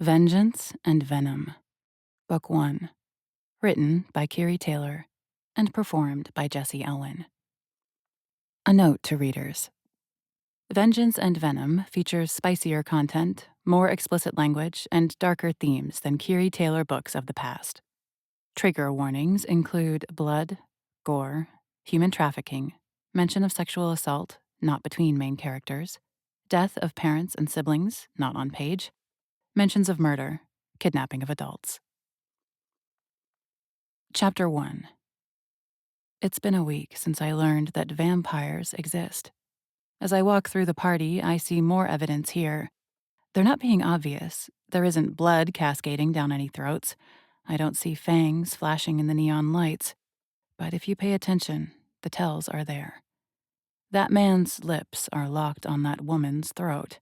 Vengeance and Venom, Book 1, written by Keary and performed by Jesse Elwin. A note to readers. Vengeance and Venom features spicier content, more explicit language, and darker themes than Keary books of the past. Trigger warnings include blood, gore, human trafficking, mention of sexual assault, not between main characters, death of parents and siblings, not on page, mentions of murder, kidnapping of adults. Chapter 1. It's been a week since I learned that vampires exist. As I walk through the party, I see more evidence here. They're not being obvious. There isn't blood cascading down any throats. I don't see fangs flashing in the neon lights. But if you pay attention, the tells are there. That man's lips are locked on that woman's throat.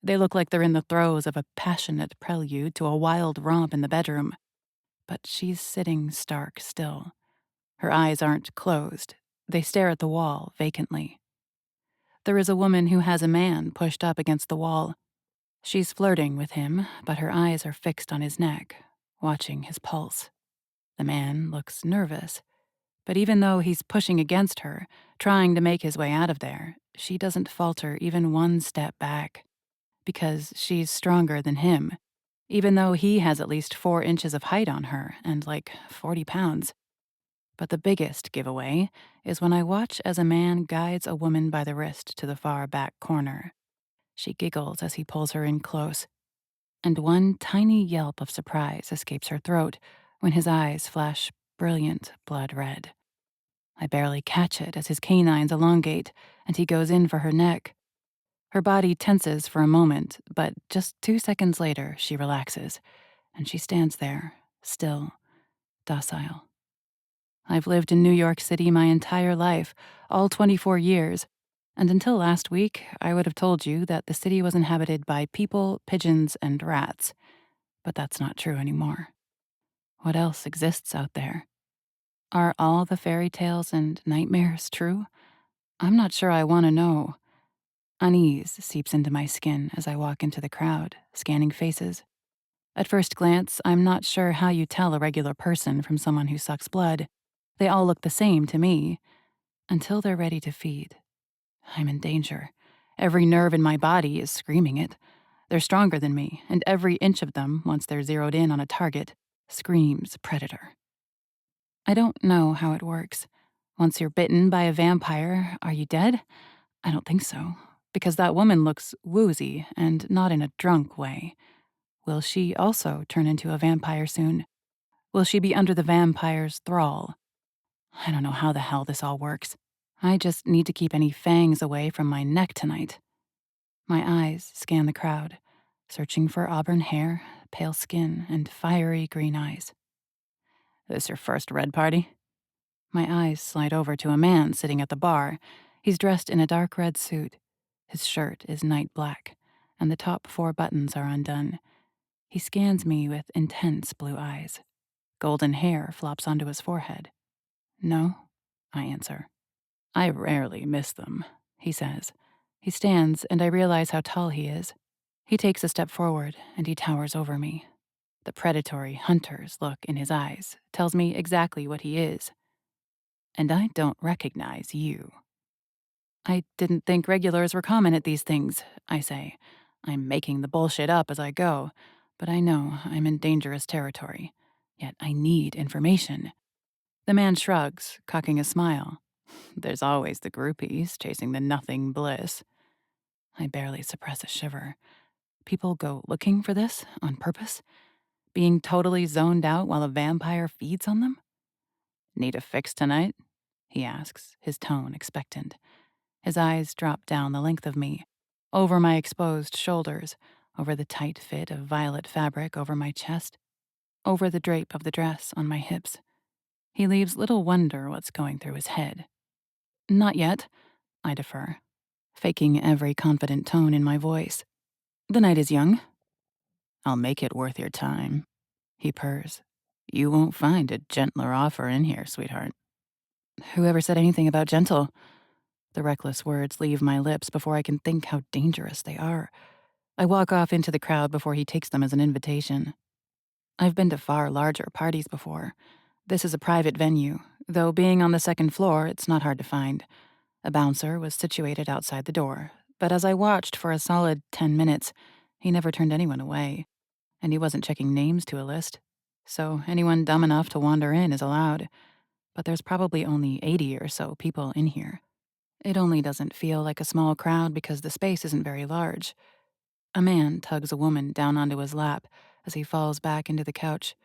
They look like they're in the throes of a passionate prelude to a wild romp in the bedroom. But she's sitting stark still. Her eyes aren't closed. They stare at the wall vacantly. There is a woman who has a man pushed up against the wall. She's flirting with him, but her eyes are fixed on his neck, watching his pulse. The man looks nervous, but even though he's pushing against her, trying to make his way out of there, she doesn't falter even one step back. Because she's stronger than him, even though he has at least 4 inches of height on her and like 40 pounds. But the biggest giveaway is when I watch as a man guides a woman by the wrist to the far back corner. She giggles as he pulls her in close, and one tiny yelp of surprise escapes her throat when his eyes flash brilliant blood red. I barely catch it as his canines elongate and he goes in for her neck. Her body tenses for a moment, but just 2 seconds later she relaxes, and she stands there, still, docile. I've lived in New York City my entire life, all 24 years, and until last week, I would have told you that the city was inhabited by people, pigeons, and rats. But that's not true anymore. What else exists out there? Are all the fairy tales and nightmares true? I'm not sure I want to know. Unease seeps into my skin as I walk into the crowd, scanning faces. At first glance, I'm not sure how you tell a regular person from someone who sucks blood. They all look the same to me, until they're ready to feed. I'm in danger. Every nerve in my body is screaming it. They're stronger than me, and every inch of them, once they're zeroed in on a target, screams predator. I don't know how it works. Once you're bitten by a vampire, are you dead? I don't think so, because that woman looks woozy and not in a drunk way. Will she also turn into a vampire soon? Will she be under the vampire's thrall? I don't know how the hell this all works. I just need to keep any fangs away from my neck tonight. My eyes scan the crowd, searching for auburn hair, pale skin, and fiery green eyes. This your first red party? My eyes slide over to a man sitting at the bar. He's dressed in a dark red suit. His shirt is night black, and the top 4 buttons are undone. He scans me with intense blue eyes. Golden hair flops onto his forehead. No, I answer. I rarely miss them, he says. He stands, and I realize how tall he is. He takes a step forward, and he towers over me. The predatory hunter's look in his eyes tells me exactly what he is. And I don't recognize you. I didn't think regulars were common at these things, I say. I'm making the bullshit up as I go, but I know I'm in dangerous territory. Yet I need information. The man shrugs, cocking a smile. There's always the groupies chasing the nothing bliss. I barely suppress a shiver. People go looking for this on purpose? Being totally zoned out while a vampire feeds on them? Need a fix tonight? He asks, his tone expectant. His eyes drop down the length of me, over my exposed shoulders, over the tight fit of violet fabric over my chest, over the drape of the dress on my hips. He leaves little wonder what's going through his head. Not yet, I defer, faking every confident tone in my voice. The night is young. I'll make it worth your time, he purrs. You won't find a gentler offer in here, sweetheart. Whoever said anything about gentle? The reckless words leave my lips before I can think how dangerous they are. I walk off into the crowd before he takes them as an invitation. I've been to far larger parties before. This is a private venue, though being on the second floor, it's not hard to find. A bouncer was situated outside the door, but as I watched for a solid 10 minutes, he never turned anyone away, and he wasn't checking names to a list. So anyone dumb enough to wander in is allowed, but there's probably only 80 or so people in here. It only doesn't feel like a small crowd because the space isn't very large. A man tugs a woman down onto his lap as he falls back into the couch.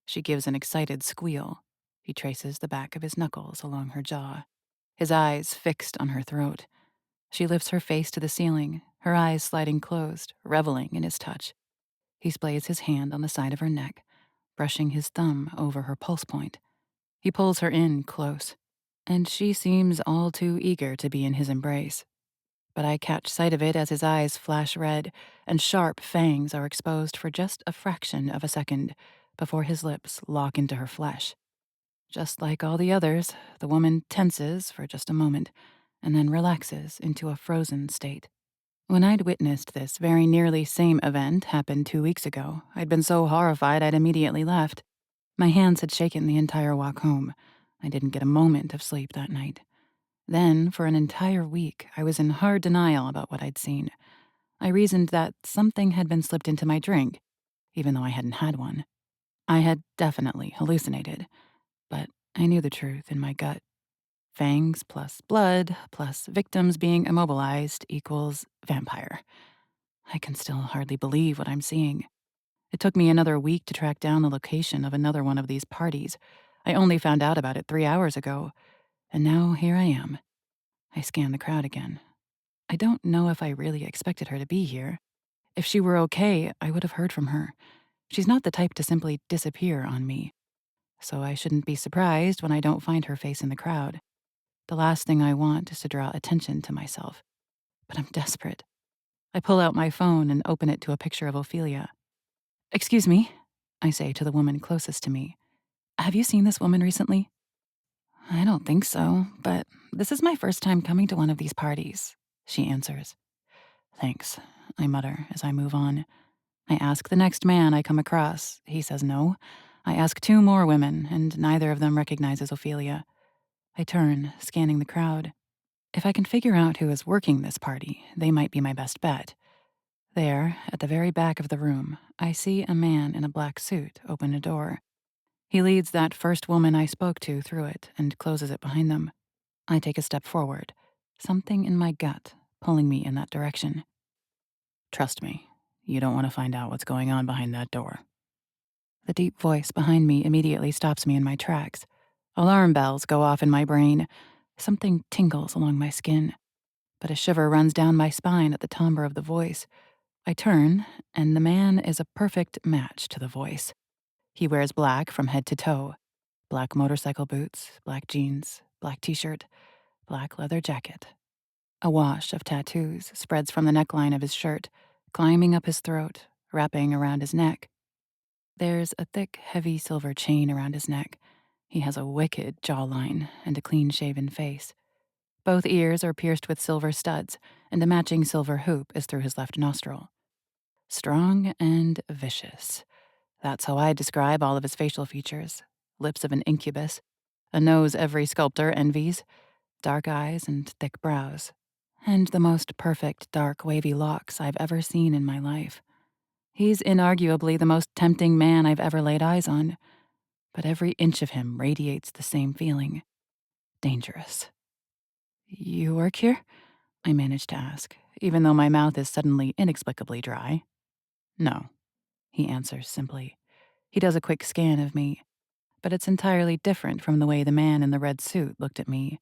She gives an excited squeal. He traces the back of his knuckles along her jaw, his eyes fixed on her throat. She lifts her face to the ceiling, her eyes sliding closed, reveling in his touch. He splays his hand on the side of her neck, brushing his thumb over her pulse point. He pulls her in close, and she seems all too eager to be in his embrace. But I catch sight of it as his eyes flash red, and sharp fangs are exposed for just a fraction of a second before his lips lock into her flesh. Just like all the others, the woman tenses for just a moment, and then relaxes into a frozen state. When I'd witnessed this very nearly same event happen 2 weeks ago, I'd been so horrified I'd immediately left. My hands had shaken the entire walk home. I didn't get a moment of sleep that night. Then, for an entire week, I was in hard denial about what I'd seen. I reasoned that something had been slipped into my drink, even though I hadn't had one. I had definitely hallucinated, but I knew the truth in my gut. Fangs plus blood plus victims being immobilized equals vampire. I can still hardly believe what I'm seeing. It took me another week to track down the location of another one of these parties. I only found out about it 3 hours ago, and now here I am. I scan the crowd again. I don't know if I really expected her to be here. If she were okay, I would have heard from her. She's not the type to simply disappear on me, so I shouldn't be surprised when I don't find her face in the crowd. The last thing I want is to draw attention to myself. But I'm desperate. I pull out my phone and open it to a picture of Ophelia. "Excuse me," I say to the woman closest to me. "Have you seen this woman recently?" "I don't think so, but this is my first time coming to one of these parties," she answers. "Thanks," I mutter as I move on. I ask the next man I come across. He says no. I ask 2 more women, and neither of them recognizes Ophelia. I turn, scanning the crowd. If I can figure out who is working this party, they might be my best bet. There, at the very back of the room, I see a man in a black suit open a door. He leads that first woman I spoke to through it and closes it behind them. I take a step forward, something in my gut pulling me in that direction. "Trust me, you don't want to find out what's going on behind that door." The deep voice behind me immediately stops me in my tracks. Alarm bells go off in my brain. Something tingles along my skin, but a shiver runs down my spine at the timbre of the voice. I turn, and the man is a perfect match to the voice. He wears black from head to toe. Black motorcycle boots, black jeans, black t-shirt, black leather jacket. A wash of tattoos spreads from the neckline of his shirt, climbing up his throat, wrapping around his neck. There's a thick, heavy silver chain around his neck. He has a wicked jawline and a clean-shaven face. Both ears are pierced with silver studs, and a matching silver hoop is through his left nostril. Strong and vicious. That's how I describe all of his facial features. Lips of an incubus, a nose every sculptor envies, dark eyes and thick brows, and the most perfect dark wavy locks I've ever seen in my life. He's inarguably the most tempting man I've ever laid eyes on, but every inch of him radiates the same feeling. Dangerous. "You work here?" I manage to ask, even though my mouth is suddenly inexplicably dry. "No," he answers simply. He does a quick scan of me, but it's entirely different from the way the man in the red suit looked at me.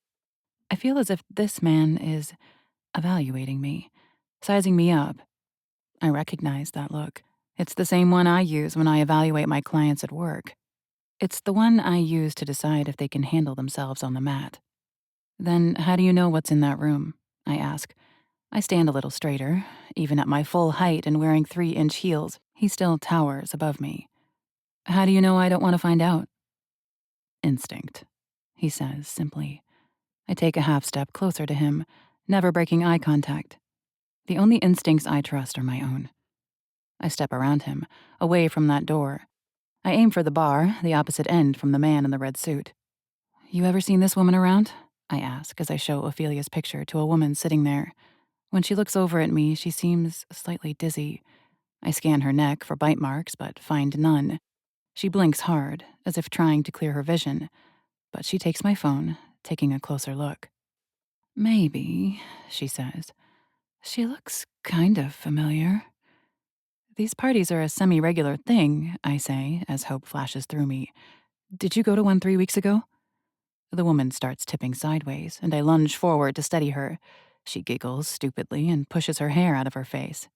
I feel as if this man is evaluating me, sizing me up. I recognize that look. It's the same one I use when I evaluate my clients at work. It's the one I use to decide if they can handle themselves on the mat. "Then how do you know what's in that room?" I ask. I stand a little straighter. Even at my full height and wearing 3-inch heels, he still towers above me. "How do you know I don't want to find out?" "Instinct," he says simply. I take a half step closer to him, never breaking eye contact. The only instincts I trust are my own. I step around him, away from that door. I aim for the bar, the opposite end from the man in the red suit. You ever seen this woman around? I ask as I show Ophelia's picture to a woman sitting there. When she looks over at me, she seems slightly dizzy. I scan her neck for bite marks, but find none. She blinks hard, as if trying to clear her vision, but she takes my phone, taking a closer look. Maybe, she says. She looks kind of familiar. These parties are a semi-regular thing, I say, as hope flashes through me. Did you go to one 3 weeks ago? The woman starts tipping sideways, and I lunge forward to steady her. She giggles stupidly and pushes her hair out of her face.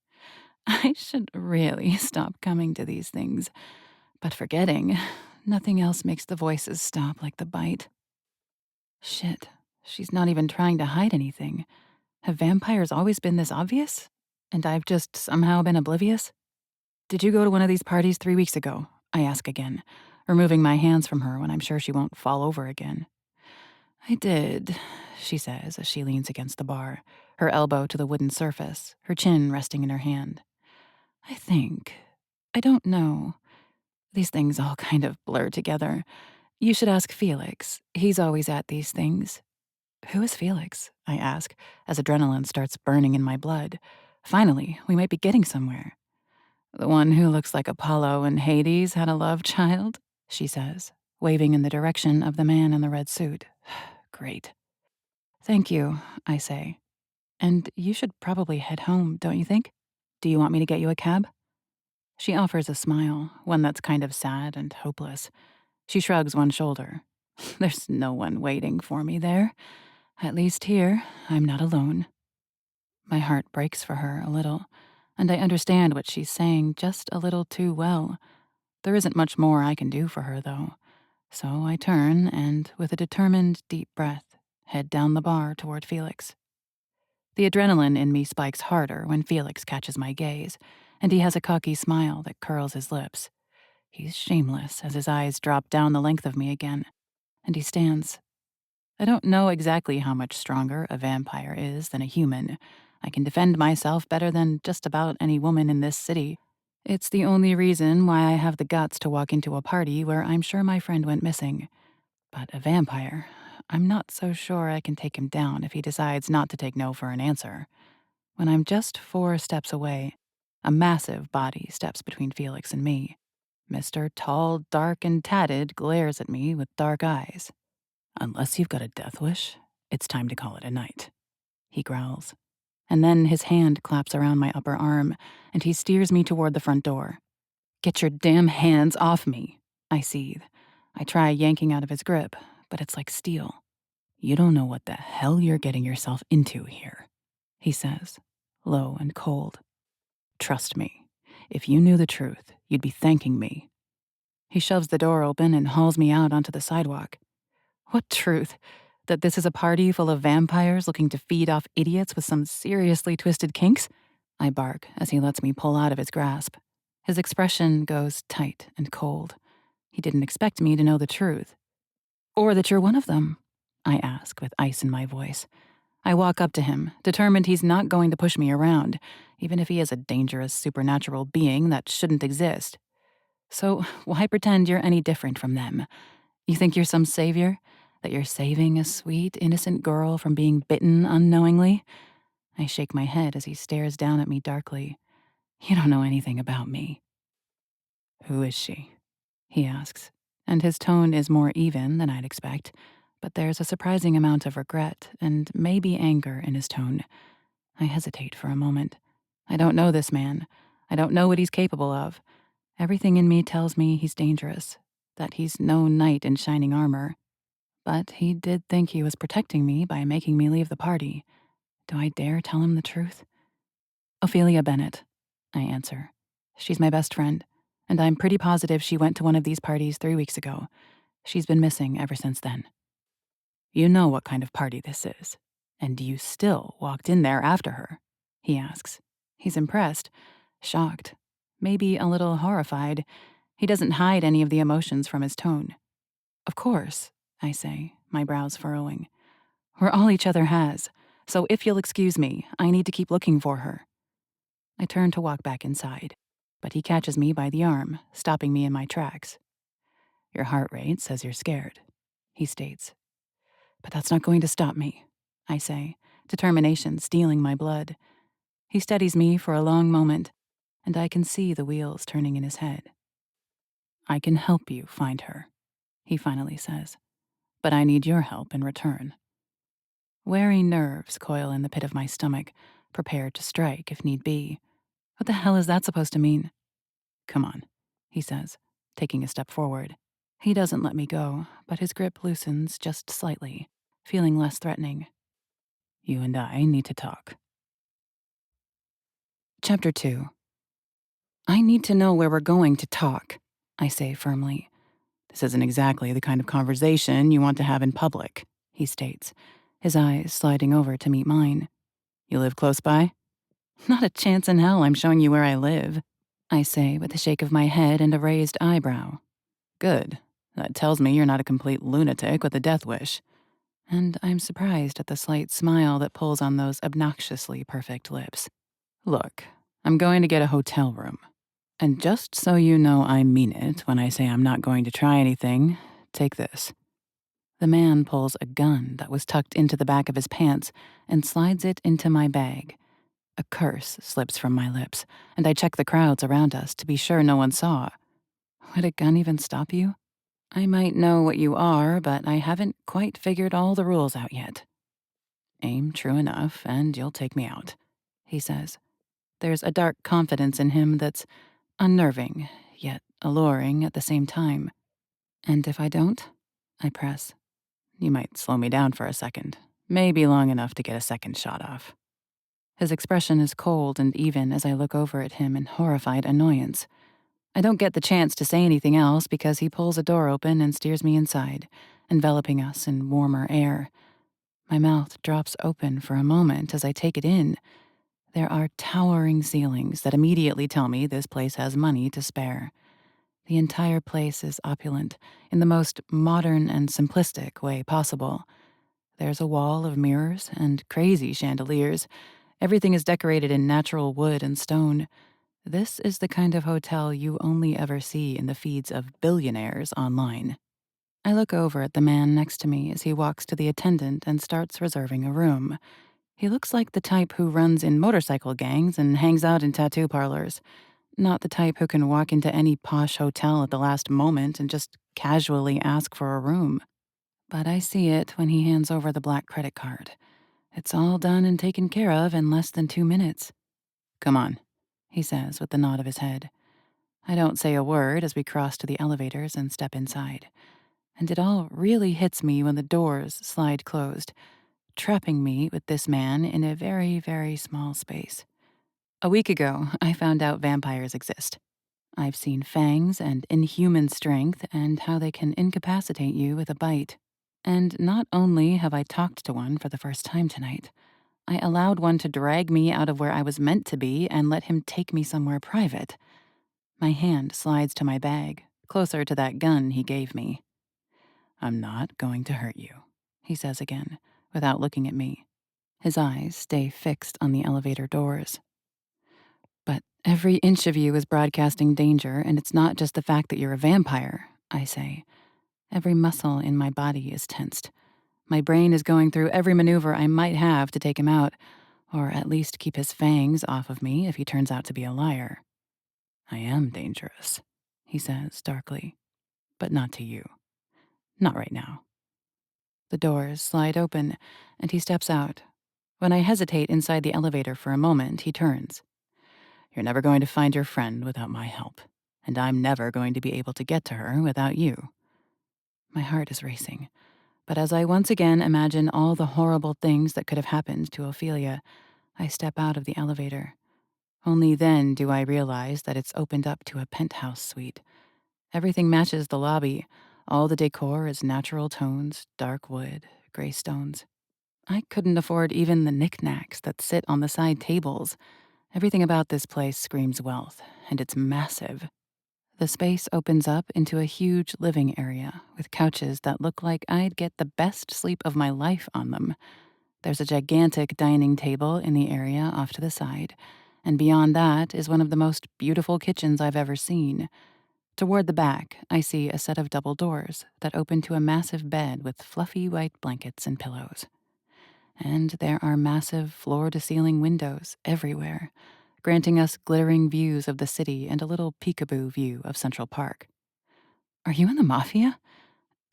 I should really stop coming to these things. But forgetting, nothing else makes the voices stop like the bite. Shit, she's not even trying to hide anything. Have vampires always been this obvious? And I've just somehow been oblivious? Did you go to one of these parties 3 weeks ago? I ask again, removing my hands from her when I'm sure she won't fall over again. I did, she says as she leans against the bar, her elbow to the wooden surface, her chin resting in her hand. I think. I don't know. These things all kind of blur together. You should ask Felix. He's always at these things. Who is Felix? I ask, as adrenaline starts burning in my blood. Finally, we might be getting somewhere. The one who looks like Apollo and Hades had a love child, she says, waving in the direction of the man in the red suit. Great. Thank you, I say. And you should probably head home, don't you think? Do you want me to get you a cab? She offers a smile, one that's kind of sad and hopeless. She shrugs one shoulder. There's no one waiting for me there. At least here, I'm not alone. My heart breaks for her a little, and I understand what she's saying just a little too well. There isn't much more I can do for her, though. So I turn and, with a determined deep breath, head down the bar toward Felix. The adrenaline in me spikes harder when Felix catches my gaze, and he has a cocky smile that curls his lips. He's shameless as his eyes drop down the length of me again, and he stands. I don't know exactly how much stronger a vampire is than a human. I can defend myself better than just about any woman in this city. It's the only reason why I have the guts to walk into a party where I'm sure my friend went missing. But a vampire, I'm not so sure I can take him down if he decides not to take no for an answer. When I'm just 4 steps away, a massive body steps between Felix and me. Mr. Tall, dark, and tatted glares at me with dark eyes. Unless you've got a death wish, it's time to call it a night, he growls. And then his hand claps around my upper arm, and he steers me toward the front door. Get your damn hands off me, I seethe. I try yanking out of his grip, but it's like steel. You don't know what the hell you're getting yourself into here, he says, low and cold. Trust me, if you knew the truth, you'd be thanking me. He shoves the door open and hauls me out onto the sidewalk. What truth? That this is a party full of vampires looking to feed off idiots with some seriously twisted kinks? I bark as he lets me pull out of his grasp. His expression goes tight and cold. He didn't expect me to know the truth. Or that you're one of them, I ask with ice in my voice. I walk up to him, determined he's not going to push me around, even if he is a dangerous supernatural being that shouldn't exist. So why pretend you're any different from them? You think you're some savior? That you're saving a sweet, innocent girl from being bitten unknowingly? I shake my head as he stares down at me darkly. You don't know anything about me. Who is she? He asks, and his tone is more even than I'd expect, but there's a surprising amount of regret and maybe anger in his tone. I hesitate for a moment. I don't know this man. I don't know what he's capable of. Everything in me tells me he's dangerous, that he's no knight in shining armor. But he did think he was protecting me by making me leave the party. Do I dare tell him the truth? Ophelia Bennett, I answer. She's my best friend, and I'm pretty positive she went to one of these parties 3 weeks ago. She's been missing ever since then. You know what kind of party this is, and you still walked in there after her, he asks. He's impressed, shocked, maybe a little horrified. He doesn't hide any of the emotions from his tone. Of course, I say, my brows furrowing. We're all each other has, so if you'll excuse me, I need to keep looking for her. I turn to walk back inside, but he catches me by the arm, stopping me in my tracks. Your heart rate says you're scared, he states. But that's not going to stop me, I say, determination stealing my blood. He steadies me for a long moment, and I can see the wheels turning in his head. I can help you find her, he finally says, but I need your help in return. Wary nerves coil in the pit of my stomach, prepared to strike if need be. What the hell is that supposed to mean? Come on, he says, taking a step forward. He doesn't let me go, but his grip loosens just slightly, feeling less threatening. You and I need to talk. Chapter 2. I need to know where we're going to talk, I say firmly. This isn't exactly the kind of conversation you want to have in public, he states, his eyes sliding over to meet mine. You live close by? Not a chance in hell I'm showing you where I live, I say with a shake of my head and a raised eyebrow. Good. That tells me you're not a complete lunatic with a death wish. And I'm surprised at the slight smile that pulls on those obnoxiously perfect lips. Look, I'm going to get a hotel room. And just so you know I mean it when I say I'm not going to try anything, take this. The man pulls a gun that was tucked into the back of his pants and slides it into my bag. A curse slips from my lips, and I check the crowds around us to be sure no one saw. Would a gun even stop you? I might know what you are, but I haven't quite figured all the rules out yet. Aim true enough, and you'll take me out, he says. There's a dark confidence in him that's unnerving, yet alluring at the same time. And if I don't, I press. You might slow me down for a second, maybe long enough to get a second shot off. His expression is cold and even as I look over at him in horrified annoyance. I don't get the chance to say anything else because he pulls a door open and steers me inside, enveloping us in warmer air. My mouth drops open for a moment as I take it in. There are towering ceilings that immediately tell me this place has money to spare. The entire place is opulent, in the most modern and simplistic way possible. There's a wall of mirrors and crazy chandeliers. Everything is decorated in natural wood and stone. This is the kind of hotel you only ever see in the feeds of billionaires online. I look over at the man next to me as he walks to the attendant and starts reserving a room. He looks like the type who runs in motorcycle gangs and hangs out in tattoo parlors. Not the type who can walk into any posh hotel at the last moment and just casually ask for a room. But I see it when he hands over the black credit card. It's all done and taken care of in less than 2 minutes. Come on, he says with a nod of his head. I don't say a word as we cross to the elevators and step inside. And it all really hits me when the doors slide closed, trapping me with this man in a very, very small space. A week ago, I found out vampires exist. I've seen fangs and inhuman strength and how they can incapacitate you with a bite. And not only have I talked to one for the first time tonight, I allowed one to drag me out of where I was meant to be and let him take me somewhere private. My hand slides to my bag, closer to that gun he gave me. I'm not going to hurt you, he says again, without looking at me. His eyes stay fixed on the elevator doors. But every inch of you is broadcasting danger, and it's not just the fact that you're a vampire, I say. Every muscle in my body is tensed. My brain is going through every maneuver I might have to take him out, or at least keep his fangs off of me if he turns out to be a liar. I am dangerous, he says darkly, but not to you. Not right now. The doors slide open, and he steps out. When I hesitate inside the elevator for a moment, he turns. You're never going to find your friend without my help, and I'm never going to be able to get to her without you. My heart is racing, but as I once again imagine all the horrible things that could have happened to Ophelia, I step out of the elevator. Only then do I realize that it's opened up to a penthouse suite. Everything matches the lobby. All the decor is natural tones, dark wood, gray stones. I couldn't afford even the knickknacks that sit on the side tables. Everything about this place screams wealth, and it's massive. The space opens up into a huge living area with couches that look like I'd get the best sleep of my life on them. There's a gigantic dining table in the area off to the side, and beyond that is one of the most beautiful kitchens I've ever seen. Toward the back, I see a set of double doors that open to a massive bed with fluffy white blankets and pillows. And there are massive floor-to-ceiling windows everywhere, granting us glittering views of the city and a little peekaboo view of Central Park. Are you in the mafia?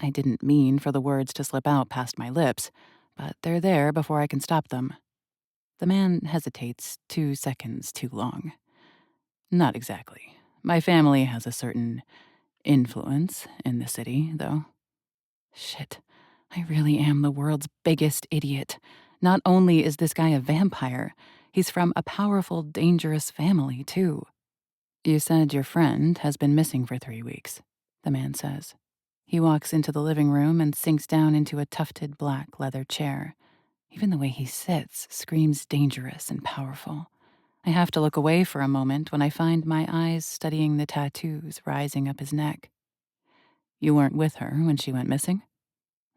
I didn't mean for the words to slip out past my lips, but they're there before I can stop them. The man hesitates 2 seconds too long. Not exactly. My family has a certain influence in the city, though. Shit, I really am the world's biggest idiot. Not only is this guy a vampire, he's from a powerful, dangerous family, too. You said your friend has been missing for 3 weeks, the man says. He walks into the living room and sinks down into a tufted black leather chair. Even the way he sits screams dangerous and powerful. I have to look away for a moment when I find my eyes studying the tattoos rising up his neck. You weren't with her when she went missing?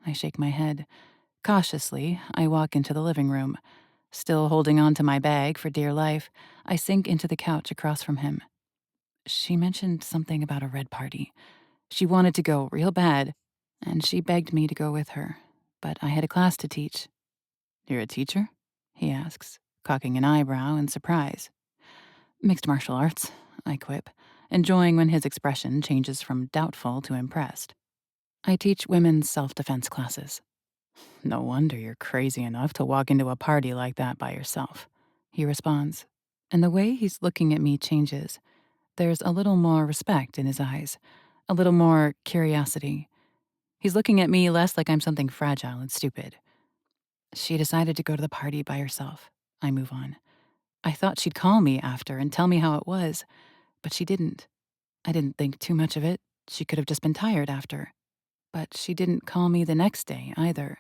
I shake my head. Cautiously, I walk into the living room. Still holding on to my bag for dear life, I sink into the couch across from him. She mentioned something about a red party. She wanted to go real bad, and she begged me to go with her. But I had a class to teach. You're a teacher? He asks, cocking an eyebrow in surprise. Mixed martial arts, I quip, enjoying when his expression changes from doubtful to impressed. I teach women's self-defense classes. No wonder you're crazy enough to walk into a party like that by yourself, he responds. And the way he's looking at me changes. There's a little more respect in his eyes, a little more curiosity. He's looking at me less like I'm something fragile and stupid. She decided to go to the party by herself. I move on. I thought she'd call me after and tell me how it was, but she didn't. I didn't think too much of it. She could have just been tired after. But she didn't call me the next day either.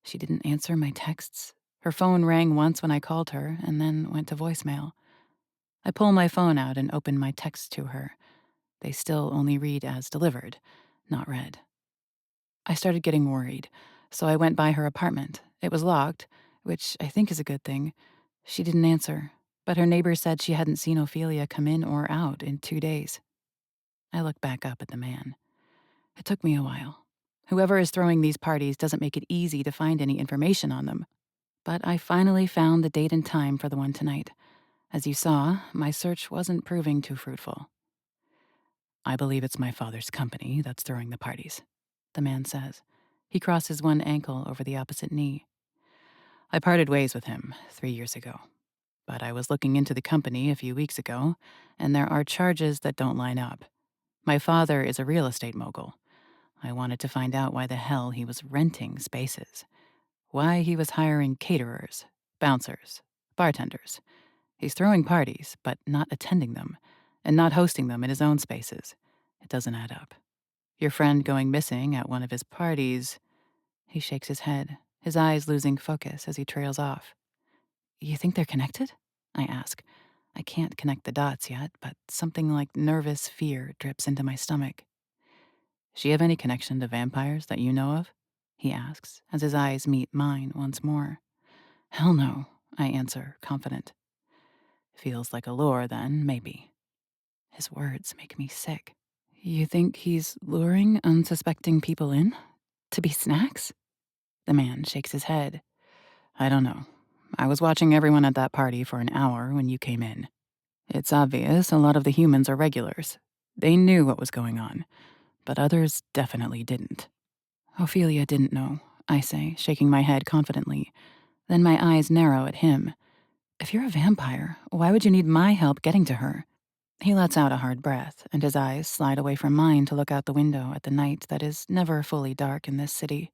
She didn't answer my texts. Her phone rang once when I called her and then went to voicemail. I pull my phone out and open my texts to her. They still only read as delivered, not read. I started getting worried, so I went by her apartment. It was locked, which I think is a good thing. She didn't answer, but her neighbor said she hadn't seen Ophelia come in or out in 2 days. I looked back up at the man. It took me a while. Whoever is throwing these parties doesn't make it easy to find any information on them. But I finally found the date and time for the one tonight. As you saw, my search wasn't proving too fruitful. I believe it's my father's company that's throwing the parties, the man says. He crosses one ankle over the opposite knee. I parted ways with him 3 years ago. But I was looking into the company a few weeks ago, and there are charges that don't line up. My father is a real estate mogul. I wanted to find out why the hell he was renting spaces. Why he was hiring caterers, bouncers, bartenders. He's throwing parties, but not attending them, and not hosting them in his own spaces. It doesn't add up. Your friend going missing at one of his parties. He shakes his head, his eyes losing focus as he trails off. You think they're connected? I ask. I can't connect the dots yet, but something like nervous fear drips into my stomach. She have any connection to vampires that you know of? He asks, as his eyes meet mine once more. Hell no, I answer, confident. Feels like a lure, then, maybe. His words make me sick. You think he's luring unsuspecting people in? To be snacks? The man shakes his head. I don't know. I was watching everyone at that party for an hour when you came in. It's obvious a lot of the humans are regulars. They knew what was going on, but others definitely didn't. Ophelia didn't know, I say, shaking my head confidently. Then my eyes narrow at him. If you're a vampire, why would you need my help getting to her? He lets out a hard breath, and his eyes slide away from mine to look out the window at the night that is never fully dark in this city.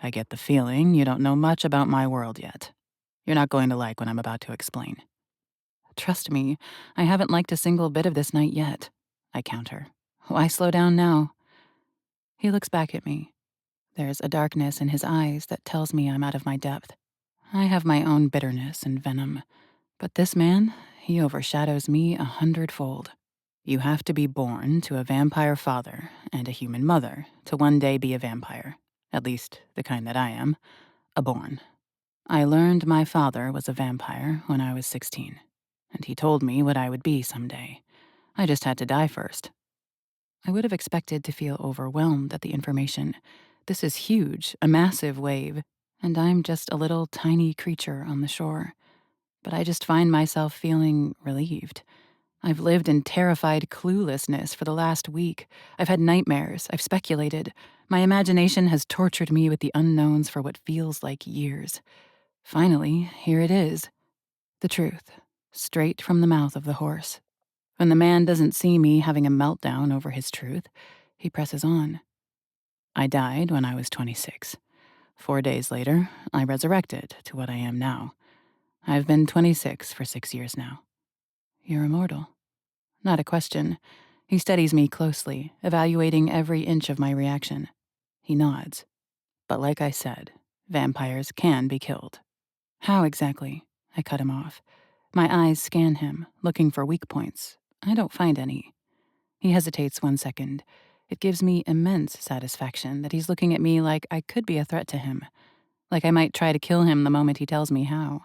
I get the feeling you don't know much about my world yet. You're not going to like what I'm about to explain. Trust me, I haven't liked a single bit of this night yet, I counter. Why slow down now? He looks back at me. There's a darkness in his eyes that tells me I'm out of my depth. I have my own bitterness and venom, but this man, he overshadows me 100-fold. You have to be born to a vampire father and a human mother to one day be a vampire, at least the kind that I am, a born. I learned my father was a vampire when I was 16. And he told me what I would be someday. I just had to die first. I would have expected to feel overwhelmed at the information. This is huge, a massive wave, and I'm just a little tiny creature on the shore. But I just find myself feeling relieved. I've lived in terrified cluelessness for the last week. I've had nightmares. I've speculated. My imagination has tortured me with the unknowns for what feels like years. Finally, here it is. The truth. Straight from the mouth of the horse. When the man doesn't see me having a meltdown over his truth, he presses on. I died when I was 26. 4 days later, I resurrected to what I am now. I've been 26 for 6 years now. You're immortal. Not a question. He studies me closely, evaluating every inch of my reaction. He nods. But like I said, vampires can be killed. How exactly? I cut him off. My eyes scan him, looking for weak points. I don't find any. He hesitates 1 second. It gives me immense satisfaction that he's looking at me like I could be a threat to him, like I might try to kill him the moment he tells me how.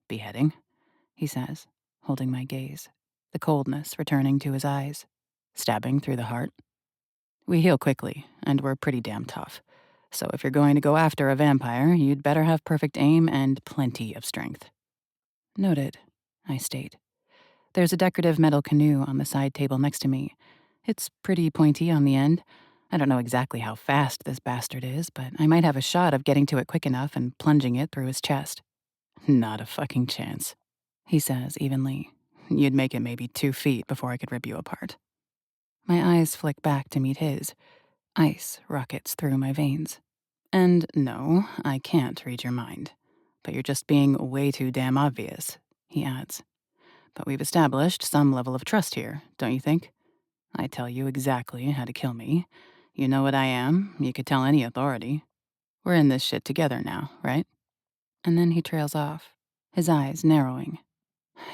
Beheading, he says, holding my gaze, the coldness returning to his eyes. Stabbing through the heart. We heal quickly, and we're pretty damn tough. So if you're going to go after a vampire, you'd better have perfect aim and plenty of strength. Noted, I state. There's a decorative metal canoe on the side table next to me. It's pretty pointy on the end. I don't know exactly how fast this bastard is, but I might have a shot of getting to it quick enough and plunging it through his chest. Not a fucking chance, he says evenly. You'd make it maybe 2 feet before I could rip you apart. My eyes flick back to meet his. Ice rockets through my veins. And no, I can't read your mind. But you're just being way too damn obvious, he adds. But we've established some level of trust here, don't you think? I tell you exactly how to kill me. You know what I am. You could tell any authority. We're in this shit together now, right? And then he trails off, his eyes narrowing.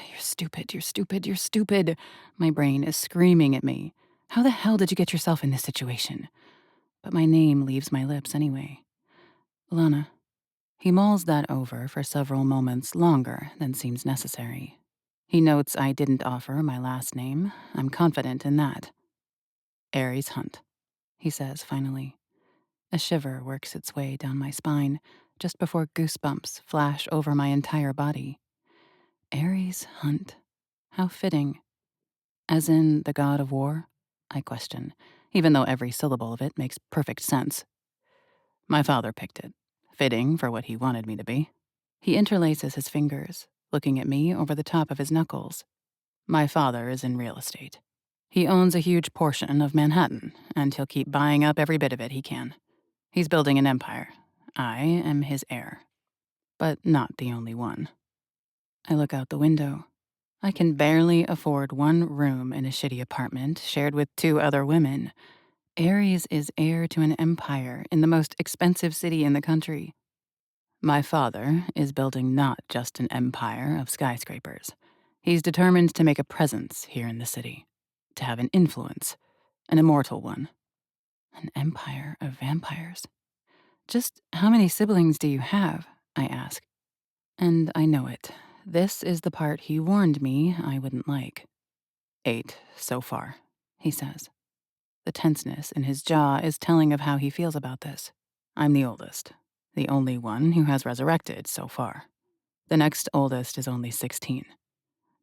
You're stupid, you're stupid, you're stupid. My brain is screaming at me. How the hell did you get yourself in this situation? But my name leaves my lips anyway. Lana. He mulls that over for several moments longer than seems necessary. He notes I didn't offer my last name. I'm confident in that. Aries Hunt, he says finally. A shiver works its way down my spine just before goosebumps flash over my entire body. Aries Hunt. How fitting. As in the god of war? I question, even though every syllable of it makes perfect sense. My father picked it, fitting for what he wanted me to be. He interlaces his fingers, looking at me over the top of his knuckles. My father is in real estate. He owns a huge portion of Manhattan, and he'll keep buying up every bit of it he can. He's building an empire. I am his heir. But not the only one. I look out the window. I can barely afford 1 room in a shitty apartment shared with 2 other women. Aries is heir to an empire in the most expensive city in the country. My father is building not just an empire of skyscrapers. He's determined to make a presence here in the city, to have an influence, an immortal one. An empire of vampires. Just how many siblings do you have? I ask. And I know it. This is the part he warned me I wouldn't like. 8 so far, he says. The tenseness in his jaw is telling of how he feels about this. I'm the oldest, the only one who has resurrected so far. The next oldest is only 16.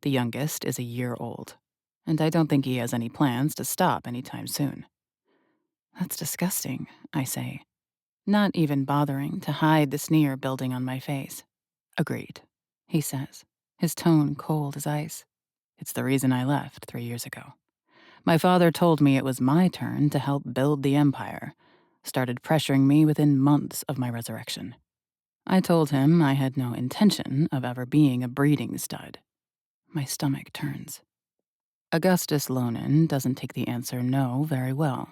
The youngest is a year old, and I don't think he has any plans to stop anytime soon. That's disgusting, I say, not even bothering to hide the sneer building on my face. Agreed, he says, his tone cold as ice. It's the reason I left 3 years ago. My father told me it was my turn to help build the empire, started pressuring me within months of my resurrection. I told him I had no intention of ever being a breeding stud. My stomach turns. Augustus Lonan doesn't take the answer no very well.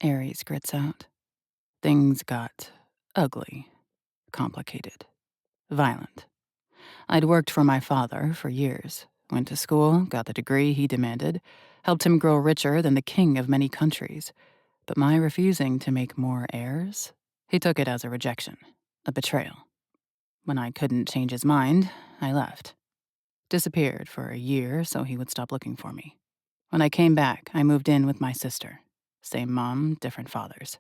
Aries grits out. Things got ugly, complicated, violent. I'd worked for my father for years, went to school, got the degree he demanded, helped him grow richer than the king of many countries. But my refusing to make more heirs, he took it as a rejection, a betrayal. When I couldn't change his mind, I left. Disappeared for a year so he would stop looking for me. When I came back, I moved in with my sister. Same mom, different fathers.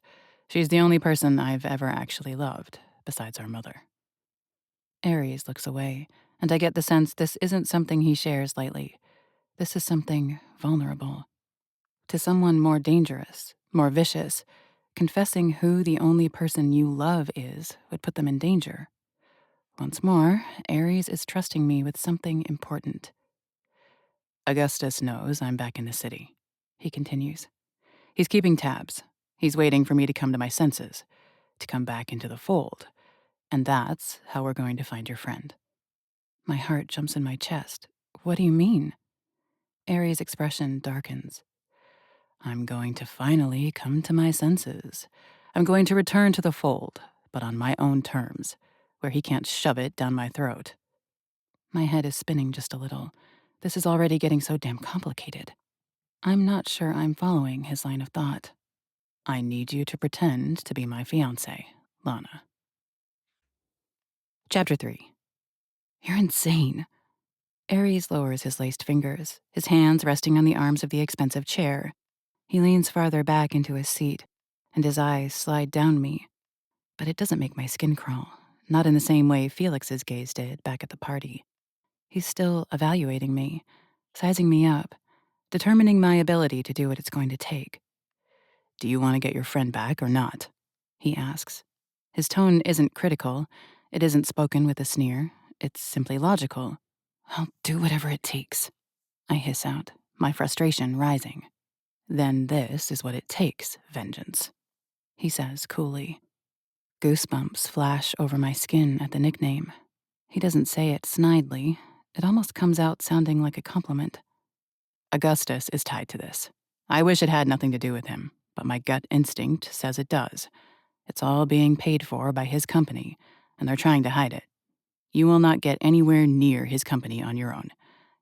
She's the only person I've ever actually loved, besides our mother. Aries looks away, and I get the sense this isn't something he shares lightly. This is something vulnerable. To someone more dangerous, more vicious, confessing who the only person you love is would put them in danger. Once more, Aries is trusting me with something important. Augustus knows I'm back in the city, he continues. He's keeping tabs. He's waiting for me to come to my senses, to come back into the fold. And that's how we're going to find your friend. My heart jumps in my chest. What do you mean? Aries' expression darkens. I'm going to finally come to my senses. I'm going to return to the fold, but on my own terms, where he can't shove it down my throat. My head is spinning just a little. This is already getting so damn complicated. I'm not sure I'm following his line of thought. I need you to pretend to be my fiancée, Lana. Chapter 3. You're insane. Aries lowers his laced fingers, his hands resting on the arms of the expensive chair. He leans farther back into his seat, and his eyes slide down me. But it doesn't make my skin crawl, not in the same way Felix's gaze did back at the party. He's still evaluating me, sizing me up, determining my ability to do what it's going to take. Do you want to get your friend back or not? He asks. His tone isn't critical. It isn't spoken with a sneer. It's simply logical. I'll do whatever it takes, I hiss out, my frustration rising. Then this is what it takes, vengeance, he says coolly. Goosebumps flash over my skin at the nickname. He doesn't say it snidely. It almost comes out sounding like a compliment. Augustus is tied to this. I wish it had nothing to do with him, but my gut instinct says it does. It's all being paid for by his company, and they're trying to hide it. You will not get anywhere near his company on your own.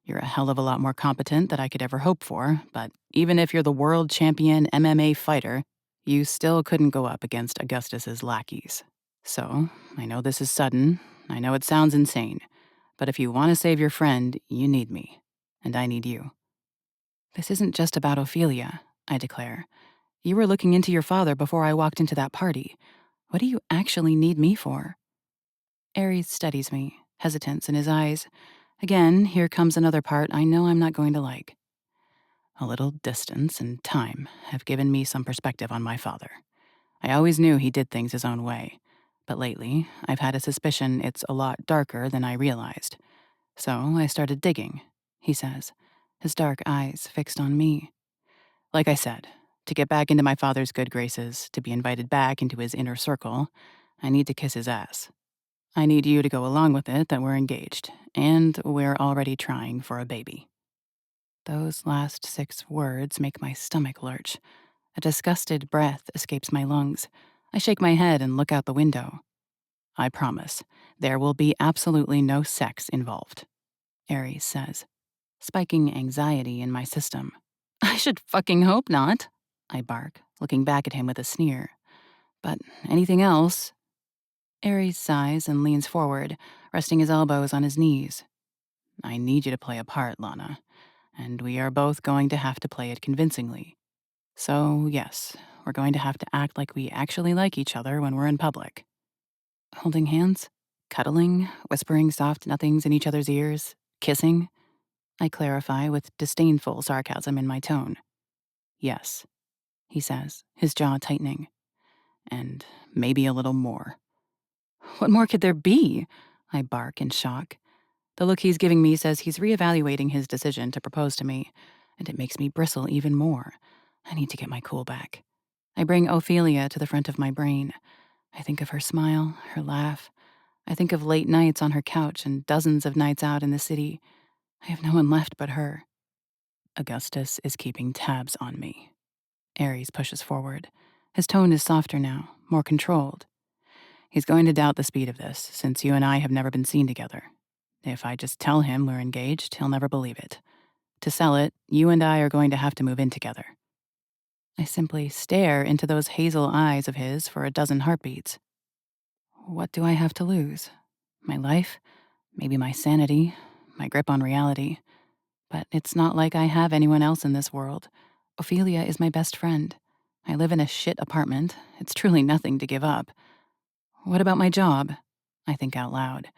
You're a hell of a lot more competent than I could ever hope for, but even if you're the world champion MMA fighter, you still couldn't go up against Augustus's lackeys. So, I know this is sudden, I know it sounds insane, but if you want to save your friend, you need me, and I need you. This isn't just about Ophelia, I declare. You were looking into your father before I walked into that party. What do you actually need me for? Aries studies me, hesitance in his eyes. Again, here comes another part I know I'm not going to like. A little distance and time have given me some perspective on my father. I always knew he did things his own way, but lately I've had a suspicion it's a lot darker than I realized. So I started digging, he says, his dark eyes fixed on me. Like I said, to get back into my father's good graces, to be invited back into his inner circle, I need to kiss his ass. I need you to go along with it that we're engaged, and we're already trying for a baby. Those last 6 words make my stomach lurch. A disgusted breath escapes my lungs. I shake my head and look out the window. I promise, there will be absolutely no sex involved, Aries says, spiking anxiety in my system. I should fucking hope not, I bark, looking back at him with a sneer. But anything else? Aries sighs and leans forward, resting his elbows on his knees. I need you to play a part, Lana, and we are both going to have to play it convincingly. So, yes, we're going to have to act like we actually like each other when we're in public. Holding hands? Cuddling? Whispering soft nothings in each other's ears? Kissing? I clarify with disdainful sarcasm in my tone. Yes, he says, his jaw tightening. And maybe a little more. What more could there be? I bark in shock. The look he's giving me says he's reevaluating his decision to propose to me, and it makes me bristle even more. I need to get my cool back. I bring Ophelia to the front of my brain. I think of her smile, her laugh. I think of late nights on her couch and dozens of nights out in the city. I have no one left but her. Augustus is keeping tabs on me. Aries pushes forward. His tone is softer now, more controlled. He's going to doubt the speed of this, since you and I have never been seen together. If I just tell him we're engaged, he'll never believe it. To sell it, you and I are going to have to move in together. I simply stare into those hazel eyes of his for a dozen heartbeats. What do I have to lose? My life? Maybe my sanity? my grip on reality. But it's not like I have anyone else in this world. Ophelia is my best friend. I live in a shit apartment. It's truly nothing to give up. What about my job? I think out loud,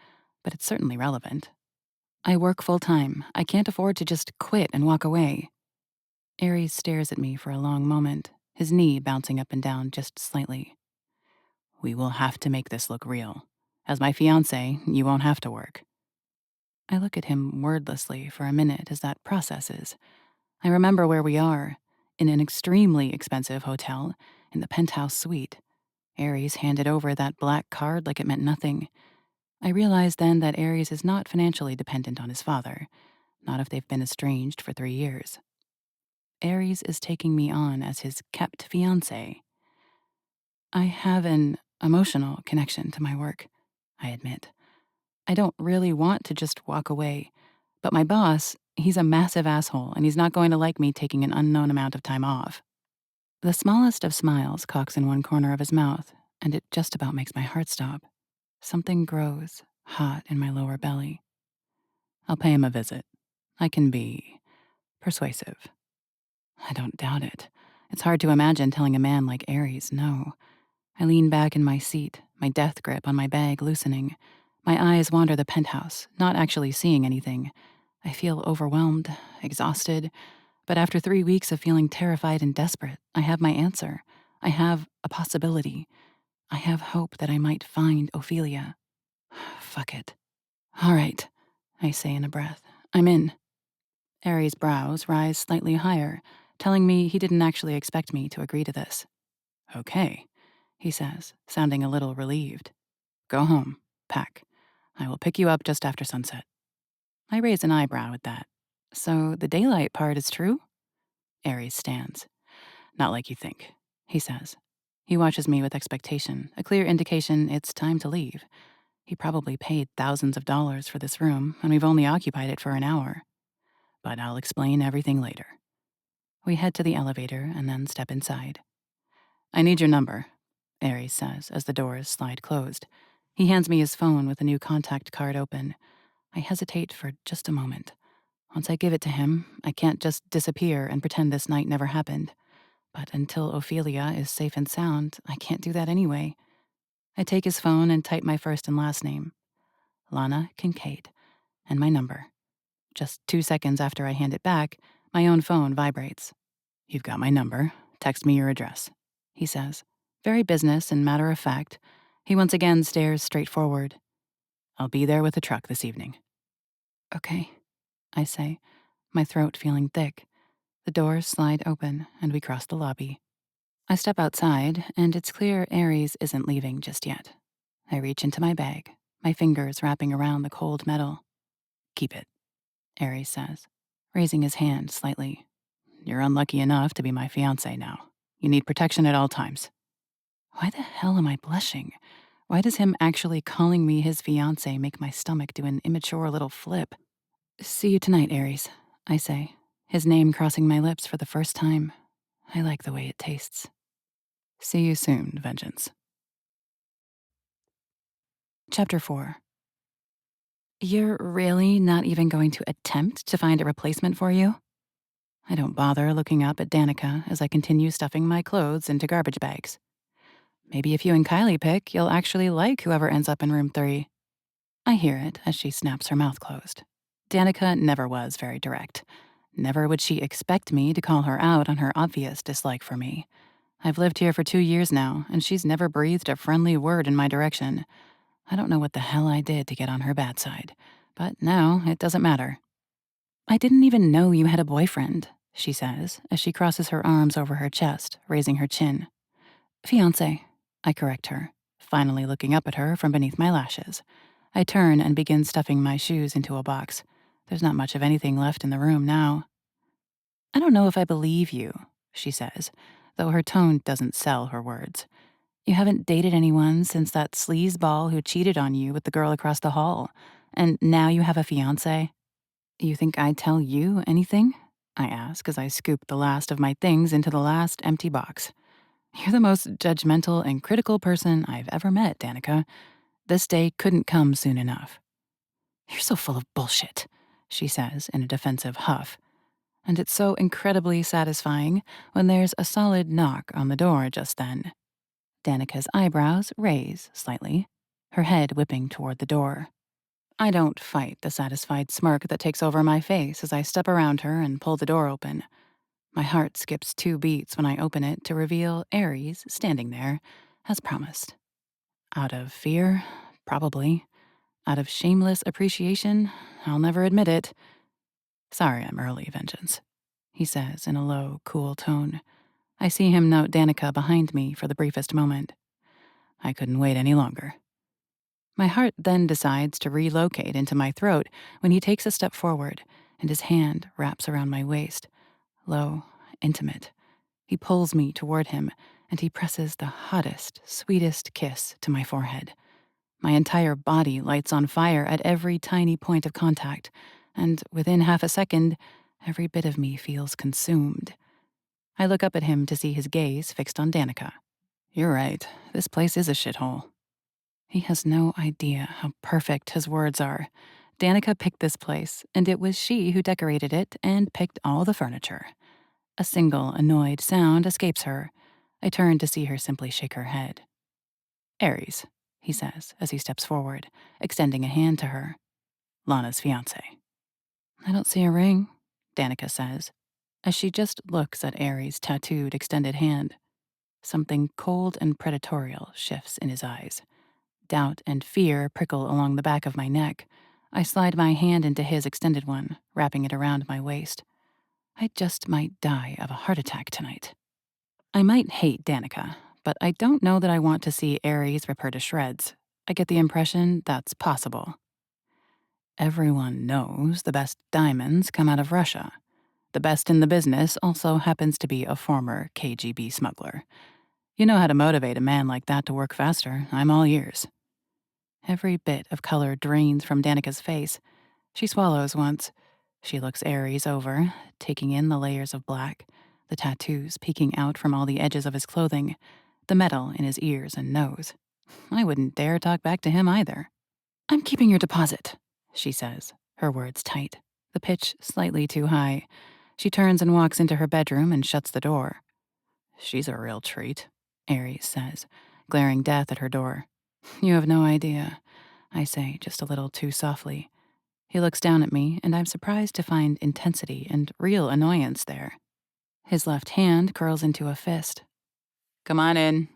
but it's certainly relevant. I work full-time. I can't afford to just quit and walk away. Aries stares at me for a long moment, his knee bouncing up and down just slightly. We will have to make this look real. As my fiancé, you won't have to work. I look at him wordlessly for a minute as that processes. I remember where we are, in an extremely expensive hotel, in the penthouse suite. Aries handed over that black card like it meant nothing. I realize then that Aries is not financially dependent on his father, not if they've been estranged for 3 years. Aries is taking me on as his kept fiancé. I have an emotional connection to my work, I admit. I don't really want to just walk away, but my boss, he's a massive asshole, and he's not going to like me taking an unknown amount of time off. The smallest of smiles cocks in one corner of his mouth, and it just about makes my heart stop. Something grows, hot in my lower belly. I'll pay him a visit. I can be persuasive. I don't doubt it. It's hard to imagine telling a man like Aries no. I lean back in my seat, my death grip on my bag loosening. My eyes wander the penthouse, not actually seeing anything. I feel overwhelmed, exhausted, but after 3 weeks of feeling terrified and desperate, I have my answer. I have a possibility. I have hope that I might find Ophelia. Fuck it. All right, I say in a breath. I'm in. Aries' brows rise slightly higher, telling me he didn't actually expect me to agree to this. Okay, he says, sounding a little relieved. Go home, pack. I will pick you up just after sunset. I raise an eyebrow at that. So the daylight part is true? Aries stands. Not like you think, he says. He watches me with expectation, a clear indication it's time to leave. He probably paid thousands of dollars for this room, and we've only occupied it for an hour. But I'll explain everything later. We head to the elevator and then step inside. I need your number, Aries says as the doors slide closed. He hands me his phone with a new contact card open. I hesitate for just a moment. Once I give it to him, I can't just disappear and pretend this night never happened. But until Ophelia is safe and sound, I can't do that anyway. I take his phone and type my first and last name, Lana Kincaid, and my number. Just 2 seconds after I hand it back, my own phone vibrates. You've got my number. Text me your address, he says. Very business and matter of fact. He once again stares straight forward. I'll be there with the truck this evening. Okay, I say, my throat feeling thick. The doors slide open, and we cross the lobby. I step outside, and it's clear Aries isn't leaving just yet. I reach into my bag, my fingers wrapping around the cold metal. Keep it, Aries says, raising his hand slightly. You're unlucky enough to be my fiancé now. You need protection at all times. Why the hell am I blushing? Why does him actually calling me his fiancé make my stomach do an immature little flip? See you tonight, Aries, I say, his name crossing my lips for the first time. I like the way it tastes. See you soon, Vengeance. Chapter 4. You're really not even going to attempt to find a replacement for you? I don't bother looking up at Danica as I continue stuffing my clothes into garbage bags. Maybe if you and Kylie pick, you'll actually like whoever ends up in room 3. I hear it as she snaps her mouth closed. Danica never was very direct. Never would she expect me to call her out on her obvious dislike for me. I've lived here for 2 years now, and she's never breathed a friendly word in my direction. I don't know what the hell I did to get on her bad side, but now it doesn't matter. I didn't even know you had a boyfriend, she says, as she crosses her arms over her chest, raising her chin. Fiancé, I correct her, finally looking up at her from beneath my lashes. I turn and begin stuffing my shoes into a box. There's not much of anything left in the room now. I don't know if I believe you, she says, though her tone doesn't sell her words. You haven't dated anyone since that sleazeball who cheated on you with the girl across the hall, and now you have a fiancé. You think I'd tell you anything? I ask as I scoop the last of my things into the last empty box. You're the most judgmental and critical person I've ever met, Danica. This day couldn't come soon enough. You're so full of bullshit, she says in a defensive huff. And it's so incredibly satisfying when there's a solid knock on the door just then. Danica's eyebrows raise slightly, her head whipping toward the door. I don't fight the satisfied smirk that takes over my face as I step around her and pull the door open. My heart skips 2 beats when I open it to reveal Ares standing there, as promised. Out of fear? Probably. Out of shameless appreciation? I'll never admit it. Sorry I'm early, Vengeance, he says in a low, cool tone. I see him note Danica behind me for the briefest moment. I couldn't wait any longer. My heart then decides to relocate into my throat when he takes a step forward and his hand wraps around my waist. Low, intimate. He pulls me toward him and he presses the hottest, sweetest kiss to my forehead. My entire body lights on fire at every tiny point of contact, and within half a second, every bit of me feels consumed. I look up at him to see his gaze fixed on Danica. You're right, this place is a shithole. He has no idea how perfect his words are. Danica picked this place, and it was she who decorated it and picked all the furniture. A single annoyed sound escapes her. I turn to see her simply shake her head. Ares, he says as he steps forward, extending a hand to her. Lana's fiancé. I don't see a ring, Danica says, as she just looks at Ares' tattooed extended hand. Something cold and predatorial shifts in his eyes. Doubt and fear prickle along the back of my neck. I slide my hand into his extended one, wrapping it around my waist. I just might die of a heart attack tonight. I might hate Danica, but I don't know that I want to see Ares rip her to shreds. I get the impression that's possible. Everyone knows the best diamonds come out of Russia. The best in the business also happens to be a former KGB smuggler. You know how to motivate a man like that to work faster. I'm all ears. Every bit of color drains from Danica's face. She swallows once. She looks Ares over, taking in the layers of black, the tattoos peeking out from all the edges of his clothing, the metal in his ears and nose. I wouldn't dare talk back to him either. I'm keeping your deposit, she says, her words tight, the pitch slightly too high. She turns and walks into her bedroom and shuts the door. She's a real treat, Ares says, glaring death at her door. You have no idea, I say, just a little too softly. He looks down at me, and I'm surprised to find intensity and real annoyance there. His left hand curls into a fist. Come on in,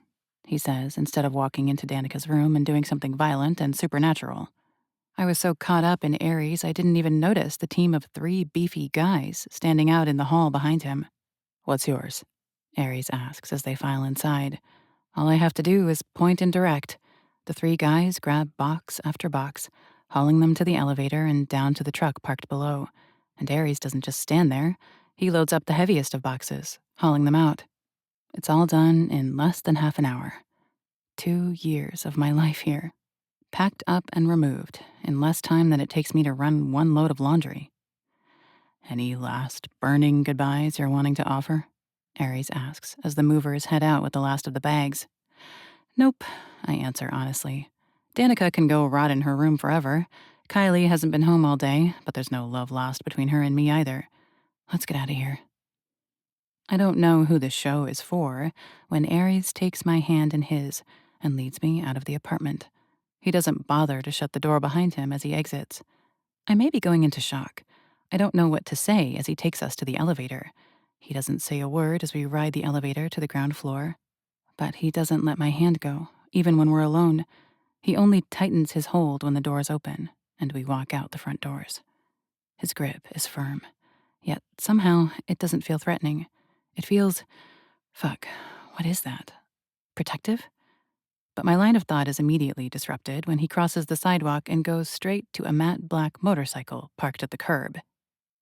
he says, instead of walking into Danica's room and doing something violent and supernatural. I was so caught up in Ares, I didn't even notice the team of 3 beefy guys standing out in the hall behind him. What's yours? Ares asks as they file inside. All I have to do is point and direct. The 3 guys grab box after box, hauling them to the elevator and down to the truck parked below. And Ares doesn't just stand there. He loads up the heaviest of boxes, hauling them out. It's all done in less than half an hour. 2 years of my life here, packed up and removed in less time than it takes me to run 1 load of laundry. Any last burning goodbyes you're wanting to offer? Ares asks as the movers head out with the last of the bags. Nope, I answer honestly. Danica can go rot in her room forever. Kylie hasn't been home all day, but there's no love lost between her and me either. Let's get out of here. I don't know who the show is for when Ares takes my hand in his and leads me out of the apartment. He doesn't bother to shut the door behind him as he exits. I may be going into shock. I don't know what to say as he takes us to the elevator. He doesn't say a word as we ride the elevator to the ground floor. But he doesn't let my hand go, even when we're alone. He only tightens his hold when the doors open, and we walk out the front doors. His grip is firm, yet somehow it doesn't feel threatening. It feels, what is that? Protective? But my line of thought is immediately disrupted when he crosses the sidewalk and goes straight to a matte black motorcycle parked at the curb.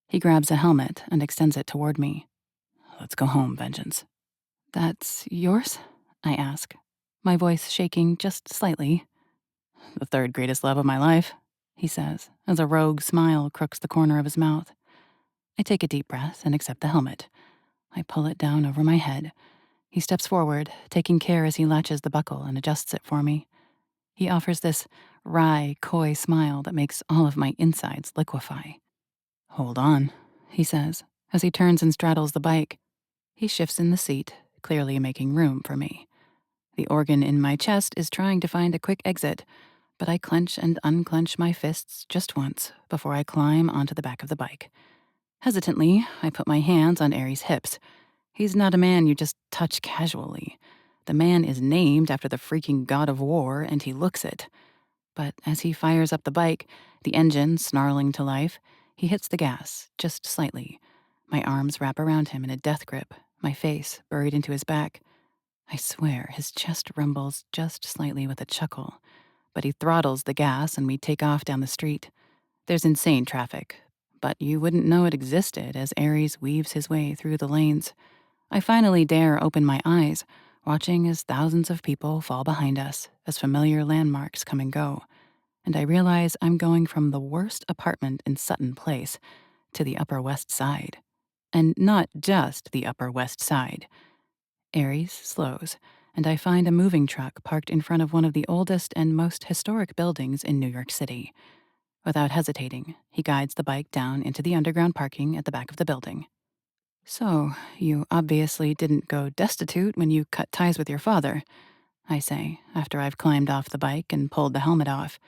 He grabs a helmet and extends it toward me. Let's go home, Vengeance. That's yours? I ask, my voice shaking just slightly. The 3rd greatest love of my life, he says, as a rogue smile crooks the corner of his mouth. I take a deep breath and accept the helmet. I pull it down over my head. He steps forward, taking care as he latches the buckle and adjusts it for me. He offers this wry, coy smile that makes all of my insides liquefy. Hold on, he says, as he turns and straddles the bike. He shifts in the seat, clearly making room for me. The organ in my chest is trying to find a quick exit, but I clench and unclench my fists just once before I climb onto the back of the bike. Hesitantly, I put my hands on Aries' hips. He's not a man you just touch casually. The man is named after the freaking god of war, and he looks it. But as he fires up the bike, the engine snarling to life, he hits the gas, just slightly. My arms wrap around him in a death grip, my face buried into his back. I swear his chest rumbles just slightly with a chuckle, but he throttles the gas and we take off down the street. There's insane traffic, but you wouldn't know it existed as Aries weaves his way through the lanes. I finally dare open my eyes, watching as thousands of people fall behind us as familiar landmarks come and go. And I realize I'm going from the worst apartment in Sutton Place to the Upper West Side. And not just the Upper West Side. Aries slows, and I find a moving truck parked in front of one of the oldest and most historic buildings in New York City. Without hesitating, he guides the bike down into the underground parking at the back of the building. So, you obviously didn't go destitute when you cut ties with your father, I say, after I've climbed off the bike and pulled the helmet off.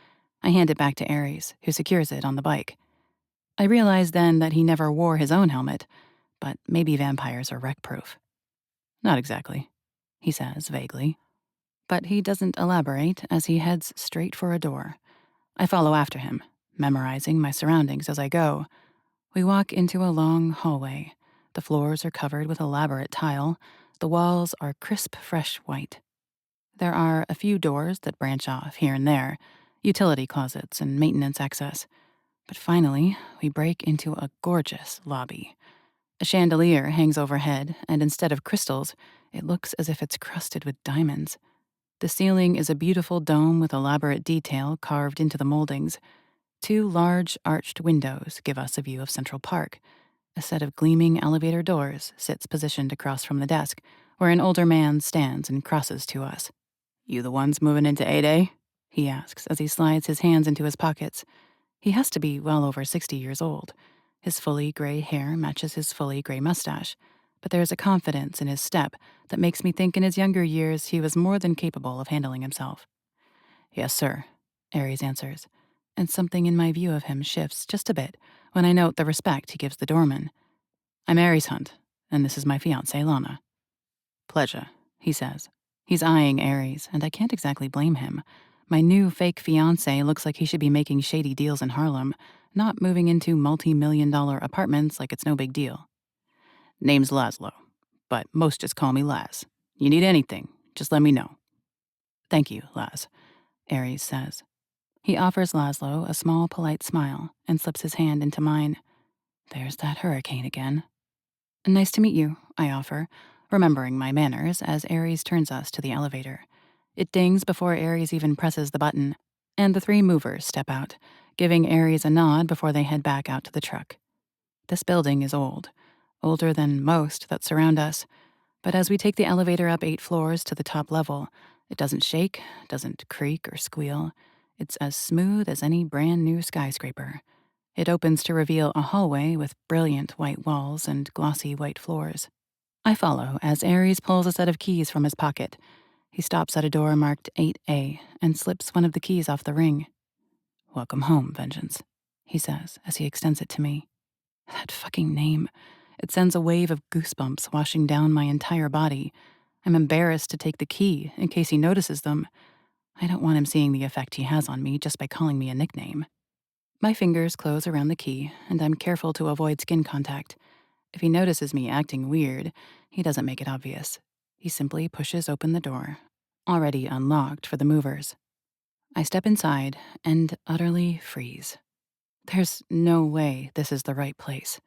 I hand it back to Aries, who secures it on the bike. I realize then that he never wore his own helmet, but maybe vampires are wreck-proof. Not exactly, he says vaguely. But he doesn't elaborate as he heads straight for a door. I follow after him, memorizing my surroundings as I go. We walk into a long hallway. The floors are covered with elaborate tile. The walls are crisp, fresh white. There are a few doors that branch off here and there, utility closets and maintenance access. But finally, we break into a gorgeous lobby. A chandelier hangs overhead, and instead of crystals, it looks as if it's crusted with diamonds. The ceiling is a beautiful dome with elaborate detail carved into the moldings. 2 large arched windows give us a view of Central Park. A set of gleaming elevator doors sits positioned across from the desk, where an older man stands and crosses to us. "You the ones moving into 8A?" he asks as he slides his hands into his pockets. He has to be well over 60 years old. His fully gray hair matches his fully gray mustache, but there's a confidence in his step that makes me think in his younger years he was more than capable of handling himself. "Yes, sir," Aries answers, and something in my view of him shifts just a bit when I note the respect he gives the doorman. "I'm Aries Hunt, and this is my fiancée, Lana." "Pleasure," he says. He's eyeing Aries, and I can't exactly blame him. My new fake fiancé looks like he should be making shady deals in Harlem, not moving into multi-million-dollar apartments like it's no big deal. "Name's Laszlo, but most just call me Laz. You need anything, just let me know." "Thank you, Laz," Aries says. He offers Laszlo a small, polite smile and slips his hand into mine. There's that hurricane again. "Nice to meet you," I offer, remembering my manners as Aries turns us to the elevator. It dings before Aries even presses the button, and the 3 movers step out, giving Aries a nod before they head back out to the truck. This building is old, older than most that surround us, but as we take the elevator up 8 floors to the top level, it doesn't shake, doesn't creak or squeal. It's as smooth as any brand new skyscraper. It opens to reveal a hallway with brilliant white walls and glossy white floors. I follow as Aries pulls a set of keys from his pocket. He stops at a door marked 8A and slips one of the keys off the ring. "Welcome home, Vengeance," he says as he extends it to me. That fucking name. It sends a wave of goosebumps washing down my entire body. I'm embarrassed to take the key in case he notices them. I don't want him seeing the effect he has on me just by calling me a nickname. My fingers close around the key, and I'm careful to avoid skin contact. If he notices me acting weird, he doesn't make it obvious. He simply pushes open the door, already unlocked for the movers. I step inside and utterly freeze. There's no way this is the right place.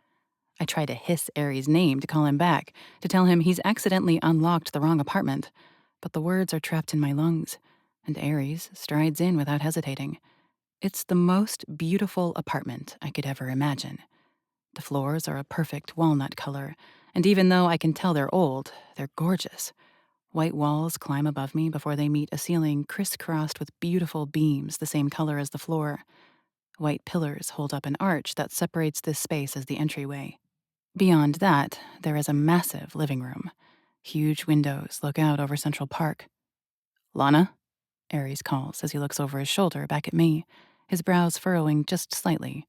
I try to hiss Aries' name to call him back, to tell him he's accidentally unlocked the wrong apartment, but the words are trapped in my lungs, and Aries strides in without hesitating. It's the most beautiful apartment I could ever imagine. The floors are a perfect walnut color, and even though I can tell they're old, they're gorgeous. White walls climb above me before they meet a ceiling crisscrossed with beautiful beams the same color as the floor. White pillars hold up an arch that separates this space as the entryway. Beyond that, there is a massive living room. Huge windows look out over Central Park. "Lana?" Aries calls as he looks over his shoulder back at me, his brows furrowing just slightly.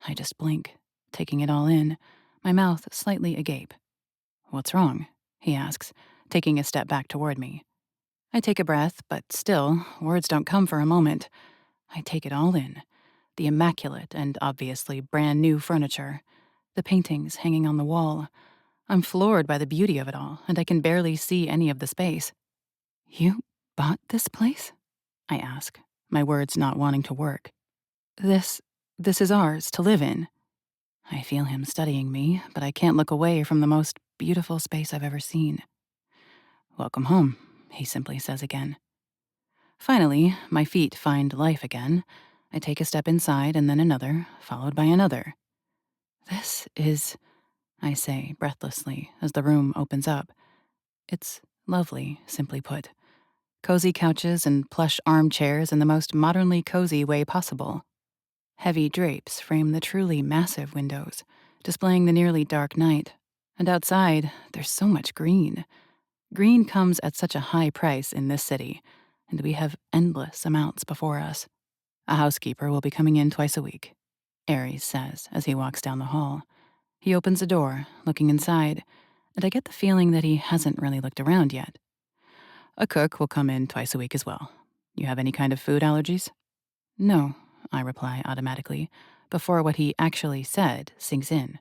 I just blink, taking it all in, my mouth slightly agape. "What's wrong?" he asks, taking a step back toward me. I take a breath, but still, words don't come for a moment. I take it all in. The immaculate and obviously brand new furniture, the paintings hanging on the wall. I'm floored by the beauty of it all, and I can barely see any of the space. "You bought this place?" I ask, my words not wanting to work. This is ours to live in." I feel him studying me, but I can't look away from the most beautiful space I've ever seen. "Welcome home," he simply says again. Finally, my feet find life again. I take a step inside and then another, followed by another. "This is," I say breathlessly as the room opens up. It's lovely, simply put. Cozy couches and plush armchairs in the most modernly cozy way possible. Heavy drapes frame the truly massive windows, displaying the nearly dark night. And outside, there's so much green. Green comes at such a high price in this city, and we have endless amounts before us. "A housekeeper will be coming in twice a week," Aries says as he walks down the hall. He opens a door, looking inside, and I get the feeling that he hasn't really looked around yet. "A cook will come in twice a week as well. You have any kind of food allergies?" "No," I reply automatically, before what he actually said sinks in.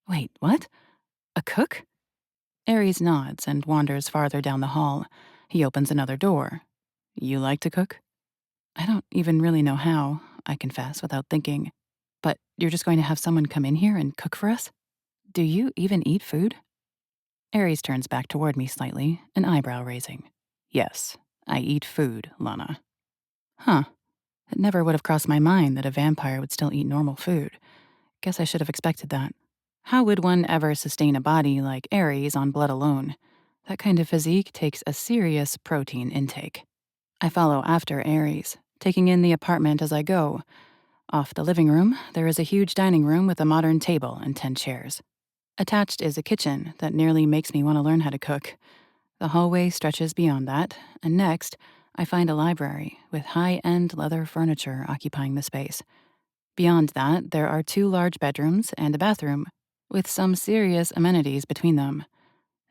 "Wait, what? A cook?" Aries nods and wanders farther down the hall. He opens another door. "You like to cook?" "I don't even really know how," I confess without thinking. "But you're just going to have someone come in here and cook for us? Do you even eat food?" Aries turns back toward me slightly, an eyebrow raising. "Yes, I eat food, Lana." Huh. It never would have crossed my mind that a vampire would still eat normal food. Guess I should have expected that. How would one ever sustain a body like Aries on blood alone? That kind of physique takes a serious protein intake. I follow after Aries, taking in the apartment as I go. Off the living room, there is a huge dining room with a modern table and 10 chairs. Attached is a kitchen that nearly makes me want to learn how to cook. The hallway stretches beyond that, and next, I find a library with high-end leather furniture occupying the space. Beyond that, there are 2 large bedrooms and a bathroom, with some serious amenities between them.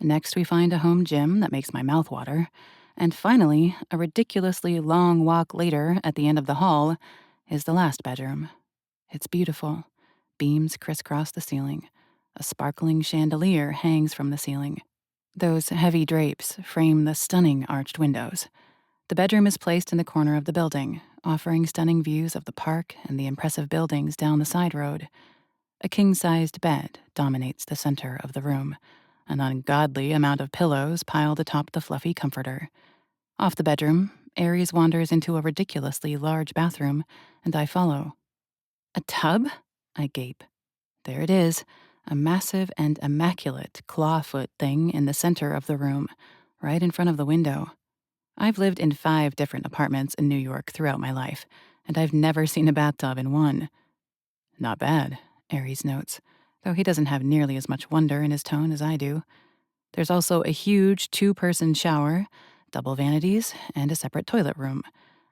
Next, we find a home gym that makes my mouth water. And finally, a ridiculously long walk later at the end of the hall, is the last bedroom. It's beautiful. Beams crisscross the ceiling. A sparkling chandelier hangs from the ceiling. Those heavy drapes frame the stunning arched windows. The bedroom is placed in the corner of the building, offering stunning views of the park and the impressive buildings down the side road. A king-sized bed dominates the center of the room, an ungodly amount of pillows piled atop the fluffy comforter. Off the bedroom, Aries wanders into a ridiculously large bathroom, and I follow. "A tub?" I gape. There it is, a massive and immaculate clawfoot thing in the center of the room, right in front of the window. I've lived in 5 different apartments in New York throughout my life, and I've never seen a bathtub in one. "Not bad," Aries notes, though he doesn't have nearly as much wonder in his tone as I do. There's also a huge 2-person shower, double vanities, and a separate toilet room.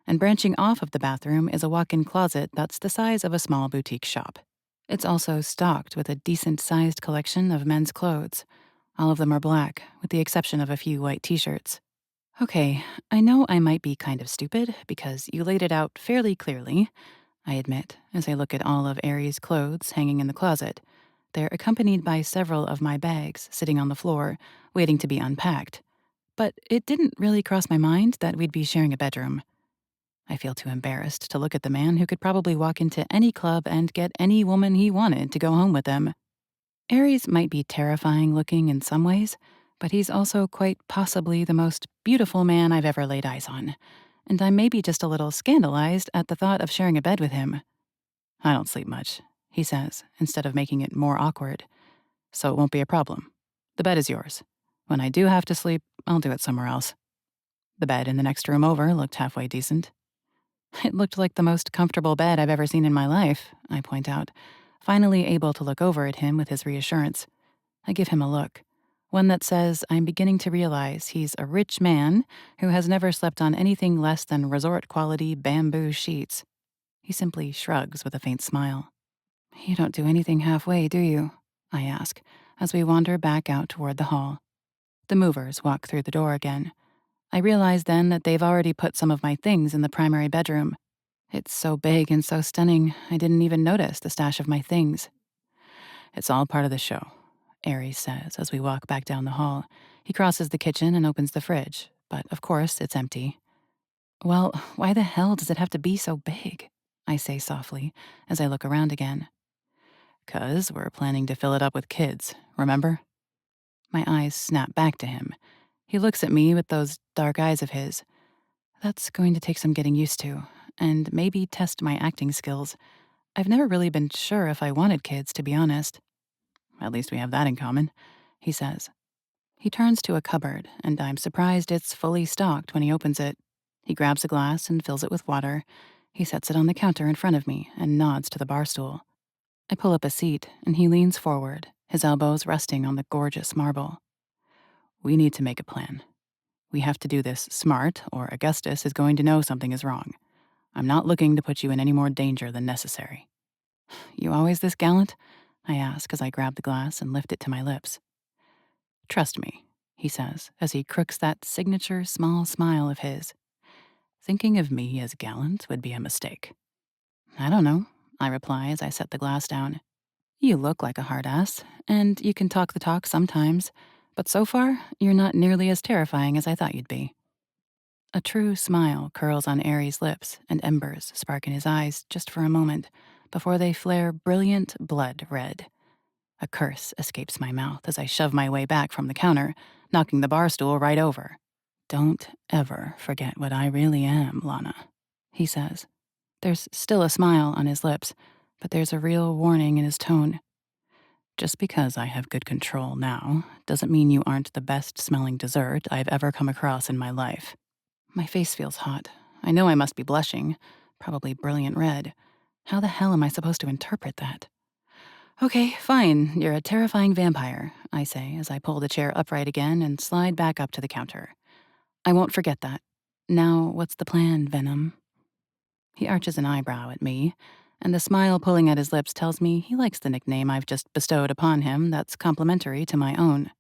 And branching off of the bathroom is a walk-in closet that's the size of a small boutique shop. It's also stocked with a decent-sized collection of men's clothes. All of them are black, with the exception of a few white t-shirts. "Okay, I know I might be kind of stupid because you laid it out fairly clearly," I admit, as I look at all of Aries' clothes hanging in the closet. They're accompanied by several of my bags sitting on the floor, waiting to be unpacked. But it didn't really cross my mind that we'd be sharing a bedroom. I feel too embarrassed to look at the man who could probably walk into any club and get any woman he wanted to go home with him. Aries might be terrifying looking in some ways, but he's also quite possibly the most beautiful man I've ever laid eyes on, and I'm maybe just a little scandalized at the thought of sharing a bed with him. "I don't sleep much," he says, instead of making it more awkward. "So it won't be a problem. The bed is yours. When I do have to sleep, I'll do it somewhere else." The bed in the next room over looked halfway decent. It looked like the most comfortable bed I've ever seen in my life, I point out, finally able to look over at him with his reassurance. I give him a look, one that says I'm beginning to realize he's a rich man who has never slept on anything less than resort-quality bamboo sheets. He simply shrugs with a faint smile. You don't do anything halfway, do you? I ask, as we wander back out toward the hall. The movers walk through the door again. I realize then that they've already put some of my things in the primary bedroom. It's so big and so stunning, I didn't even notice the stash of my things. It's all part of the show, Aries says as we walk back down the hall. He crosses the kitchen and opens the fridge, but of course it's empty. Well, why the hell does it have to be so big? I say softly as I look around again. 'Cause we're planning to fill it up with kids, remember? My eyes snap back to him. He looks at me with those dark eyes of his. That's going to take some getting used to, and maybe test my acting skills. I've never really been sure if I wanted kids, to be honest. At least we have that in common, he says. He turns to a cupboard, and I'm surprised it's fully stocked when he opens it. He grabs a glass and fills it with water. He sets it on the counter in front of me and nods to the bar stool. I pull up a seat, and he leans forward, his elbows resting on the gorgeous marble. We need to make a plan. We have to do this smart, or Augustus is going to know something is wrong. I'm not looking to put you in any more danger than necessary. You always this gallant? I ask as I grab the glass and lift it to my lips. Trust me, he says, as he crooks that signature small smile of his. Thinking of me as gallant would be a mistake. I don't know, I reply as I set the glass down. You look like a hard ass, and you can talk the talk sometimes, but so far, you're not nearly as terrifying as I thought you'd be. A true smile curls on Aries' lips, and embers spark in his eyes just for a moment, before they flare brilliant blood red. A curse escapes my mouth as I shove my way back from the counter, knocking the bar stool right over. Don't ever forget what I really am, Lana, he says. There's still a smile on his lips, but there's a real warning in his tone. Just because I have good control now doesn't mean you aren't the best smelling dessert I've ever come across in my life. My face feels hot. I know I must be blushing, probably brilliant red. How the hell am I supposed to interpret that? Okay, fine, you're a terrifying vampire, I say as I pull the chair upright again and slide back up to the counter. I won't forget that. Now, what's the plan, Venom? He arches an eyebrow at me, and the smile pulling at his lips tells me he likes the nickname I've just bestowed upon him that's complimentary to my own.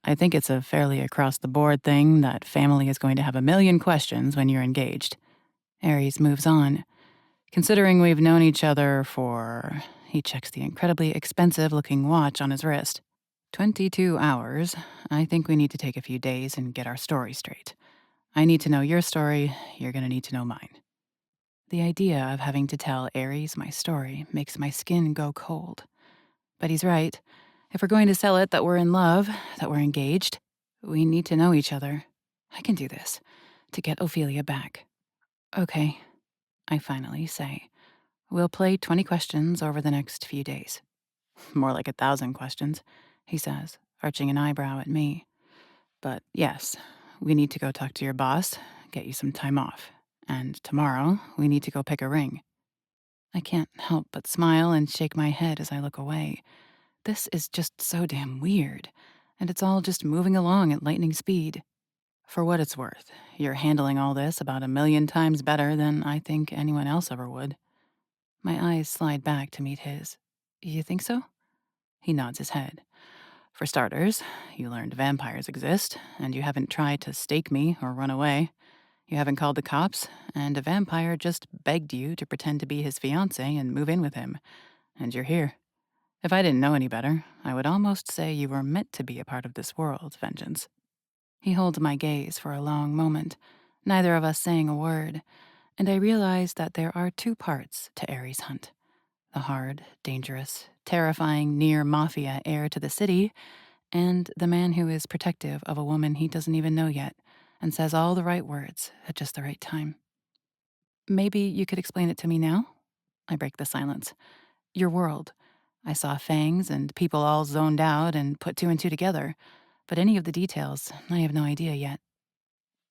I think it's a fairly across-the-board thing that family is going to have a million questions when you're engaged. Aries moves on. Considering we've known each other for... He checks the incredibly expensive-looking watch on his wrist. 22 hours. I think we need to take a few days and get our story straight. I need to know your story, you're gonna need to know mine. The idea of having to tell Aries my story makes my skin go cold. But he's right. If we're going to sell it that we're in love, that we're engaged, we need to know each other. I can do this. To get Ophelia back. Okay, I finally say. We'll play 20 questions over the next few days. More like 1,000 questions, he says, arching an eyebrow at me. But yes, we need to go talk to your boss, get you some time off. And tomorrow, we need to go pick a ring. I can't help but smile and shake my head as I look away. This is just so damn weird, and it's all just moving along at lightning speed. For what it's worth, you're handling all this about 1,000,000 times better than I think anyone else ever would. My eyes slide back to meet his. You think so? He nods his head. For starters, you learned vampires exist, and you haven't tried to stake me or run away. You haven't called the cops, and a vampire just begged you to pretend to be his fiancée and move in with him. And you're here. If I didn't know any better, I would almost say you were meant to be a part of this world, Vengeance. He holds my gaze for a long moment, neither of us saying a word, and I realize that there are two parts to Aries' hunt. The hard, dangerous, terrifying near-mafia heir to the city, and the man who is protective of a woman he doesn't even know yet, and says all the right words at just the right time. Maybe you could explain it to me now? I break the silence. Your world. I saw fangs and people all zoned out and put two and two together, but any of the details, I have no idea yet.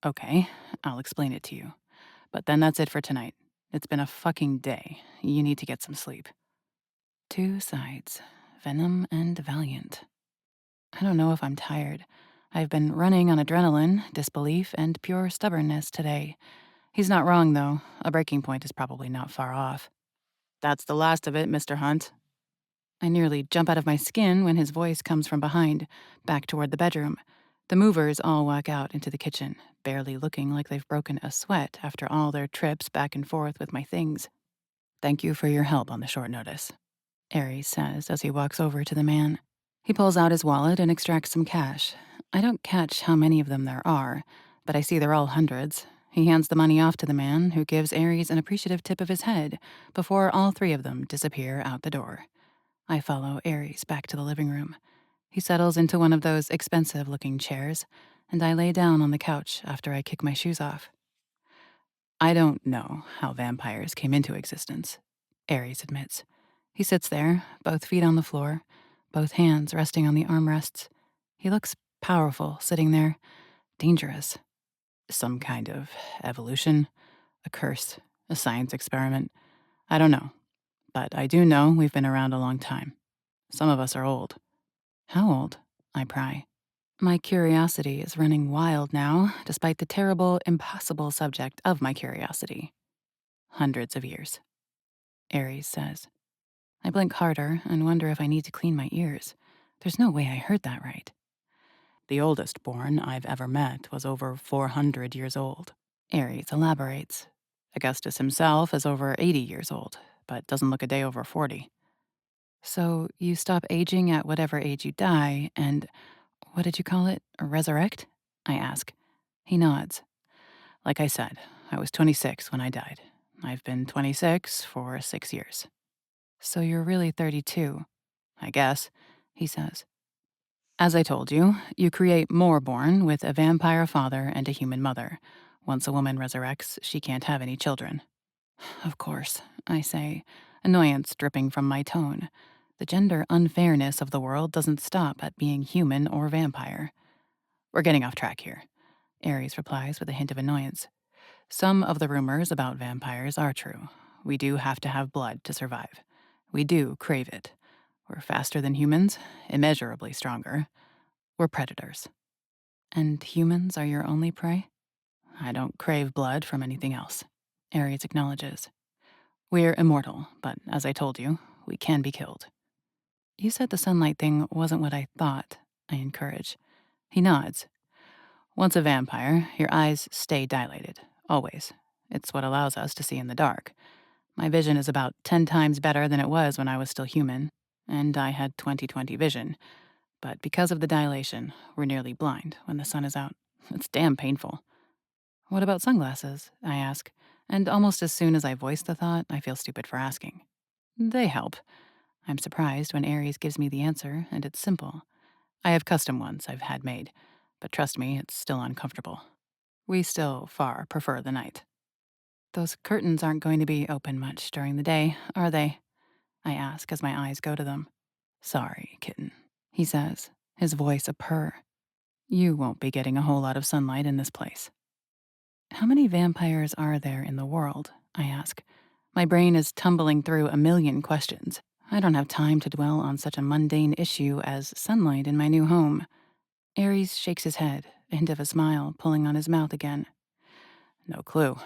Okay, I'll explain it to you. But then that's it for tonight. It's been a fucking day. You need to get some sleep. Two sides, Venom and Valiant. I don't know if I'm tired. I've been running on adrenaline, disbelief, and pure stubbornness today. He's not wrong, though. A breaking point is probably not far off. That's the last of it, Mr. Hunt. I nearly jump out of my skin when his voice comes from behind, back toward the bedroom. The movers all walk out into the kitchen, barely looking like they've broken a sweat after all their trips back and forth with my things. Thank you for your help on the short notice, Aries says as he walks over to the man. He pulls out his wallet and extracts some cash. I don't catch how many of them there are, but I see they're all hundreds. He hands the money off to the man, who gives Aries an appreciative tip of his head before all three of them disappear out the door. I follow Aries back to the living room. He settles into one of those expensive-looking chairs, and I lay down on the couch after I kick my shoes off. I don't know how vampires came into existence, Aries admits. He sits there, both feet on the floor, both hands resting on the armrests. He looks powerful, sitting there, dangerous. Some kind of evolution, a curse, a science experiment. I don't know, but I do know we've been around a long time. Some of us are old. How old? I pry. My curiosity is running wild now, despite the terrible, impossible subject of my curiosity. Hundreds of years, Aries says. I blink harder and wonder if I need to clean my ears. There's no way I heard that right. The oldest born I've ever met was over 400 years old, Aries elaborates. Augustus himself is over 80 years old, but doesn't look a day over 40. So you stop aging at whatever age you die, and what did you call it? Resurrect? I ask. He nods. Like I said, I was 26 when I died. I've been 26 for 6 years. So you're really 32, I guess, he says. As I told you, you create more born with a vampire father and a human mother. Once a woman resurrects, she can't have any children. Of course, I say, annoyance dripping from my tone. The gender unfairness of the world doesn't stop at being human or vampire. We're getting off track here, Aries replies with a hint of annoyance. Some of the rumors about vampires are true. We do have to have blood to survive. We do crave it. We're faster than humans, immeasurably stronger. We're predators. And humans are your only prey? I don't crave blood from anything else, Aries acknowledges. We're immortal, but as I told you, we can be killed. You said the sunlight thing wasn't what I thought, I encourage. He nods. Once a vampire, your eyes stay dilated, always. It's what allows us to see in the dark. My vision is about 10 times better than it was when I was still human, and I had 20/20 vision. But because of the dilation, we're nearly blind when the sun is out. It's damn painful. What about sunglasses? I ask, and almost as soon as I voice the thought, I feel stupid for asking. They help. I'm surprised when Aries gives me the answer, and it's simple. I have custom ones I've had made, but trust me, it's still uncomfortable. We still far prefer the night. Those curtains aren't going to be open much during the day, are they? I ask as my eyes go to them. Sorry, kitten, he says, his voice a purr. You won't be getting a whole lot of sunlight in this place. How many vampires are there in the world? I ask. My brain is tumbling through a million questions. I don't have time to dwell on such a mundane issue as sunlight in my new home. Aries shakes his head, a hint of a smile pulling on his mouth again. No clue.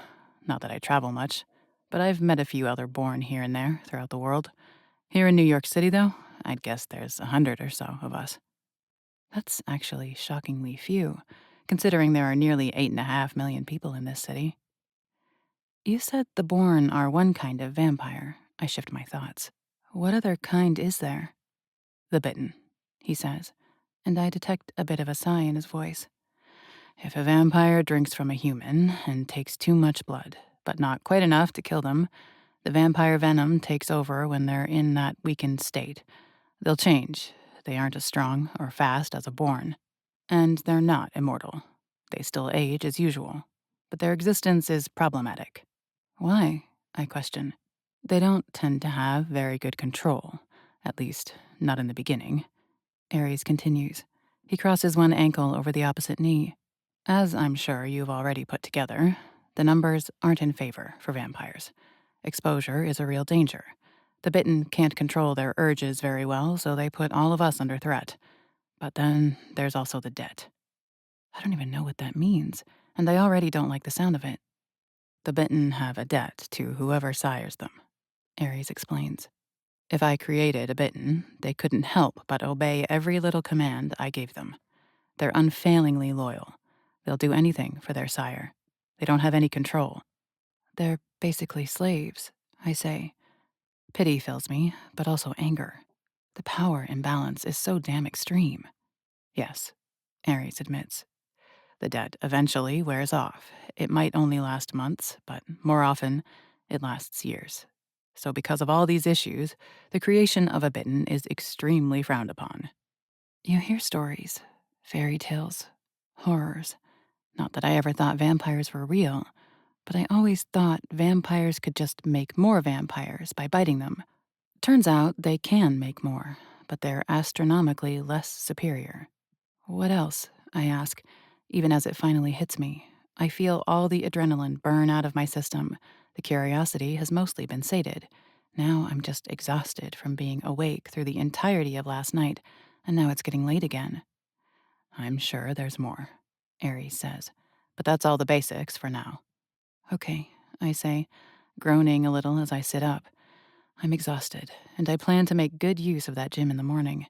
Not that I travel much, but I've met a few other born here and there throughout the world. Here in New York City, though, I'd guess there's 100 or so of us. That's actually shockingly few, considering there are nearly 8.5 million people in this city. You said the born are one kind of vampire. I shift my thoughts. What other kind is there? The bitten, he says, and I detect a bit of a sigh in his voice. If a vampire drinks from a human and takes too much blood, but not quite enough to kill them, the vampire venom takes over when they're in that weakened state. They'll change. They aren't as strong or fast as a born. And they're not immortal. They still age as usual. But their existence is problematic. Why? I question. They don't tend to have very good control. At least, not in the beginning. Aries continues. He crosses one ankle over the opposite knee. As I'm sure you've already put together, the numbers aren't in favor for vampires. Exposure is a real danger. The bitten can't control their urges very well, so they put all of us under threat. But then there's also the debt. I don't even know what that means, and I already don't like the sound of it. The bitten have a debt to whoever sires them, Ares explains. If I created a bitten, they couldn't help but obey every little command I gave them. They're unfailingly loyal. They'll do anything for their sire. They don't have any control. They're basically slaves, I say. Pity fills me, but also anger. The power imbalance is so damn extreme. Yes, Ares admits. The debt eventually wears off. It might only last months, but more often, it lasts years. So because of all these issues, the creation of a bitten is extremely frowned upon. You hear stories, fairy tales, horrors. Not that I ever thought vampires were real, but I always thought vampires could just make more vampires by biting them. Turns out they can make more, but they're astronomically less superior. What else? I ask, even as it finally hits me. I feel all the adrenaline burn out of my system. The curiosity has mostly been sated. Now I'm just exhausted from being awake through the entirety of last night, and now it's getting late again. I'm sure there's more, Ares says, but that's all the basics for now. Okay, I say, groaning a little as I sit up. I'm exhausted, and I plan to make good use of that gym in the morning.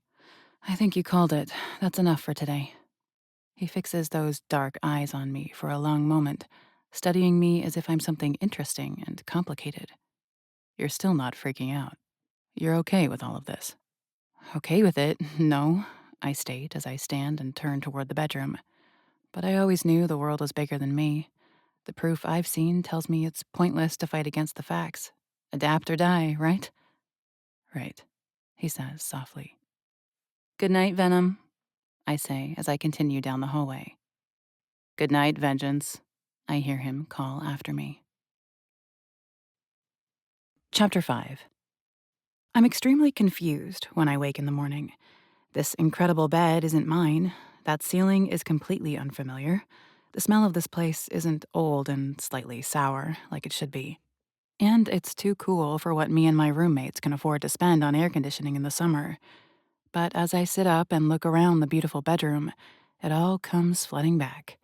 I think you called it. That's enough for today. He fixes those dark eyes on me for a long moment, studying me as if I'm something interesting and complicated. You're still not freaking out. You're okay with all of this. Okay with it? No, I state as I stand and turn toward the bedroom. But I always knew the world was bigger than me. The proof I've seen tells me it's pointless to fight against the facts. Adapt or die, right? Right, he says softly. Good night, Venom, I say as I continue down the hallway. Good night, Vengeance, I hear him call after me. Chapter 5. I'm extremely confused when I wake in the morning. This incredible bed isn't mine. That ceiling is completely unfamiliar. The smell of this place isn't old and slightly sour like it should be. And it's too cool for what me and my roommates can afford to spend on air conditioning in the summer. But as I sit up and look around the beautiful bedroom, it all comes flooding back.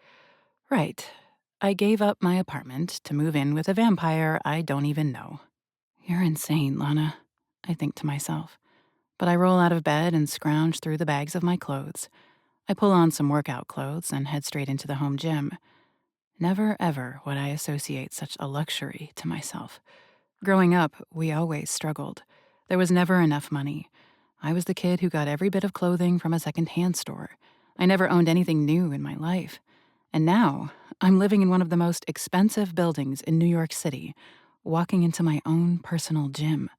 Right. I gave up my apartment to move in with a vampire I don't even know. You're insane, Lana, I think to myself. But I roll out of bed and scrounge through the bags of my clothes. I pull on some workout clothes and head straight into the home gym. Never ever would I associate such a luxury to myself. Growing up, we always struggled. There was never enough money. I was the kid who got every bit of clothing from a second-hand store. I never owned anything new in my life. And now, I'm living in one of the most expensive buildings in New York City, walking into my own personal gym.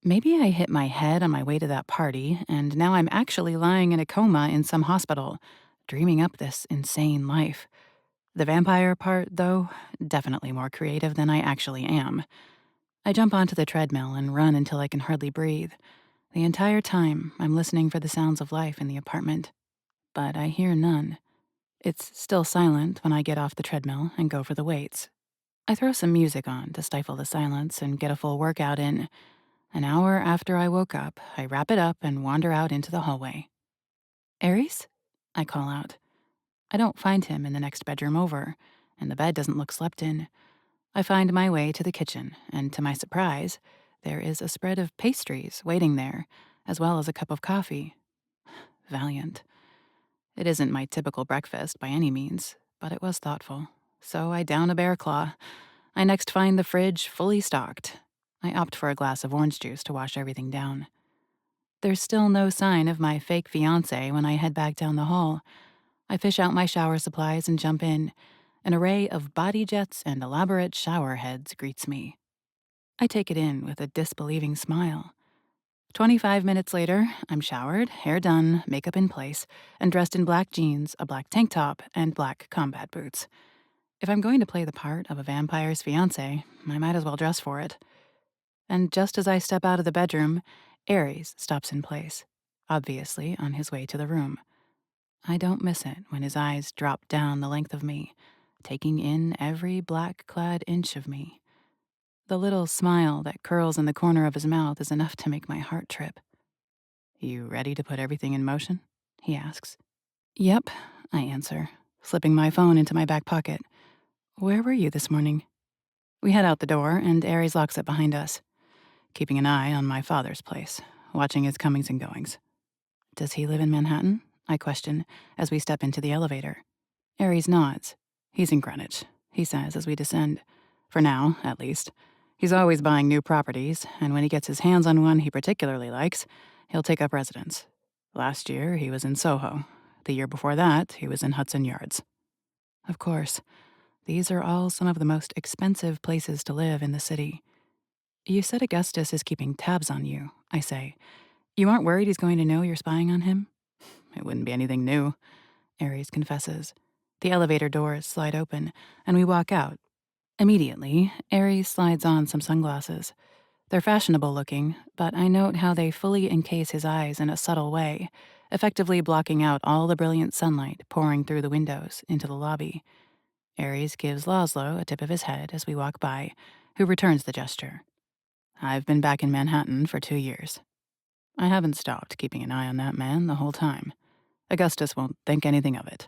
Maybe I hit my head on my way to that party, and now I'm actually lying in a coma in some hospital, dreaming up this insane life. The vampire part, though, definitely more creative than I actually am. I jump onto the treadmill and run until I can hardly breathe. The entire time, I'm listening for the sounds of life in the apartment. But I hear none. It's still silent when I get off the treadmill and go for the weights. I throw some music on to stifle the silence and get a full workout in. An hour after I woke up, I wrap it up and wander out into the hallway. Ares? I call out. I don't find him in the next bedroom over, and the bed doesn't look slept in. I find my way to the kitchen, and to my surprise, there is a spread of pastries waiting there, as well as a cup of coffee. Valiant. It isn't my typical breakfast by any means, but it was thoughtful. So I down a bear claw. I next find the fridge fully stocked. I opt for a glass of orange juice to wash everything down. There's still no sign of my fake fiancé when I head back down the hall. I fish out my shower supplies and jump in. An array of body jets and elaborate shower heads greets me. I take it in with a disbelieving smile. 25 minutes later, I'm showered, hair done, makeup in place, and dressed in black jeans, a black tank top, and black combat boots. If I'm going to play the part of a vampire's fiancé, I might as well dress for it. And just as I step out of the bedroom, Ares stops in place, obviously on his way to the room. I don't miss it when his eyes drop down the length of me, taking in every black-clad inch of me. The little smile that curls in the corner of his mouth is enough to make my heart trip. You ready to put everything in motion? He asks. Yep, I answer, slipping my phone into my back pocket. Where were you this morning? We head out the door, and Aries locks it behind us, keeping an eye on my father's place, watching his comings and goings. Does he live in Manhattan? I question as we step into the elevator. Aries nods. He's in Greenwich, he says as we descend. For now, at least. He's always buying new properties, and when he gets his hands on one he particularly likes, he'll take up residence. Last year, he was in Soho. The year before that, he was in Hudson Yards. Of course, these are all some of the most expensive places to live in the city. You said Augustus is keeping tabs on you, I say. You aren't worried he's going to know you're spying on him? It wouldn't be anything new, Aries confesses. The elevator doors slide open, and we walk out. Immediately, Aries slides on some sunglasses. They're fashionable looking, but I note how they fully encase his eyes in a subtle way, effectively blocking out all the brilliant sunlight pouring through the windows into the lobby. Aries gives Laszlo a tip of his head as we walk by, who returns the gesture. I've been back in Manhattan for 2 years. I haven't stopped keeping an eye on that man the whole time. Augustus won't think anything of it.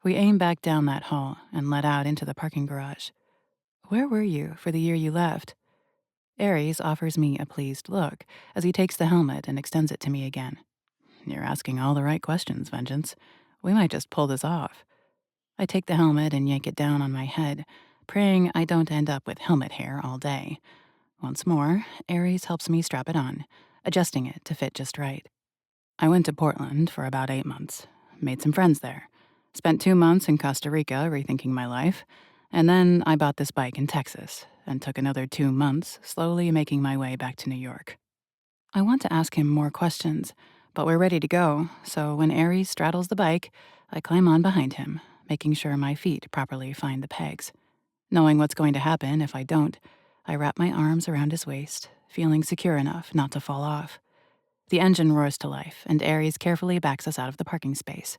We aim back down that hall and let out into the parking garage. Where were you for the year you left? Aries offers me a pleased look as he takes the helmet and extends it to me again. You're asking all the right questions, Vengeance. We might just pull this off. I take the helmet and yank it down on my head, praying I don't end up with helmet hair all day. Once more, Aries helps me strap it on, adjusting it to fit just right. I went to Portland for about 8 months, made some friends there, spent 2 months in Costa Rica rethinking my life, and then I bought this bike in Texas and took another 2 months slowly making my way back to New York. I want to ask him more questions, but we're ready to go, so when Aries straddles the bike, I climb on behind him, making sure my feet properly find the pegs. Knowing what's going to happen if I don't, I wrap my arms around his waist, feeling secure enough not to fall off. The engine roars to life, and Aries carefully backs us out of the parking space.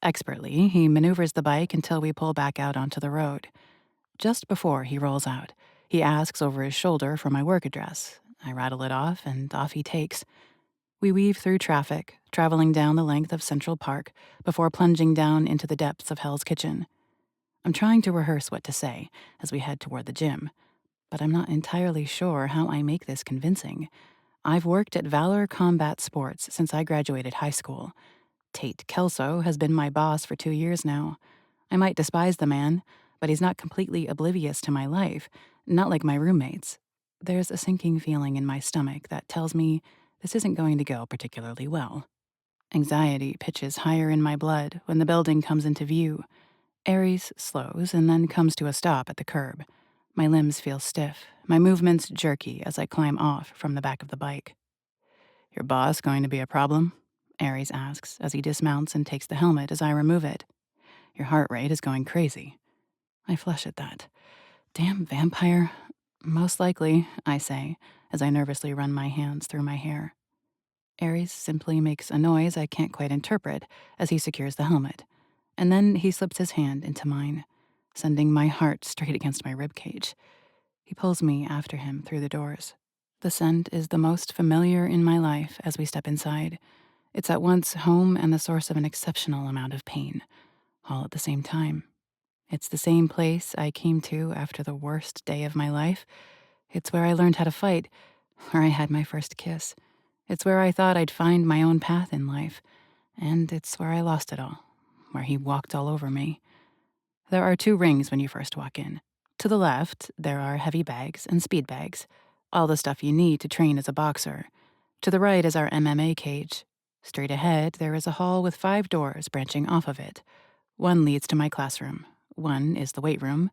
Expertly, he maneuvers the bike until we pull back out onto the road. Just before he rolls out, he asks over his shoulder for my work address. I rattle it off, and off he takes. We weave through traffic, traveling down the length of Central Park before plunging down into the depths of Hell's Kitchen. I'm trying to rehearse what to say as we head toward the gym, but I'm not entirely sure how I make this convincing. I've worked at Valor Combat Sports since I graduated high school. Tate Kelso has been my boss for 2 years now. I might despise the man, but he's not completely oblivious to my life, not like my roommates. There's a sinking feeling in my stomach that tells me this isn't going to go particularly well. Anxiety pitches higher in my blood when the building comes into view. Aries slows and then comes to a stop at the curb. My limbs feel stiff, my movements jerky as I climb off from the back of the bike. Your boss going to be a problem? Aries asks as he dismounts and takes the helmet as I remove it. Your heart rate is going crazy. I flush at that. Damn vampire. Most likely, I say, as I nervously run my hands through my hair. Aries simply makes a noise I can't quite interpret as he secures the helmet, and then he slips his hand into mine, sending my heart straight against my ribcage. He pulls me after him through the doors. The scent is the most familiar in my life as we step inside. It's at once home and the source of an exceptional amount of pain, all at the same time. It's the same place I came to after the worst day of my life. It's where I learned how to fight, where I had my first kiss. It's where I thought I'd find my own path in life. And it's where I lost it all, where he walked all over me. There are 2 rings when you first walk in. To the left, there are heavy bags and speed bags, all the stuff you need to train as a boxer. To the right is our MMA cage. Straight ahead, there is a hall with 5 doors branching off of it. 1 leads to my classroom. 1 is the weight room.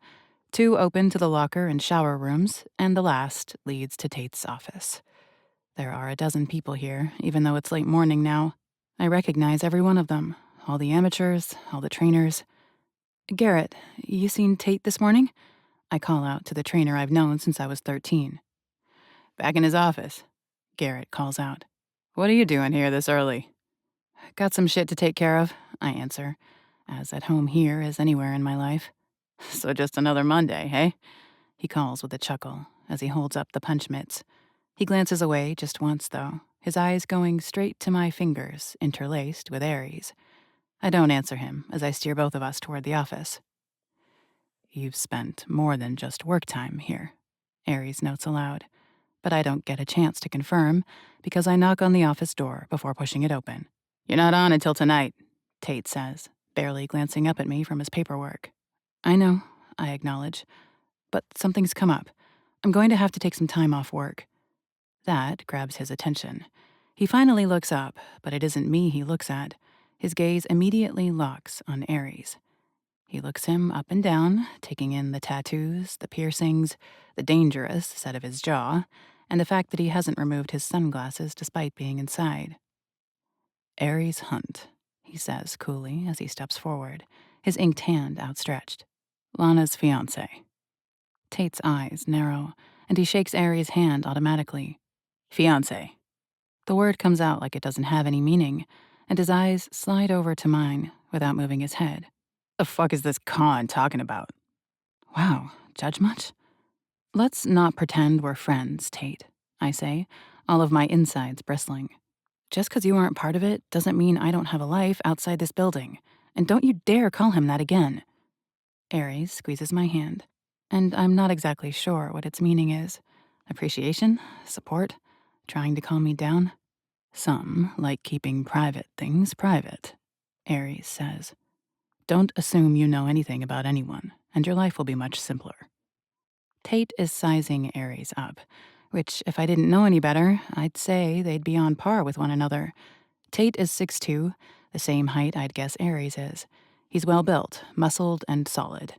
2 open to the locker and shower rooms, and the last leads to Tate's office. There are a dozen people here, even though it's late morning now. I recognize every one of them, all the amateurs, all the trainers. Garrett, you seen Tate this morning? I call out to the trainer I've known since I was 13. Back in his office, Garrett calls out. What are you doing here this early? Got some shit to take care of, I answer, as at home here as anywhere in my life. So just another Monday, hey? He calls with a chuckle, as he holds up the punch mitts. He glances away just once, though, his eyes going straight to my fingers, interlaced with Aries. I don't answer him as I steer both of us toward the office. You've spent more than just work time here, Aries notes aloud, but I don't get a chance to confirm because I knock on the office door before pushing it open. You're not on until tonight, Tate says, barely glancing up at me from his paperwork. I know, I acknowledge, but something's come up. I'm going to have to take some time off work. That grabs his attention. He finally looks up, but it isn't me he looks at. His gaze immediately locks on Aries. He looks him up and down, taking in the tattoos, the piercings, the dangerous set of his jaw, and the fact that he hasn't removed his sunglasses despite being inside. Aries Hunt, he says coolly as he steps forward, his inked hand outstretched. Lana's fiancé. Tate's eyes narrow, and he shakes Aries' hand automatically. Fiancé. The word comes out like it doesn't have any meaning, and his eyes slide over to mine without moving his head. The fuck is this con talking about? Wow, judge much? Let's not pretend we're friends, Tate, I say, all of my insides bristling. Just because you aren't part of it doesn't mean I don't have a life outside this building. And don't you dare call him that again. Aries squeezes my hand, and I'm not exactly sure what its meaning is. Appreciation? Support? Trying to calm me down? Some like keeping private things private, Aries says. Don't assume you know anything about anyone, and your life will be much simpler. Tate is sizing Aries up, which, if I didn't know any better, I'd say they'd be on par with one another. Tate is 6'2", the same height I'd guess Aries is. He's well-built, muscled, and solid.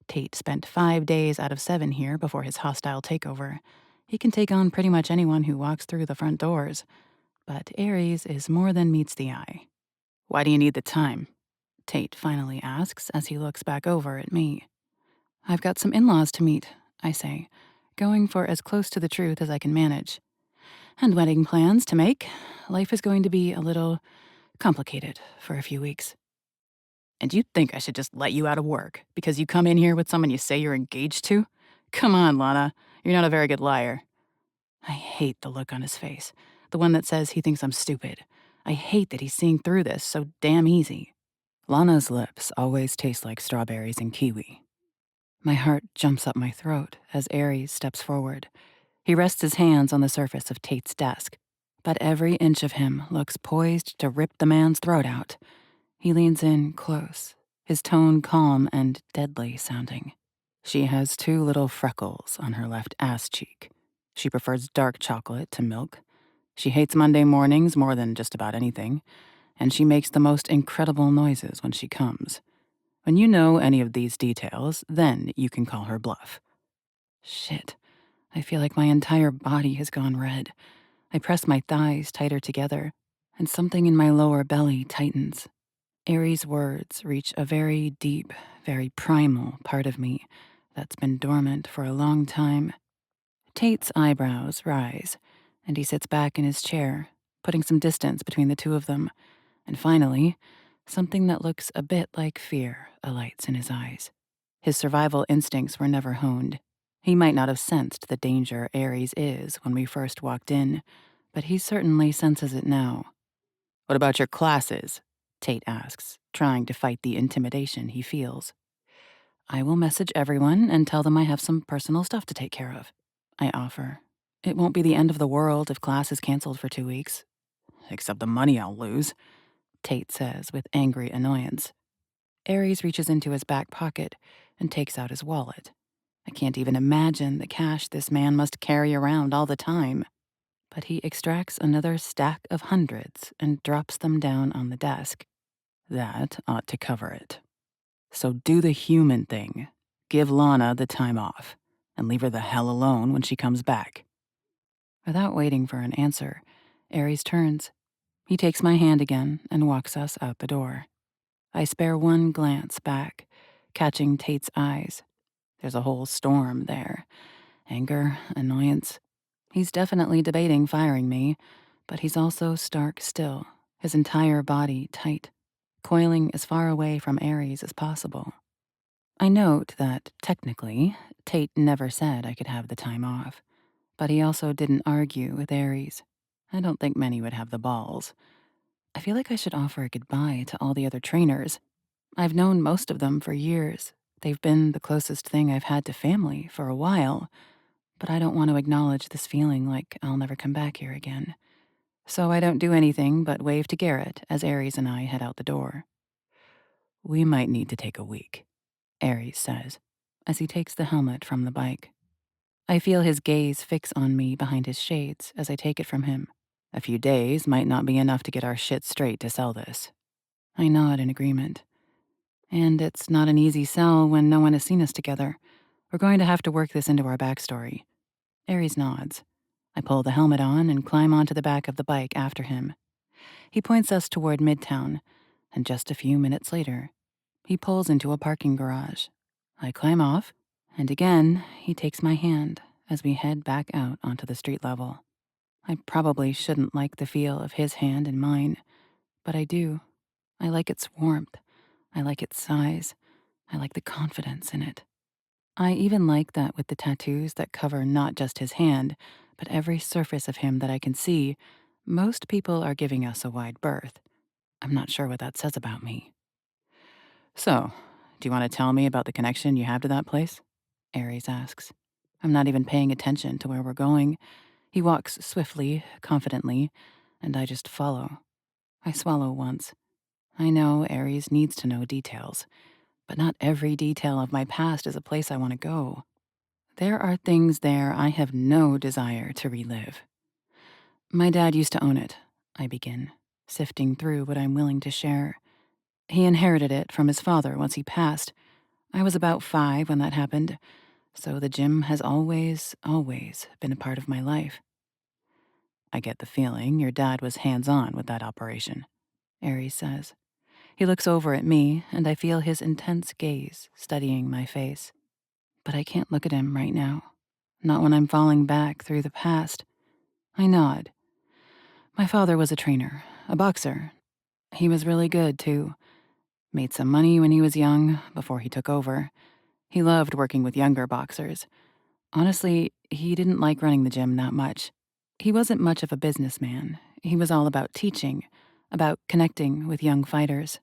Tate spent 5 days out of 7 here before his hostile takeover. He can take on pretty much anyone who walks through the front doors. But Aries is more than meets the eye. Why do you need the time? Tate finally asks as he looks back over at me. I've got some in-laws to meet, I say, going for as close to the truth as I can manage. And wedding plans to make. Life is going to be a little complicated for a few weeks. And you think I should just let you out of work because you come in here with someone you say you're engaged to? Come on, Lana. You're not a very good liar. I hate the look on his face, the one that says he thinks I'm stupid. I hate that he's seeing through this so damn easy. Lana's lips always taste like strawberries and kiwi. My heart jumps up my throat as Aries steps forward. He rests his hands on the surface of Tate's desk, but every inch of him looks poised to rip the man's throat out. He leans in close, his tone calm and deadly sounding. She has 2 little freckles on her left ass cheek. She prefers dark chocolate to milk. She hates Monday mornings more than just about anything, and she makes the most incredible noises when she comes. When you know any of these details, then you can call her bluff. Shit. I feel like my entire body has gone red. I press my thighs tighter together, and something in my lower belly tightens. Aries' words reach a very deep, very primal part of me that's been dormant for a long time. Tate's eyebrows rise, and he sits back in his chair, putting some distance between the two of them. And finally, something that looks a bit like fear alights in his eyes. His survival instincts were never honed. He might not have sensed the danger Aries is when we first walked in, but he certainly senses it now. What about your classes? Tate asks, trying to fight the intimidation he feels. I will message everyone and tell them I have some personal stuff to take care of, I offer. It won't be the end of the world if class is canceled for 2 weeks. Except the money I'll lose, Tate says with angry annoyance. Aries reaches into his back pocket and takes out his wallet. I can't even imagine the cash this man must carry around all the time. But he extracts another stack of hundreds and drops them down on the desk. That ought to cover it. So do the human thing. Give Lana the time off, and leave her the hell alone when she comes back. Without waiting for an answer, Aries turns. He takes my hand again and walks us out the door. I spare one glance back, catching Tate's eyes. There's a whole storm there. Anger, annoyance. He's definitely debating firing me, but he's also stark still, his entire body tight, coiling as far away from Aries as possible. I note that, technically, Tate never said I could have the time off, but he also didn't argue with Aries. I don't think many would have the balls. I feel like I should offer a goodbye to all the other trainers. I've known most of them for years. They've been the closest thing I've had to family for a while, but I don't want to acknowledge this feeling like I'll never come back here again. So I don't do anything but wave to Garrett as Aries and I head out the door. We might need to take a week, Aries says, as he takes the helmet from the bike. I feel his gaze fix on me behind his shades as I take it from him. A few days might not be enough to get our shit straight to sell this. I nod in agreement. And it's not an easy sell when no one has seen us together. We're going to have to work this into our backstory. Aries nods. I pull the helmet on and climb onto the back of the bike after him. He points us toward Midtown, and just a few minutes later, he pulls into a parking garage. I climb off, and again, he takes my hand as we head back out onto the street level. I probably shouldn't like the feel of his hand in mine, but I do. I like its warmth. I like its size. I like the confidence in it. I even like that with the tattoos that cover not just his hand, but every surface of him that I can see, most people are giving us a wide berth. I'm not sure what that says about me. So, do you want to tell me about the connection you have to that place? Aries asks. I'm not even paying attention to where we're going. He walks swiftly, confidently, and I just follow. I swallow once. I know Aries needs to know details, but not every detail of my past is a place I want to go. There are things there I have no desire to relive. My dad used to own it, I begin, sifting through what I'm willing to share. He inherited it from his father once he passed. I was about 5 when that happened, so the gym has always been a part of my life. I get the feeling your dad was hands-on with that operation, Aries says. He looks over at me, and I feel his intense gaze studying my face. But I can't look at him right now. Not when I'm falling back through the past. I nod. My father was a trainer, a boxer. He was really good, too. Made some money when he was young, before he took over. He loved working with younger boxers. Honestly, he didn't like running the gym that much. He wasn't much of a businessman. He was all about teaching, about connecting with young fighters.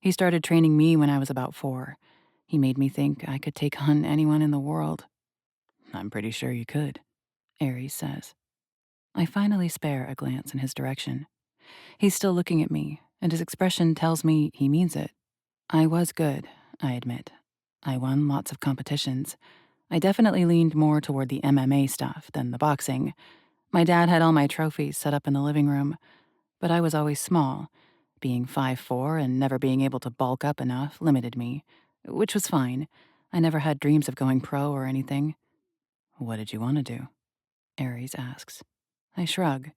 He started training me when I was about 4. He made me think I could take on anyone in the world. I'm pretty sure you could, Aries says. I finally spare a glance in his direction. He's still looking at me, and his expression tells me he means it. I was good, I admit. I won lots of competitions. I definitely leaned more toward the MMA stuff than the boxing. My dad had all my trophies set up in the living room, but I was always small. Being 5'4" and never being able to bulk up enough limited me, which was fine. I never had dreams of going pro or anything. What did you want to do? Aries asks. I shrug.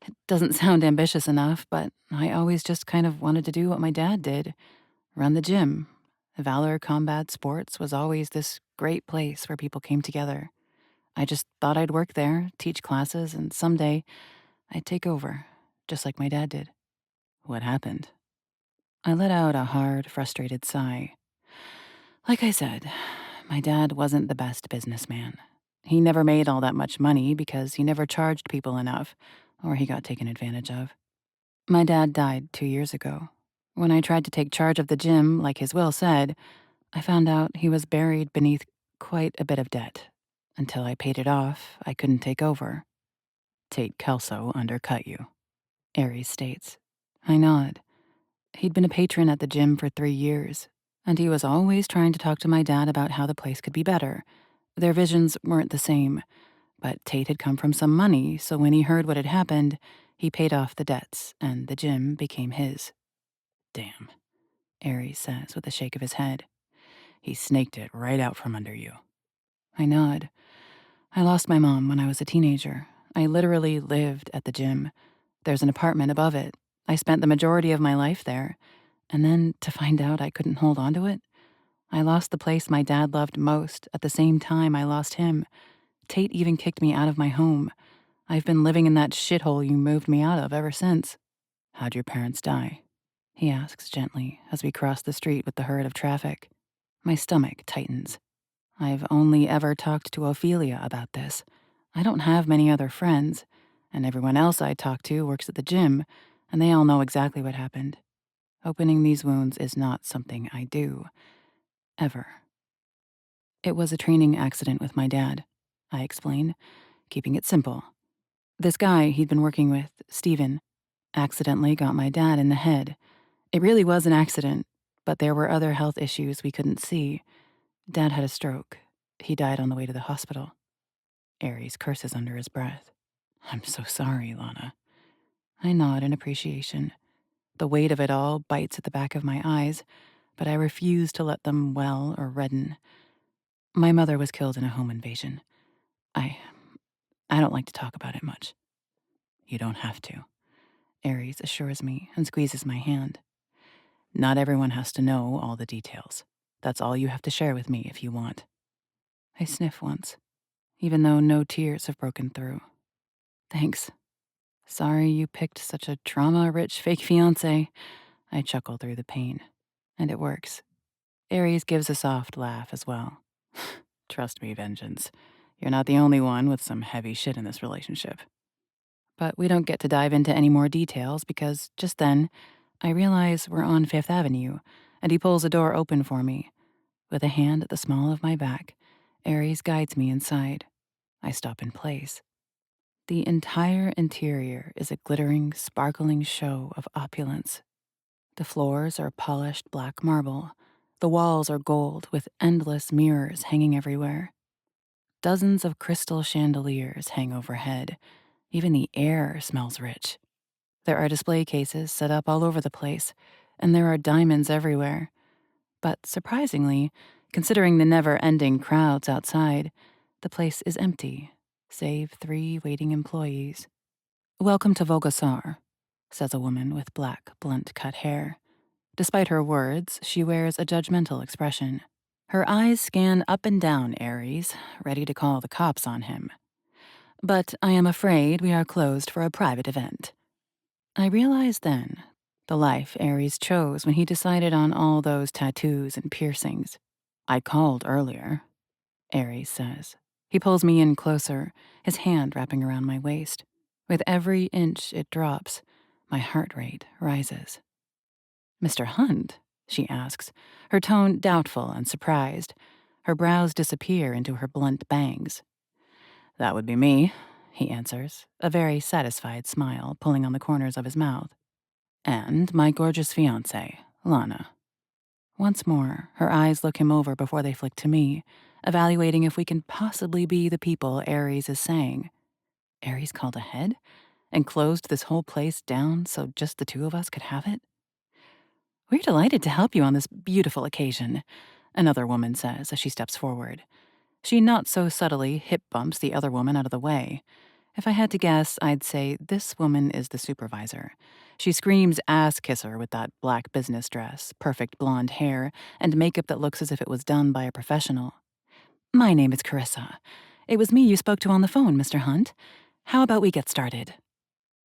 It doesn't sound ambitious enough, but I always just kind of wanted to do what my dad did, run the gym. Valor Combat Sports was always this great place where people came together. I just thought I'd work there, teach classes, and someday I'd take over, just like my dad did. What happened? I let out a hard, frustrated sigh. Like I said, my dad wasn't the best businessman. He never made all that much money because he never charged people enough, or he got taken advantage of. My dad died 2 years ago. When I tried to take charge of the gym, like his will said, I found out he was buried beneath quite a bit of debt. Until I paid it off, I couldn't take over. Tate Kelso undercut you, Aries states. I nod. He'd been a patron at the gym for 3 years, and he was always trying to talk to my dad about how the place could be better. Their visions weren't the same, but Tate had come from some money, so when he heard what had happened, he paid off the debts, and the gym became his. Damn, Aries says with a shake of his head. He snaked it right out from under you. I nod. I lost my mom when I was a teenager. I literally lived at the gym. There's an apartment above it. I spent the majority of my life there. And then to find out I couldn't hold on to it, I lost the place my dad loved most at the same time I lost him. Tate even kicked me out of my home. I've been living in that shithole you moved me out of ever since. How'd your parents die? He asks gently as we cross the street with the herd of traffic. My stomach tightens. I've only ever talked to Ophelia about this. I don't have many other friends, and everyone else I talk to works at the gym, and they all know exactly what happened. Opening these wounds is not something I do. Ever. It was a training accident with my dad, I explain, keeping it simple. This guy he'd been working with, Steven, accidentally got my dad in the head. It really was an accident, but there were other health issues we couldn't see. Dad had a stroke. He died on the way to the hospital. Aries curses under his breath. I'm so sorry, Lana. I nod in appreciation. The weight of it all bites at the back of my eyes, but I refuse to let them well or redden. My mother was killed in a home invasion. I don't like to talk about it much. You don't have to, Aries assures me and squeezes my hand. Not everyone has to know all the details. That's all you have to share with me if you want. I sniff once, even though no tears have broken through. Thanks. Sorry you picked such a trauma-rich fake fiancé. I chuckle through the pain. And it works. Aries gives a soft laugh as well. Trust me, Vengeance. You're not the only one with some heavy shit in this relationship. But we don't get to dive into any more details because just then, I realize we're on Fifth Avenue, and he pulls a door open for me. With a hand at the small of my back, Aries guides me inside. I stop in place. The entire interior is a glittering, sparkling show of opulence. The floors are polished black marble. The walls are gold with endless mirrors hanging everywhere. Dozens of crystal chandeliers hang overhead. Even the air smells rich. There are display cases set up all over the place, and there are diamonds everywhere. But surprisingly, considering the never-ending crowds outside, the place is empty, save 3 waiting employees. Welcome to Vogasar, says a woman with black, blunt-cut hair. Despite her words, she wears a judgmental expression. Her eyes scan up and down Aries, ready to call the cops on him. But I am afraid we are closed for a private event. I realize then the life Aries chose when he decided on all those tattoos and piercings. I called earlier, Aries says. He pulls me in closer, his hand wrapping around my waist. With every inch it drops, my heart rate rises. Mr. Hunt? She asks, her tone doubtful and surprised. Her brows disappear into her blunt bangs. That would be me, he answers, a very satisfied smile pulling on the corners of his mouth. And my gorgeous fiancée, Lana. Once more, her eyes look him over before they flick to me, evaluating if we can possibly be the people Aries is saying. Aries called ahead? And closed this whole place down so just the two of us could have it? We're delighted to help you on this beautiful occasion, another woman says as she steps forward. She not so subtly hip bumps the other woman out of the way. If I had to guess, I'd say this woman is the supervisor. She screams ass kisser with that black business dress, perfect blonde hair, and makeup that looks as if it was done by a professional. My name is Carissa. It was me you spoke to on the phone, Mr. Hunt. How about we get started?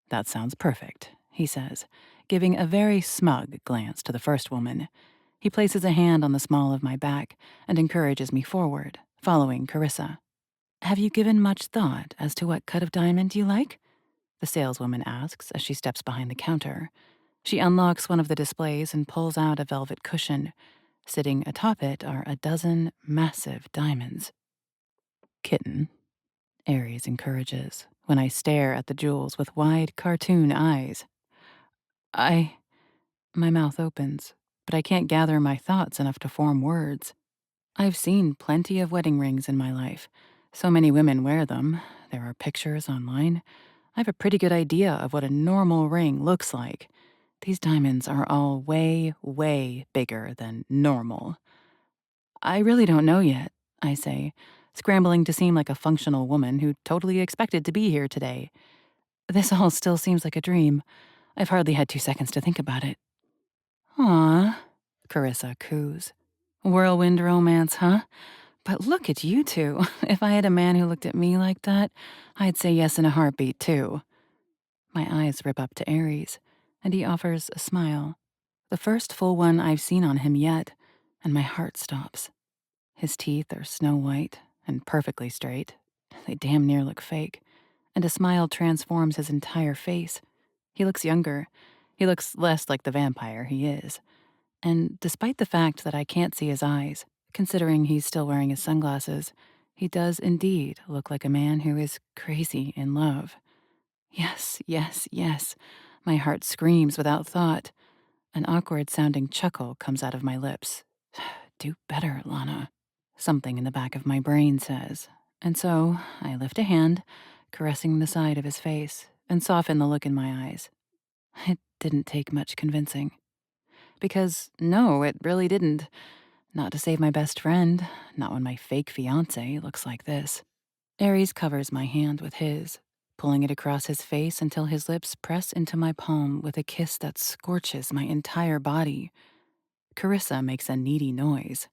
That sounds perfect, he says, giving a very smug glance to the first woman. He places a hand on the small of my back and encourages me forward, following Carissa. Have you given much thought as to what cut of diamond you like? The saleswoman asks as she steps behind the counter. She unlocks one of the displays and pulls out a velvet cushion. Sitting atop it are a dozen massive diamonds. Kitten, Aries encourages, when I stare at the jewels with wide cartoon eyes. My mouth opens, but I can't gather my thoughts enough to form words. I've seen plenty of wedding rings in my life. So many women wear them. There are pictures online. I have a pretty good idea of what a normal ring looks like. These diamonds are all way, way bigger than normal. I really don't know yet, I say, scrambling to seem like a functional woman who totally expected to be here today. This all still seems like a dream. I've hardly had 2 seconds to think about it. Aw, Carissa coos. Whirlwind romance, huh? But look at you two. If I had a man who looked at me like that, I'd say yes in a heartbeat, too. My eyes rip up to Aries, and he offers a smile. The first full one I've seen on him yet. and my heart stops. His teeth are snow white and perfectly straight. They damn near look fake, and a smile transforms his entire face. He looks younger. He looks less like the vampire he is. And despite the fact that I can't see his eyes, considering he's still wearing his sunglasses, he does indeed look like a man who is crazy in love. Yes, yes, yes. My heart screams without thought. An awkward sounding chuckle comes out of my lips. Do better, Lana. Something in the back of my brain says. And so I lift a hand, caressing the side of his face, and soften the look in my eyes. It didn't take much convincing. Because, no, it really didn't. Not to save my best friend, not when my fake fiancé looks like this. Aries covers my hand with his, pulling it across his face until his lips press into my palm with a kiss that scorches my entire body. Carissa makes a needy noise.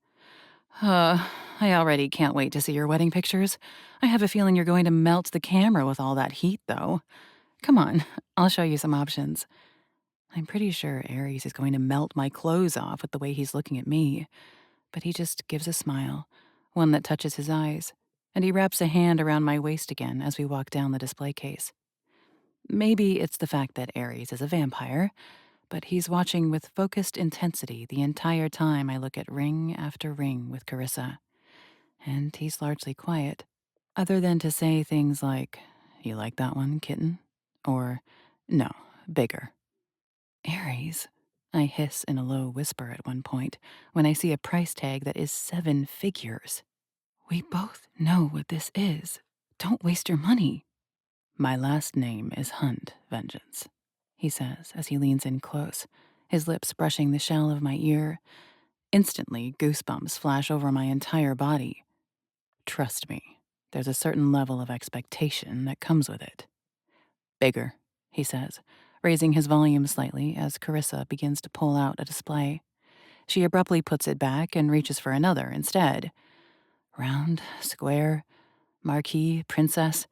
I already can't wait to see your wedding pictures. I have a feeling you're going to melt the camera with all that heat, though. Come on, I'll show you some options. I'm pretty sure Aries is going to melt my clothes off with the way he's looking at me, but he just gives a smile, one that touches his eyes, and he wraps a hand around my waist again as we walk down the display case. Maybe it's the fact that Aries is a vampire, but he's watching with focused intensity the entire time I look at ring after ring with Carissa. And he's largely quiet, other than to say things like, "You like that one, kitten?" Or, "No, bigger." Aries, I hiss in a low whisper at one point when I see a price tag that is 7 figures. We both know what this is. Don't waste your money. My last name is Hunt, Vengeance, he says as he leans in close, his lips brushing the shell of my ear. Instantly, goosebumps flash over my entire body. Trust me, there's a certain level of expectation that comes with it. Bigger, he says, raising his volume slightly as Carissa begins to pull out a display. She abruptly puts it back and reaches for another instead. Round, square, marquise, princess.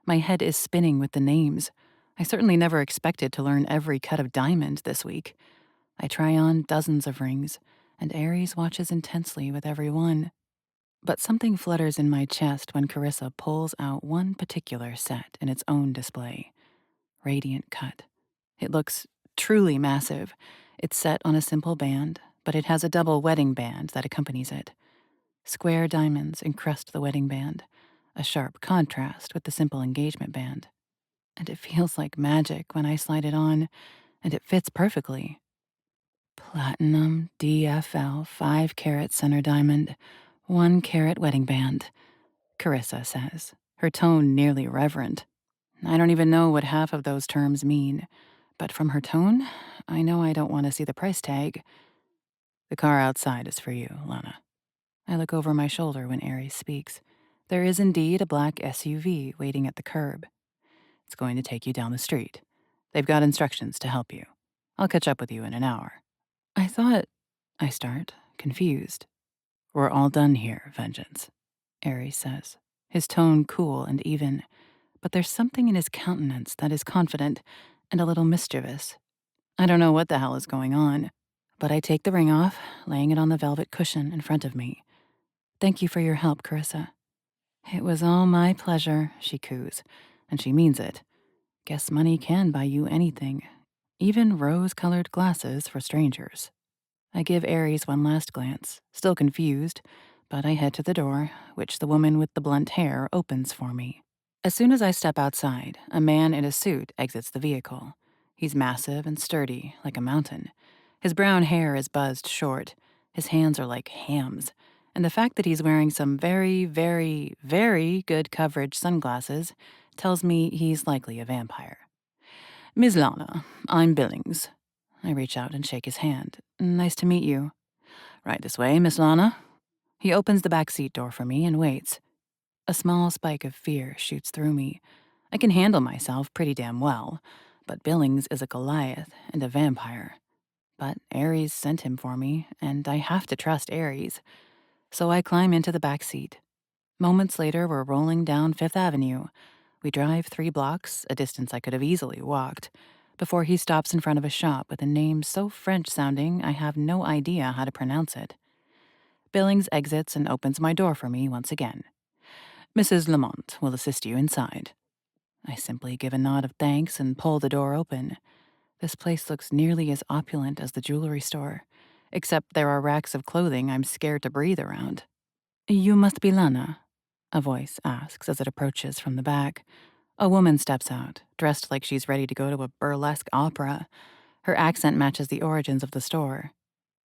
My head is spinning with the names. I certainly never expected to learn every cut of diamond this week. I try on dozens of rings, and Aries watches intensely with every one. But something flutters in my chest when Carissa pulls out one particular set in its own display. Radiant cut. It looks truly massive. It's set on a simple band, but it has a double wedding band that accompanies it. Square diamonds encrust the wedding band, a sharp contrast with the simple engagement band. And it feels like magic when I slide it on, and it fits perfectly. Platinum DFL 5-carat center diamond, 1-carat wedding band, Carissa says, her tone nearly reverent. I don't even know what half of those terms mean, but from her tone, I know I don't want to see the price tag. The car outside is for you, Lana. I look over my shoulder when Aries speaks. There is indeed a black SUV waiting at the curb. It's going to take you down the street. They've got instructions to help you. I'll catch up with you in an hour. I thought, I start, confused. We're all done here, Vengeance, Aries says, his tone cool and even, but there's something in his countenance that is confident and a little mischievous. I don't know what the hell is going on, but I take the ring off, laying it on the velvet cushion in front of me. Thank you for your help, Carissa. It was all my pleasure, she coos, and she means it. Guess money can buy you anything, even rose-colored glasses for strangers. I give Aries one last glance, still confused, but I head to the door, which the woman with the blunt hair opens for me. As soon as I step outside, a man in a suit exits the vehicle. He's massive and sturdy, like a mountain. His brown hair is buzzed short. His hands are like hams. And the fact that he's wearing some very, very, very good coverage sunglasses tells me he's likely a vampire. Ms. Lana, I'm Billings. I reach out and shake his hand. Nice to meet you. Right this way, Miss Lana. He opens the back seat door for me and waits. A small spike of fear shoots through me. I can handle myself pretty damn well, but Billings is a Goliath and a vampire. But Aries sent him for me, and I have to trust Aries. So I climb into the back seat. Moments later, we're rolling down Fifth Avenue. We drive 3 blocks, a distance I could have easily walked, before he stops in front of a shop with a name so French-sounding I have no idea how to pronounce it. Billings exits and opens my door for me once again. Mrs. Lamont will assist you inside. I simply give a nod of thanks and pull the door open. This place looks nearly as opulent as the jewelry store, except there are racks of clothing I'm scared to breathe around. You must be Lana, a voice asks as it approaches from the back. A woman steps out, dressed like she's ready to go to a burlesque opera. Her accent matches the origins of the store.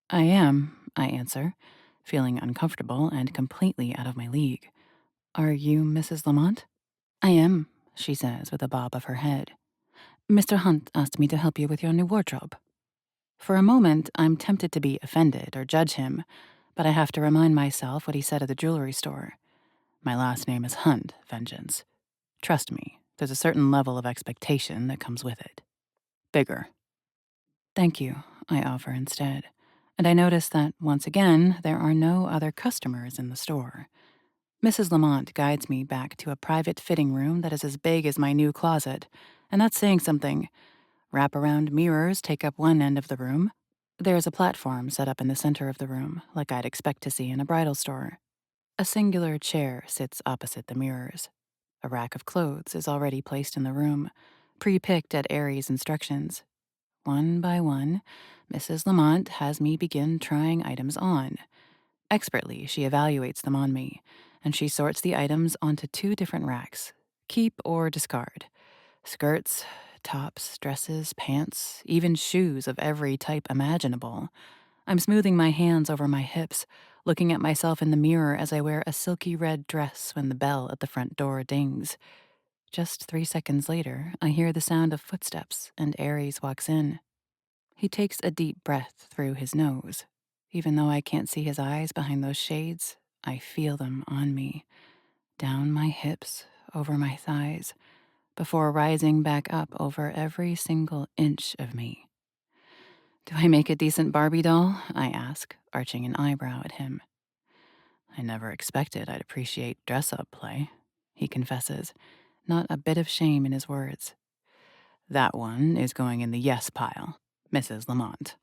I am, I answer, feeling uncomfortable and completely out of my league. Are you Mrs. Lamont? I am, she says with a bob of her head. Mr. Hunt asked me to help you with your new wardrobe. For a moment, I'm tempted to be offended or judge him, but I have to remind myself what he said at the jewelry store. My last name is Hunt, Vengeance. Trust me, there's a certain level of expectation that comes with it. Bigger. Thank you, I offer instead. And I notice that, once again, there are no other customers in the store. Mrs. Lamont guides me back to a private fitting room that is as big as my new closet, and that's saying something. Wraparound mirrors take up one end of the room. There's a platform set up in the center of the room, like I'd expect to see in a bridal store. A singular chair sits opposite the mirrors. A rack of clothes is already placed in the room, pre-picked at Aries' instructions. One by one, Mrs. Lamont has me begin trying items on. Expertly, she evaluates them on me, and she sorts the items onto two different racks, keep or discard. Skirts, tops, dresses, pants, even shoes of every type imaginable. I'm smoothing my hands over my hips, looking at myself in the mirror as I wear a silky red dress when the bell at the front door dings. Just 3 seconds later, I hear the sound of footsteps, and Aries walks in. He takes a deep breath through his nose. Even though I can't see his eyes behind those shades, I feel them on me, down my hips, over my thighs, before rising back up over every single inch of me. Do I make a decent Barbie doll? I ask, arching an eyebrow at him. I never expected I'd appreciate dress-up play, he confesses, not a bit of shame in his words. That one is going in the yes pile, Mrs. Lamont.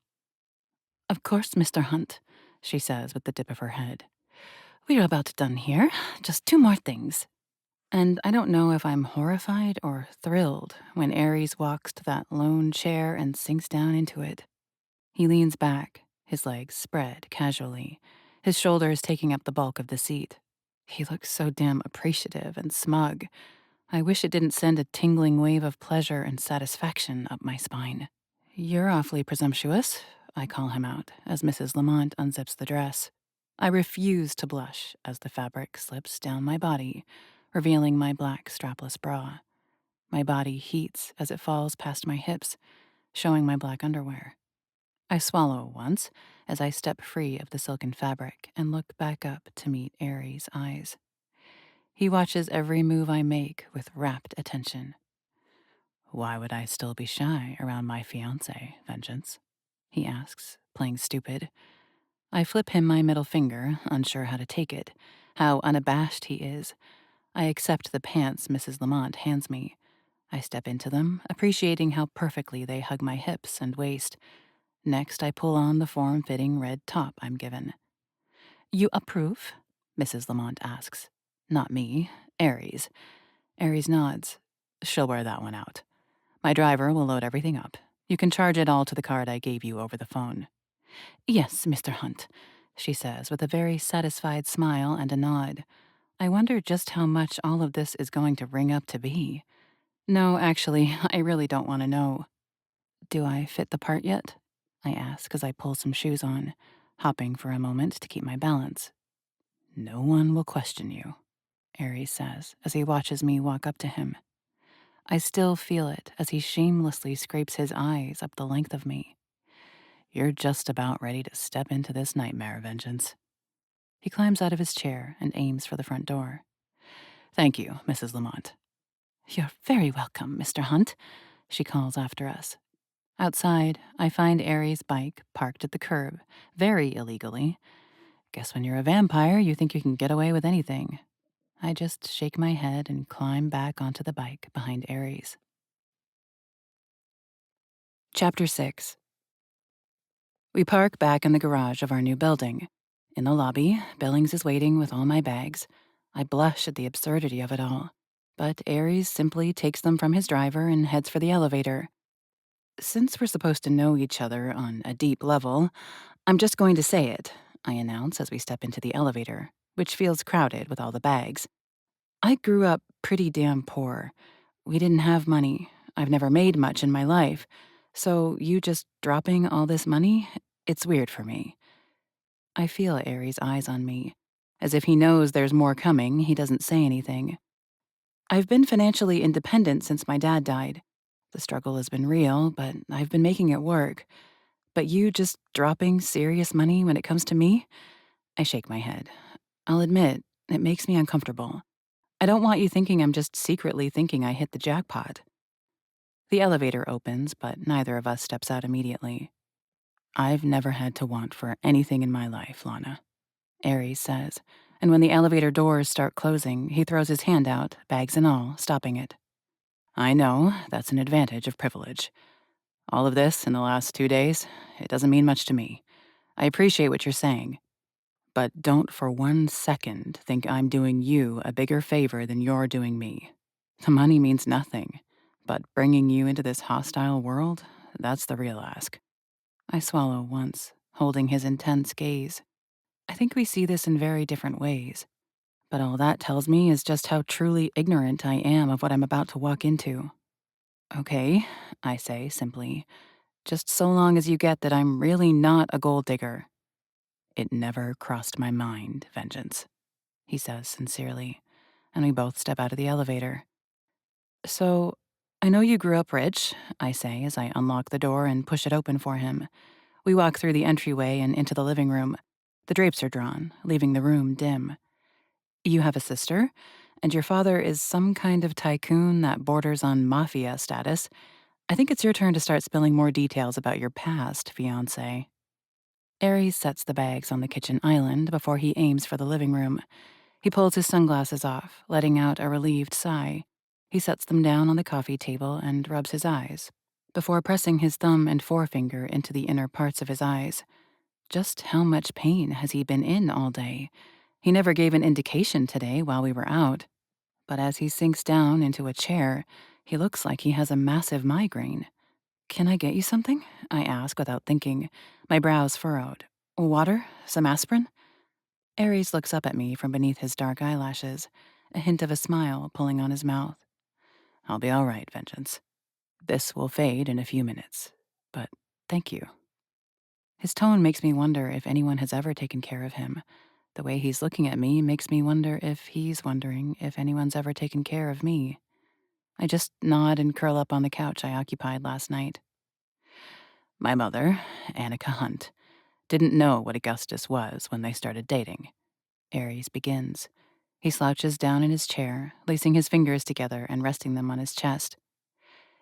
Of course, Mr. Hunt, she says with the dip of her head. We're about done here. Just 2 more things. And I don't know if I'm horrified or thrilled when Aries walks to that lone chair and sinks down into it. He leans back, his legs spread casually, his shoulders taking up the bulk of the seat. He looks so damn appreciative and smug. I wish it didn't send a tingling wave of pleasure and satisfaction up my spine. You're awfully presumptuous, I call him out as Mrs. Lamont unzips the dress. I refuse to blush as the fabric slips down my body, revealing my black strapless bra. My body heats as it falls past my hips, showing my black underwear. I swallow once as I step free of the silken fabric and look back up to meet Aries' eyes. He watches every move I make with rapt attention. Why would I still be shy around my fiancée, Vengeance? He asks, playing stupid. I flip him my middle finger, unsure how to take it, how unabashed he is. I accept the pants Mrs. Lamont hands me. I step into them, appreciating how perfectly they hug my hips and waist. Next, I pull on the form-fitting red top I'm given. You approve? Mrs. Lamont asks. Not me, Aries. Aries nods. She'll wear that one out. My driver will load everything up. You can charge it all to the card I gave you over the phone. Yes, Mr. Hunt, she says with a very satisfied smile and a nod. I wonder just how much all of this is going to ring up to be. No, actually, I really don't want to know. Do I fit the part yet? I ask as I pull some shoes on, hopping for a moment to keep my balance. No one will question you, Aries says as he watches me walk up to him. I still feel it as he shamelessly scrapes his eyes up the length of me. You're just about ready to step into this nightmare, Vengeance. He climbs out of his chair and aims for the front door. Thank you, Mrs. Lamont. You're very welcome, Mr. Hunt, she calls after us. Outside, I find Aries' bike parked at the curb, very illegally. Guess when you're a vampire, you think you can get away with anything. I just shake my head and climb back onto the bike behind Aries. Chapter 6. We park back in the garage of our new building. In the lobby, Billings is waiting with all my bags. I blush at the absurdity of it all. But Aries simply takes them from his driver and heads for the elevator. Since we're supposed to know each other on a deep level, I'm just going to say it, I announce as we step into the elevator, which feels crowded with all the bags. I grew up pretty damn poor. We didn't have money. I've never made much in my life. So you just dropping all this money? It's weird for me. I feel Aries' eyes on me. As if he knows there's more coming, he doesn't say anything. I've been financially independent since my dad died. The struggle has been real, but I've been making it work. But you just dropping serious money when it comes to me? I shake my head. I'll admit, it makes me uncomfortable. I don't want you thinking I'm just secretly thinking I hit the jackpot. The elevator opens, but neither of us steps out immediately. I've never had to want for anything in my life, Lana, Aries says, and when the elevator doors start closing, he throws his hand out, bags and all, stopping it. I know, that's an advantage of privilege. All of this in the last 2 days, it doesn't mean much to me. I appreciate what you're saying. But don't for 1 second think I'm doing you a bigger favor than you're doing me. The money means nothing, but bringing you into this hostile world, that's the real ask. I swallow once, holding his intense gaze. I think we see this in very different ways, but all that tells me is just how truly ignorant I am of what I'm about to walk into. Okay, I say simply, just so long as you get that I'm really not a gold digger. It never crossed my mind, Vengeance, he says sincerely, and we both step out of the elevator. So, I know you grew up rich, I say as I unlock the door and push it open for him. We walk through the entryway and into the living room. The drapes are drawn, leaving the room dim. You have a sister, and your father is some kind of tycoon that borders on mafia status. I think it's your turn to start spilling more details about your past, fiancé. Aries sets the bags on the kitchen island before he aims for the living room. He pulls his sunglasses off, letting out a relieved sigh. He sets them down on the coffee table and rubs his eyes, before pressing his thumb and forefinger into the inner parts of his eyes. Just how much pain has he been in all day? He never gave an indication today while we were out. But as he sinks down into a chair, he looks like he has a massive migraine. Can I get you something? I ask without thinking, my brows furrowed. Water? Some aspirin? Aries looks up at me from beneath his dark eyelashes, a hint of a smile pulling on his mouth. I'll be all right, Vengeance. This will fade in a few minutes, but thank you. His tone makes me wonder if anyone has ever taken care of him. The way he's looking at me makes me wonder if he's wondering if anyone's ever taken care of me. I just nod and curl up on the couch I occupied last night. My mother, Annika Hunt, didn't know what Augustus was when they started dating. Aries begins. He slouches down in his chair, lacing his fingers together and resting them on his chest.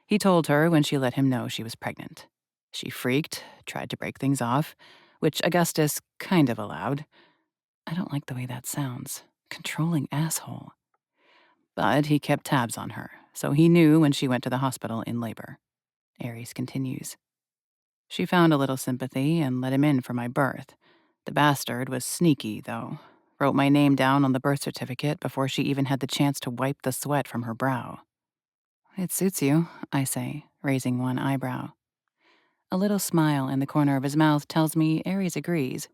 He told her when she let him know she was pregnant. She freaked, tried to break things off, which Augustus kind of allowed. I don't like the way that sounds. Controlling asshole. But he kept tabs on her, so he knew when she went to the hospital in labor. Aries continues. She found a little sympathy and let him in for my birth. The bastard was sneaky, though. Wrote my name down on the birth certificate before she even had the chance to wipe the sweat from her brow. It suits you, I say, raising one eyebrow. A little smile in the corner of his mouth tells me Aries agrees,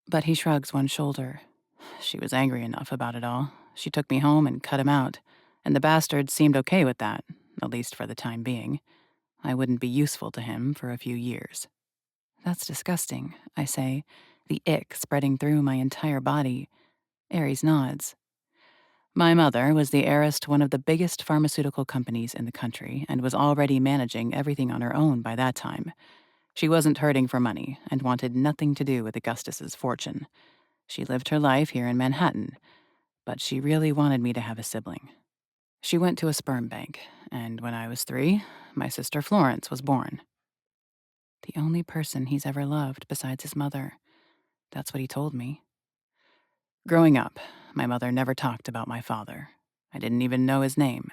but he shrugs one shoulder. She was angry enough about it all. She took me home and cut him out, and the bastard seemed okay with that, at least for the time being. I wouldn't be useful to him for a few years. That's disgusting, I say, the ick spreading through my entire body. Aries nods. My mother was the heiress to one of the biggest pharmaceutical companies in the country and was already managing everything on her own by that time. She wasn't hurting for money and wanted nothing to do with Augustus's fortune. She lived her life here in Manhattan, but she really wanted me to have a sibling. She went to a sperm bank, and when I was 3, my sister Florence was born. The only person he's ever loved besides his mother. That's what he told me. Growing up, my mother never talked about my father. I didn't even know his name.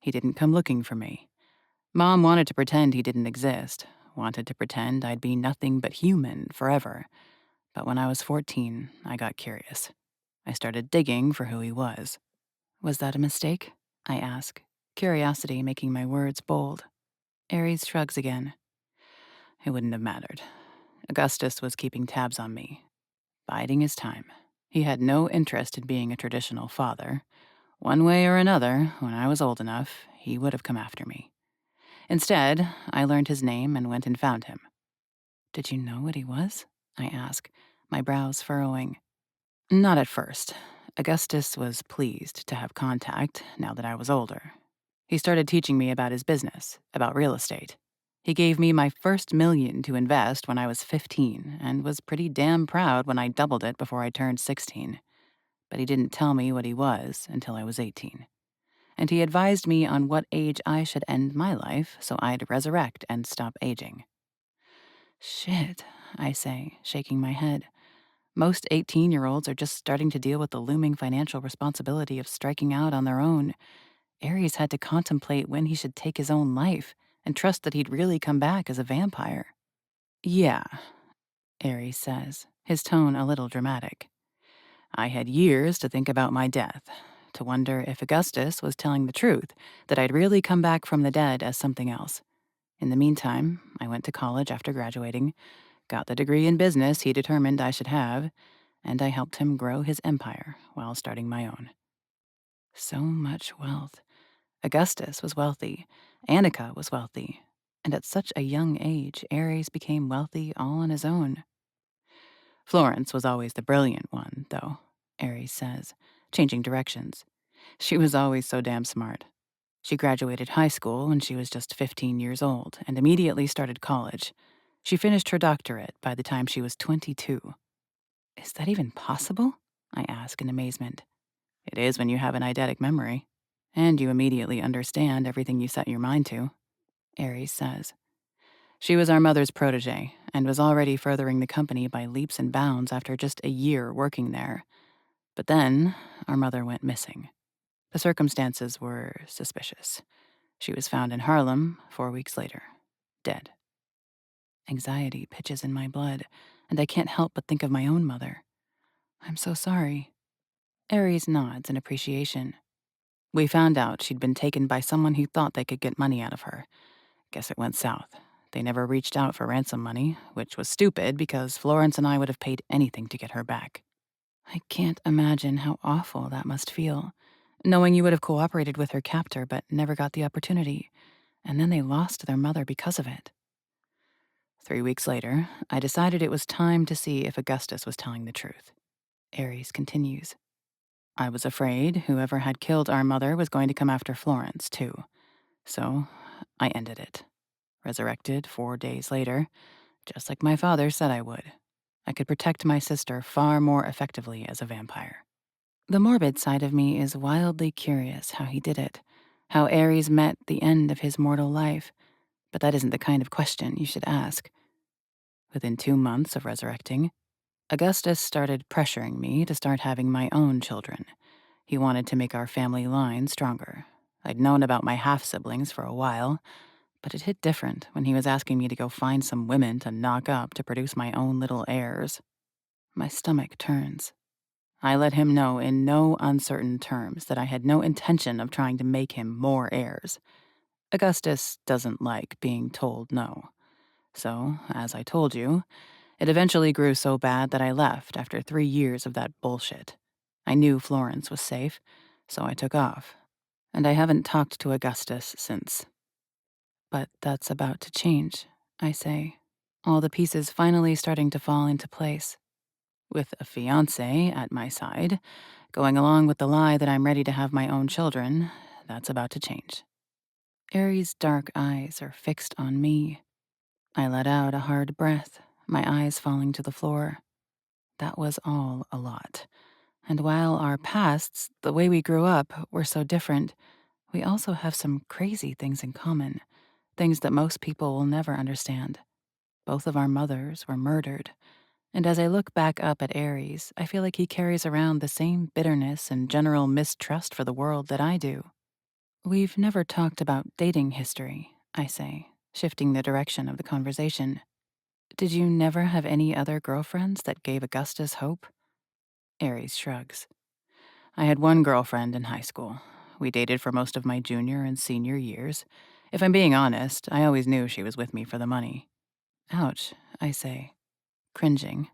He didn't come looking for me. Mom wanted to pretend he didn't exist, wanted to pretend I'd be nothing but human forever. But when I was 14, I got curious. I started digging for who he was. Was that a mistake? I ask, curiosity making my words bold. Ares shrugs again. It wouldn't have mattered. Augustus was keeping tabs on me, biding his time. He had no interest in being a traditional father. One way or another, when I was old enough, he would have come after me. Instead, I learned his name and went and found him. Did you know what he was? I ask, my brows furrowing. Not at first. Augustus was pleased to have contact now that I was older. He started teaching me about his business, about real estate. He gave me my first $1 million to invest when I was 15 and was pretty damn proud when I doubled it before I turned 16. But he didn't tell me what he was until I was 18. And he advised me on what age I should end my life so I'd resurrect and stop aging. Shit, I say, shaking my head. Most 18-year-olds are just starting to deal with the looming financial responsibility of striking out on their own. Ares had to contemplate when he should take his own life and trust that he'd really come back as a vampire. Yeah, Ares says, his tone a little dramatic. I had years to think about my death, to wonder if Augustus was telling the truth, that I'd really come back from the dead as something else. In the meantime, I went to college after graduating, got the degree in business he determined I should have, and I helped him grow his empire while starting my own. So much wealth. Augustus was wealthy, Annika was wealthy, and at such a young age, Ares became wealthy all on his own. Florence was always the brilliant one, though, Ares says, changing directions. She was always so damn smart. She graduated high school when she was just 15 years old and immediately started college. She finished her doctorate by the time she was 22. Is that even possible? I ask in amazement. It is when you have an eidetic memory. And you immediately understand everything you set your mind to, Ares says. She was our mother's protege and was already furthering the company by leaps and bounds after just a year working there. But then, our mother went missing. The circumstances were suspicious. She was found in Harlem 4 weeks later, dead. Anxiety pitches in my blood, and I can't help but think of my own mother. I'm so sorry. Ares nods in appreciation. We found out she'd been taken by someone who thought they could get money out of her. Guess it went south. They never reached out for ransom money, which was stupid because Florence and I would have paid anything to get her back. I can't imagine how awful that must feel, knowing you would have cooperated with her captor but never got the opportunity, and then they lost their mother because of it. 3 weeks later, I decided it was time to see if Augustus was telling the truth. Ares continues. I was afraid whoever had killed our mother was going to come after Florence, too. So I ended it. Resurrected 4 days later, just like my father said I would. I could protect my sister far more effectively as a vampire. The morbid side of me is wildly curious how he did it, how Ares met the end of his mortal life, but that isn't the kind of question you should ask. Within 2 months of resurrecting, Augustus started pressuring me to start having my own children. He wanted to make our family line stronger. I'd known about my half-siblings for a while, but it hit different when he was asking me to go find some women to knock up to produce my own little heirs. My stomach turns. I let him know in no uncertain terms that I had no intention of trying to make him more heirs. Augustus doesn't like being told no. So, as I told you, it eventually grew so bad that I left after 3 years of that bullshit. I knew Florence was safe, so I took off. And I haven't talked to Augustus since. But that's about to change, I say, all the pieces finally starting to fall into place. With a fiancé at my side, going along with the lie that I'm ready to have my own children, that's about to change. Aries' dark eyes are fixed on me. I let out a hard breath, my eyes falling to the floor. That was all a lot. And while our pasts, the way we grew up, were so different, we also have some crazy things in common, things that most people will never understand. Both of our mothers were murdered. And as I look back up at Ares, I feel like he carries around the same bitterness and general mistrust for the world that I do. We've never talked about dating history, I say, shifting the direction of the conversation. Did you never have any other girlfriends that gave Augustus hope? Aries shrugs. I had one girlfriend in high school. We dated for most of my junior and senior years. If I'm being honest, I always knew she was with me for the money. Ouch, I say, cringing.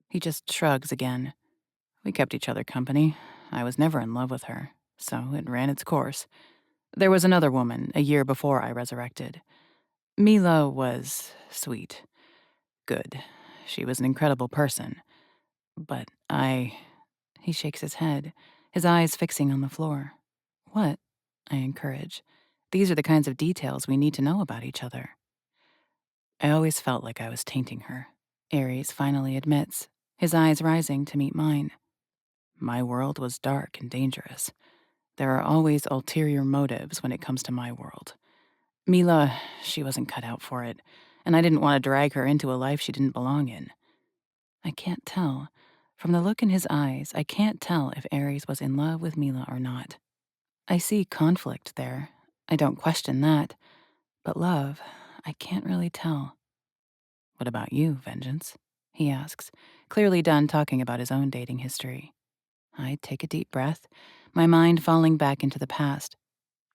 He just shrugs again. We kept each other company. I was never in love with her, so it ran its course. There was another woman a year before I resurrected. Mila was sweet, good. She was an incredible person. But He shakes his head, his eyes fixing on the floor. What? I encourage. These are the kinds of details we need to know about each other. I always felt like I was tainting her, Aries finally admits, his eyes rising to meet mine. My world was dark and dangerous. There are always ulterior motives when it comes to my world. Mila, she wasn't cut out for it, and I didn't want to drag her into a life she didn't belong in. I can't tell. From the look in his eyes, I can't tell if Aries was in love with Mila or not. I see conflict there. I don't question that. But love, I can't really tell. What about you, Vengeance? He asks, clearly done talking about his own dating history. I take a deep breath, my mind falling back into the past.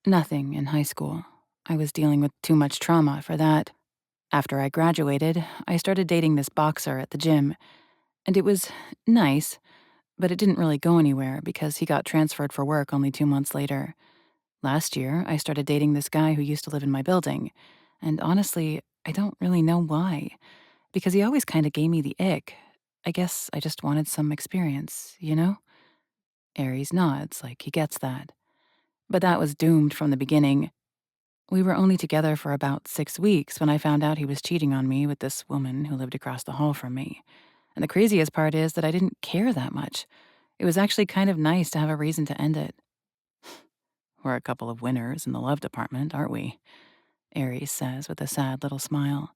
Nothing in high school. I was dealing with too much trauma for that. After I graduated, I started dating this boxer at the gym, and it was nice, but it didn't really go anywhere because he got transferred for work only 2 months later. Last year, I started dating this guy who used to live in my building, and honestly, I don't really know why, because he always kind of gave me the ick. I guess I just wanted some experience, you know? Aries nods like he gets that. But that was doomed from the beginning. We were only together for about 6 weeks when I found out he was cheating on me with this woman who lived across the hall from me. And the craziest part is that I didn't care that much. It was actually kind of nice to have a reason to end it. We're a couple of winners in the love department, aren't we? Aries says with a sad little smile.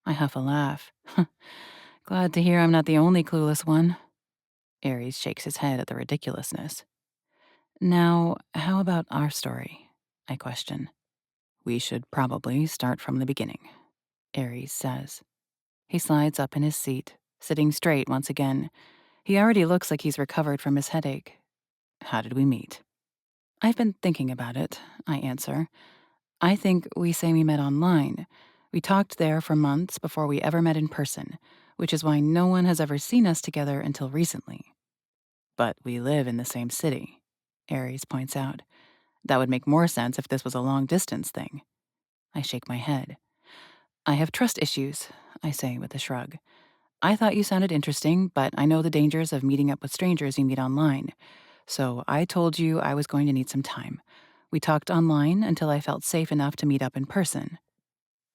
I huff a laugh. Glad to hear I'm not the only clueless one. Aries shakes his head at the ridiculousness. Now, how about our story? I question. We should probably start from the beginning, Aries says. He slides up in his seat, sitting straight once again. He already looks like he's recovered from his headache. How did we meet? I've been thinking about it, I answer. I think we say we met online. We talked there for months before we ever met in person, which is why no one has ever seen us together until recently. But we live in the same city, Aries points out. That would make more sense if this was a long-distance thing. I shake my head. I have trust issues, I say with a shrug. I thought you sounded interesting, but I know the dangers of meeting up with strangers you meet online. So I told you I was going to need some time. We talked online until I felt safe enough to meet up in person.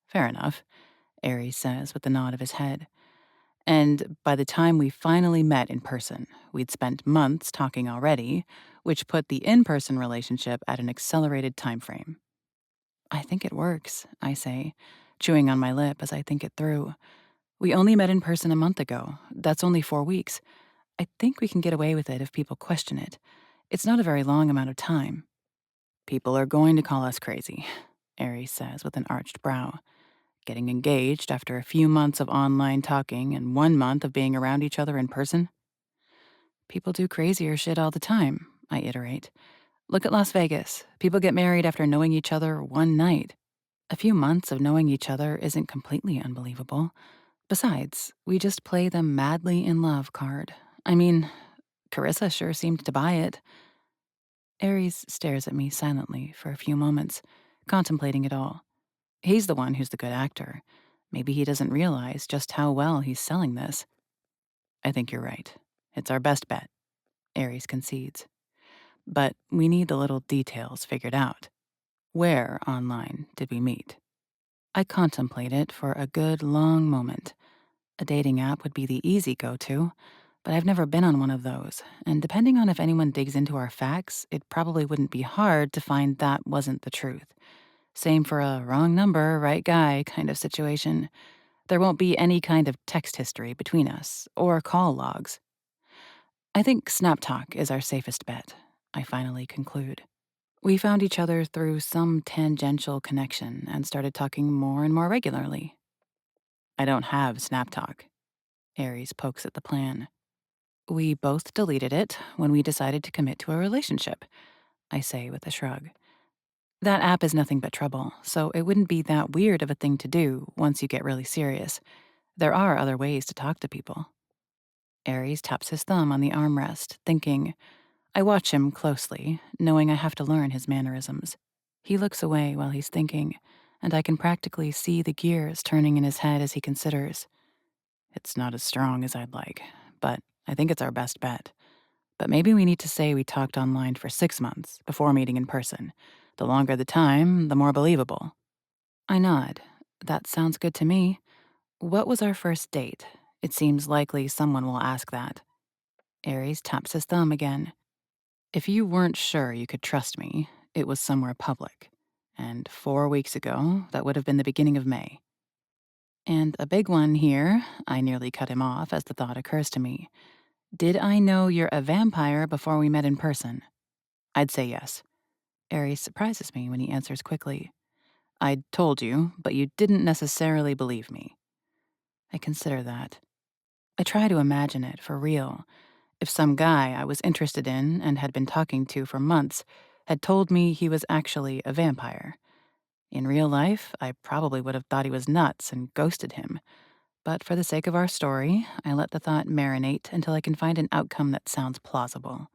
Fair enough, Aries says with a nod of his head. And by the time we finally met in person, we'd spent months talking already, which put the in-person relationship at an accelerated time frame. I think it works, I say, chewing on my lip as I think it through. We only met in person a month ago. That's only 4 weeks. I think we can get away with it if people question it. It's not a very long amount of time. People are going to call us crazy, Aries says with an arched brow. Getting engaged after a few months of online talking and 1 month of being around each other in person? People do crazier shit all the time, I iterate. Look at Las Vegas. People get married after knowing each other one night. A few months of knowing each other isn't completely unbelievable. Besides, we just play the madly in love card. I mean, Carissa sure seemed to buy it. Aries stares at me silently for a few moments, contemplating it all. He's the one who's the good actor. Maybe he doesn't realize just how well he's selling this. I think you're right. It's our best bet, Aries concedes. But we need the little details figured out. Where online did we meet? I contemplate it for a good long moment. A dating app would be the easy go-to, but I've never been on one of those, and depending on if anyone digs into our facts, it probably wouldn't be hard to find that wasn't the truth. Same for a wrong number, right guy kind of situation. There won't be any kind of text history between us, or call logs. I think Snap Talk is our safest bet, I finally conclude. We found each other through some tangential connection and started talking more and more regularly. I don't have Snap Talk. Aries pokes at the plan. We both deleted it when we decided to commit to a relationship, I say with a shrug. That app is nothing but trouble, so it wouldn't be that weird of a thing to do once you get really serious. There are other ways to talk to people. Aries taps his thumb on the armrest, thinking. I watch him closely, knowing I have to learn his mannerisms. He looks away while he's thinking, and I can practically see the gears turning in his head as he considers. It's not as strong as I'd like, but I think it's our best bet. But maybe we need to say we talked online for 6 months before meeting in person. The longer the time, the more believable. I nod. That sounds good to me. What was our first date? It seems likely someone will ask that. Aries taps his thumb again. If you weren't sure you could trust me, it was somewhere public. And 4 weeks ago, that would have been the beginning of May. And a big one here, I nearly cut him off as the thought occurs to me. Did I know you're a vampire before we met in person? I'd say yes. Aries surprises me when he answers quickly. I'd told you, but you didn't necessarily believe me. I consider that. I try to imagine it for real. If some guy I was interested in and had been talking to for months had told me he was actually a vampire. In real life, I probably would have thought he was nuts and ghosted him. But for the sake of our story, I let the thought marinate until I can find an outcome that sounds plausible.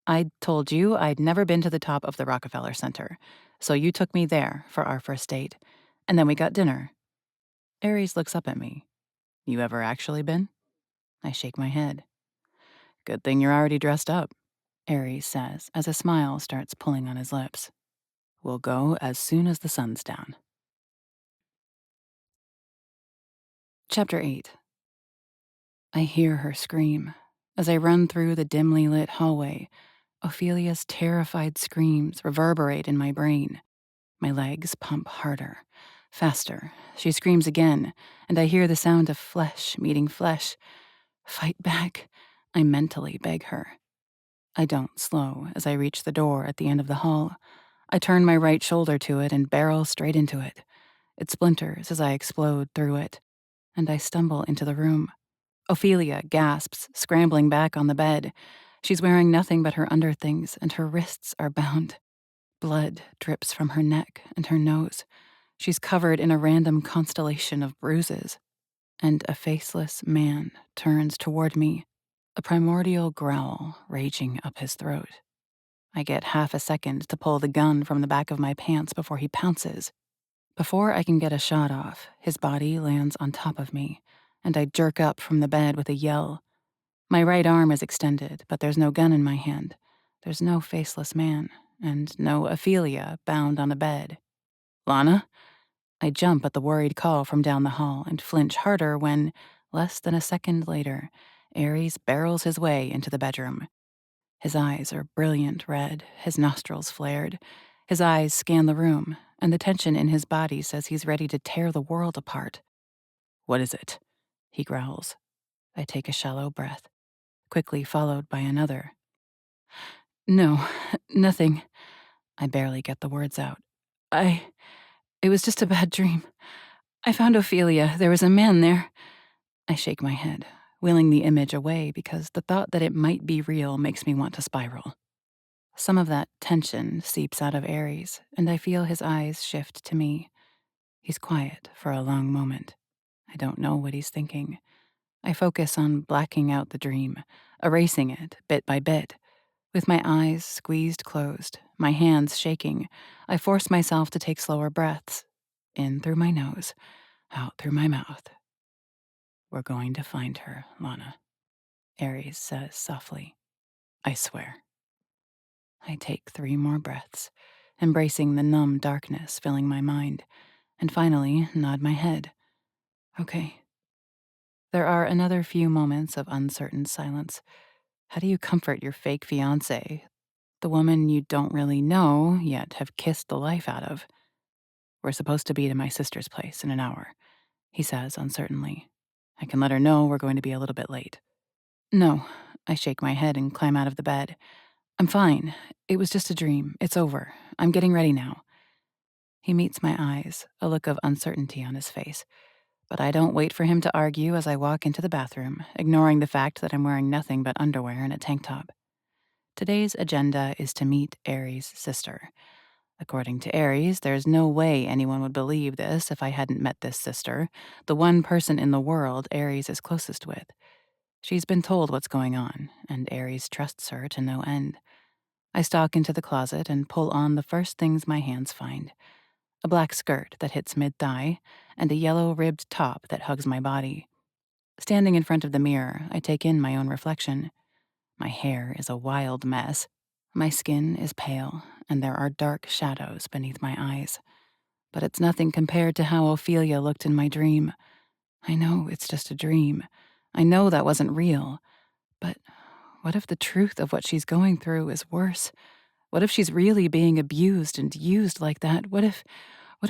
I told you I'd never been to the top of the Rockefeller Center, so you took me there for our first date. And then we got dinner. Aries looks up at me. You ever actually been? I shake my head. Good thing you're already dressed up, Aries says as a smile starts pulling on his lips. We'll go as soon as the sun's down. Chapter 8. I hear her scream. As I run through the dimly lit hallway, Ophelia's terrified screams reverberate in my brain. My legs pump harder, faster. She screams again, and I hear the sound of flesh meeting flesh. Fight back, I mentally beg her. I don't slow as I reach the door at the end of the hall. I turn my right shoulder to it and barrel straight into it. It splinters as I explode through it, and I stumble into the room. Ophelia gasps, scrambling back on the bed. She's wearing nothing but her underthings, and her wrists are bound. Blood drips from her neck and her nose. She's covered in a random constellation of bruises. And a faceless man turns toward me, a primordial growl raging up his throat. I get half a second to pull the gun from the back of my pants before he pounces. Before I can get a shot off, his body lands on top of me, and I jerk up from the bed with a yell. My right arm is extended, but there's no gun in my hand. There's no faceless man, and no Ophelia bound on a bed. Lana? I jump at the worried call from down the hall and flinch harder when, less than a second later, Aries barrels his way into the bedroom. His eyes are brilliant red, his nostrils flared. His eyes scan the room, and the tension in his body says he's ready to tear the world apart. What is it? He growls. I take a shallow breath, quickly followed by another. No, nothing. I barely get the words out. It was just a bad dream. I found Ophelia. There was a man there. I shake my head, wheeling the image away because the thought that it might be real makes me want to spiral. Some of that tension seeps out of Aries, and I feel his eyes shift to me. He's quiet for a long moment. I don't know what he's thinking. I focus on blacking out the dream, erasing it bit by bit. With my eyes squeezed closed, my hands shaking, I force myself to take slower breaths. In through my nose, out through my mouth. We're going to find her, Lana, Aries says softly. I swear. I take 3 more breaths, embracing the numb darkness filling my mind, and finally nod my head. Okay. There are another few moments of uncertain silence. How do you comfort your fake fiancée, the woman you don't really know, yet have kissed the life out of? We're supposed to be at my sister's place in an hour, he says uncertainly. I can let her know we're going to be a little bit late. No, I shake my head and climb out of the bed. I'm fine. It was just a dream. It's over. I'm getting ready now. He meets my eyes, a look of uncertainty on his face. But I don't wait for him to argue as I walk into the bathroom, ignoring the fact that I'm wearing nothing but underwear and a tank top. Today's agenda is to meet Aries' sister. According to Aries, there's no way anyone would believe this if I hadn't met this sister, the one person in the world Aries is closest with. She's been told what's going on, and Aries trusts her to no end. I stalk into the closet and pull on the first things my hands find: a black skirt that hits mid-thigh, and a yellow ribbed top that hugs my body. Standing in front of the mirror, I take in my own reflection. My hair is a wild mess. My skin is pale, and there are dark shadows beneath my eyes. But it's nothing compared to how Ophelia looked in my dream. I know it's just a dream. I know that wasn't real. But what if the truth of what she's going through is worse? What if she's really being abused and used like that? What if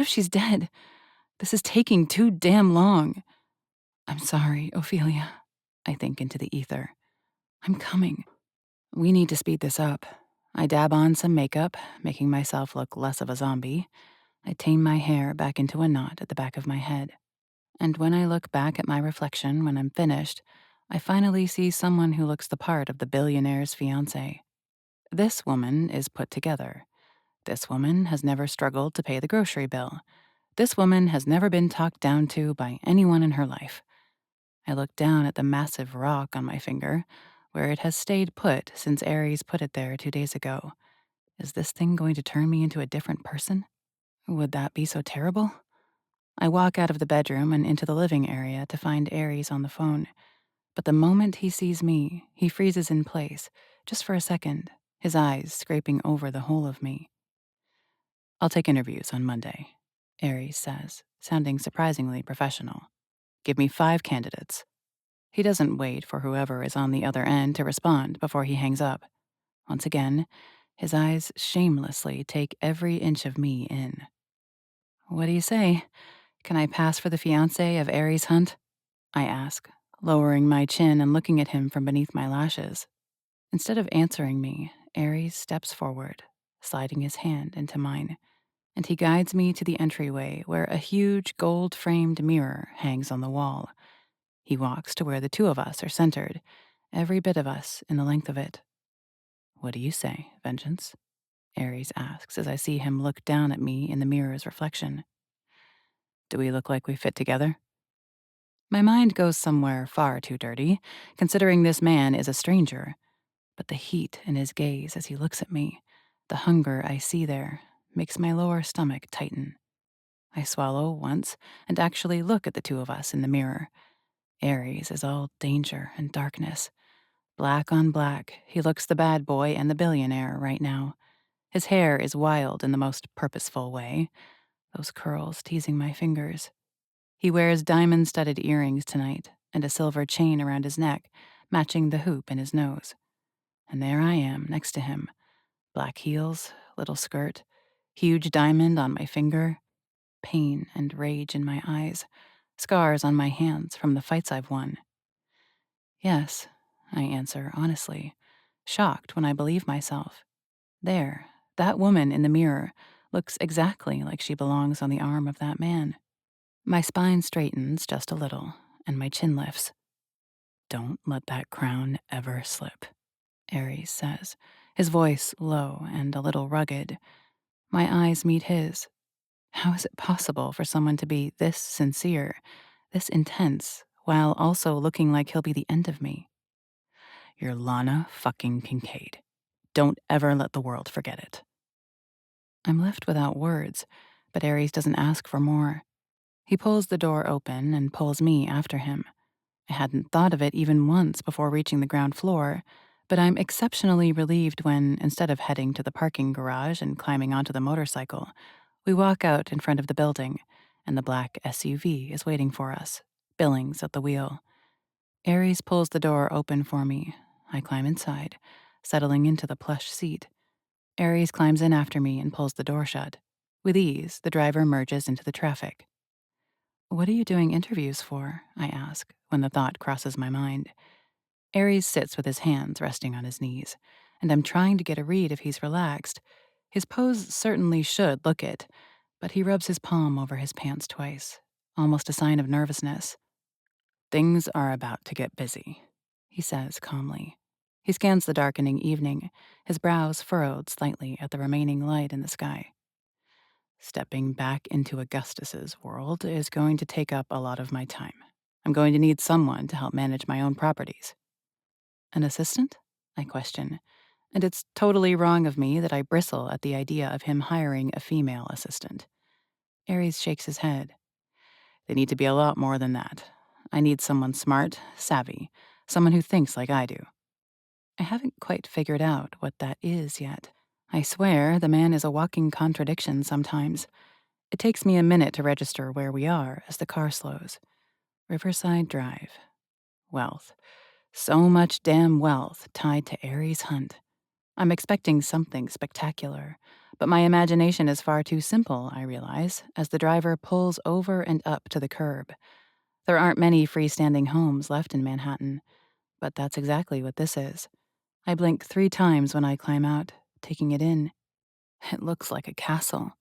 she's dead? This is taking too damn long. I'm sorry, Ophelia. I think into the ether. I'm coming. We need to speed this up. I dab on some makeup, making myself look less of a zombie. I tame my hair back into a knot at the back of my head. And when I look back at my reflection when I'm finished, I finally see someone who looks the part of the billionaire's fiancée. This woman is put together. This woman has never struggled to pay the grocery bill. This woman has never been talked down to by anyone in her life. I look down at the massive rock on my finger, where it has stayed put since Aries put it there 2 days ago. Is this thing going to turn me into a different person? Would that be so terrible? I walk out of the bedroom and into the living area to find Aries on the phone. But the moment he sees me, he freezes in place, just for a second, his eyes scraping over the whole of me. I'll take interviews on Monday, Aries says, sounding surprisingly professional. Give me 5 candidates. He doesn't wait for whoever is on the other end to respond before he hangs up. Once again, his eyes shamelessly take every inch of me in. What do you say? Can I pass for the fiancé of Aries Hunt? I ask, lowering my chin and looking at him from beneath my lashes. Instead of answering me, Aries steps forward, sliding his hand into mine, and he guides me to the entryway where a huge gold-framed mirror hangs on the wall. He walks to where the 2 of us are centered, every bit of us in the length of it. What do you say, Vengeance? Aries asks as I see him look down at me in the mirror's reflection. Do we look like we fit together? My mind goes somewhere far too dirty, considering this man is a stranger. But the heat in his gaze as he looks at me, the hunger I see there, makes my lower stomach tighten. I swallow once and actually look at the 2 of us in the mirror. Aries is all danger and darkness. Black on black, he looks the bad boy and the billionaire right now. His hair is wild in the most purposeful way, those curls teasing my fingers. He wears diamond-studded earrings tonight and a silver chain around his neck, matching the hoop in his nose. And there I am next to him. Black heels, little skirt, huge diamond on my finger, pain and rage in my eyes, scars on my hands from the fights I've won. Yes, I answer honestly, shocked when I believe myself. There, that woman in the mirror looks exactly like she belongs on the arm of that man. My spine straightens just a little, and my chin lifts. Don't let that crown ever slip, Aries says, his voice low and a little rugged. My eyes meet his. How is it possible for someone to be this sincere, this intense, while also looking like he'll be the end of me? You're Lana fucking Kincaid. Don't ever let the world forget it. I'm left without words, but Aries doesn't ask for more. He pulls the door open and pulls me after him. I hadn't thought of it even once before reaching the ground floor, but I'm exceptionally relieved when, instead of heading to the parking garage and climbing onto the motorcycle, we walk out in front of the building, and the black SUV is waiting for us, Billings at the wheel. Aries pulls the door open for me. I climb inside, settling into the plush seat. Aries climbs in after me and pulls the door shut. With ease, the driver merges into the traffic. What are you doing interviews for? I ask, when the thought crosses my mind. Aries sits with his hands resting on his knees, and I'm trying to get a read if he's relaxed. His pose certainly should look it, but he rubs his palm over his pants twice. almost a sign of nervousness. "Things are about to get busy," he says calmly. He scans the darkening evening, his brows furrowed slightly at the remaining light in the sky. "Stepping back into Augustus's world is going to take up a lot of my time. I'm going to need someone to help manage my own properties." "An assistant?" I question, and it's totally wrong of me that I bristle at the idea of him hiring a female assistant. Aries shakes his head. "They need to be a lot more than that. I need someone smart, savvy, someone who thinks like I do." I haven't quite figured out what that is yet. I swear the man is a walking contradiction sometimes. It takes me a minute to register where we are as the car slows. Riverside Drive. Wealth. So much damn wealth tied to Aries' hunt. I'm expecting something spectacular, but my imagination is far too simple, I realize, as the driver pulls over and up to the curb. There aren't many freestanding homes left in Manhattan, but that's exactly what this is. I blink 3 times when I climb out, taking it in. It looks like a castle.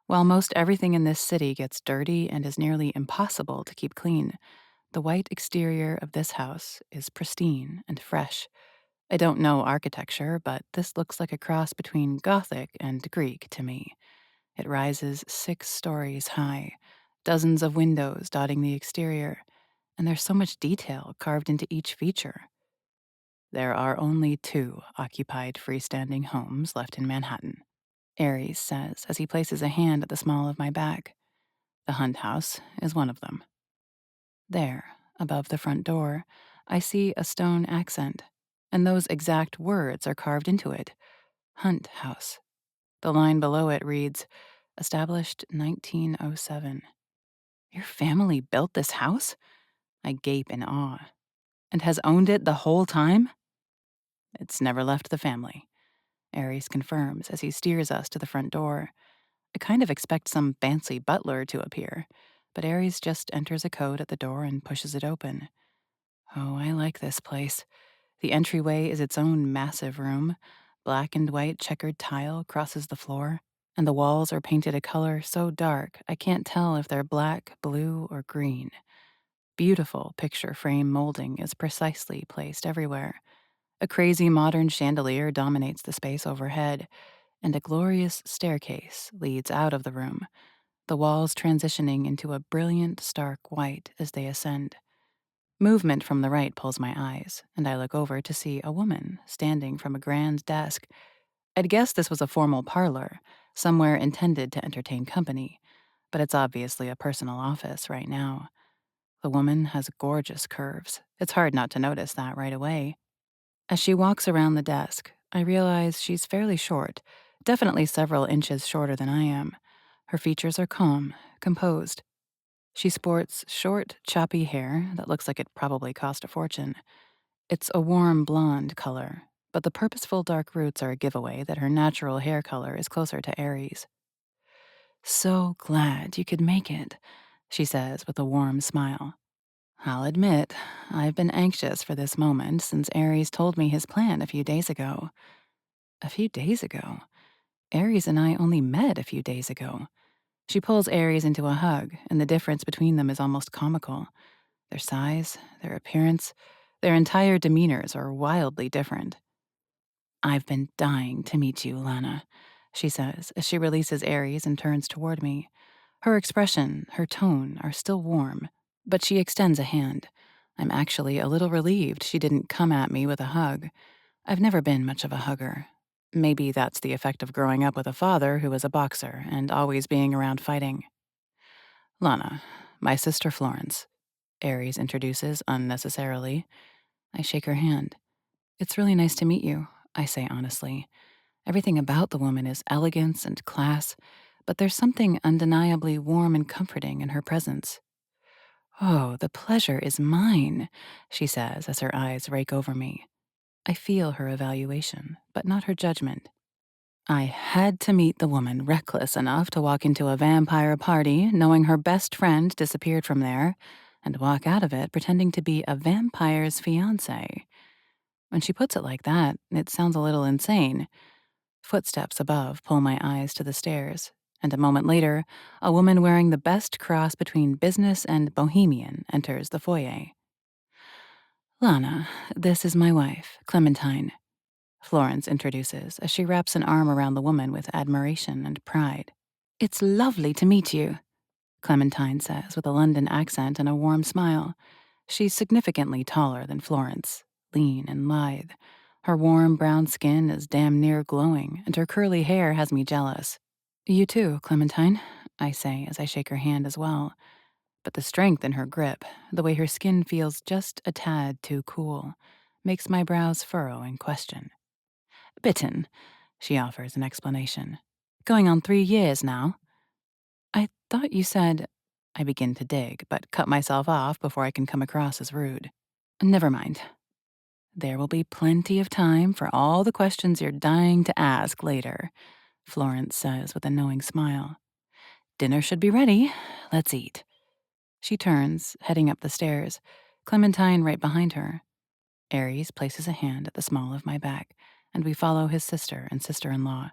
While most everything in this city gets dirty and is nearly impossible to keep clean, the white exterior of this house is pristine and fresh. I don't know architecture, but this looks like a cross between Gothic and Greek to me. It rises 6 stories high, dozens of windows dotting the exterior, and there's so much detail carved into each feature. There are only 2 occupied freestanding homes left in Manhattan, Aries says as he places a hand at the small of my back. The Hunt House is one of them. There, above the front door, I see a stone accent, and those exact words are carved into it. Hunt House. The line below it reads, "Established 1907. Your family built this house?" I gape in awe. "And has owned it the whole time?" "It's never left the family," Aries confirms as he steers us to the front door. I kind of expect some fancy butler to appear, but Aries just enters a code at the door and pushes it open. Oh, I like this place. The entryway is its own massive room. Black and white checkered tile crosses the floor, and the walls are painted a color so dark I can't tell if they're black, blue, or green. Beautiful picture frame molding is precisely placed everywhere. A crazy modern chandelier dominates the space overhead, and a glorious staircase leads out of the room, the walls transitioning into a brilliant, stark white as they ascend. Movement from the right pulls my eyes, and I look over to see a woman standing from a grand desk. I'd guess this was a formal parlor, somewhere intended to entertain company, but it's obviously a personal office right now. The woman has gorgeous curves. It's hard not to notice that right away. As she walks around the desk, I realize she's fairly short, definitely several inches shorter than I am. Her features are calm, composed. She sports short, choppy hair that looks like it probably cost a fortune. It's a warm blonde color, but the purposeful dark roots are a giveaway that her natural hair color is closer to Aries. "So glad you could make it," she says with a warm smile. "I'll admit, I've been anxious for this moment since Aries told me his plan a few days ago." A few days ago? Aries and I only met a few days ago. She pulls Aries into a hug, and the difference between them is almost comical. Their size, their appearance, their entire demeanors are wildly different. "I've been dying to meet you, Lana," she says as she releases Aries and turns toward me. Her expression, her tone are still warm, but she extends a hand. I'm actually a little relieved she didn't come at me with a hug. I've never been much of a hugger. Maybe that's the effect of growing up with a father who was a boxer and always being around fighting. "Lana, my sister Florence," Aries introduces unnecessarily. I shake her hand. "It's really nice to meet you," I say honestly. Everything about the woman is elegance and class, but there's something undeniably warm and comforting in her presence. "Oh, the pleasure is mine," she says as her eyes rake over me. I feel her evaluation, but not her judgment. I had to meet the woman reckless enough to walk into a vampire party knowing her best friend disappeared from there, and walk out of it pretending to be a vampire's fiancé. When she puts it like that, it sounds a little insane. Footsteps above pull my eyes to the stairs, And a moment later, a woman wearing the best cross between business and bohemian enters the foyer. "Lana, this is my wife, Clementine," Florence introduces as she wraps an arm around the woman with admiration and pride. "It's lovely to meet you," Clementine says with a London accent and a warm smile. She's significantly taller than Florence, lean and lithe. Her warm brown skin is damn near glowing, and her curly hair has me jealous. "You too, Clementine," I say as I shake her hand as well. But the strength in her grip, the way her skin feels just a tad too cool, makes my brows furrow in question. "Bitten," she offers an explanation. "Going on 3 years now." "I thought you said—" I begin to dig, but cut myself off before I can come across as rude. "Never mind. There will be plenty of time for all the questions you're dying to ask later," Florence says with a knowing smile. "Dinner should be ready. Let's eat." She turns, heading up the stairs, Clementine right behind her. Aries places a hand at the small of my back, and we follow his sister and sister-in-law.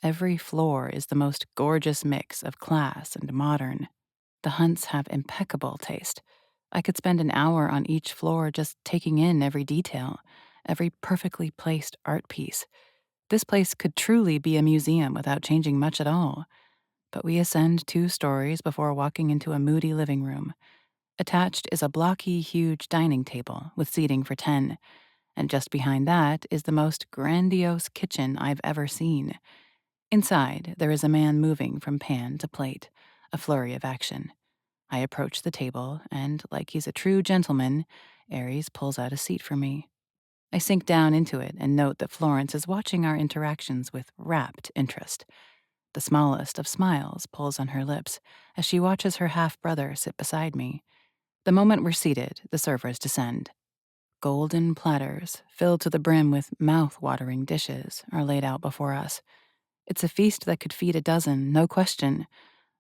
Every floor is the most gorgeous mix of class and modern. The Hunts have impeccable taste. I could spend an hour on each floor just taking in every detail, every perfectly placed art piece. This place could truly be a museum without changing much at all. But we ascend 2 stories before walking into a moody living room. Attached is a blocky, huge dining table with seating for 10, and just behind that is the most grandiose kitchen I've ever seen. Inside, there is a man moving from pan to plate, a flurry of action. I approach the table, and, like he's a true gentleman, Aries pulls out a seat for me. I sink down into it and note that Florence is watching our interactions with rapt interest. The smallest of smiles pulls on her lips as she watches her half-brother sit beside me. The moment we're seated, the servers descend. Golden platters, filled to the brim with mouth-watering dishes, are laid out before us. It's a feast that could feed a dozen, no question.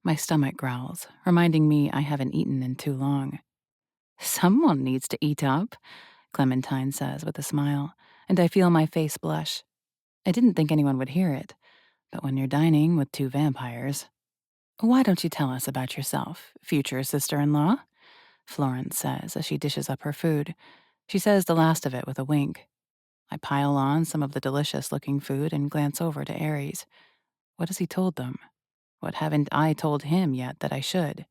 My stomach growls, reminding me I haven't eaten in too long. "Someone needs to eat up," Clementine says with a smile, and I feel my face blush. I didn't think anyone would hear it, but when you're dining with 2 vampires— "Why don't you tell us about yourself, future sister-in-law?" Florence says as she dishes up her food. She says the last of it with a wink. I pile on some of the delicious-looking food and glance over to Aries. What has he told them? What haven't I told him yet that I should?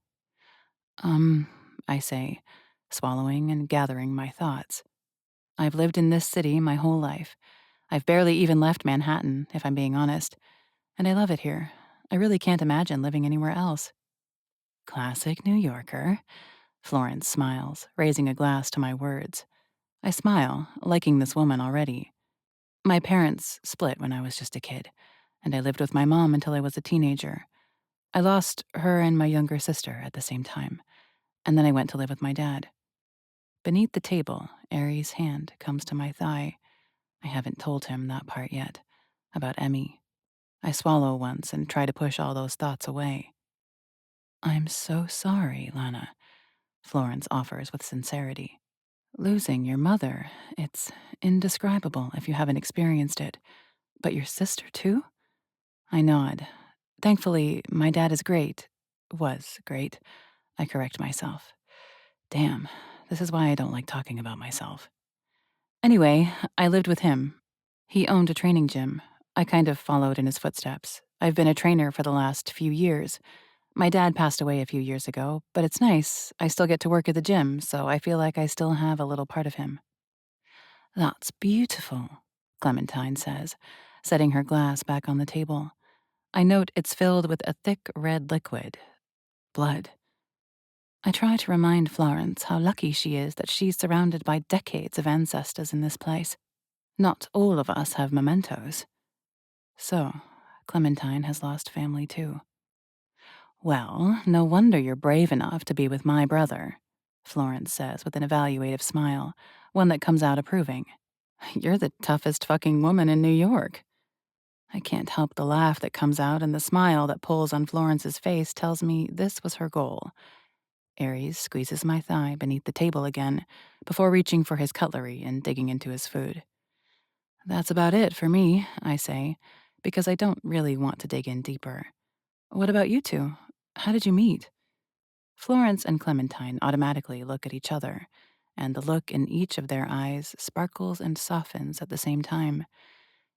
Um, I say, swallowing and gathering my thoughts. I've lived in this city my whole life. I've barely even left Manhattan, if I'm being honest. And I love it here. I really can't imagine living anywhere else. "Classic New Yorker," Florence smiles, raising a glass to my words. I smile, liking this woman already. My parents split when I was just a kid, and I lived with my mom until I was a teenager. I lost her and my younger sister at the same time, and then I went to live with my dad. Beneath the table, Aries' hand comes to my thigh. I haven't told him that part yet, about Emmy. I swallow once and try to push all those thoughts away. "I'm so sorry, Lana," Florence offers with sincerity. "Losing your mother, it's indescribable if you haven't experienced it. But your sister, too?" I nod. Thankfully, my dad is great. Was great. I correct myself. Damn, this is why I don't like talking about myself. Anyway, I lived with him. He owned a training gym. I kind of followed in his footsteps. I've been a trainer for the last few years. My dad passed away a few years ago, but it's nice. I still get to work at the gym, so I feel like I still have a little part of him. "That's beautiful," Clementine says, setting her glass back on the table. I note it's filled with a thick red liquid. Blood. I try to remind Florence how lucky she is that she's surrounded by decades of ancestors in this place. Not all of us have mementos. So, Clementine has lost family too. "Well, no wonder you're brave enough to be with my brother," Florence says with an evaluative smile, one that comes out approving. "You're the toughest fucking woman in New York." I can't help the laugh that comes out, and the smile that pulls on Florence's face tells me this was her goal. Aries squeezes my thigh beneath the table again, before reaching for his cutlery and digging into his food. "That's about it for me," I say, because I don't really want to dig in deeper. What about you two? How did you meet? Florence and Clementine automatically look at each other, and the look in each of their eyes sparkles and softens at the same time.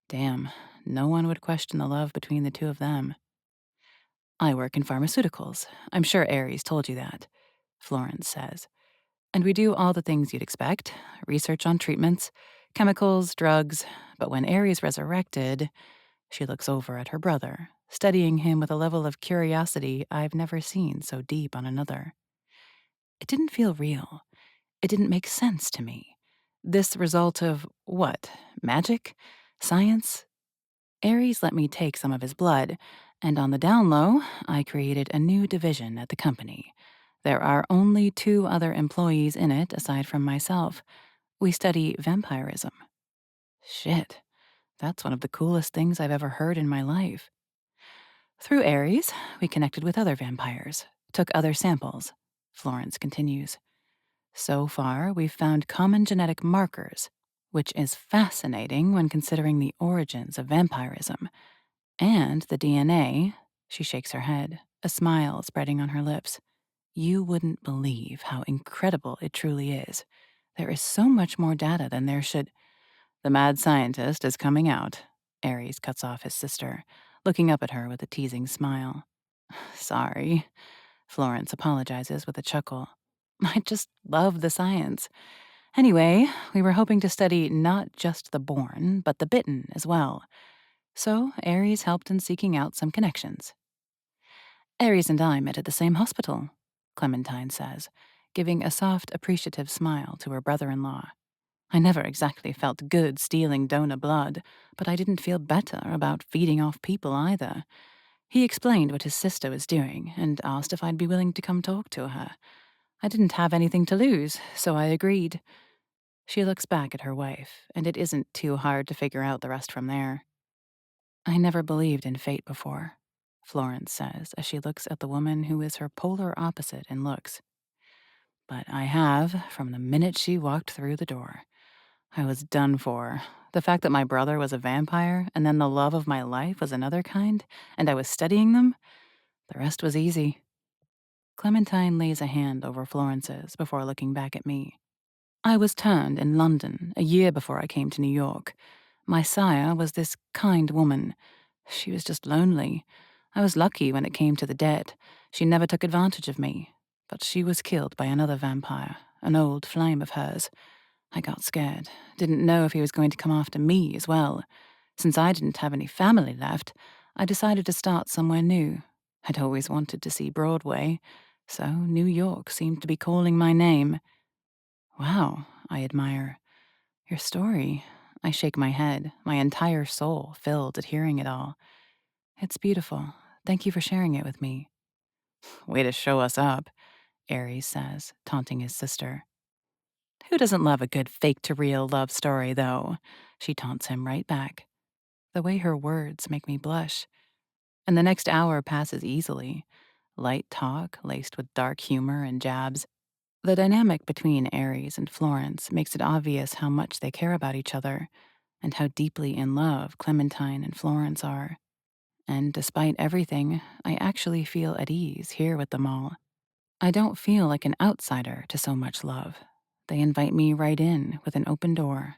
Damn, no one would question the love between the two of them. I work in pharmaceuticals. I'm sure Aries told you that, Florence says. And we do all the things you'd expect: research on treatments, chemicals, drugs. But when Aries resurrected, she looks over at her brother, studying him with a level of curiosity I've never seen so deep on another. It didn't feel real. It didn't make sense to me. This result of what? Magic? Science? Aries let me take some of his blood, and on the down low, I created a new division at the company. There are only 2 other employees in it aside from myself. We study vampirism. Shit, that's one of the coolest things I've ever heard in my life. Through Aries, we connected with other vampires, took other samples. Florence continues. So far, we've found common genetic markers, which is fascinating when considering the origins of vampirism. And the DNA, she shakes her head, a smile spreading on her lips. You wouldn't believe how incredible it truly is. There is so much more data than there should. The mad scientist is coming out. Aries cuts off his sister, looking up at her with a teasing smile. Sorry. Florence apologizes with a chuckle. I just love the science. Anyway, we were hoping to study not just the born, but the bitten as well. So Aries helped in seeking out some connections. Aries and I met at the same hospital, Clementine says, giving a soft, appreciative smile to her brother-in-law. I never exactly felt good stealing donor blood, but I didn't feel better about feeding off people either. He explained what his sister was doing and asked if I'd be willing to come talk to her. I didn't have anything to lose, so I agreed. She looks back at her wife, and it isn't too hard to figure out the rest from there. I never believed in fate before, Florence says as she looks at the woman who is her polar opposite in looks. But I have from the minute she walked through the door. I was done for. The fact that my brother was a vampire, and then the love of my life was another kind, and I was studying them, the rest was easy. Clementine lays a hand over Florence's before looking back at me. I was turned in London a year before I came to New York. My sire was this kind woman. She was just lonely. I was lucky when it came to the dead. She never took advantage of me. But she was killed by another vampire, an old flame of hers. I got scared. Didn't know if he was going to come after me as well. Since I didn't have any family left, I decided to start somewhere new. I'd always wanted to see Broadway, so New York seemed to be calling my name. Wow, I admire. Your story. I shake my head, my entire soul filled at hearing it all. It's beautiful. Thank you for sharing it with me. Way to show us up, Aries says, taunting his sister. Who doesn't love a good fake-to-real love story, though? She taunts him right back. The way her words make me blush. And the next hour passes easily. Light talk laced with dark humor and jabs. The dynamic between Aries and Florence makes it obvious how much they care about each other, and how deeply in love Clementine and Florence are. And despite everything, I actually feel at ease here with them all. I don't feel like an outsider to so much love. They invite me right in with an open door.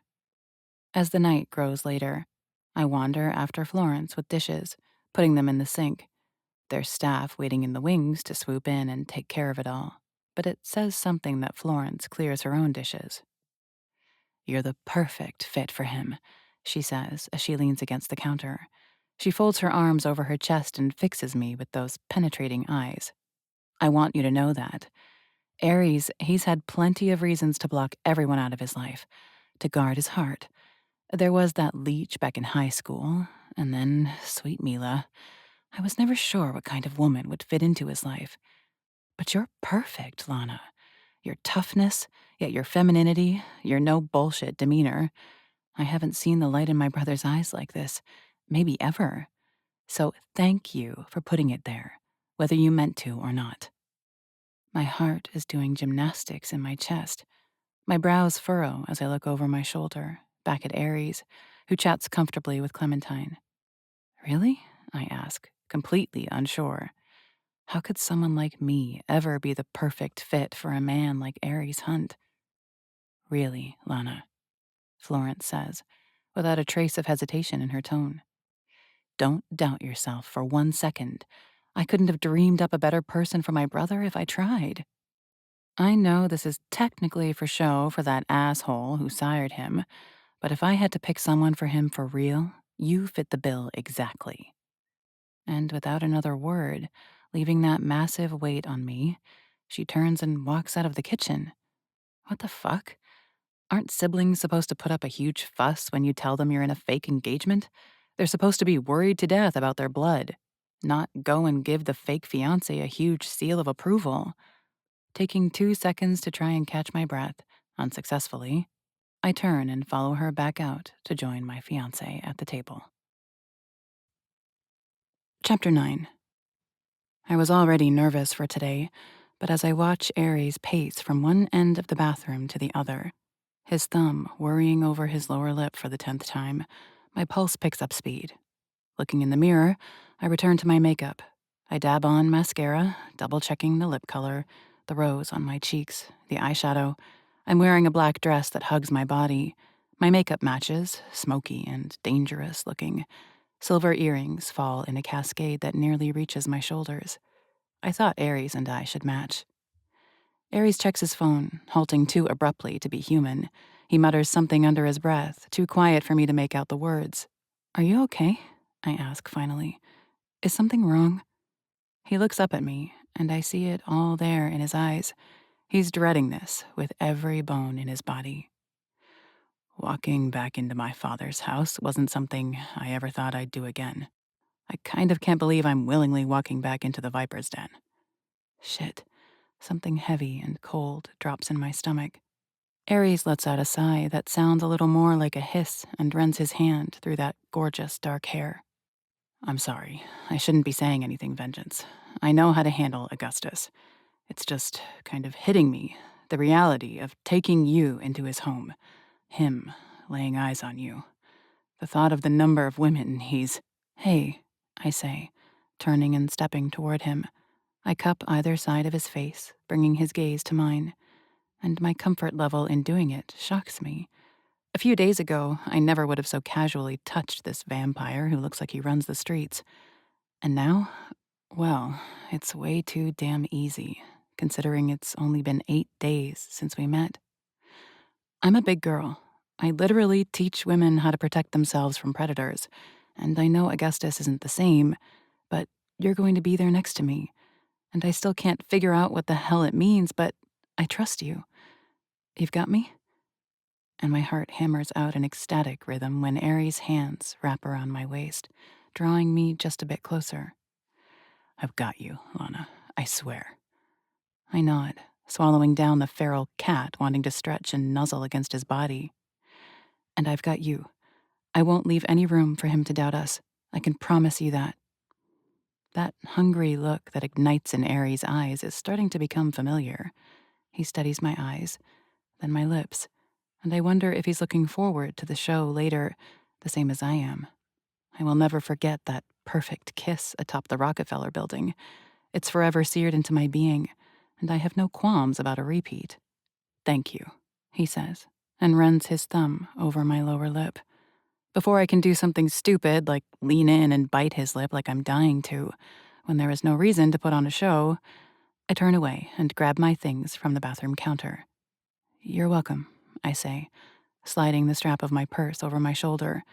As the night grows later, I wander after Florence with dishes, putting them in the sink. There's staff waiting in the wings to swoop in and take care of it all. But it says something that Florence clears her own dishes. You're the perfect fit for him, she says as she leans against the counter. She folds her arms over her chest and fixes me with those penetrating eyes. I want you to know that. Aries, he's had plenty of reasons to block everyone out of his life, to guard his heart. There was that leech back in high school, and then sweet Mila. I was never sure what kind of woman would fit into his life. But you're perfect, Lana. Your toughness, yet your femininity, your no bullshit demeanor. I haven't seen the light in my brother's eyes like this, maybe ever. So thank you for putting it there, whether you meant to or not. My heart is doing gymnastics in my chest. My brows furrow as I look over my shoulder, back at Aries, who chats comfortably with Clementine. Really? I ask, completely unsure. How could someone like me ever be the perfect fit for a man like Ares Hunt? Really, Lana, Florence says, without a trace of hesitation in her tone. Don't doubt yourself for 1 second. I couldn't have dreamed up a better person for my brother if I tried. I know this is technically for show for that asshole who sired him, but if I had to pick someone for him for real, you fit the bill exactly. And without another word, leaving that massive weight on me, she turns and walks out of the kitchen. What the fuck? Aren't siblings supposed to put up a huge fuss when you tell them you're in a fake engagement? They're supposed to be worried to death about their blood, not go and give the fake fiancé a huge seal of approval. Taking 2 seconds to try and catch my breath, unsuccessfully, I turn and follow her back out to join my fiancé at the table. Chapter 9. I was already nervous for today, but as I watch Ares pace from one end of the bathroom to the other, his thumb worrying over his lower lip for the 10th time, my pulse picks up speed. Looking in the mirror, I return to my makeup. I dab on mascara, double-checking the lip color, the rose on my cheeks, the eyeshadow. I'm wearing a black dress that hugs my body. My makeup matches, smoky and dangerous looking. Silver earrings fall in a cascade that nearly reaches my shoulders. I thought Ares and I should match. Ares checks his phone, halting too abruptly to be human. He mutters something under his breath, too quiet for me to make out the words. "Are you okay?" I ask finally. "Is something wrong?" He looks up at me, and I see it all there in his eyes. He's dreading this with every bone in his body. Walking back into my father's house wasn't something I ever thought I'd do again. I kind of can't believe I'm willingly walking back into the Viper's den. Shit. Something heavy and cold drops in my stomach. Ares lets out a sigh that sounds a little more like a hiss and runs his hand through that gorgeous dark hair. "I'm sorry. I shouldn't be saying anything, Vengeance. I know how to handle Augustus. It's just kind of hitting me, the reality of taking you into his home. Him laying eyes on you. The thought of the number of women he's—" "Hey," I say, turning and stepping toward him. I cup either side of his face, bringing his gaze to mine, and my comfort level in doing it shocks me. A few days ago, I never would have so casually touched this vampire who looks like he runs the streets. And now, well, it's way too damn easy, considering it's only been 8 days since we met. I'm a big girl. I literally teach women how to protect themselves from predators, and I know Augustus isn't the same, but you're going to be there next to me. And I still can't figure out what the hell it means, but I trust you. You've got me?" And my heart hammers out an ecstatic rhythm when Ares' hands wrap around my waist, drawing me just a bit closer. "I've got you, Lana. I swear." I nod, swallowing down the feral cat wanting to stretch and nuzzle against his body. "And I've got you. I won't leave any room for him to doubt us. I can promise you that." That hungry look that ignites in Ares' eyes is starting to become familiar. He studies my eyes, then my lips, and I wonder if he's looking forward to the show later, the same as I am. I will never forget that perfect kiss atop the Rockefeller building. It's forever seared into my being, and I have no qualms about a repeat. "Thank you," he says, and runs his thumb over my lower lip. Before I can do something stupid like lean in and bite his lip like I'm dying to, when there is no reason to put on a show, I turn away and grab my things from the bathroom counter. "You're welcome," I say, sliding the strap of my purse over my shoulder.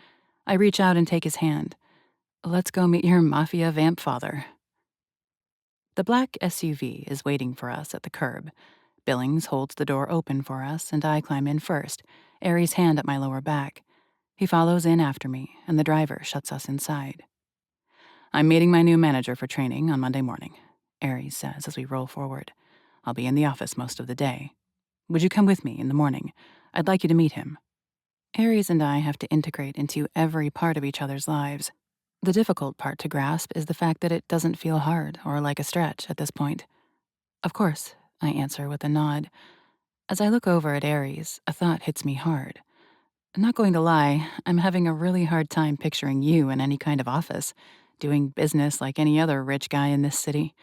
I reach out and take his hand. "Let's go meet your mafia vamp father." The black SUV is waiting for us at the curb. Billings holds the door open for us, and I climb in first, Aries' hand at my lower back. He follows in after me, and the driver shuts us inside. "I'm meeting my new manager for training on Monday morning," Aries says as we roll forward. "I'll be in the office most of the day. Would you come with me in the morning? I'd like you to meet him." Aries and I have to integrate into every part of each other's lives. The difficult part to grasp is the fact that it doesn't feel hard or like a stretch at this point. "Of course," I answer with a nod. As I look over at Aries, a thought hits me hard. Not going to lie, I'm having a really hard time picturing you in any kind of office. doing business like any other rich guy in this city.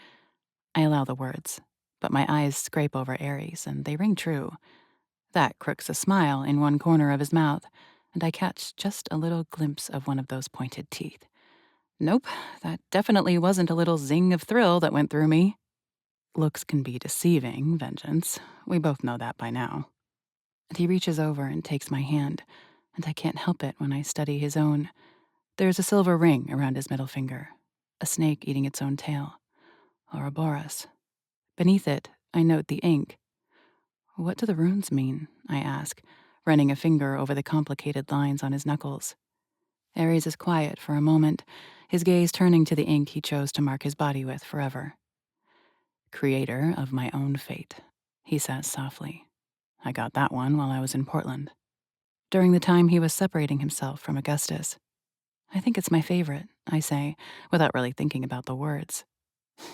I allow the words, but my eyes scrape over Ares, and they ring true. That crooks a smile in one corner of his mouth, and I catch just a little glimpse of one of those pointed teeth. Nope, that definitely wasn't a little zing of thrill that went through me. Looks can be deceiving, Vengeance. We both know that by now. And he reaches over and takes my hand, and I can't help it when I study his own. There's a silver ring around his middle finger, a snake eating its own tail, Ouroboros. Beneath it, I note the ink. What do the runes mean? I ask, running a finger over the complicated lines on his knuckles. Ares is quiet for a moment, his gaze turning to the ink he chose to mark his body with forever. Creator of my own fate, he says softly. I got that one while I was in Portland, during the time he was separating himself from Augustus. I think it's my favorite, I say, without really thinking about the words.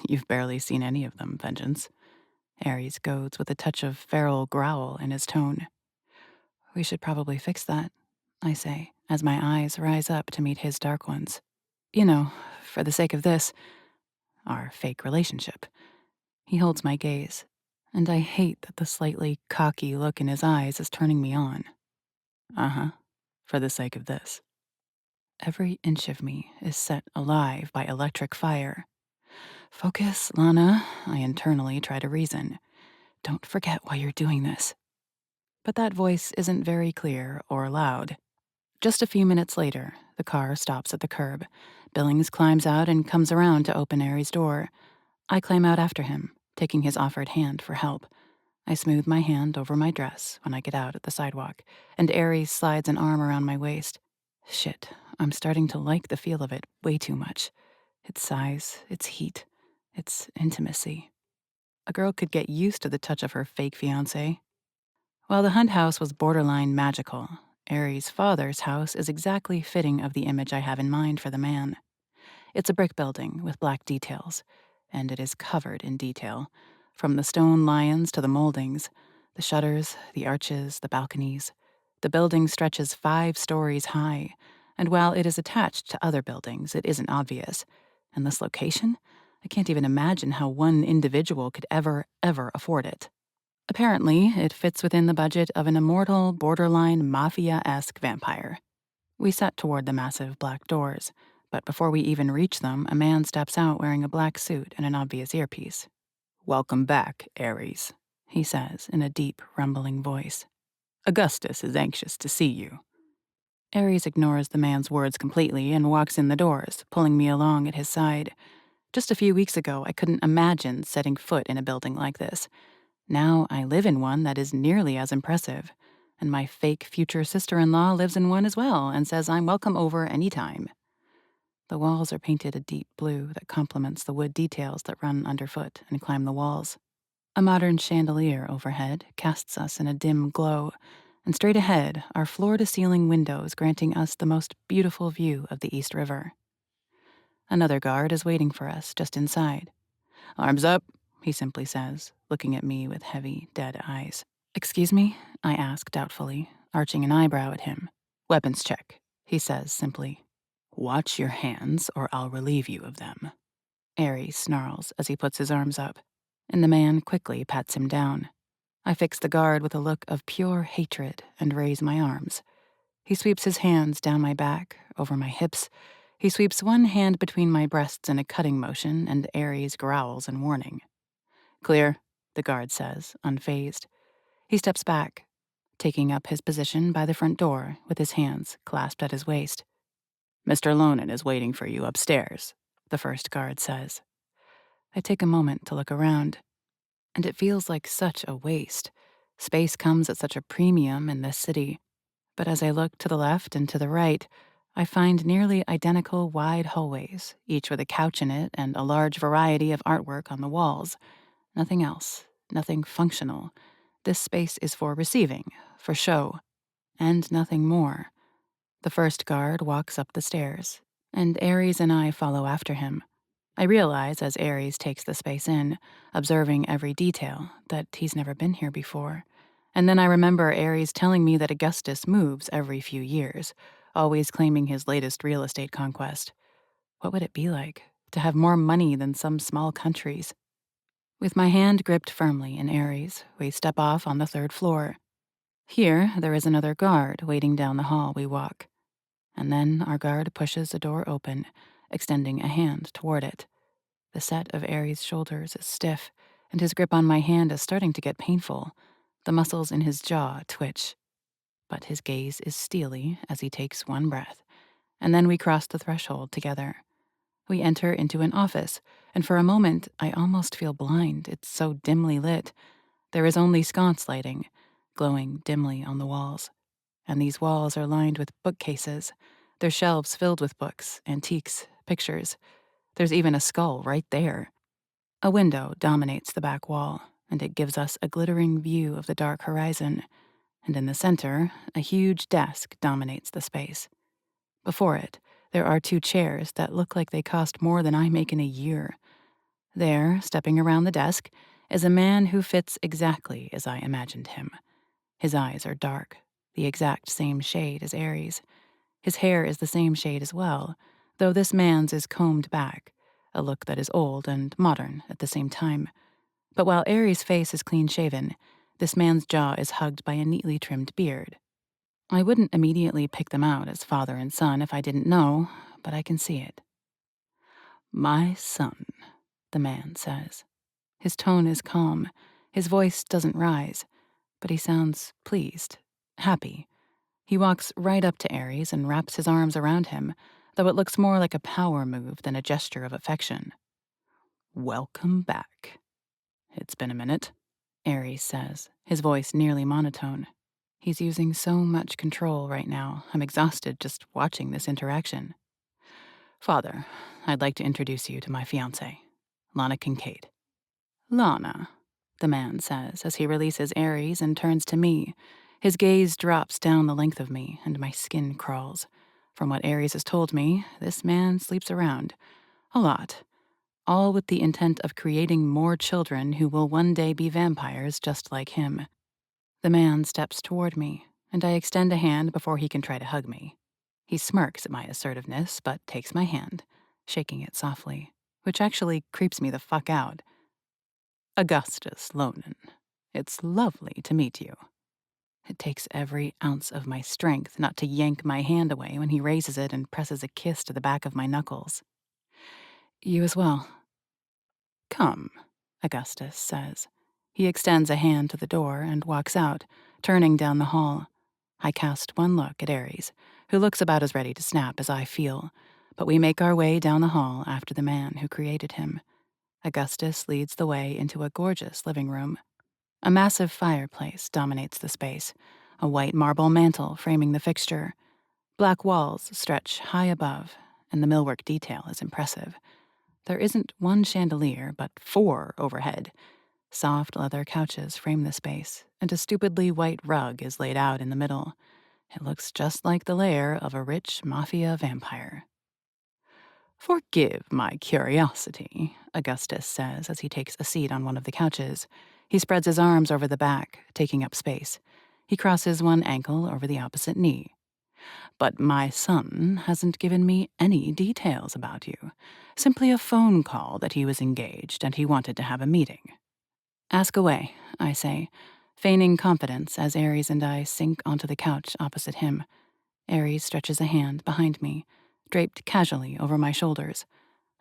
You've barely seen any of them, Vengeance. Ares goads with a touch of feral growl in his tone. We should probably fix that, I say, as my eyes rise up to meet his dark ones. You know, for the sake of this, our fake relationship. He holds my gaze, and I hate that the slightly cocky look in his eyes is turning me on. Uh-huh, for the sake of this. Every inch of me is set alive by electric fire. Focus, Lana, I internally try to reason. Don't forget why you're doing this. But that voice isn't very clear or loud. Just a few minutes later, the car stops at the curb. Billings climbs out and comes around to open Aries' door. I climb out after him, taking his offered hand for help. I smooth my hand over my dress when I get out at the sidewalk, and Aries slides an arm around my waist. Shit, I'm starting to like the feel of it way too much. Its size, its heat, its intimacy. A girl could get used to the touch of her fake fiancé. While the Hunt house was borderline magical, Aries' father's house is exactly fitting of the image I have in mind for the man. It's a brick building with black details, and it is covered in detail, from the stone lions to the moldings, the shutters, the arches, the balconies. The building stretches 5 stories high, and while it is attached to other buildings, it isn't obvious. And this location? I can't even imagine how one individual could ever afford it. Apparently, it fits within the budget of an immortal, borderline mafia-esque vampire. We set toward the massive black doors, but before we even reach them, a man steps out wearing a black suit and an obvious earpiece. Welcome back, Ares, he says in a deep, rumbling voice. Augustus is anxious to see you. Ares ignores the man's words completely and walks in the doors, pulling me along at his side. Just a few weeks ago, I couldn't imagine setting foot in a building like this. Now I live in one that is nearly as impressive, and my fake future sister-in-law lives in one as well and says I'm welcome over any time. The walls are painted a deep blue that complements the wood details that run underfoot and climb the walls. A modern chandelier overhead casts us in a dim glow, and straight ahead are floor-to-ceiling windows granting us the most beautiful view of the East River. Another guard is waiting for us just inside. Arms up, he simply says, looking at me with heavy, dead eyes. Excuse me? I ask doubtfully, arching an eyebrow at him. Weapons check, he says simply. Watch your hands or I'll relieve you of them. Ares snarls as he puts his arms up, and the man quickly pats him down. I fix the guard with a look of pure hatred and raise my arms. He sweeps his hands down my back, over my hips. He sweeps one hand between my breasts in a cutting motion, and Ares growls in warning. Clear, the guard says, unfazed. He steps back, taking up his position by the front door with his hands clasped at his waist. Mr. Lonan is waiting for you upstairs, the first guard says. I take a moment to look around, and it feels like such a waste. Space comes at such a premium in this city. But as I look to the left and to the right, I find nearly identical wide hallways, each with a couch in it and a large variety of artwork on the walls. Nothing else, nothing functional. This space is for receiving, for show, and nothing more. The first guard walks up the stairs, and Ares and I follow after him. I realize as Ares takes the space in, observing every detail, that he's never been here before. And then I remember Ares telling me that Augustus moves every few years, always claiming his latest real estate conquest. What would it be like to have more money than some small countries? With my hand gripped firmly in Aries, we step off on the third floor. Here, there is another guard waiting down the hall we walk. And then our guard pushes a door open, extending a hand toward it. The set of Aries' shoulders is stiff, and his grip on my hand is starting to get painful. The muscles in his jaw twitch. But his gaze is steely as he takes one breath, and then we cross the threshold together. We enter into an office, and for a moment I almost feel blind. It's so dimly lit. There is only sconce lighting, glowing dimly on the walls. And these walls are lined with bookcases, their shelves filled with books, antiques, pictures. There's even a skull right there. A window dominates the back wall, and it gives us a glittering view of the dark horizon. And in the center, a huge desk dominates the space. Before it, there are 2 chairs that look like they cost more than I make in a year. There, stepping around the desk, is a man who fits exactly as I imagined him. His eyes are dark, the exact same shade as Aries. His hair is the same shade as well, though this man's is combed back, a look that is old and modern at the same time. But while Aries' face is clean-shaven, this man's jaw is hugged by a neatly trimmed beard. I wouldn't immediately pick them out as father and son if I didn't know, but I can see it. "My son," the man says. His tone is calm. His voice doesn't rise, but he sounds pleased, happy. He walks right up to Aries and wraps his arms around him, though it looks more like a power move than a gesture of affection. "Welcome back. It's been a minute," Aries says, his voice nearly monotone. He's using so much control right now, I'm exhausted just watching this interaction. "Father, I'd like to introduce you to my fiancée, Lana Kincaid." "Lana," the man says as he releases Aries and turns to me. His gaze drops down the length of me, and my skin crawls. From what Aries has told me, this man sleeps around. A lot. All with the intent of creating more children who will one day be vampires just like him. The man steps toward me, and I extend a hand before he can try to hug me. He smirks at my assertiveness, but takes my hand, shaking it softly, which actually creeps me the fuck out. "Augustus Lonan, it's lovely to meet you." It takes every ounce of my strength not to yank my hand away when he raises it and presses a kiss to the back of my knuckles. "You as well." "Come," Augustus says. He extends a hand to the door and walks out, turning down the hall. I cast one look at Aries, who looks about as ready to snap as I feel, but we make our way down the hall after the man who created him. Augustus leads the way into a gorgeous living room. A massive fireplace dominates the space, a white marble mantel framing the fixture. Black walls stretch high above, and the millwork detail is impressive. There isn't one chandelier, but 4 overhead. Soft leather couches frame the space, and a stupidly white rug is laid out in the middle. It looks just like the lair of a rich mafia vampire. "Forgive my curiosity," Augustus says as he takes a seat on one of the couches. He spreads his arms over the back, taking up space. He crosses one ankle over the opposite knee. "But my son hasn't given me any details about you. Simply a phone call that he was engaged and he wanted to have a meeting." "Ask away," I say, feigning confidence as Aries and I sink onto the couch opposite him. Aries stretches a hand behind me, draped casually over my shoulders.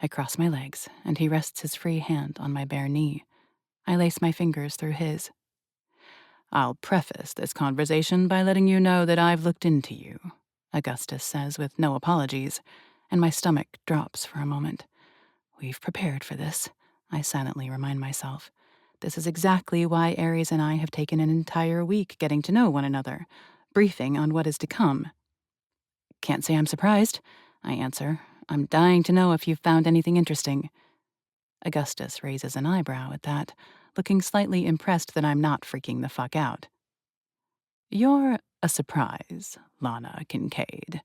I cross my legs, and he rests his free hand on my bare knee. I lace my fingers through his. "I'll preface this conversation by letting you know that I've looked into you," Augustus says with no apologies, and my stomach drops for a moment. We've prepared for this, I silently remind myself. This is exactly why Aries and I have taken an entire week getting to know one another, briefing on what is to come. "Can't say I'm surprised," I answer. "I'm dying to know if you've found anything interesting." Augustus raises an eyebrow at that, looking slightly impressed that I'm not freaking the fuck out. "You're a surprise, Lana Kincaid.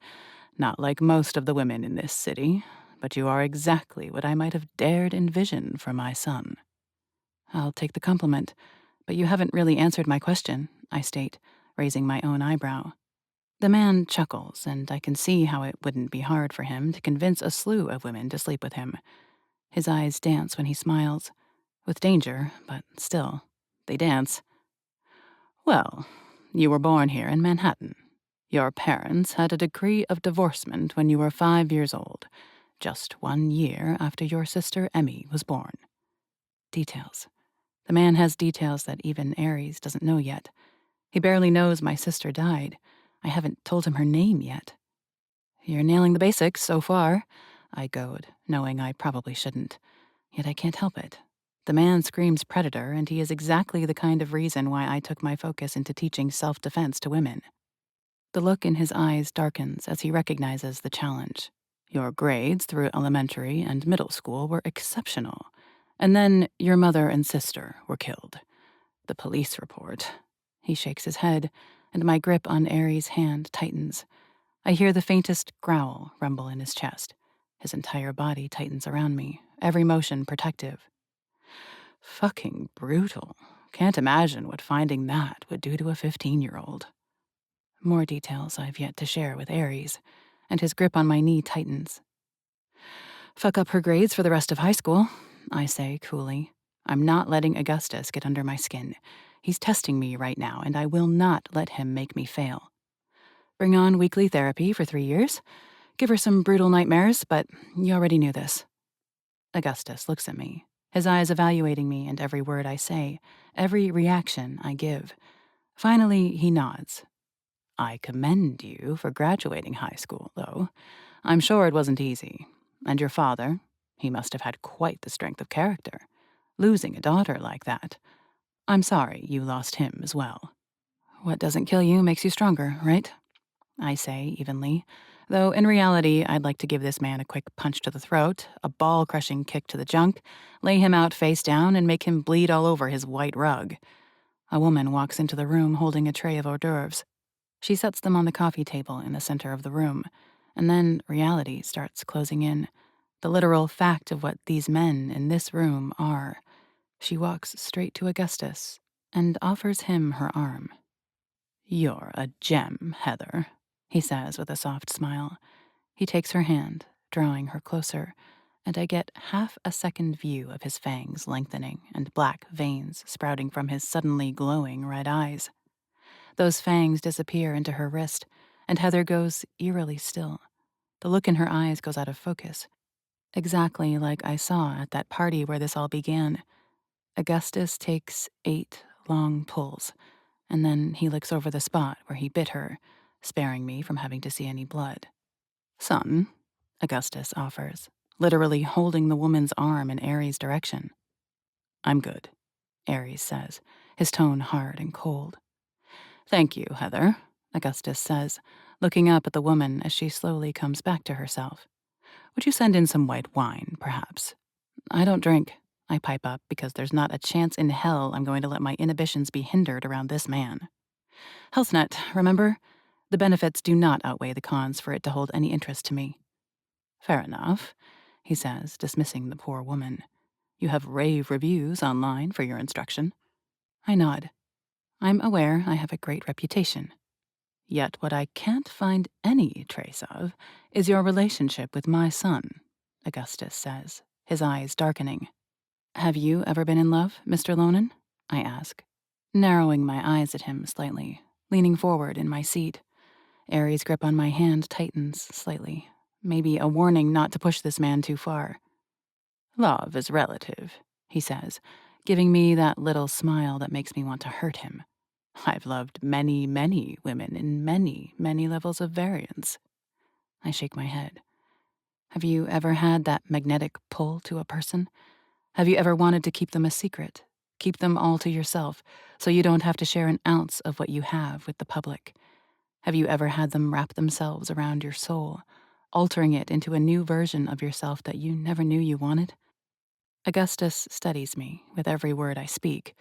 Not like most of the women in this city, but you are exactly what I might have dared envision for my son." "I'll take the compliment, but you haven't really answered my question," I state, raising my own eyebrow. The man chuckles, and I can see how it wouldn't be hard for him to convince a slew of women to sleep with him. His eyes dance when he smiles, with danger, but still, they dance. Well, you were born here in Manhattan. Your parents had a decree of divorcement when you were 5 years old, just 1 year after your sister Emmy was born. Details. The man has details that even Aries doesn't know yet. He barely knows my sister died. I haven't told him her name yet. You're nailing the basics so far, I goad, knowing I probably shouldn't. Yet I can't help it. The man screams predator, and he is exactly the kind of reason why I took my focus into teaching self-defense to women. The look in his eyes darkens as he recognizes the challenge. Your grades through elementary and middle school were exceptional. And then your mother and sister were killed. The police report. He shakes his head, and my grip on Aries' hand tightens. I hear the faintest growl rumble in his chest. His entire body tightens around me, every motion protective. Fucking brutal. Can't imagine what finding that would do to a 15-year-old. More details I've yet to share with Aries, and his grip on my knee tightens. Fuck up her grades for the rest of high school, I say coolly. I'm not letting Augustus get under my skin. He's testing me right now, and I will not let him make me fail. Bring on weekly therapy for 3 years. Give her some brutal nightmares, but you already knew this. Augustus looks at me, his eyes evaluating me and every word I say, every reaction I give. Finally, he nods. I commend you for graduating high school, though. I'm sure it wasn't easy. And your father, he must have had quite the strength of character. Losing a daughter like that. I'm sorry you lost him as well. What doesn't kill you makes you stronger, right? I say evenly, though in reality I'd like to give this man a quick punch to the throat, a ball-crushing kick to the junk, lay him out face down, and make him bleed all over his white rug. A woman walks into the room holding a tray of hors d'oeuvres. She sets them on the coffee table in the center of the room, and then reality starts closing in, the literal fact of what these men in this room are. She walks straight to Augustus and offers him her arm. You're a gem, Heather, he says with a soft smile. He takes her hand, drawing her closer, and I get half a second view of his fangs lengthening and black veins sprouting from his suddenly glowing red eyes. Those fangs disappear into her wrist, and Heather goes eerily still. The look in her eyes goes out of focus, exactly like I saw at that party where this all began. Augustus takes 8 long pulls, and then he licks over the spot where he bit her, sparing me from having to see any blood. Son, Augustus offers, literally holding the woman's arm in Aries' direction. I'm good, Aries says, his tone hard and cold. Thank you, Heather, Augustus says, looking up at the woman as she slowly comes back to herself. Would you send in some white wine, perhaps? I don't drink, I pipe up, because there's not a chance in hell I'm going to let my inhibitions be hindered around this man. HealthNet, remember? The benefits do not outweigh the cons for it to hold any interest to me. Fair enough, he says, dismissing the poor woman. You have rave reviews online for your instruction. I nod. I'm aware I have a great reputation. Yet what I can't find any trace of is your relationship with my son, Augustus says, his eyes darkening. Have you ever been in love, Mr. Lonan? I ask, narrowing my eyes at him slightly, leaning forward in my seat. Aries' grip on my hand tightens slightly, maybe a warning not to push this man too far. Love is relative, he says, giving me that little smile that makes me want to hurt him. I've loved many, many women in many, many levels of variance. I shake my head. Have you ever had that magnetic pull to a person? Have you ever wanted to keep them a secret? Keep them all to yourself, so you don't have to share an ounce of what you have with the public? Have you ever had them wrap themselves around your soul, altering it into a new version of yourself that you never knew you wanted? Augustus studies me with every word I speak,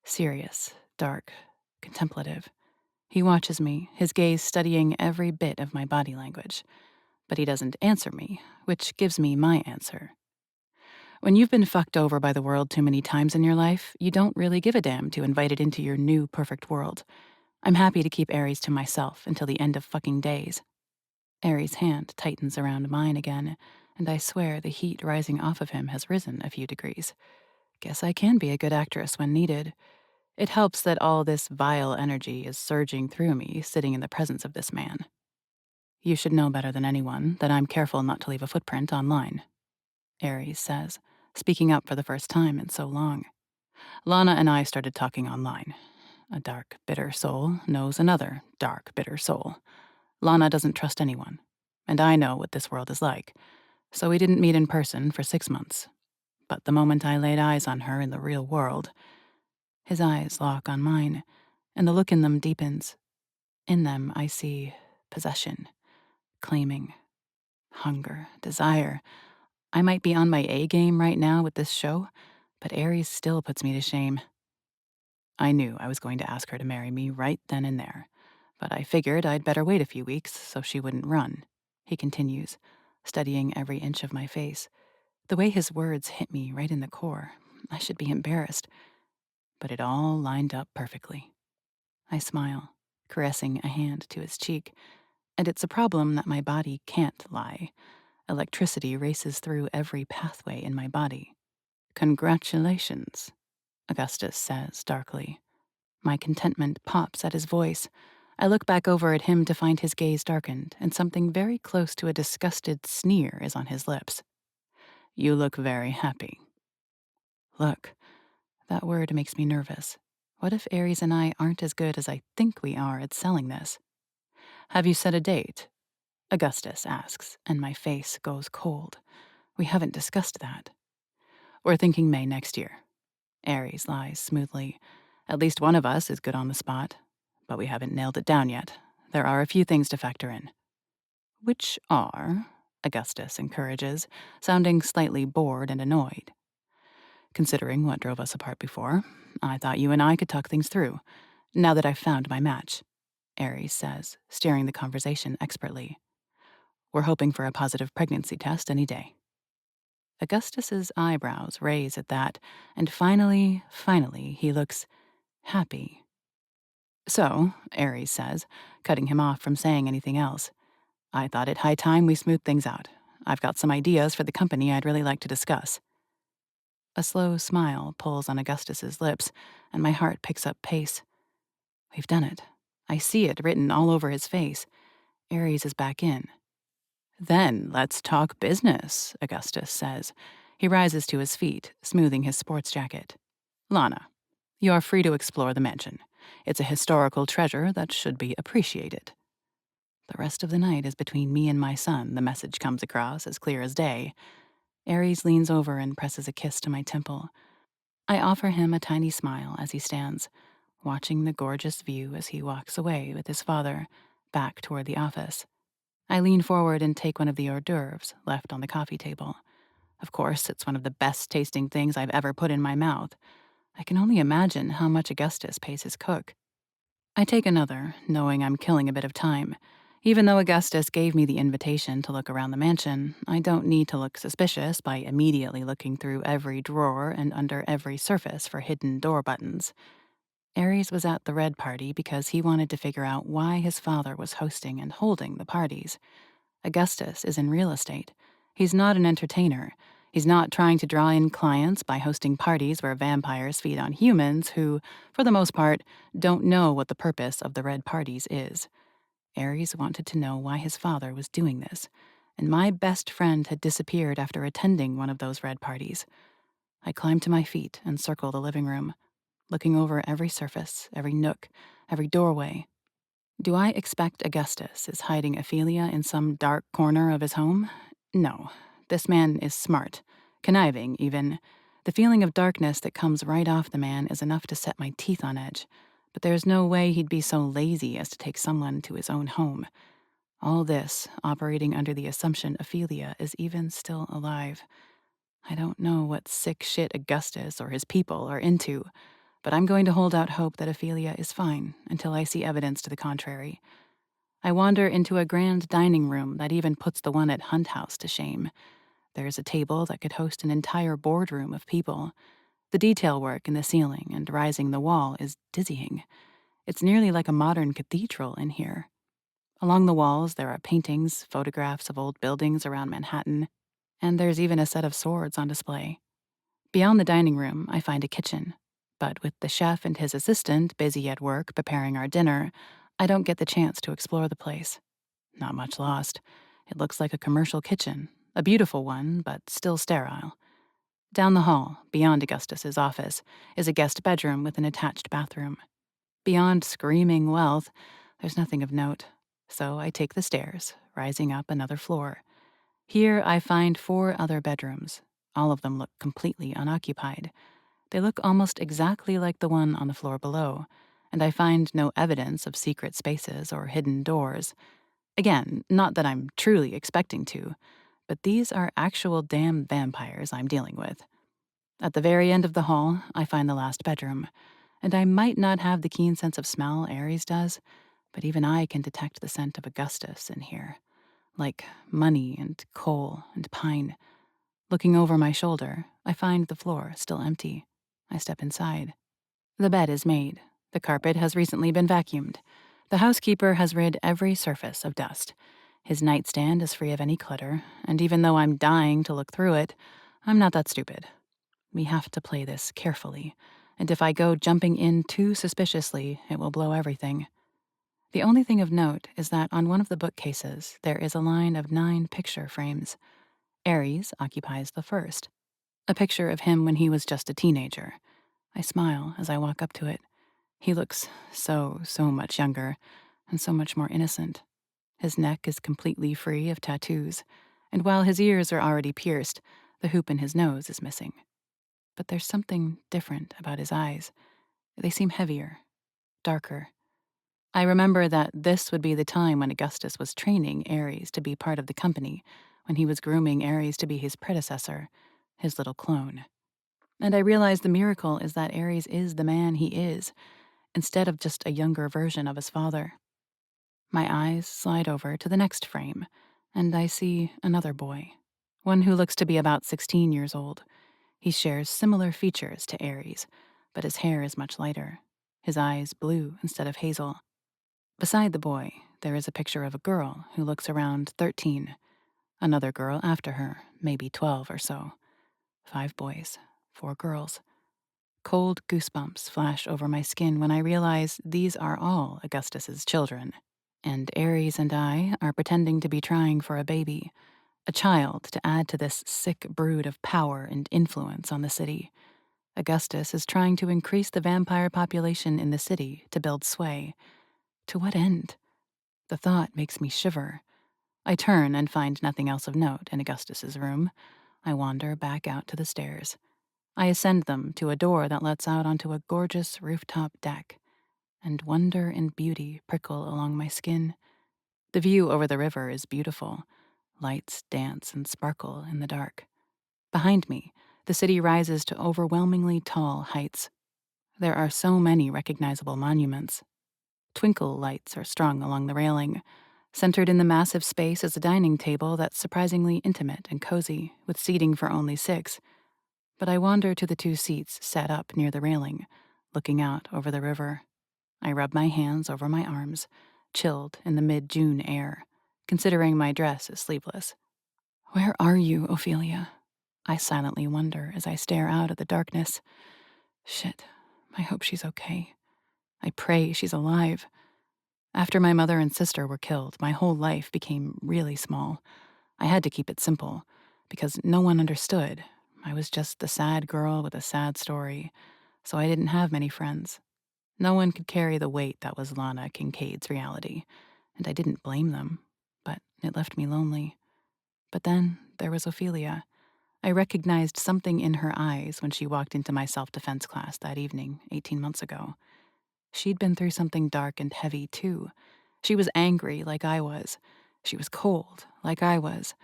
serious, dark, contemplative. He watches me, his gaze studying every bit of my body language. But he doesn't answer me, which gives me my answer. When you've been fucked over by the world too many times in your life, you don't really give a damn to invite it into your new perfect world. I'm happy to keep Aries to myself until the end of fucking days. Aries' hand tightens around mine again, and I swear the heat rising off of him has risen a few degrees. Guess I can be a good actress when needed. It helps that all this vile energy is surging through me sitting in the presence of this man. You should know better than anyone that I'm careful not to leave a footprint online, Aries says, speaking up for the first time in so long. Lana and I started talking online. A dark, bitter soul knows another dark, bitter soul. Lana doesn't trust anyone, and I know what this world is like, so we didn't meet in person for 6 months. But the moment I laid eyes on her in the real world, his eyes lock on mine, and the look in them deepens. In them I see possession, claiming, hunger, desire. I might be on my A game right now with this show, but Aries still puts me to shame. I knew I was going to ask her to marry me right then and there, but I figured I'd better wait a few weeks so she wouldn't run, he continues, studying every inch of my face. The way his words hit me right in the core, I should be embarrassed, but it all lined up perfectly. I smile, caressing a hand to his cheek, and it's a problem that my body can't lie. Electricity races through every pathway in my body. Congratulations, Augustus says darkly. My contentment pops at his voice. I look back over at him to find his gaze darkened, and something very close to a disgusted sneer is on his lips. You look very happy. Look, that word makes me nervous. What if Aries and I aren't as good as I think we are at selling this? Have you set a date? Augustus asks, and my face goes cold. We haven't discussed that. We're thinking May next year. Aries lies smoothly. At least one of us is good on the spot, but we haven't nailed it down yet. There are a few things to factor in. Which are, Augustus encourages, sounding slightly bored and annoyed. Considering what drove us apart before, I thought you and I could talk things through, now that I've found my match, Aries says, steering the conversation expertly. We're hoping for a positive pregnancy test any day. Augustus's eyebrows raise at that, and finally, he looks happy. So, Aries says, cutting him off from saying anything else, I thought it high time we smoothed things out. I've got some ideas for the company I'd really like to discuss. A slow smile pulls on Augustus's lips, and my heart picks up pace. We've done it. I see it written all over his face. Aries is back in. Then let's talk business, Augustus says. He rises to his feet, smoothing his sports jacket. Lana, you're free to explore the mansion. It's a historical treasure that should be appreciated. The rest of the night is between me and my son, the message comes across as clear as day. Aries leans over and presses a kiss to my temple. I offer him a tiny smile as he stands, watching the gorgeous view as he walks away with his father, back toward the office. I lean forward and take one of the hors d'oeuvres left on the coffee table. Of course, it's one of the best tasting things I've ever put in my mouth. I can only imagine how much Augustus pays his cook. I take another, knowing I'm killing a bit of time. Even though Augustus gave me the invitation to look around the mansion, I don't need to look suspicious by immediately looking through every drawer and under every surface for hidden door buttons. Aries was at the Red Party because he wanted to figure out why his father was hosting and holding the parties. Augustus is in real estate. He's not an entertainer. He's not trying to draw in clients by hosting parties where vampires feed on humans who, for the most part, don't know what the purpose of the Red Parties is. Aries wanted to know why his father was doing this, and my best friend had disappeared after attending one of those Red Parties. I climbed to my feet and circled the living room, looking over every surface, every nook, every doorway. Do I expect Augustus is hiding Ophelia in some dark corner of his home? No. This man is smart, conniving even. The feeling of darkness that comes right off the man is enough to set my teeth on edge. But there's no way he'd be so lazy as to take someone to his own home. All this operating under the assumption Ophelia is even still alive. I don't know what sick shit Augustus or his people are into, but I'm going to hold out hope that Ophelia is fine until I see evidence to the contrary. I wander into a grand dining room that even puts the one at Hunt House to shame. There's a table that could host an entire boardroom of people. The detail work in the ceiling and rising the wall is dizzying. It's nearly like a modern cathedral in here. Along the walls, there are paintings, photographs of old buildings around Manhattan, and there's even a set of swords on display. Beyond the dining room, I find a kitchen. But with the chef and his assistant busy at work preparing our dinner, I don't get the chance to explore the place. Not much lost. It looks like a commercial kitchen, a beautiful one, but still sterile. Down the hall, beyond Augustus's office, is a guest bedroom with an attached bathroom. Beyond screaming wealth, there's nothing of note. So I take the stairs, rising up another floor. Here I find 4 other bedrooms. All of them look completely unoccupied. They look almost exactly like the one on the floor below, and I find no evidence of secret spaces or hidden doors. Again, not that I'm truly expecting to, but these are actual damn vampires I'm dealing with. At the very end of the hall, I find the last bedroom, and I might not have the keen sense of smell Ares does, but even I can detect the scent of Augustus in here, like money and coal and pine. Looking over my shoulder, I find the floor still empty. I step inside. The bed is made. The carpet has recently been vacuumed. The housekeeper has rid every surface of dust. His nightstand is free of any clutter, and even though I'm dying to look through it, I'm not that stupid. We have to play this carefully, and if I go jumping in too suspiciously, it will blow everything. The only thing of note is that on one of the bookcases, there is a line of 9 picture frames. Ares occupies the first, a picture of him when he was just a teenager. I smile as I walk up to it. He looks so much younger, and so much more innocent. His neck is completely free of tattoos, and while his ears are already pierced, the hoop in his nose is missing. But there's something different about his eyes. They seem heavier, darker. I remember that this would be the time when Augustus was training Ares to be part of the company, when he was grooming Ares to be his predecessor, his little clone. And I realize the miracle is that Ares is the man he is, instead of just a younger version of his father. My eyes slide over to the next frame, and I see another boy, one who looks to be about 16 years old. He shares similar features to Ares, but his hair is much lighter, his eyes blue instead of hazel. Beside the boy, there is a picture of a girl who looks around 13. Another girl after her, maybe 12 or so. 5 boys, 4 girls. Cold goosebumps flash over my skin when I realize these are all Augustus's children. And Ares and I are pretending to be trying for a baby, a child to add to this sick brood of power and influence on the city. Augustus is trying to increase the vampire population in the city to build sway. To what end? The thought makes me shiver. I turn and find nothing else of note in Augustus's room. I wander back out to the stairs. I ascend them to a door that lets out onto a gorgeous rooftop deck, and wonder and beauty prickle along my skin. The view over the river is beautiful. Lights dance and sparkle in the dark. Behind me, the city rises to overwhelmingly tall heights. There are so many recognizable monuments. Twinkle lights are strung along the railing. Centered in the massive space is a dining table that's surprisingly intimate and cozy, with seating for only 6. But I wander to the 2 seats set up near the railing, looking out over the river. I rub my hands over my arms, chilled in the mid-June air, considering my dress is sleeveless. Where are you, Ophelia? I silently wonder as I stare out at the darkness. Shit, I hope she's okay. I pray she's alive. After my mother and sister were killed, my whole life became really small. I had to keep it simple, because no one understood. I was just the sad girl with a sad story, so I didn't have many friends. No one could carry the weight that was Lana Kincaid's reality, and I didn't blame them, but it left me lonely. But then there was Ophelia. I recognized something in her eyes when she walked into my self-defense class that evening, 18 months ago. She'd been through something dark and heavy, too. She was angry like I was. She was cold like I was.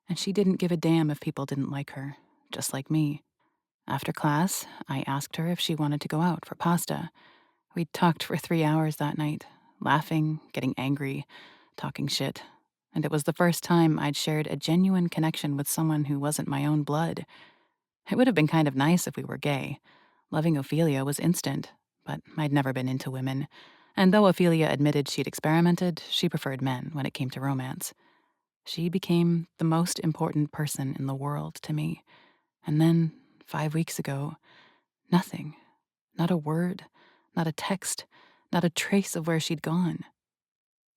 And she didn't give a damn if people didn't like her, just like me. After class, I asked her if she wanted to go out for pasta. We'd talked for 3 hours that night, laughing, getting angry, talking shit. And it was the first time I'd shared a genuine connection with someone who wasn't my own blood. It would have been kind of nice if we were gay. Loving Ophelia was instant, but I'd never been into women, And though Ophelia admitted she'd experimented, she preferred men when it came to romance. She became the most important person in the world to me. And then, 5 weeks ago, nothing. Not a word, not a text, not a trace of where she'd gone.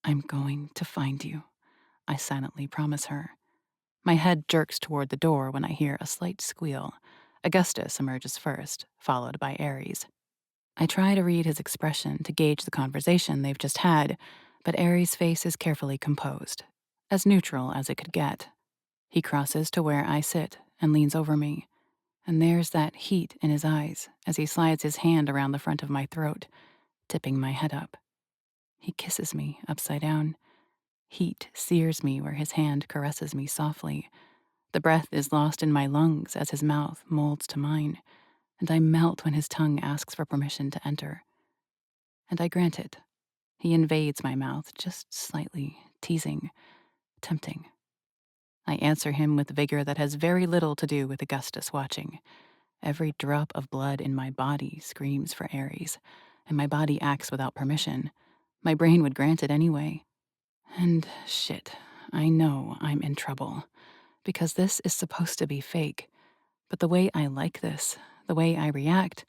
I'm going to find you, I silently promise her. My head jerks toward the door when I hear a slight squeal. Augustus emerges first, followed by Ares. I try to read his expression to gauge the conversation they've just had, but Ares' face is carefully composed, as neutral as it could get. He crosses to where I sit and leans over me, and there's that heat in his eyes as he slides his hand around the front of my throat, tipping my head up. He kisses me upside down. Heat sears me where his hand caresses me softly. The breath is lost in my lungs as his mouth molds to mine, and I melt when his tongue asks for permission to enter. And I grant it. He invades my mouth just slightly, teasing, tempting. I answer him with vigor that has very little to do with Augustus watching. Every drop of blood in my body screams for Ares, and my body acts without permission. My brain would grant it anyway. And shit, I know I'm in trouble, because this is supposed to be fake. But the way I like this, the way I react,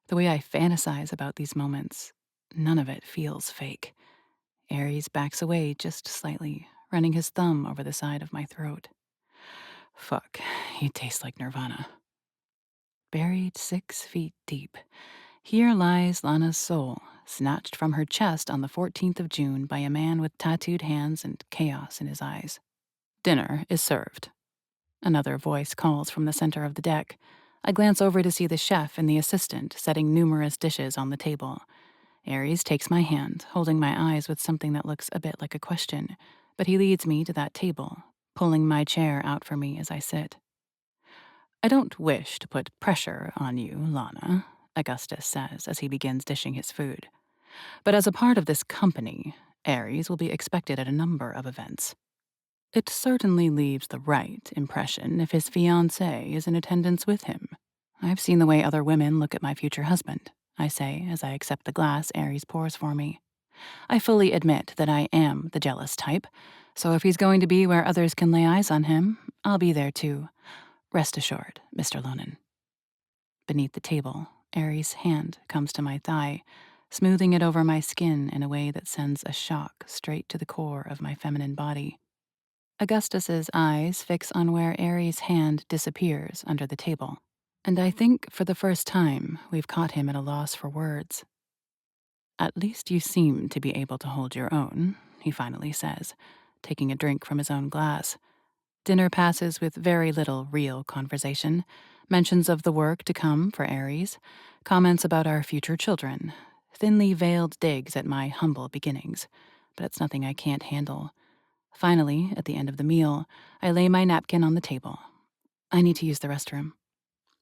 the way I fantasize about these moments, none of it feels fake. Ares backs away just slightly, running his thumb over the side of my throat. Fuck, he tastes like nirvana. Buried 6 feet deep, here lies Lana's soul, snatched from her chest on the 14th of June by a man with tattooed hands and chaos in his eyes. Dinner is served. Another voice calls from the center of the deck. I glance over to see the chef and the assistant setting numerous dishes on the table. Ares takes my hand, holding my eyes with something that looks a bit like a question, but he leads me to that table, pulling my chair out for me as I sit. I don't wish to put pressure on you, Lana, Augustus says as he begins dishing his food. But as a part of this company, Ares will be expected at a number of events. It certainly leaves the right impression if his fiancée is in attendance with him. I've seen the way other women look at my future husband, I say as I accept the glass Ares pours for me. I fully admit that I am the jealous type, so if he's going to be where others can lay eyes on him, I'll be there too. Rest assured, Mr. Lonan. Beneath the table, Ares' hand comes to my thigh, smoothing it over my skin in a way that sends a shock straight to the core of my feminine body. Augustus's eyes fix on where Ares' hand disappears under the table, and I think for the first time we've caught him at a loss for words. At least you seem to be able to hold your own, he finally says, taking a drink from his own glass. Dinner passes with very little real conversation, mentions of the work to come for Ares, comments about our future children, thinly veiled digs at my humble beginnings, but it's nothing I can't handle. Finally, at the end of the meal, I lay my napkin on the table. I need to use the restroom.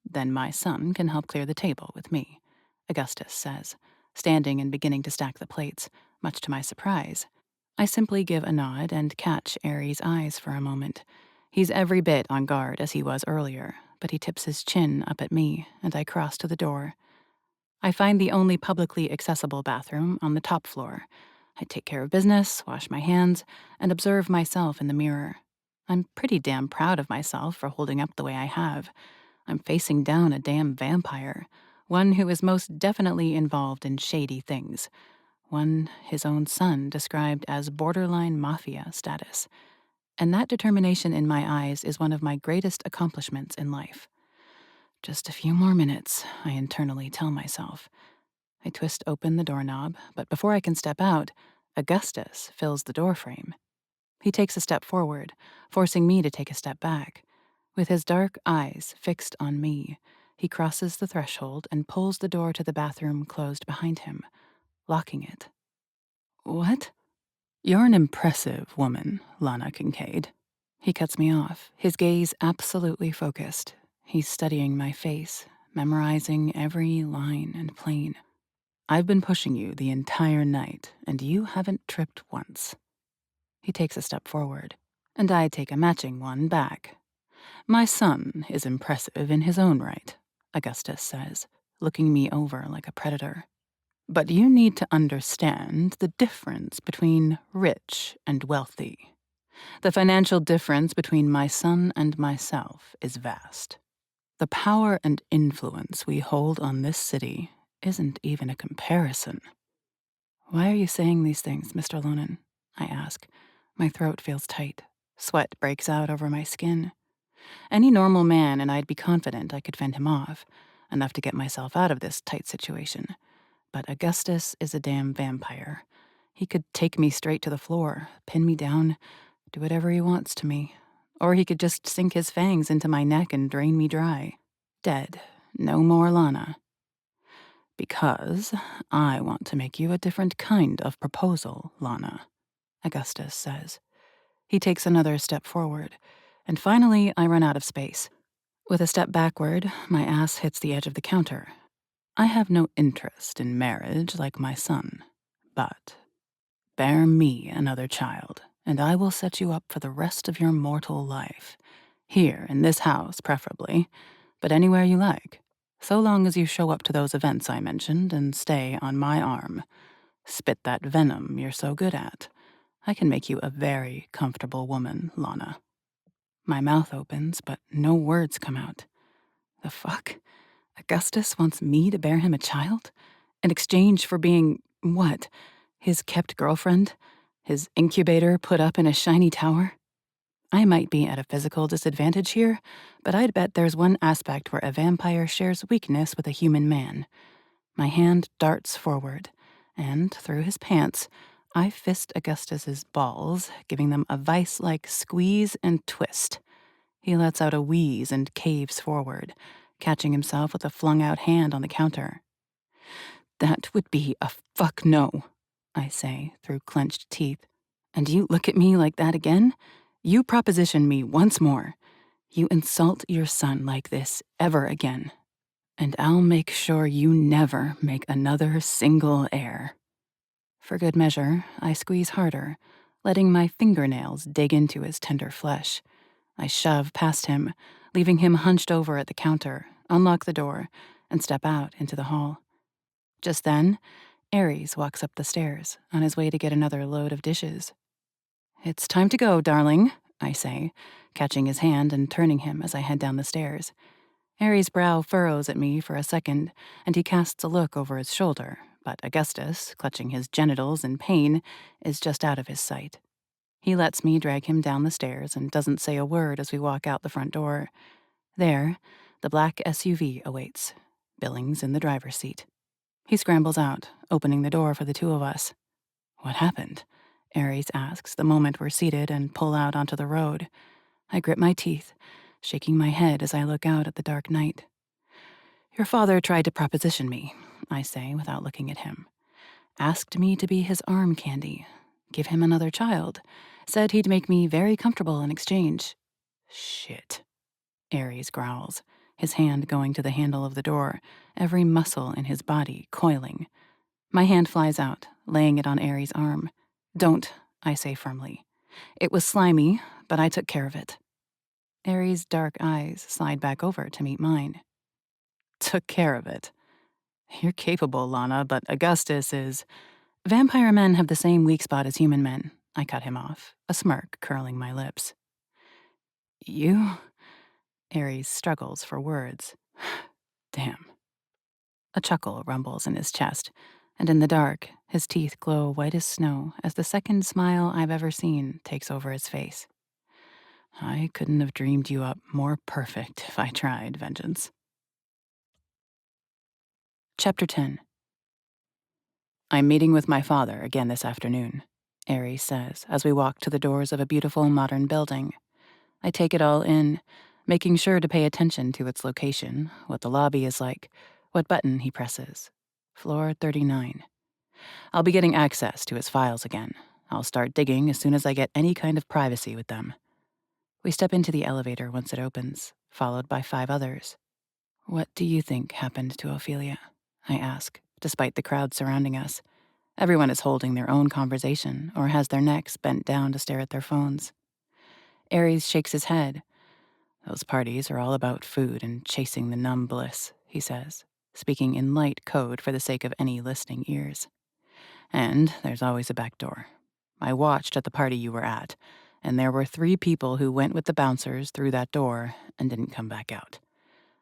Then my son can help clear the table with me, Augustus says, standing and beginning to stack the plates, much to my surprise. I simply give a nod and catch Ares' eyes for a moment. He's every bit on guard as he was earlier, but he tips his chin up at me, and I cross to the door. I find the only publicly accessible bathroom on the top floor. I take care of business, wash my hands, and observe myself in the mirror. I'm pretty damn proud of myself for holding up the way I have. I'm facing down a damn vampire, one who is most definitely involved in shady things. One his own son described as borderline mafia status. And that determination in my eyes is one of my greatest accomplishments in life. Just a few more minutes, I internally tell myself. I twist open the doorknob, but before I can step out, Augustus fills the doorframe. He takes a step forward, forcing me to take a step back. With his dark eyes fixed on me, he crosses the threshold and pulls the door to the bathroom closed behind him, locking it. What? You're an impressive woman, Lana Kincaid. He cuts me off, his gaze absolutely focused. He's studying my face, memorizing every line and plane. I've been pushing you the entire night, and you haven't tripped once. He takes a step forward, and I take a matching one back. My son is impressive in his own right, Augustus says, looking me over like a predator. But you need to understand the difference between rich and wealthy. The financial difference between my son and myself is vast. The power and influence we hold on this city isn't even a comparison. Why are you saying these things, Mr. Lonan? I ask. My throat feels tight. Sweat breaks out over my skin. Any normal man and I'd be confident I could fend him off, enough to get myself out of this tight situation. But Augustus is a damn vampire. He could take me straight to the floor, pin me down, do whatever he wants to me. Or he could just sink his fangs into my neck and drain me dry. Dead. No more Lana. Because I want to make you a different kind of proposal, Lana, Augustus says. He takes another step forward, and finally I run out of space. With a step backward, my ass hits the edge of the counter. I have no interest in marriage like my son, but bear me another child, and I will set you up for the rest of your mortal life. Here, in this house, preferably, but anywhere you like, so long as you show up to those events I mentioned and stay on my arm. Spit that venom you're so good at. I can make you a very comfortable woman, Lana. My mouth opens, but no words come out. The fuck? Augustus wants me to bear him a child? In exchange for being, what? His kept girlfriend? His incubator put up in a shiny tower? I might be at a physical disadvantage here, but I'd bet there's one aspect where a vampire shares weakness with a human man. My hand darts forward, and through his pants, I fist Augustus's balls, giving them a vice-like squeeze and twist. He lets out a wheeze and caves forward, catching himself with a flung-out hand on the counter. That would be a fuck no, I say through clenched teeth. And you look at me like that again? You proposition me once more. You insult your son like this ever again. And I'll make sure you never make another single heir. For good measure, I squeeze harder, letting my fingernails dig into his tender flesh. I shove past him, leaving him hunched over at the counter, unlock the door, and step out into the hall. Just then, Ares walks up the stairs, on his way to get another load of dishes. It's time to go, darling, I say, catching his hand and turning him as I head down the stairs. Ares' brow furrows at me for a second, and he casts a look over his shoulder, but Augustus, clutching his genitals in pain, is just out of his sight. He lets me drag him down the stairs and doesn't say a word as we walk out the front door. There, the black SUV awaits, Billings in the driver's seat. He scrambles out, opening the door for the two of us. What happened? Ares asks the moment we're seated and pull out onto the road. I grip my teeth, shaking my head as I look out at the dark night. Your father tried to proposition me, I say without looking at him. Asked me to be his arm candy, give him another child, said he'd make me very comfortable in exchange. Shit, Ares growls, his hand going to the handle of the door, every muscle in his body coiling. My hand flies out, laying it on Ares' arm. Don't, I say firmly. It was slimy, but I took care of it. Ares' dark eyes slide back over to meet mine. Took care of it. You're capable, Lana, but Augustus is... Vampire men have the same weak spot as human men. I cut him off, a smirk curling my lips. You? Ares struggles for words. Damn. A chuckle rumbles in his chest, and in the dark, his teeth glow white as snow as the second smile I've ever seen takes over his face. I couldn't have dreamed you up more perfect if I tried, Vengeance. Chapter 10. I'm meeting with my father again this afternoon, Ares says as we walk to the doors of a beautiful modern building. I take it all in, making sure to pay attention to its location, what the lobby is like, what button he presses. Floor 39. I'll be getting access to his files again. I'll start digging as soon as I get any kind of privacy with them. We step into the elevator once it opens, followed by 5 others. What do you think happened to Ophelia? I ask, despite the crowd surrounding us. Everyone is holding their own conversation or has their necks bent down to stare at their phones. Ares shakes his head. Those parties are all about food and chasing the numb bliss, he says. speaking in light code for the sake of any listening ears. And there's always a back door. I watched at the party you were at, and there were 3 people who went with the bouncers through that door and didn't come back out.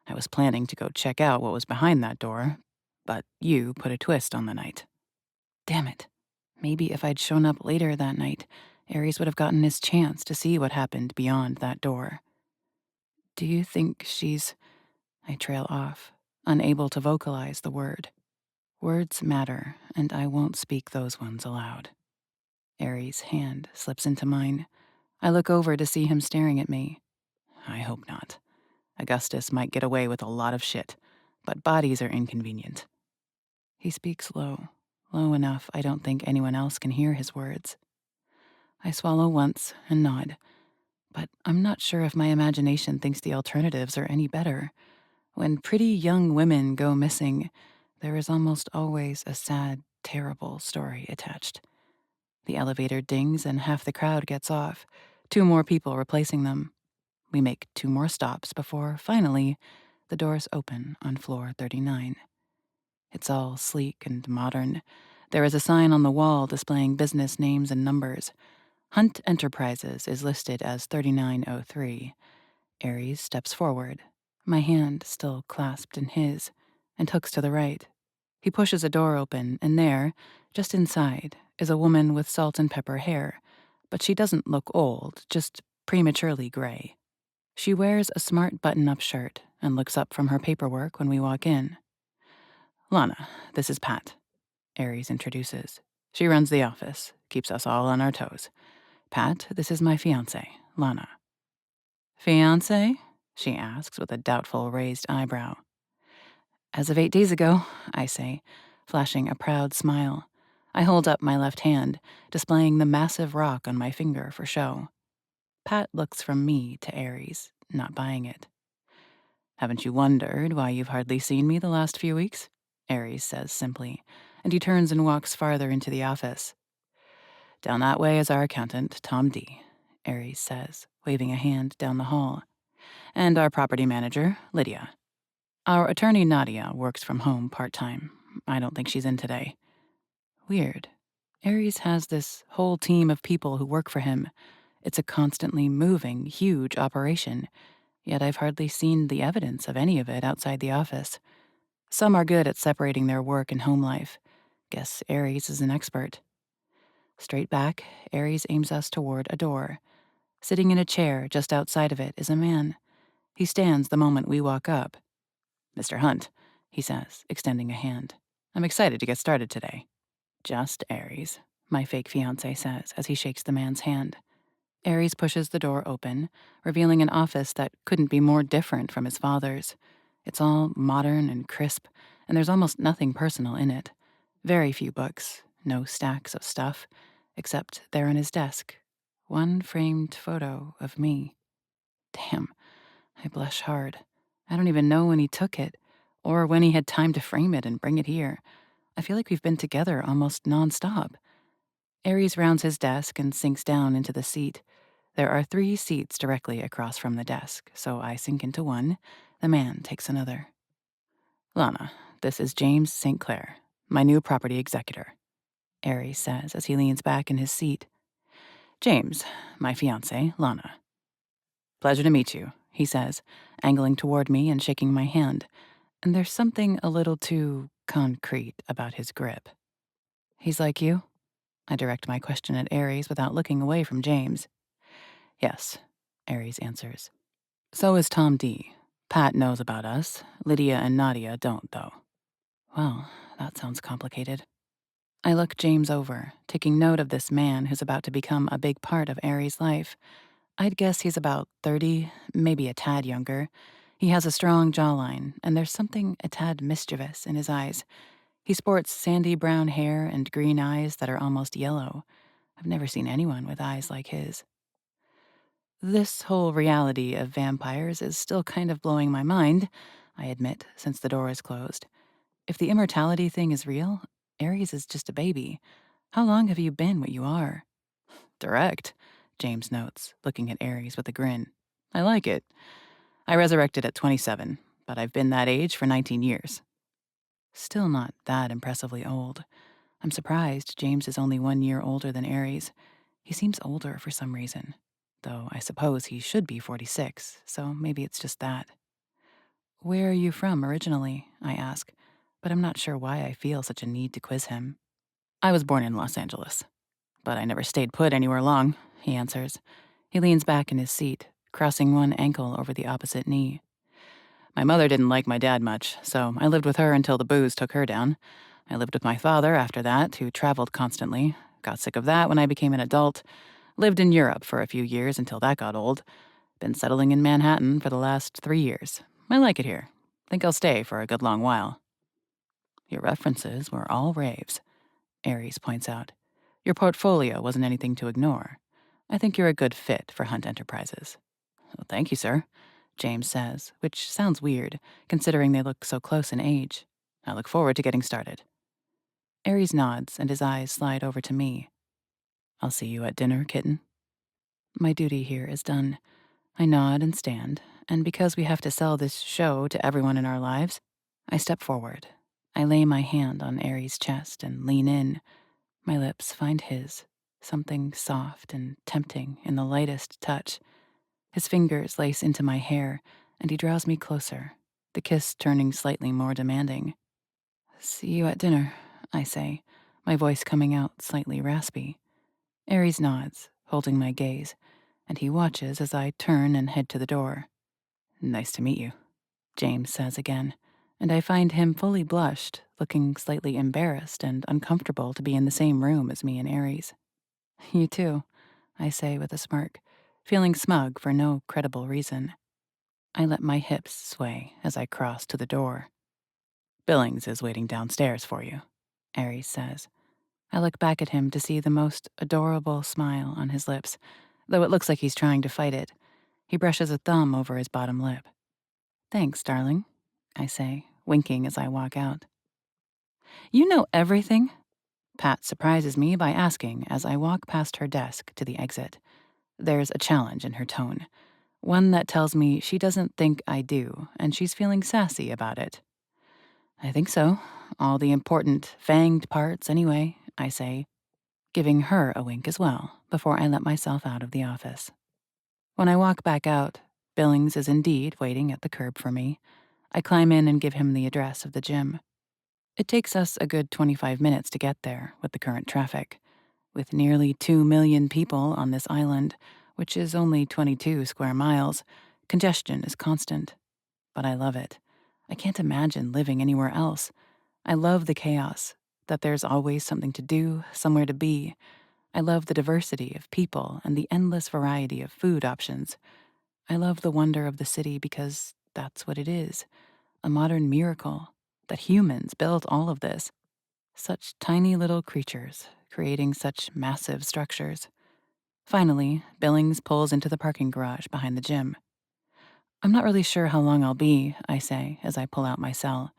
I was planning to go check out what was behind that door, but you put a twist on the night. Damn it. Maybe if I'd shown up later that night, Ares would have gotten his chance to see what happened beyond that door. Do you think she's... I trail off, unable to vocalize the word. Words matter, and I won't speak those ones aloud. Ares' hand slips into mine. I look over to see him staring at me. I hope not. Augustus might get away with a lot of shit, but bodies are inconvenient. He speaks low, low enough I don't think anyone else can hear his words. I swallow once and nod, but I'm not sure if my imagination thinks the alternatives are any better. When pretty young women go missing, there is almost always a sad, terrible story attached. The elevator dings and half the crowd gets off, 2 more people replacing them. We make 2 more stops before, finally, the doors open on floor 39. It's all sleek and modern. There is a sign on the wall displaying business names and numbers. Hunt Enterprises is listed as 3903. Ares steps forward, my hand still clasped in his, and hooks to the right. He pushes a door open, and there, just inside, is a woman with salt and pepper hair, but she doesn't look old, just prematurely gray. She wears a smart button-up shirt and looks up from her paperwork when we walk in. Lana, this is Pat, Ares introduces. She runs the office, keeps us all on our toes. Pat, this is my fiancée, Lana. Fiancée? She asks with a doubtful raised eyebrow. As of 8 days ago, I say, flashing a proud smile. I hold up my left hand, displaying the massive rock on my finger for show. Pat looks from me to Ares, not buying it. Haven't you wondered why you've hardly seen me the last few weeks? Ares says simply, and he turns and walks farther into the office. Down that way is our accountant, Tom D., Ares says, waving a hand down the hall. And our property manager, Lydia. Our attorney, Nadia, works from home part-time. I don't think she's in today. Weird. Ares has this whole team of people who work for him. It's a constantly moving, huge operation, yet I've hardly seen the evidence of any of it outside the office. Some are good at separating their work and home life. Guess Ares is an expert. Straight back, Ares aims us toward a door. Sitting in a chair just outside of it is a man. He stands the moment we walk up. Mr. Hunt, he says, extending a hand. I'm excited to get started today. Just Ares, my fake fiancé says as he shakes the man's hand. Ares pushes the door open, revealing an office that couldn't be more different from his father's. It's all modern and crisp, and there's almost nothing personal in it. Very few books, no stacks of stuff, except there on his desk, one framed photo of me. Damn, I blush hard. I don't even know when he took it, or when he had time to frame it and bring it here. I feel like we've been together almost nonstop. Ares rounds his desk and sinks down into the seat. There are 3 seats directly across from the desk, so I sink into one. The man takes another. Lana, this is James St. Clair, my new property executor, Ares says as he leans back in his seat. James, my fiancée, Lana. Pleasure to meet you, he says, angling toward me and shaking my hand. And there's something a little too concrete about his grip. He's like you? I direct my question at Ares without looking away from James. Yes, Ares answers. So is Tom D. Pat knows about us. Lydia and Nadia don't, though. Well, that sounds complicated. I look James over, taking note of this man who's about to become a big part of Ares' life. I'd guess he's about 30, maybe a tad younger. He has a strong jawline, and there's something a tad mischievous in his eyes. He sports sandy brown hair and green eyes that are almost yellow. I've never seen anyone with eyes like his. This whole reality of vampires is still kind of blowing my mind, I admit, since the door is closed. If the immortality thing is real, Ares is just a baby. How long have you been what you are? Direct, James notes, looking at Ares with a grin. I like it. I resurrected at 27, but I've been that age for 19 years. Still not that impressively old. I'm surprised James is only 1 year older than Aries. He seems older for some reason, though I suppose he should be 46, so maybe it's just that. Where are you from originally? I ask, but I'm not sure why I feel such a need to quiz him. I was born in Los Angeles, but I never stayed put anywhere long, he answers. He leans back in his seat, crossing one ankle over the opposite knee. My mother didn't like my dad much, so I lived with her until the booze took her down. I lived with my father after that, who traveled constantly. Got sick of that when I became an adult. Lived in Europe for a few years until that got old. Been settling in Manhattan for the last 3 years. I like it here. Think I'll stay for a good long while. Your references were all raves, Aries points out. Your portfolio wasn't anything to ignore. I think you're a good fit for Hunt Enterprises. Well, thank you, sir, James says, which sounds weird, considering they look so close in age. I look forward to getting started. Aries nods, and his eyes slide over to me. I'll see you at dinner, kitten. My duty here is done. I nod and stand, and because we have to sell this show to everyone in our lives, I step forward. I lay my hand on Aries' chest and lean in. My lips find his, something soft and tempting in the lightest touch. His fingers lace into my hair, and he draws me closer, the kiss turning slightly more demanding. See you at dinner, I say, my voice coming out slightly raspy. Aries nods, holding my gaze, and he watches as I turn and head to the door. Nice to meet you, James says again, and I find him fully blushed, looking slightly embarrassed and uncomfortable to be in the same room as me and Aries. You too, I say with a smirk, feeling smug for no credible reason. I let my hips sway as I cross to the door. Billings is waiting downstairs for you, Aries says. I look back at him to see the most adorable smile on his lips, though it looks like he's trying to fight it. He brushes a thumb over his bottom lip. Thanks, darling, I say, winking as I walk out. You know everything? Pat surprises me by asking as I walk past her desk to the exit. There's a challenge in her tone, one that tells me she doesn't think I do, and she's feeling sassy about it. I think so. All the important, fanged parts, anyway, I say, giving her a wink as well before I let myself out of the office. When I walk back out, Billings is indeed waiting at the curb for me. I climb in and give him the address of the gym. It takes us a good 25 minutes to get there with the current traffic. With nearly 2 million people on this island, which is only 22 square miles, congestion is constant. But I love it. I can't imagine living anywhere else. I love the chaos, that there's always something to do, somewhere to be. I love the diversity of people and the endless variety of food options. I love the wonder of the city because that's what it is, a modern miracle, that humans built all of this. Such tiny little creatures, creating such massive structures. Finally, Billings pulls into the parking garage behind the gym. I'm not really sure how long I'll be, I say as I pull out my cell.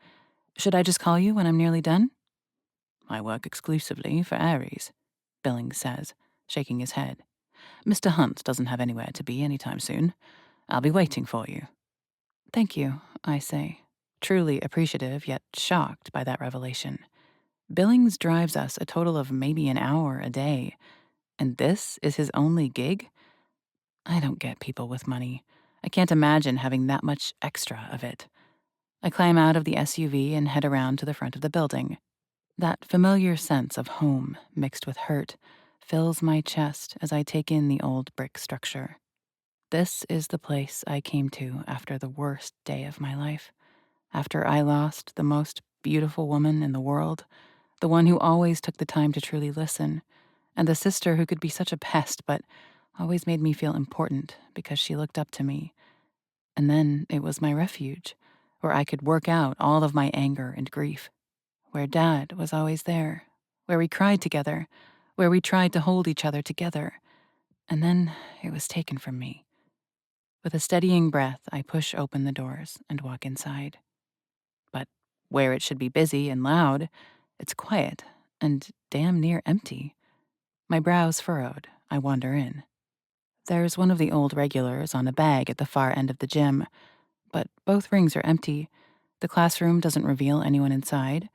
Should I just call you when I'm nearly done? I work exclusively for Aries, Billings says, shaking his head. Mr. Hunt doesn't have anywhere to be anytime soon. I'll be waiting for you. Thank you, I say, truly appreciative yet shocked by that revelation. Billings drives us a total of maybe an hour a day, and this is his only gig? I don't get people with money. I can't imagine having that much extra of it. I climb out of the SUV and head around to the front of the building. That familiar sense of home mixed with hurt fills my chest as I take in the old brick structure. This is the place I came to after the worst day of my life, after I lost the most beautiful woman in the world, the one who always took the time to truly listen, and the sister who could be such a pest but always made me feel important because she looked up to me. And then it was my refuge, where I could work out all of my anger and grief, where Dad was always there, where we cried together, where we tried to hold each other together. And then it was taken from me. With a steadying breath, I push open the doors and walk inside. But where it should be busy and loud, it's quiet and damn near empty. My brows furrowed, I wander in. There's one of the old regulars on a bag at the far end of the gym, but both rings are empty. The classroom doesn't reveal anyone inside.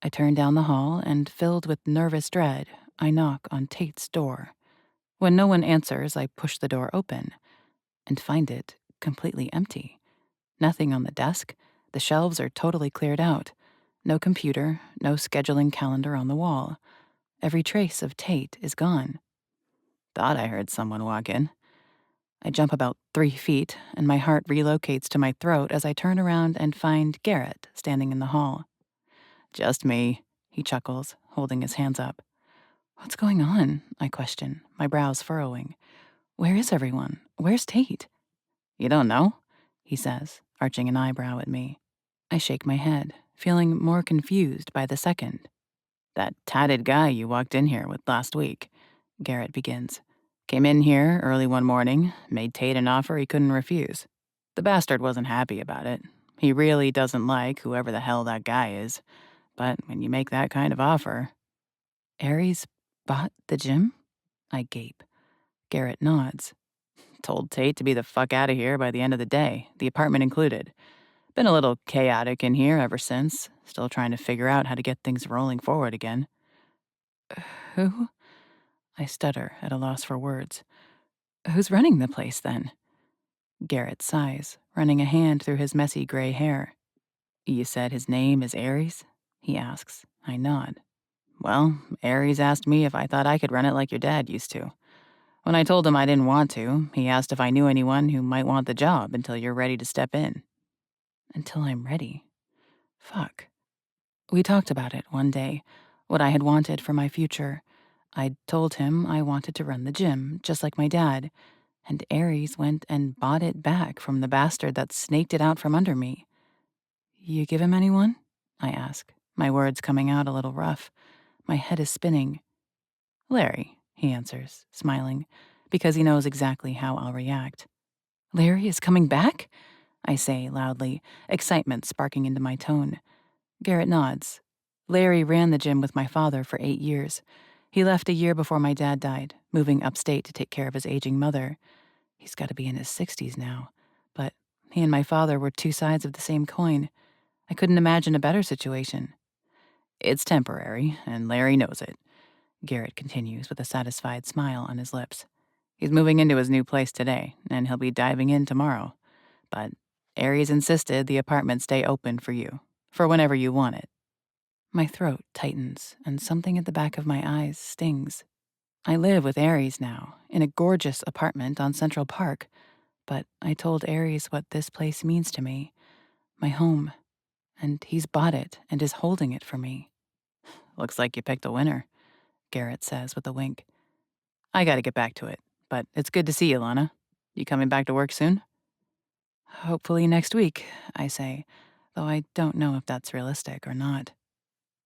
I turn down the hall, and filled with nervous dread, I knock on Tate's door. When no one answers, I push the door open and find it completely empty. Nothing on the desk. The shelves are totally cleared out. No computer, no scheduling calendar on the wall. Every trace of Tate is gone. Thought I heard someone walk in. I jump about 3 feet, and my heart relocates to my throat as I turn around and find Garrett standing in the hall. Just me, he chuckles, holding his hands up. What's going on? I question, my brows furrowing. Where is everyone? Where's Tate? You don't know? He says, arching an eyebrow at me. I shake my head, feeling more confused by the second. That tatted guy you walked in here with last week, Garrett begins. Came in here early one morning, made Tate an offer he couldn't refuse. The bastard wasn't happy about it. He really doesn't like whoever the hell that guy is. But when you make that kind of offer... Aries bought the gym? I gape. Garrett nods. Told Tate to be the fuck out of here by the end of the day, the apartment included. Been a little chaotic in here ever since, still trying to figure out how to get things rolling forward again. Who? I stutter, at a loss for words. Who's running the place, then? Garrett sighs, running a hand through his messy gray hair. You said his name is Aries? He asks. I nod. Well, Aries asked me if I thought I could run it like your dad used to. When I told him I didn't want to, he asked if I knew anyone who might want the job until you're ready to step in. Until I'm ready. Fuck. We talked about it one day, what I had wanted for my future. I'd told him I wanted to run the gym, just like my dad, and Aries went and bought it back from the bastard that snaked it out from under me. You give him anyone? I ask, my words coming out a little rough. My head is spinning. Larry, he answers, smiling, because he knows exactly how I'll react. Larry is coming back? I say loudly, excitement sparking into my tone. Garrett nods. Larry ran the gym with my father for 8 years. He left a year before my dad died, moving upstate to take care of his aging mother. He's got to be in his 60s now. But he and my father were two sides of the same coin. I couldn't imagine a better situation. It's temporary, and Larry knows it, Garrett continues with a satisfied smile on his lips. He's moving into his new place today, and he'll be diving in tomorrow. But Aries insisted the apartment stay open for you, for whenever you want it. My throat tightens, and something at the back of my eyes stings. I live with Aries now, in a gorgeous apartment on Central Park, but I told Aries what this place means to me, my home, and he's bought it and is holding it for me. Looks like you picked a winner, Garrett says with a wink. I gotta get back to it, but it's good to see you, Lana. You coming back to work soon? Hopefully next week, I say, though I don't know if that's realistic or not.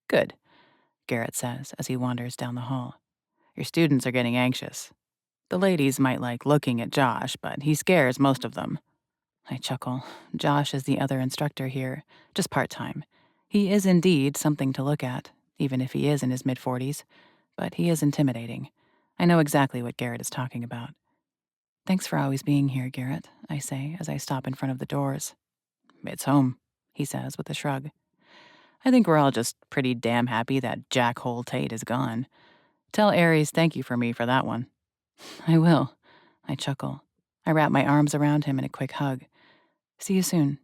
Good, Garrett says as he wanders down the hall. Your students are getting anxious. The ladies might like looking at Josh, but he scares most of them. I chuckle. Josh is the other instructor here, just part-time. He is indeed something to look at, even if he is in his mid-40s, but he is intimidating. I know exactly what Garrett is talking about. Thanks for always being here, Garrett, I say as I stop in front of the doors. It's home, he says with a shrug. I think we're all just pretty damn happy that Jackhole Tate is gone. Tell Aries thank you for me for that one. I will, I chuckle. I wrap my arms around him in a quick hug. See you soon.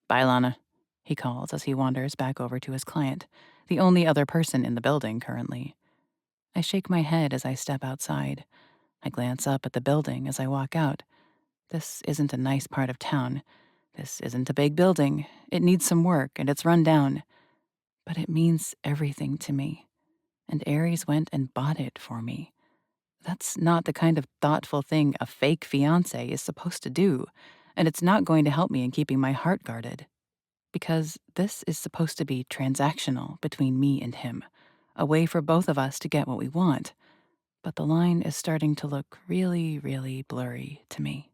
Bye, Lana, he calls as he wanders back over to his client, the only other person in the building currently. I shake my head as I step outside. I glance up at the building as I walk out. This isn't a nice part of town. This isn't a big building. It needs some work, and it's run down. But it means everything to me. And Aries went and bought it for me. That's not the kind of thoughtful thing a fake fiancé is supposed to do, and it's not going to help me in keeping my heart guarded. Because this is supposed to be transactional between me and him, a way for both of us to get what we want. But the line is starting to look really, really blurry to me.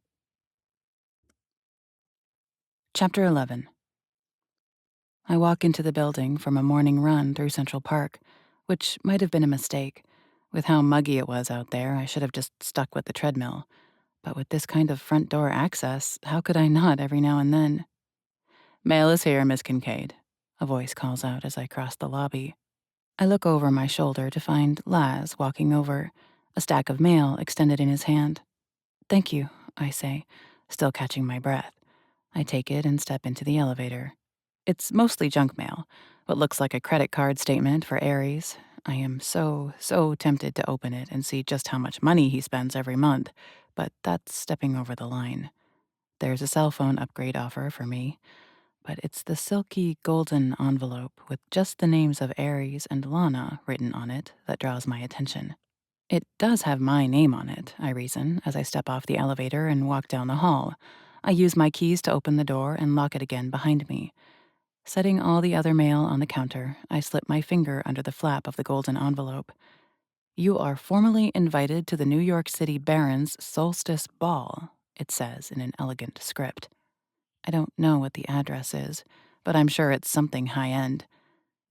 Chapter 11. I walk into the building from a morning run through Central Park, which might have been a mistake. With how muggy it was out there, I should have just stuck with the treadmill. But with this kind of front door access, how could I not every now and then? Mail is here, Miss Kincaid, a voice calls out as I cross the lobby. I look over my shoulder to find Laz walking over, a stack of mail extended in his hand. Thank you, I say, still catching my breath. I take it and step into the elevator. It's mostly junk mail, what looks like a credit card statement for Aries. I am so tempted to open it and see just how much money he spends every month, but that's stepping over the line. There's a cell phone upgrade offer for me, but it's the silky golden envelope with just the names of Aries and Lana written on it that draws my attention. It does have my name on it, I reason, as I step off the elevator and walk down the hall. I use my keys to open the door and lock it again behind me. Setting all the other mail on the counter, I slip my finger under the flap of the golden envelope. You are formally invited to the New York City Barons Solstice Ball, it says in an elegant script. I don't know what the address is, but I'm sure it's something high-end.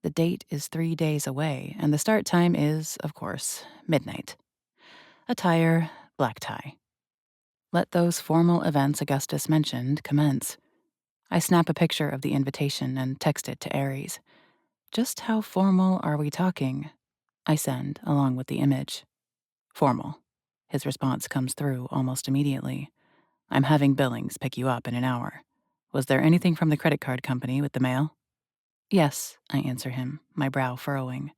The date is 3 days away, and the start time is, of course, midnight. Attire, black tie. Let those formal events Augustus mentioned commence. I snap a picture of the invitation and text it to Aries. Just how formal are we talking? I send, along with the image. Formal. His response comes through almost immediately. I'm having Billings pick you up in an hour. Was there anything from the credit card company with the mail? Yes, I answer him, my brow furrowing.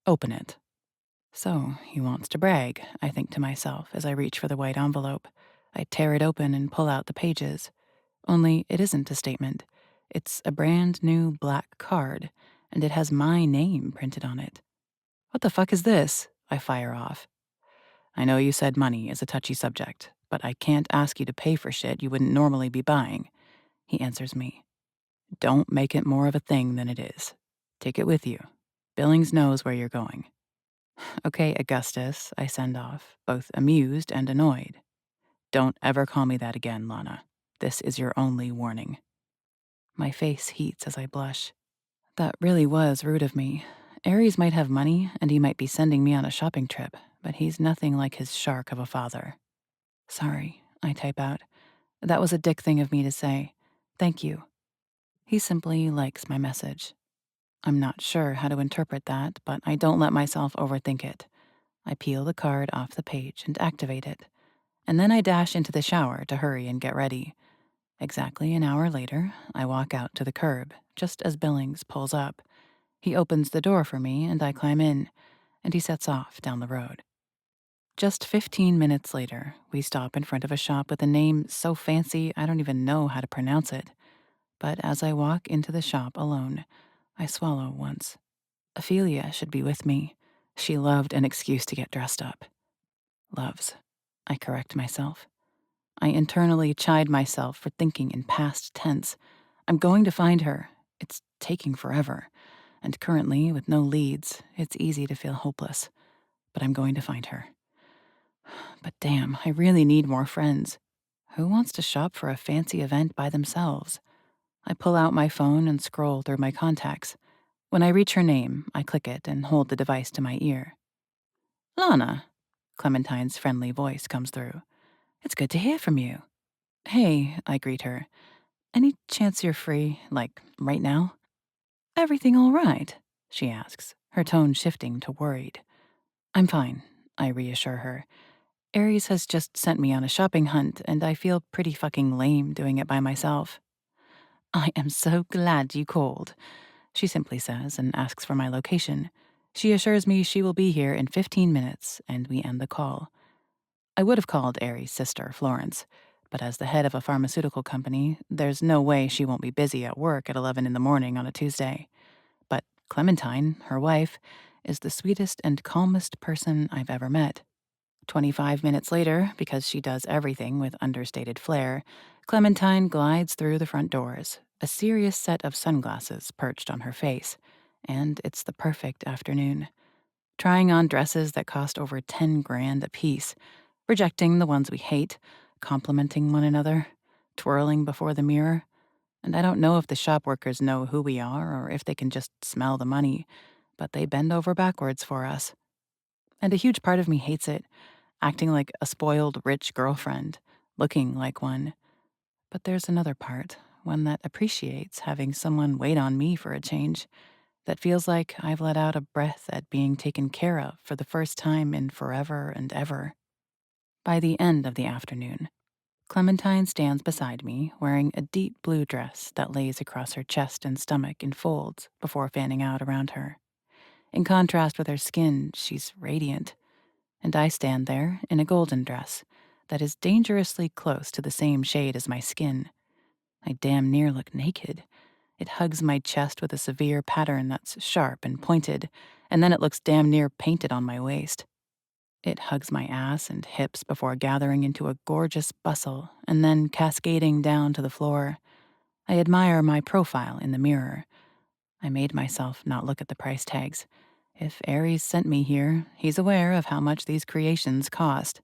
Open it. So, he wants to brag, I think to myself as I reach for the white envelope. I tear it open and pull out the pages. Only it isn't a statement. It's a brand new black card, and it has my name printed on it. What the fuck is this? I fire off. I know you said money is a touchy subject, but I can't ask you to pay for shit you wouldn't normally be buying. He answers me. Don't make it more of a thing than it is. Take it with you. Billings knows where you're going. Okay, Augustus, I send off, both amused and annoyed. Don't ever call me that again, Lana. This is your only warning. My face heats as I blush. That really was rude of me. Aries might have money, and he might be sending me on a shopping trip, but he's nothing like his shark of a father. Sorry, I type out. That was a dick thing of me to say. Thank you. He simply likes my message. I'm not sure how to interpret that, but I don't let myself overthink it. I peel the card off the page and activate it. And then I dash into the shower to hurry and get ready. Exactly an hour later, I walk out to the curb, just as Billings pulls up. He opens the door for me, and I climb in, and he sets off down the road. Just 15 minutes later, we stop in front of a shop with a name so fancy I don't even know how to pronounce it. But as I walk into the shop alone, I swallow once. Ophelia should be with me. She loved an excuse to get dressed up. Loves. I correct myself. I internally chide myself for thinking in past tense. I'm going to find her. It's taking forever. And currently, with no leads, it's easy to feel hopeless. But I'm going to find her. But damn, I really need more friends. Who wants to shop for a fancy event by themselves? I pull out my phone and scroll through my contacts. When I reach her name, I click it and hold the device to my ear. Lana, Clementine's friendly voice comes through. It's good to hear from you. Hey, I greet her. Any chance you're free, like, right now? Everything all right? She asks, her tone shifting to worried. I'm fine, I reassure her. Aries has just sent me on a shopping hunt, and I feel pretty fucking lame doing it by myself. I am so glad you called, she simply says and asks for my location. She assures me she will be here in 15 minutes, and we end the call. I would have called Aries' sister, Florence, but as the head of a pharmaceutical company, there's no way she won't be busy at work at 11 in the morning on a Tuesday. But Clementine, her wife, is the sweetest and calmest person I've ever met. 25 minutes later, because she does everything with understated flair, Clementine glides through the front doors, a serious set of sunglasses perched on her face, and it's the perfect afternoon. Trying on dresses that cost over 10 grand a piece, rejecting the ones we hate, complimenting one another, twirling before the mirror. And I don't know if the shop workers know who we are or if they can just smell the money, but they bend over backwards for us. And a huge part of me hates it, acting like a spoiled rich girlfriend, looking like one. But there's another part, one that appreciates having someone wait on me for a change, that feels like I've let out a breath at being taken care of for the first time in forever and ever. By the end of the afternoon, Clementine stands beside me wearing a deep blue dress that lays across her chest and stomach in folds before fanning out around her. In contrast with her skin, she's radiant, and I stand there in a golden dress that is dangerously close to the same shade as my skin. I damn near look naked. It hugs my chest with a severe pattern that's sharp and pointed, and then it looks damn near painted on my waist. It hugs my ass and hips before gathering into a gorgeous bustle and then cascading down to the floor. I admire my profile in the mirror. I made myself not look at the price tags. If Ares sent me here, he's aware of how much these creations cost.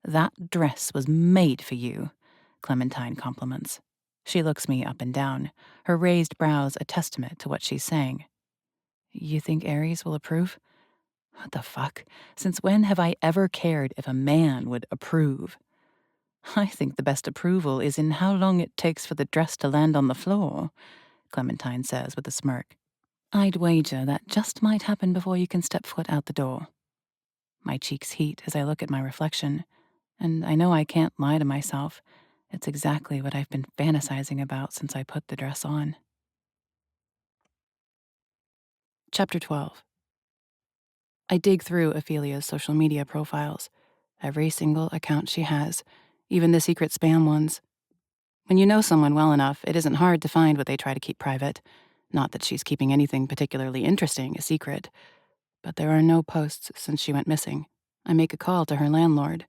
That dress was made for you, Clementine compliments. She looks me up and down, her raised brows a testament to what she's saying. You think Ares will approve? What the fuck? Since when have I ever cared if a man would approve? I think the best approval is in how long it takes for the dress to land on the floor, Clementine says with a smirk. I'd wager that just might happen before you can step foot out the door. My cheeks heat as I look at my reflection, and I know I can't lie to myself. It's exactly what I've been fantasizing about since I put the dress on. Chapter 12. I dig through Ophelia's social media profiles, every single account she has, even the secret spam ones. When you know someone well enough, it isn't hard to find what they try to keep private. Not that she's keeping anything particularly interesting a secret, but there are no posts since she went missing. I make a call to her landlord.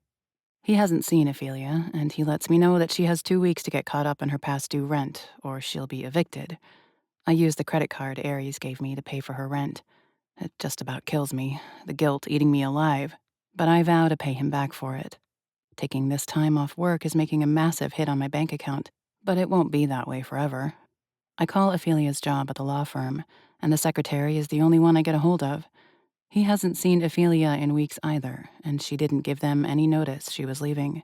He hasn't seen Ophelia, and he lets me know that she has 2 weeks to get caught up in her past due rent, or she'll be evicted. I use the credit card Ares gave me to pay for her rent. It just about kills me, the guilt eating me alive, but I vow to pay him back for it. Taking this time off work is making a massive hit on my bank account, but it won't be that way forever. I call Ophelia's job at the law firm, and the secretary is the only one I get a hold of. He hasn't seen Ophelia in weeks either, and she didn't give them any notice she was leaving.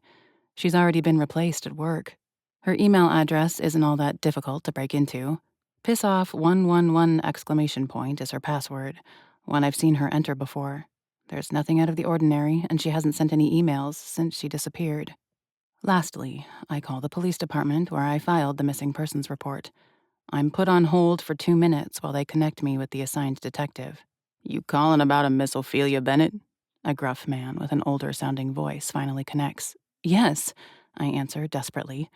She's already been replaced at work. Her email address isn't all that difficult to break into. Pissoff111 is her password, one I've seen her enter before. There's nothing out of the ordinary, and she hasn't sent any emails since she disappeared. Lastly, I call the police department where I filed the missing persons report. I'm put on hold for 2 minutes while they connect me with the assigned detective. You callin' about a Miss Ophelia Bennett? A gruff man with an older-sounding voice finally connects. Yes, I answer desperately.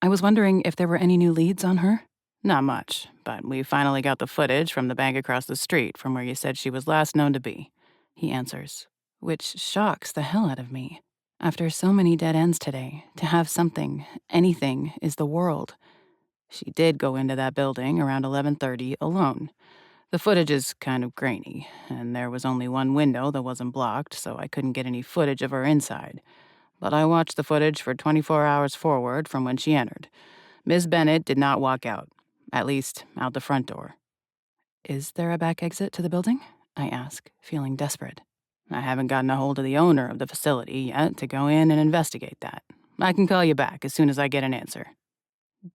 I was wondering if there were any new leads on her? Not much, but we finally got the footage from the bank across the street from where you said she was last known to be, he answers, which shocks the hell out of me. After so many dead ends today, to have something, anything, is the world. She did go into that building around 11:30 alone. The footage is kind of grainy, and there was only one window that wasn't blocked, so I couldn't get any footage of her inside. But I watched the footage for 24 hours forward from when she entered. Miss Bennett did not walk out, at least out the front door. Is there a back exit to the building? I ask, feeling desperate. I haven't gotten a hold of the owner of the facility yet to go in and investigate that. I can call you back as soon as I get an answer.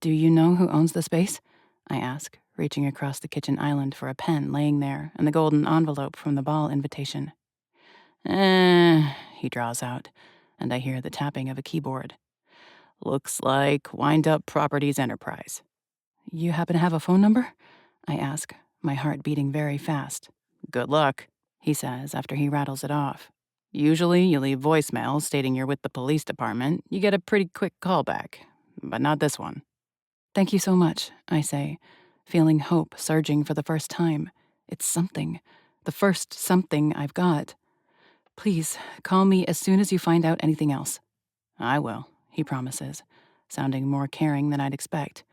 Do you know who owns the space? I ask, reaching across the kitchen island for a pen laying there and the golden envelope from the ball invitation. He draws out, and I hear the tapping of a keyboard. Looks like Wind Up Properties Enterprise. You happen to have a phone number? I ask, my heart beating very fast. Good luck, he says after he rattles it off. Usually you leave voicemails stating you're with the police department. You get a pretty quick callback, but not this one. Thank you so much, I say, feeling hope surging for the first time. It's something. The first something I've got. Please, call me as soon as you find out anything else. I will, he promises, sounding more caring than I'd expect.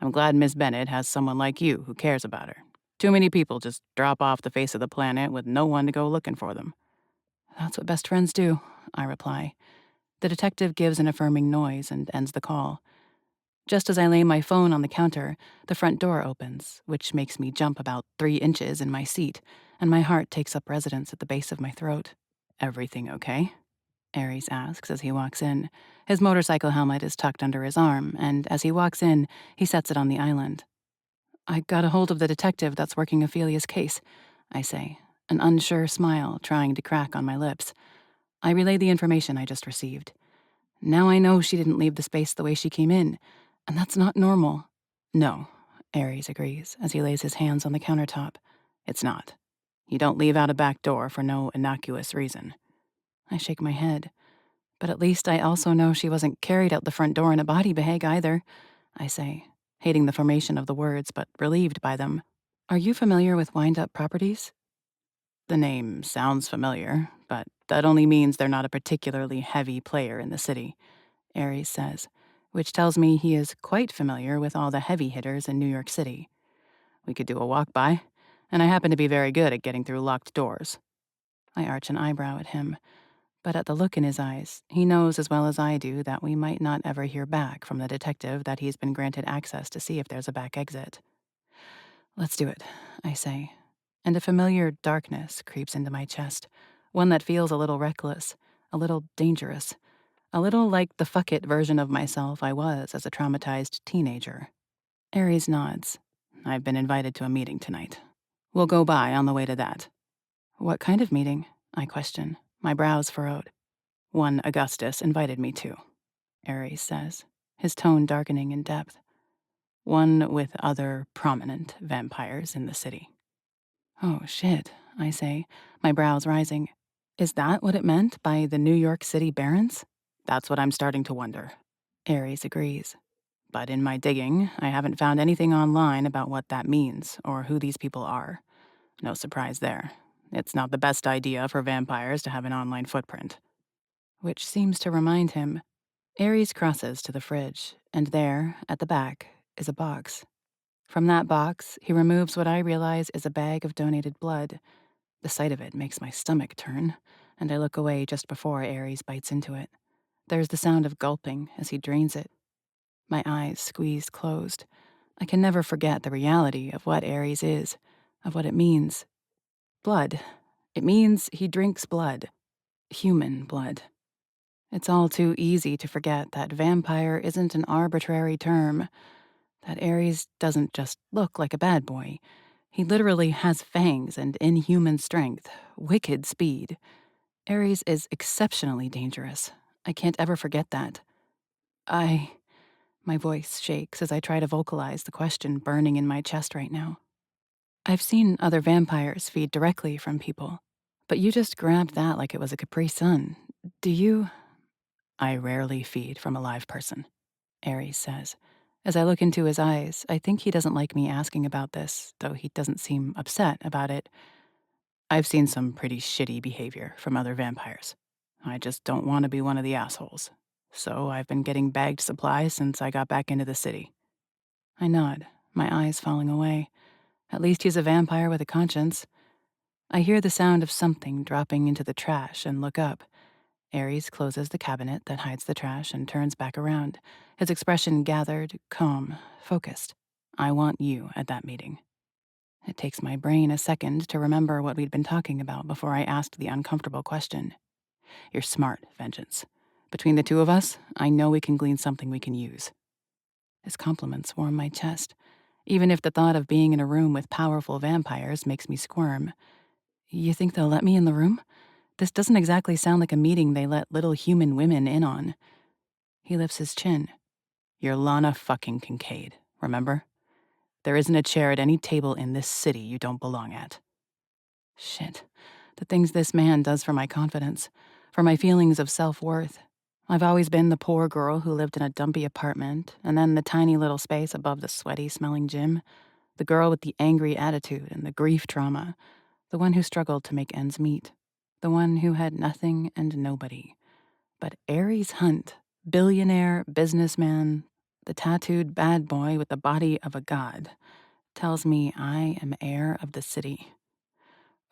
I'm glad Miss Bennett has someone like you who cares about her. Too many people just drop off the face of the planet with no one to go looking for them. That's what best friends do, I reply. The detective gives an affirming noise and ends the call. Just as I lay my phone on the counter, the front door opens, which makes me jump about 3 inches in my seat, and my heart takes up residence at the base of my throat. Everything okay? Aries asks as he walks in. His motorcycle helmet is tucked under his arm, and as he walks in, he sets it on the island. I got a hold of the detective that's working Ophelia's case, I say, an unsure smile trying to crack on my lips. I relay the information I just received. Now I know she didn't leave the space the way she came in, and that's not normal. No, Aries agrees as he lays his hands on the countertop. It's not. You don't leave out a back door for no innocuous reason. I shake my head. But at least I also know she wasn't carried out the front door in a body bag either, I say, hating the formation of the words but relieved by them. Are you familiar with wind-up properties? The name sounds familiar, but that only means they're not a particularly heavy player in the city, Aries says, which tells me he is quite familiar with all the heavy hitters in New York City. We could do a walk by, and I happen to be very good at getting through locked doors. I arch an eyebrow at him, but at the look in his eyes, he knows as well as I do that we might not ever hear back from the detective that he's been granted access to see if there's a back exit. Let's do it, I say, and a familiar darkness creeps into my chest, one that feels a little reckless, a little dangerous, a little like the fuck it version of myself I was as a traumatized teenager. Aries nods. I've been invited to a meeting tonight. We'll go by on the way to that. What kind of meeting? I question, my brows furrowed. One Augustus invited me to, Aries says, his tone darkening in depth. One with other prominent vampires in the city. Oh, shit, I say, my brows rising. Is that what it meant by the New York City Barons? That's what I'm starting to wonder. Aries agrees. But in my digging, I haven't found anything online about what that means or who these people are. No surprise there. It's not the best idea for vampires to have an online footprint. Which seems to remind him. Aries crosses to the fridge, and there, at the back, is a box. From that box, he removes what I realize is a bag of donated blood. The sight of it makes my stomach turn, and I look away just before Aries bites into it. There's the sound of gulping as he drains it. My eyes squeezed closed. I can never forget the reality of what Aries is, of what it means. Blood. It means he drinks blood. Human blood. It's all too easy to forget that vampire isn't an arbitrary term, that Aries doesn't just look like a bad boy. He literally has fangs and inhuman strength, wicked speed. Aries is exceptionally dangerous. I can't ever forget that. My voice shakes as I try to vocalize the question burning in my chest right now. I've seen other vampires feed directly from people, but you just grabbed that like it was a Capri Sun. Do you? I rarely feed from a live person, Aries says. As I look into his eyes, I think he doesn't like me asking about this, though he doesn't seem upset about it. I've seen some pretty shitty behavior from other vampires. I just don't want to be one of the assholes. So I've been getting bagged supplies since I got back into the city. I nod, my eyes falling away. At least he's a vampire with a conscience. I hear the sound of something dropping into the trash and look up. Aries closes the cabinet that hides the trash and turns back around, his expression gathered, calm, focused. I want you at that meeting. It takes my brain a second to remember what we'd been talking about before I asked the uncomfortable question. You're smart, Vengeance. Between the two of us, I know we can glean something we can use. His compliments warm my chest, even if the thought of being in a room with powerful vampires makes me squirm. You think they'll let me in the room? This doesn't exactly sound like a meeting they let little human women in on. He lifts his chin. You're Lana fucking Kincaid, remember? There isn't a chair at any table in this city you don't belong at. Shit. The things this man does for my confidence, for my feelings of self-worth. I've always been the poor girl who lived in a dumpy apartment, and then the tiny little space above the sweaty-smelling gym. The girl with the angry attitude and the grief trauma. The one who struggled to make ends meet. The one who had nothing and nobody. But Aries Hunt, billionaire, businessman, the tattooed bad boy with the body of a god, tells me I am heir of the city.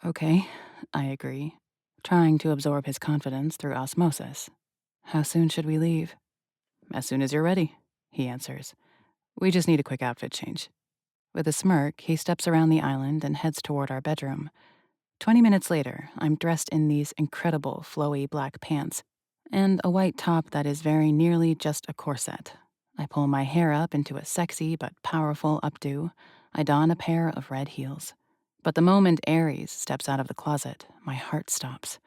Okay, I agree, trying to absorb his confidence through osmosis. How soon should we leave? As soon as you're ready, he answers. We just need a quick outfit change. With a smirk, he steps around the island and heads toward our bedroom. 20 minutes later, I'm dressed in these incredible flowy black pants. and a white top that is very nearly just a corset. I pull my hair up into a sexy but powerful updo. I don a pair of red heels. But the moment Aries steps out of the closet, my heart stops.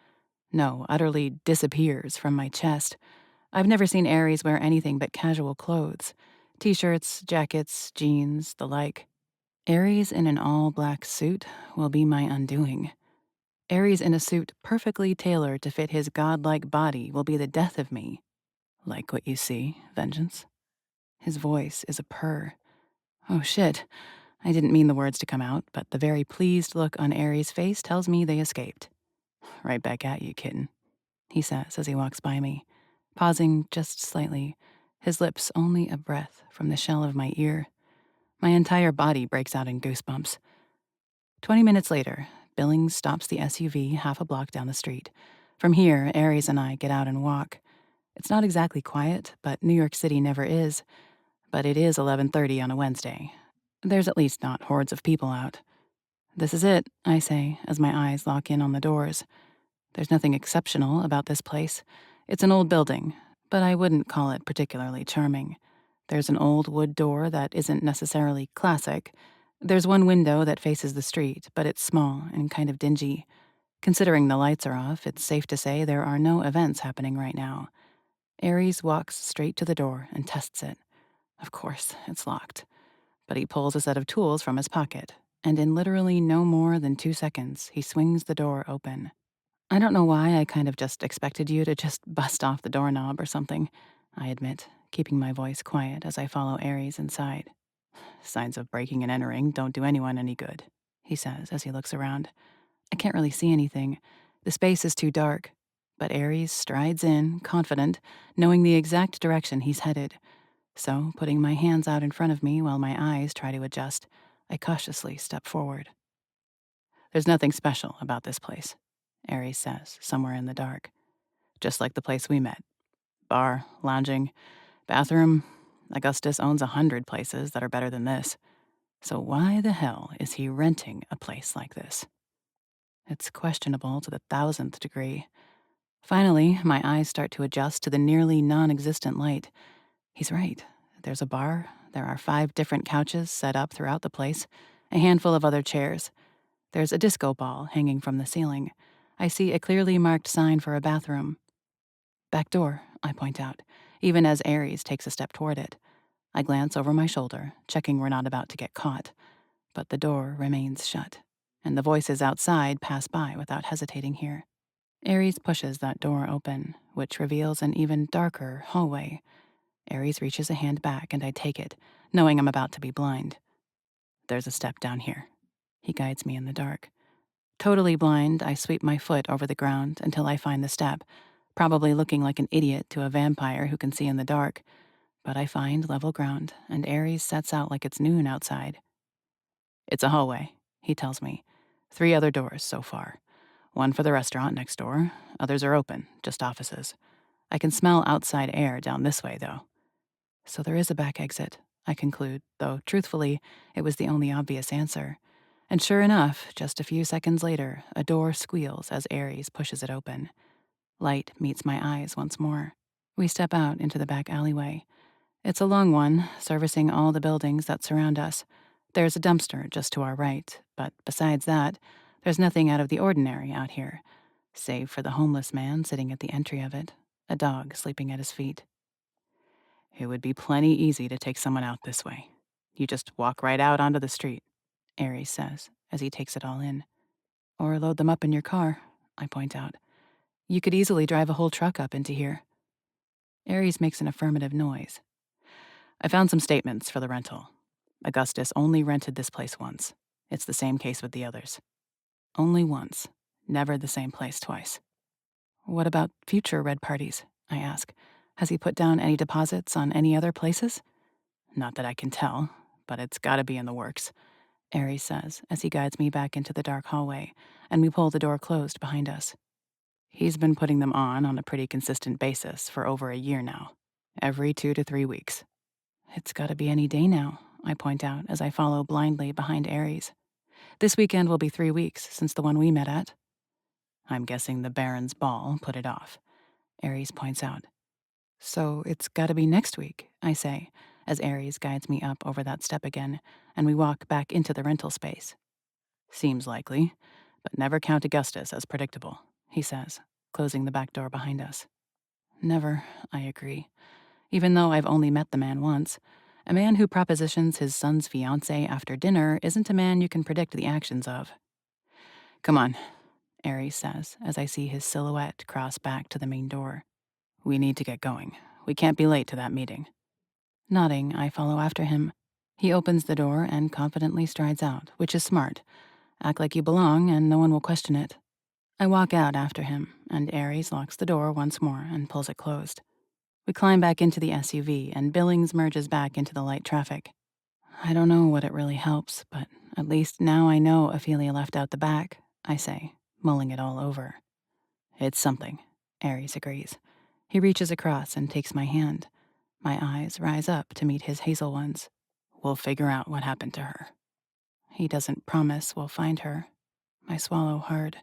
No, utterly disappears from my chest. I've never seen Aries wear anything but casual clothes. T-shirts, jackets, jeans, the like. Aries in an all-black suit will be my undoing. Aries in a suit perfectly tailored to fit his godlike body will be the death of me. Like what you see, Vengeance? His voice is a purr. Oh shit. I didn't mean the words to come out, but the very pleased look on Aries' face tells me they escaped. Right back at you, kitten, he says as he walks by me, pausing just slightly, his lips only a breath from the shell of my ear. My entire body breaks out in goosebumps. 20 minutes later, Billings stops the SUV half a block down the street. From here, Aries and I get out and walk. It's not exactly quiet, but New York City never is. But it is 11:30 on a Wednesday. There's at least not hordes of people out. This is it, I say, as my eyes lock in on the doors. There's nothing exceptional about this place. It's an old building, but I wouldn't call it particularly charming. There's an old wood door that isn't necessarily classic. There's one window that faces the street, but it's small and kind of dingy. Considering the lights are off, it's safe to say there are no events happening right now. Aries walks straight to the door and tests it. Of course, it's locked. But he pulls a set of tools from his pocket, and in literally no more than 2 seconds, he swings the door open. I don't know why I kind of just expected you to just bust off the doorknob or something, I admit, keeping my voice quiet as I follow Aries inside. Signs of breaking and entering don't do anyone any good, he says as he looks around. I can't really see anything. The space is too dark. But Aries strides in, confident, knowing the exact direction he's headed. So, putting my hands out in front of me while my eyes try to adjust, I cautiously step forward. There's nothing special about this place, Aries says, somewhere in the dark. Just like the place we met. Bar, lounging, bathroom. Augustus owns 100 places that are better than this. So why the hell is he renting a place like this? It's questionable to the 1000th degree. Finally, my eyes start to adjust to the nearly non-existent light. He's right. There's a bar. There are 5 different couches set up throughout the place, a handful of other chairs. There's a disco ball hanging from the ceiling. I see a clearly marked sign for a bathroom. Back door, I point out, even as Aries takes a step toward it. I glance over my shoulder, checking we're not about to get caught. But the door remains shut, and the voices outside pass by without hesitating here. Aries pushes that door open, which reveals an even darker hallway. Aries reaches a hand back, and I take it, knowing I'm about to be blind. There's a step down here. He guides me in the dark. Totally blind, I sweep my foot over the ground until I find the step, probably looking like an idiot to a vampire who can see in the dark. But I find level ground, and Aries sets out like it's noon outside. It's a hallway, he tells me. 3 other doors so far. One for the restaurant next door. Others are open, just offices. I can smell outside air down this way, though. So there is a back exit, I conclude, though truthfully, it was the only obvious answer. And sure enough, just a few seconds later, a door squeals as Aries pushes it open. Light meets my eyes once more. We step out into the back alleyway. It's a long one, servicing all the buildings that surround us. There's a dumpster just to our right, but besides that, there's nothing out of the ordinary out here, save for the homeless man sitting at the entry of it, a dog sleeping at his feet. It would be plenty easy to take someone out this way. You just walk right out onto the street, Aries says, as he takes it all in. Or load them up in your car, I point out. You could easily drive a whole truck up into here. Aries makes an affirmative noise. I found some statements for the rental. Augustus only rented this place once. It's the same case with the others. Only once. Never the same place twice. What about future red parties? I ask. Has he put down any deposits on any other places? Not that I can tell, but it's gotta be in the works, Aries says as he guides me back into the dark hallway, and we pull the door closed behind us. He's been putting them on a pretty consistent basis for over a year now. Every 2 to 3 weeks. It's gotta be any day now, I point out as I follow blindly behind Aries. This weekend will be 3 weeks since the one we met at. I'm guessing the Baron's ball put it off. Aries points out. So it's gotta be next week, I say, as Aries guides me up over that step again, and we walk back into the rental space. Seems likely, but never count Augustus as predictable, he says, closing the back door behind us. Never, I agree. Even though I've only met the man once, a man who propositions his son's fiancée after dinner isn't a man you can predict the actions of. Come on, Aries says as I see his silhouette cross back to the main door. We need to get going. We can't be late to that meeting. Nodding, I follow after him. He opens the door and confidently strides out, which is smart. Act like you belong and no one will question it. I walk out after him, and Aries locks the door once more and pulls it closed. We climb back into the SUV, and Billings merges back into the light traffic. I don't know what it really helps, but at least now I know Ophelia left out the back, I say, mulling it all over. It's something, Aries agrees. He reaches across and takes my hand. My eyes rise up to meet his hazel ones. We'll figure out what happened to her. He doesn't promise we'll find her. I swallow hard,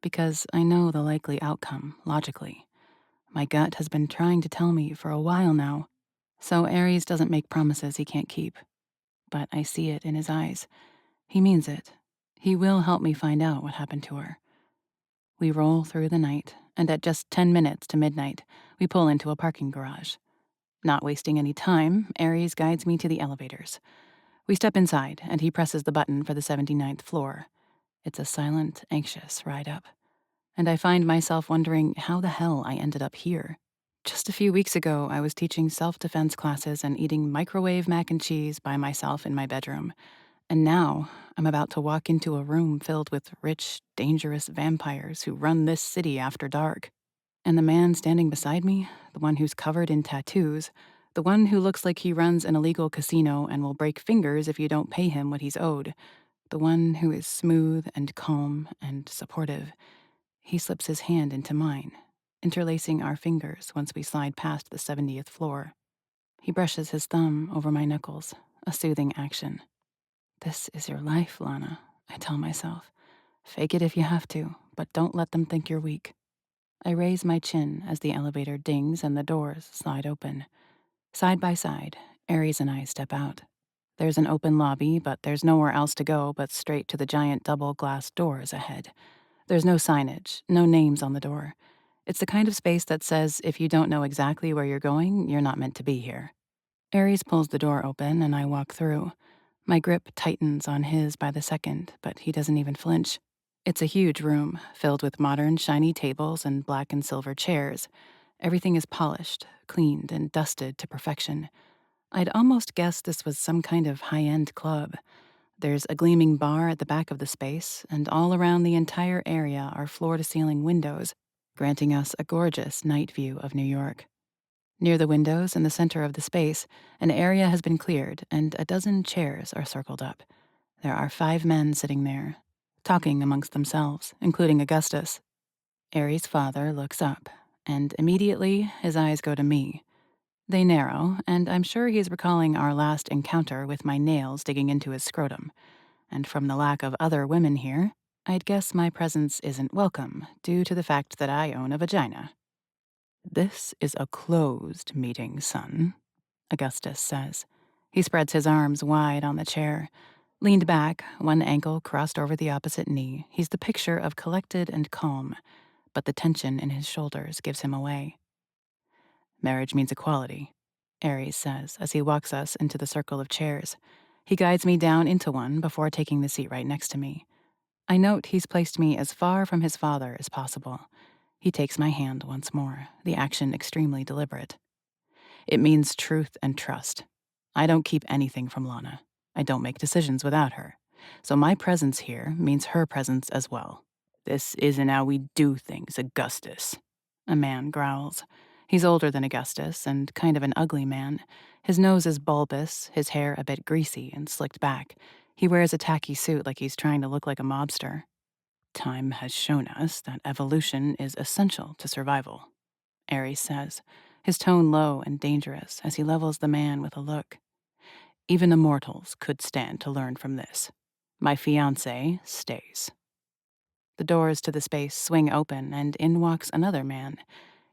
because I know the likely outcome, logically. My gut has been trying to tell me for a while now, so Aries doesn't make promises he can't keep. But I see it in his eyes. He means it. He will help me find out what happened to her. We roll through the night, and at just 10 minutes to midnight, we pull into a parking garage. Not wasting any time, Aries guides me to the elevators. We step inside, and he presses the button for the 79th floor. It's a silent, anxious ride up. And I find myself wondering how the hell I ended up here. Just a few weeks ago, I was teaching self-defense classes and eating microwave mac and cheese by myself in my bedroom. And now, I'm about to walk into a room filled with rich, dangerous vampires who run this city after dark. And the man standing beside me, the one who's covered in tattoos, the one who looks like he runs an illegal casino and will break fingers if you don't pay him what he's owed, the one who is smooth and calm and supportive, he slips his hand into mine, interlacing our fingers once we slide past the 70th floor. He brushes his thumb over my knuckles, a soothing action. This is your life, Lana, I tell myself. Fake it if you have to, but don't let them think you're weak. I raise my chin as the elevator dings and the doors slide open. Side by side, Aries and I step out. There's an open lobby, but there's nowhere else to go but straight to the giant double glass doors ahead. There's no signage, no names on the door. It's the kind of space that says if you don't know exactly where you're going, you're not meant to be here. Aries pulls the door open and I walk through. My grip tightens on his by the second, but he doesn't even flinch. It's a huge room, filled with modern, shiny tables and black and silver chairs. Everything is polished, cleaned, and dusted to perfection. I'd almost guess this was some kind of high-end club. There's a gleaming bar at the back of the space, and all around the entire area are floor-to-ceiling windows, granting us a gorgeous night view of New York. Near the windows in the center of the space, an area has been cleared, and a dozen chairs are circled up. There are 5 men sitting there, talking amongst themselves, including Augustus. Aries' father looks up, and immediately his eyes go to me. They narrow, and I'm sure he's recalling our last encounter with my nails digging into his scrotum. And from the lack of other women here, I'd guess my presence isn't welcome, due to the fact that I own a vagina. This is a closed meeting, son, Augustus says. He spreads his arms wide on the chair. Leaned back, one ankle crossed over the opposite knee, he's the picture of collected and calm, but the tension in his shoulders gives him away. Marriage means equality, Aries says as he walks us into the circle of chairs. He guides me down into one before taking the seat right next to me. I note he's placed me as far from his father as possible. He takes my hand once more, the action extremely deliberate. It means truth and trust. I don't keep anything from Lana. I don't make decisions without her. So my presence here means her presence as well. This isn't how we do things, Augustus. A man growls. He's older than Augustus and kind of an ugly man. His nose is bulbous, his hair a bit greasy and slicked back. He wears a tacky suit like he's trying to look like a mobster. Time has shown us that evolution is essential to survival, Aries says, his tone low and dangerous as he levels the man with a look. Even immortals could stand to learn from this. My fiancé stays. The doors to the space swing open, and in walks another man.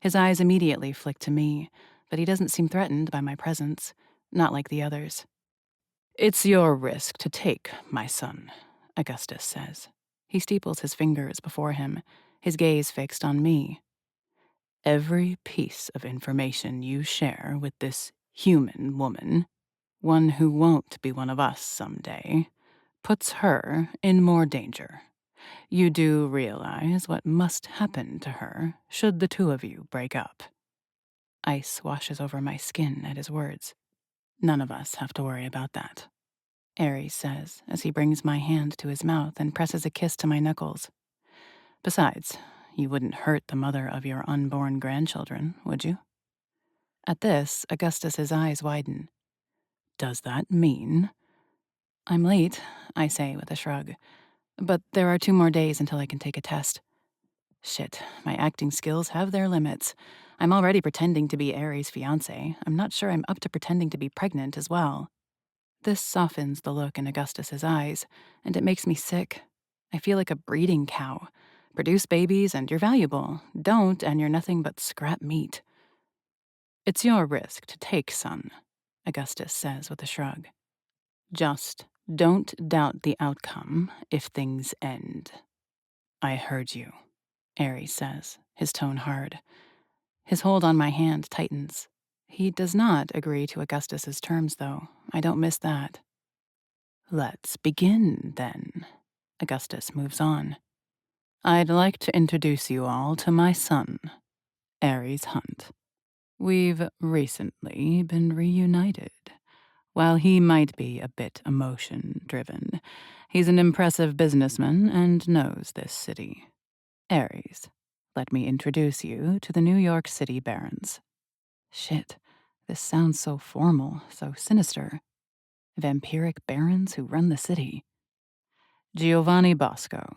His eyes immediately flick to me, but he doesn't seem threatened by my presence, not like the others. "It's your risk to take, my son," Augustus says. He steeples his fingers before him, his gaze fixed on me. "Every piece of information you share with this human woman, one who won't be one of us someday, puts her in more danger. You do realize what must happen to her should the two of you break up." Ice washes over my skin at his words. "None of us have to worry about that," Ares says as he brings my hand to his mouth and presses a kiss to my knuckles. "Besides, you wouldn't hurt the mother of your unborn grandchildren, would you?" At this, Augustus's eyes widen. "Does that mean—" "I'm late," I say with a shrug. "But there are 2 more days until I can take a test." Shit, my acting skills have their limits. I'm already pretending to be Ares' fiancée. I'm not sure I'm up to pretending to be pregnant as well. This softens the look in Augustus's eyes, and it makes me sick. I feel like a breeding cow. Produce babies and you're valuable. Don't and you're nothing but scrap meat. "It's your risk to take, son," Augustus says with a shrug. "Just don't doubt the outcome if things end." "I heard you," Ares says, his tone hard. His hold on my hand tightens. He does not agree to Augustus's terms, though. I don't miss that. "Let's begin, then." Augustus moves on. "I'd like to introduce you all to my son, Ares Hunt. We've recently been reunited. While he might be a bit emotion-driven, he's an impressive businessman and knows this city. Ares, let me introduce you to the New York City Barons." Shit, this sounds so formal, so sinister. Vampiric barons who run the city. "Giovanni Bosco."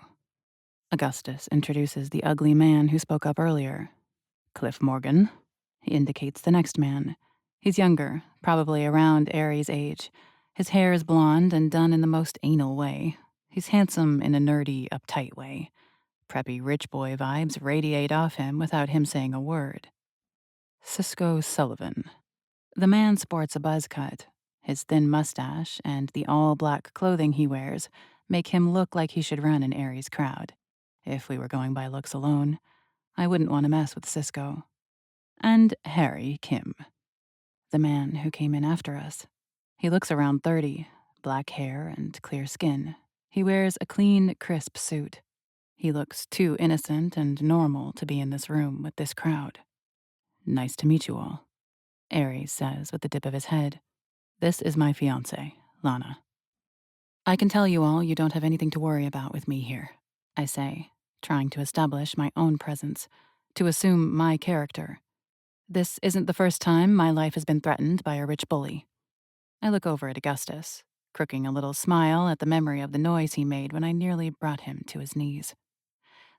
Augustus introduces the ugly man who spoke up earlier. "Cliff Morgan." He indicates the next man. He's younger, probably around Ares' age. His hair is blonde and done in the most anal way. He's handsome in a nerdy, uptight way. Preppy rich boy vibes radiate off him without him saying a word. Cisco Sullivan. The man sports a buzz cut. His thin mustache and the all-black clothing he wears make him look like he should run an Ares crowd. If we were going by looks alone, I wouldn't want to mess with Cisco. And Harry Kim, the man who came in after us. He looks around 30, black hair and clear skin. He wears a clean, crisp suit. He looks too innocent and normal to be in this room with this crowd. "Nice to meet you all," Ares says with a dip of his head. "This is my fiancée, Lana." "I can tell you all you don't have anything to worry about with me here," I say, trying to establish my own presence, to assume my character. This isn't the first time my life has been threatened by a rich bully. I look over at Augustus, crooking a little smile at the memory of the noise he made when I nearly brought him to his knees.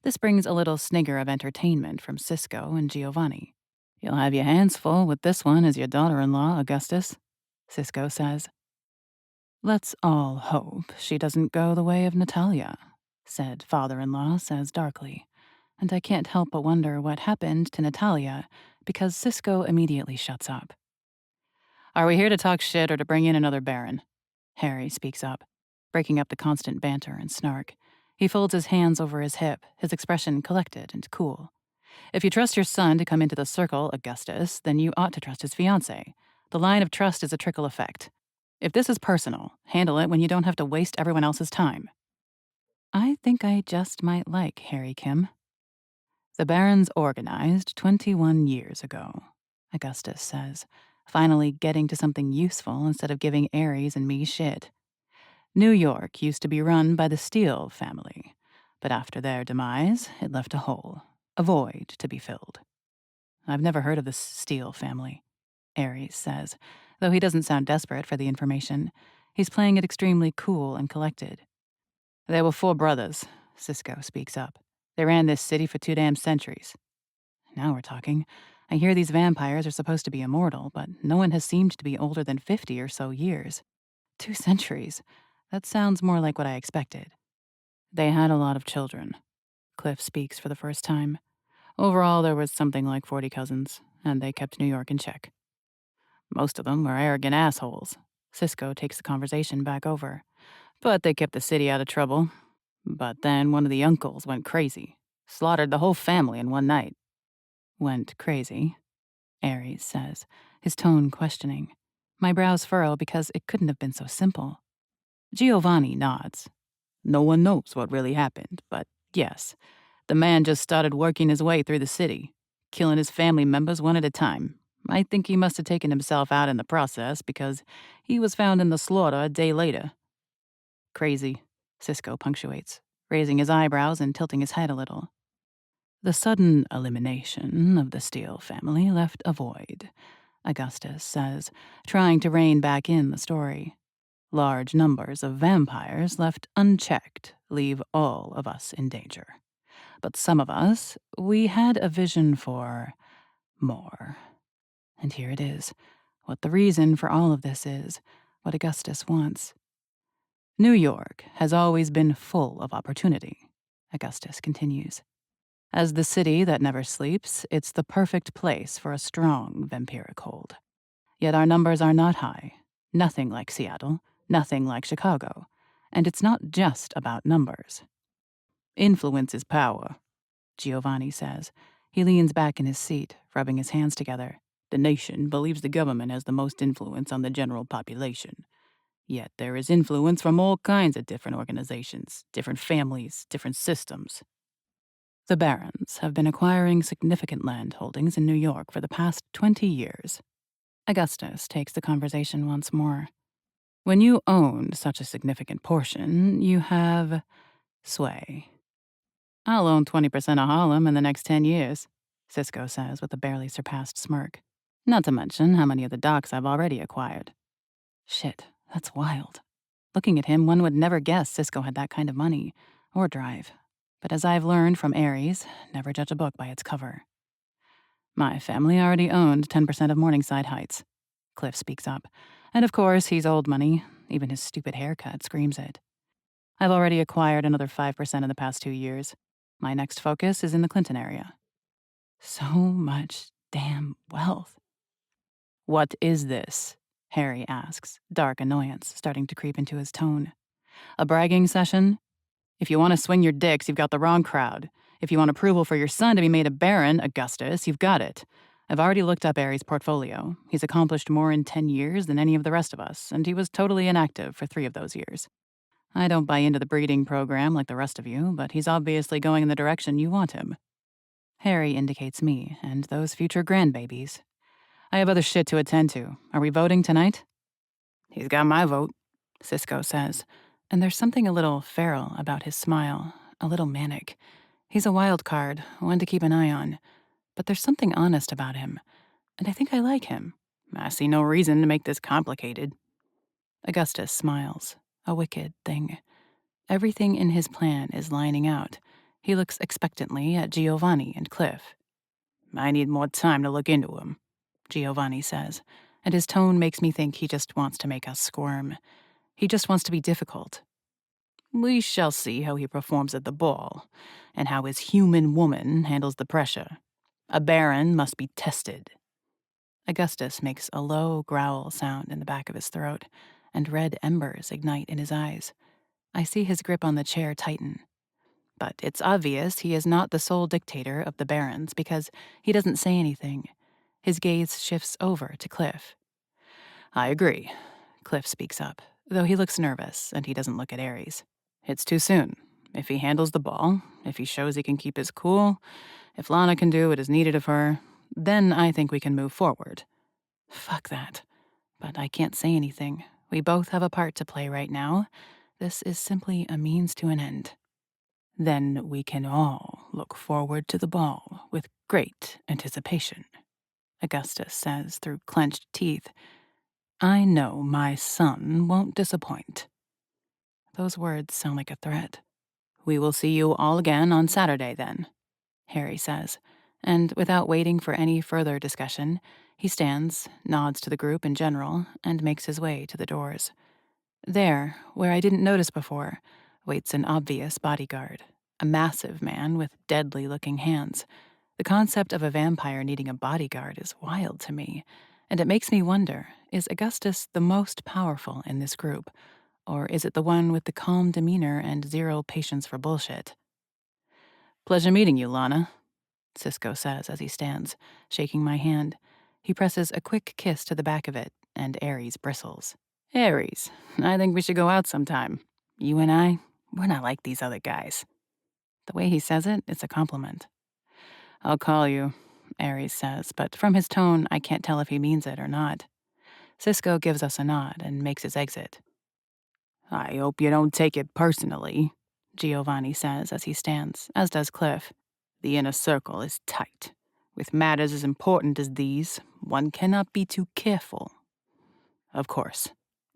This brings a little snigger of entertainment from Cisco and Giovanni. "You'll have your hands full with this one as your daughter-in-law, Augustus," Cisco says. "Let's all hope she doesn't go the way of Natalia," said father-in-law says darkly, and I can't help but wonder what happened to Natalia because Cisco immediately shuts up. "Are we here to talk shit or to bring in another baron?" Harry speaks up, breaking up the constant banter and snark. He folds his hands over his hip, his expression collected and cool. "If you trust your son to come into the circle, Augustus, then you ought to trust his fiancée. The line of trust is a trickle effect. If this is personal, handle it when you don't have to waste everyone else's time." I think I just might like Harry Kim. "The barons organized 21 years ago," Augustus says, finally getting to something useful instead of giving Ares and me shit. "New York used to be run by the Steele family, but after their demise, it left a hole, a void to be filled." "I've never heard of the Steele family," Ares says, though he doesn't sound desperate for the information. He's playing it extremely cool and collected. "There were 4 brothers," Cisco speaks up. "They ran this city for 2 damn centuries." Now we're talking. I hear these vampires are supposed to be immortal, but no one has seemed to be older than 50 or so years. 2 centuries. That sounds more like what I expected. "They had a lot of children." Cliff speaks for the first time. Overall, there was something like 40 cousins, and they kept New York in check. Most of them were arrogant assholes. Cisco takes the conversation back over. But they kept the city out of trouble. But then one of the uncles went crazy. Slaughtered the whole family in one night. Went crazy, Aries says, his tone questioning. My brows furrow because it couldn't have been so simple. Giovanni nods. No one knows what really happened, but yes, the man just started working his way through the city, killing his family members one at a time. I think he must have taken himself out in the process because he was found in the slaughter a day later. Crazy, Cisco punctuates, raising his eyebrows and tilting his head a little. The sudden elimination of the Steele family left a void, Augustus says, trying to rein back in the story. Large numbers of vampires left unchecked leave all of us in danger. But some of us, we had a vision for more. And here it is, what the reason for all of this is, what Augustus wants. New York has always been full of opportunity, Augustus continues. As the city that never sleeps, it's the perfect place for a strong vampiric hold. Yet our numbers are not high. Nothing like Seattle, nothing like Chicago. And it's not just about numbers. Influence is power, Giovanni says. He leans back in his seat, rubbing his hands together. The nation believes the government has the most influence on the general population. Yet there is influence from all kinds of different organizations, different families, different systems. The barons have been acquiring significant land holdings in New York for the past 20 years. Augustus takes the conversation once more. When you own such a significant portion, you have sway. I'll own 20% of Harlem in the next 10 years, Cisco says with a barely surpassed smirk. Not to mention how many of the docks I've already acquired. Shit, that's wild. Looking at him, one would never guess Cisco had that kind of money, or drive. But as I've learned from Aries, never judge a book by its cover. My family already owned 10% of Morningside Heights. Cliff speaks up. And of course, he's old money. Even his stupid haircut screams it. I've already acquired another 5% in the past 2 years. My next focus is in the Clinton area. So much damn wealth. What is this? Harry asks, dark annoyance starting to creep into his tone. A bragging session? If you want to swing your dicks, you've got the wrong crowd. If you want approval for your son to be made a baron, Augustus, you've got it. I've already looked up Aries' portfolio. He's accomplished more in 10 years than any of the rest of us, and he was totally inactive for 3 of those years. I don't buy into the breeding program like the rest of you, but he's obviously going in the direction you want him. Harry indicates me and those future grandbabies. I have other shit to attend to. Are we voting tonight? He's got my vote, Cisco says, and there's something a little feral about his smile, a little manic. He's a wild card, one to keep an eye on. But there's something honest about him, and I think I like him. I see no reason to make this complicated. Augustus smiles, a wicked thing. Everything in his plan is lining out. He looks expectantly at Giovanni and Cliff. I need more time to look into him, Giovanni says, and his tone makes me think he just wants to make us squirm. He just wants to be difficult. We shall see how he performs at the ball, and how his human woman handles the pressure. A baron must be tested. Augustus makes a low growl sound in the back of his throat, and red embers ignite in his eyes. I see his grip on the chair tighten. But it's obvious he is not the sole dictator of the barons because he doesn't say anything. His gaze shifts over to Cliff. I agree, Cliff speaks up, though he looks nervous and he doesn't look at Aries. It's too soon. If he handles the ball, if he shows he can keep his cool, if Lana can do what is needed of her, then I think we can move forward. Fuck that. But I can't say anything. We both have a part to play right now. This is simply a means to an end. Then we can all look forward to the ball with great anticipation, Augustus says through clenched teeth. I know my son won't disappoint. Those words sound like a threat. We will see you all again on Saturday, then, Harry says, and without waiting for any further discussion, he stands, nods to the group in general, and makes his way to the doors. There, where I didn't notice before, waits an obvious bodyguard, a massive man with deadly-looking hands. The concept of a vampire needing a bodyguard is wild to me, and it makes me wonder, is Augustus the most powerful in this group, or is it the one with the calm demeanor and zero patience for bullshit? "Pleasure meeting you, Lana," Cisco says as he stands, shaking my hand. He presses a quick kiss to the back of it, and Ares bristles. "Ares, I think we should go out sometime. You and I, we're not like these other guys." The way he says it, it's a compliment. "I'll call you," Ares says, but from his tone, I can't tell if he means it or not. Cisco gives us a nod and makes his exit. "I hope you don't take it personally," Giovanni says as he stands, as does Cliff. "The inner circle is tight. With matters as important as these, one cannot be too careful." "Of course,"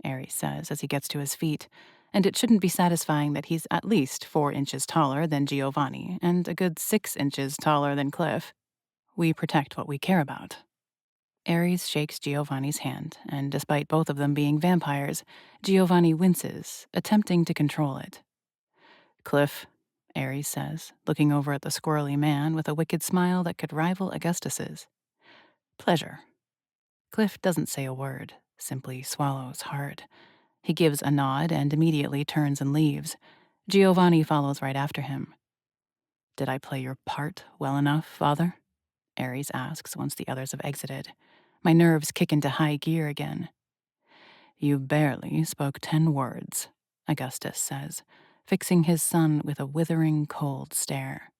Ares says as he gets to his feet, and it shouldn't be satisfying that he's at least 4 inches taller than Giovanni and a good 6 inches taller than Cliff. We protect what we care about. Ares shakes Giovanni's hand, and despite both of them being vampires, Giovanni winces, attempting to control it. "Cliff," Ares says, looking over at the squirrely man with a wicked smile that could rival Augustus's. "Pleasure." Cliff doesn't say a word, simply swallows hard. He gives a nod and immediately turns and leaves. Giovanni follows right after him. "Did I play your part well enough, Father?" Ares asks once the others have exited. My nerves kick into high gear again. "You barely spoke 10 words, Augustus says, fixing his son with a withering, cold stare.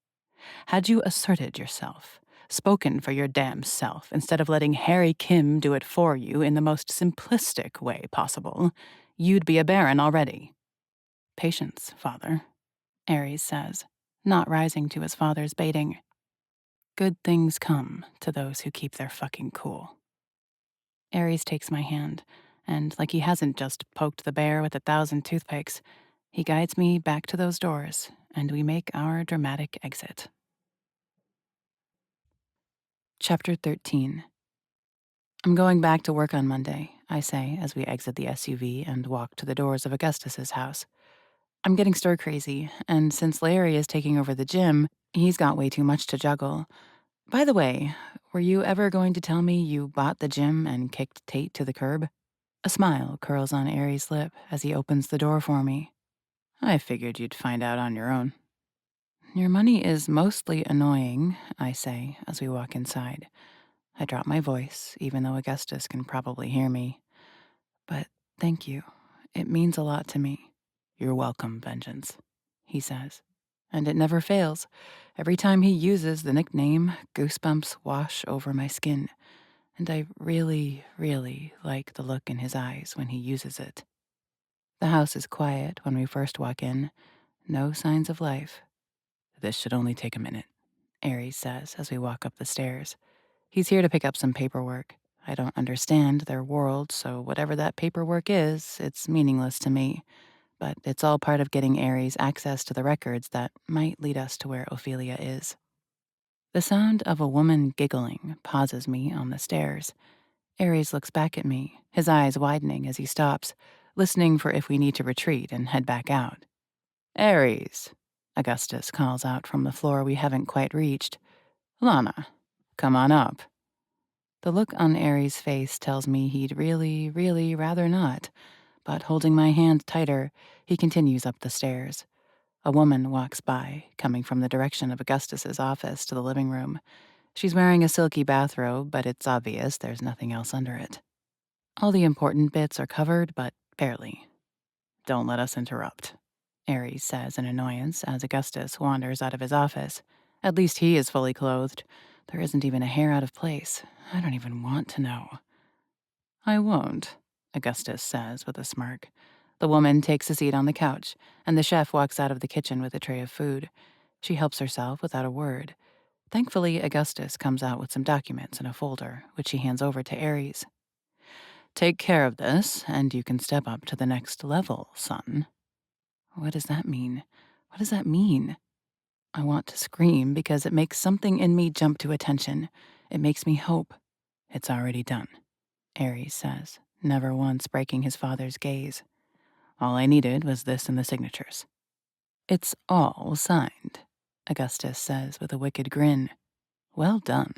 "Had you asserted yourself, spoken for your damn self, instead of letting Harry Kim do it for you in the most simplistic way possible, you'd be a baron already." "Patience, Father," Ares says, not rising to his father's baiting. "Good things come to those who keep their fucking cool." Ares takes my hand, and like he hasn't just poked the bear with 1,000 toothpicks, he guides me back to those doors, and we make our dramatic exit. Chapter 13. "I'm going back to work on Monday," I say as we exit the SUV and walk to the doors of Augustus's house. "I'm getting stir crazy, and since Larry is taking over the gym, he's got way too much to juggle. By the way, were you ever going to tell me you bought the gym and kicked Tate to the curb?" A smile curls on Aries' lip as he opens the door for me. "I figured you'd find out on your own." "Your money is mostly annoying," I say as we walk inside. I drop my voice, even though Augustus can probably hear me. "But thank you. It means a lot to me." "You're welcome, Vengeance," he says. And it never fails. Every time he uses the nickname, goosebumps wash over my skin. And I really, really like the look in his eyes when he uses it. The house is quiet when we first walk in. No signs of life. "This should only take a minute," Ares says as we walk up the stairs. He's here to pick up some paperwork. I don't understand their world, so whatever that paperwork is, it's meaningless to me. But it's all part of getting Ares access to the records that might lead us to where Ophelia is. The sound of a woman giggling pauses me on the stairs. Ares looks back at me, his eyes widening as he stops, listening for if we need to retreat and head back out. "Ares," Augustus calls out from the floor we haven't quite reached. "Lana, come on up." The look on Ares' face tells me he'd really, really rather not, but holding my hand tighter, he continues up the stairs. A woman walks by, coming from the direction of Augustus's office to the living room. She's wearing a silky bathrobe, but it's obvious there's nothing else under it. All the important bits are covered, but barely. "Don't let us interrupt," Ares says in annoyance as Augustus wanders out of his office. At least he is fully clothed. There isn't even a hair out of place. I don't even want to know. "I won't," Augustus says with a smirk. The woman takes a seat on the couch, and the chef walks out of the kitchen with a tray of food. She helps herself without a word. Thankfully, Augustus comes out with some documents in a folder, which he hands over to Ares. "Take care of this, and you can step up to the next level, son." What does that mean? What does that mean? I want to scream because it makes something in me jump to attention. It makes me hope. "It's already done," Ares says, never once breaking his father's gaze. "All I needed was this and the signatures." "It's all signed," Augustus says with a wicked grin. Well done.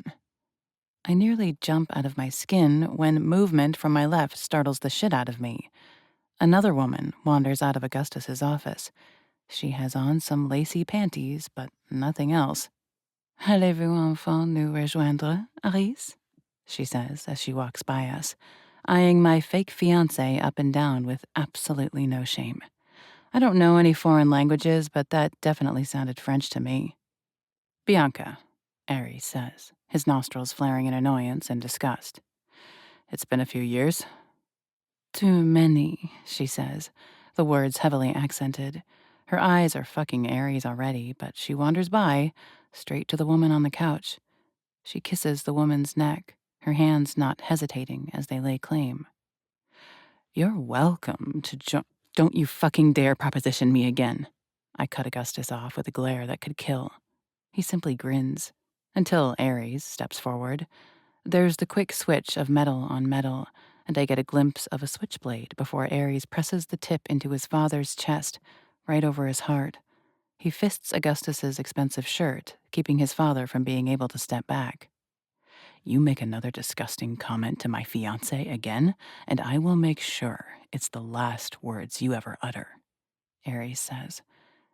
I nearly jump out of my skin when movement from my left startles the shit out of me. Another woman wanders out of Augustus's office. She has on some lacy panties, but nothing else. Allez-vous enfin nous rejoindre, Aris? She says as she walks by us, eyeing my fake fiancé up and down with absolutely no shame. I don't know any foreign languages, but that definitely sounded French to me. Bianca, Ares says, his nostrils flaring in annoyance and disgust. It's been a few years. Too many, she says, the words heavily accented. Her eyes are fucking Ares already, but she wanders by, straight to the woman on the couch. She kisses the woman's neck, her hands not hesitating as they lay claim. You're welcome to Don't you fucking dare proposition me again. I cut Augustus off with a glare that could kill. He simply grins, until Ares steps forward. There's the quick switch of metal on metal, and I get a glimpse of a switchblade before Ares presses the tip into his father's chest, right over his heart. He fists Augustus's expensive shirt, keeping his father from being able to step back. You make another disgusting comment to my fiancé again, and I will make sure it's the last words you ever utter, Ares says.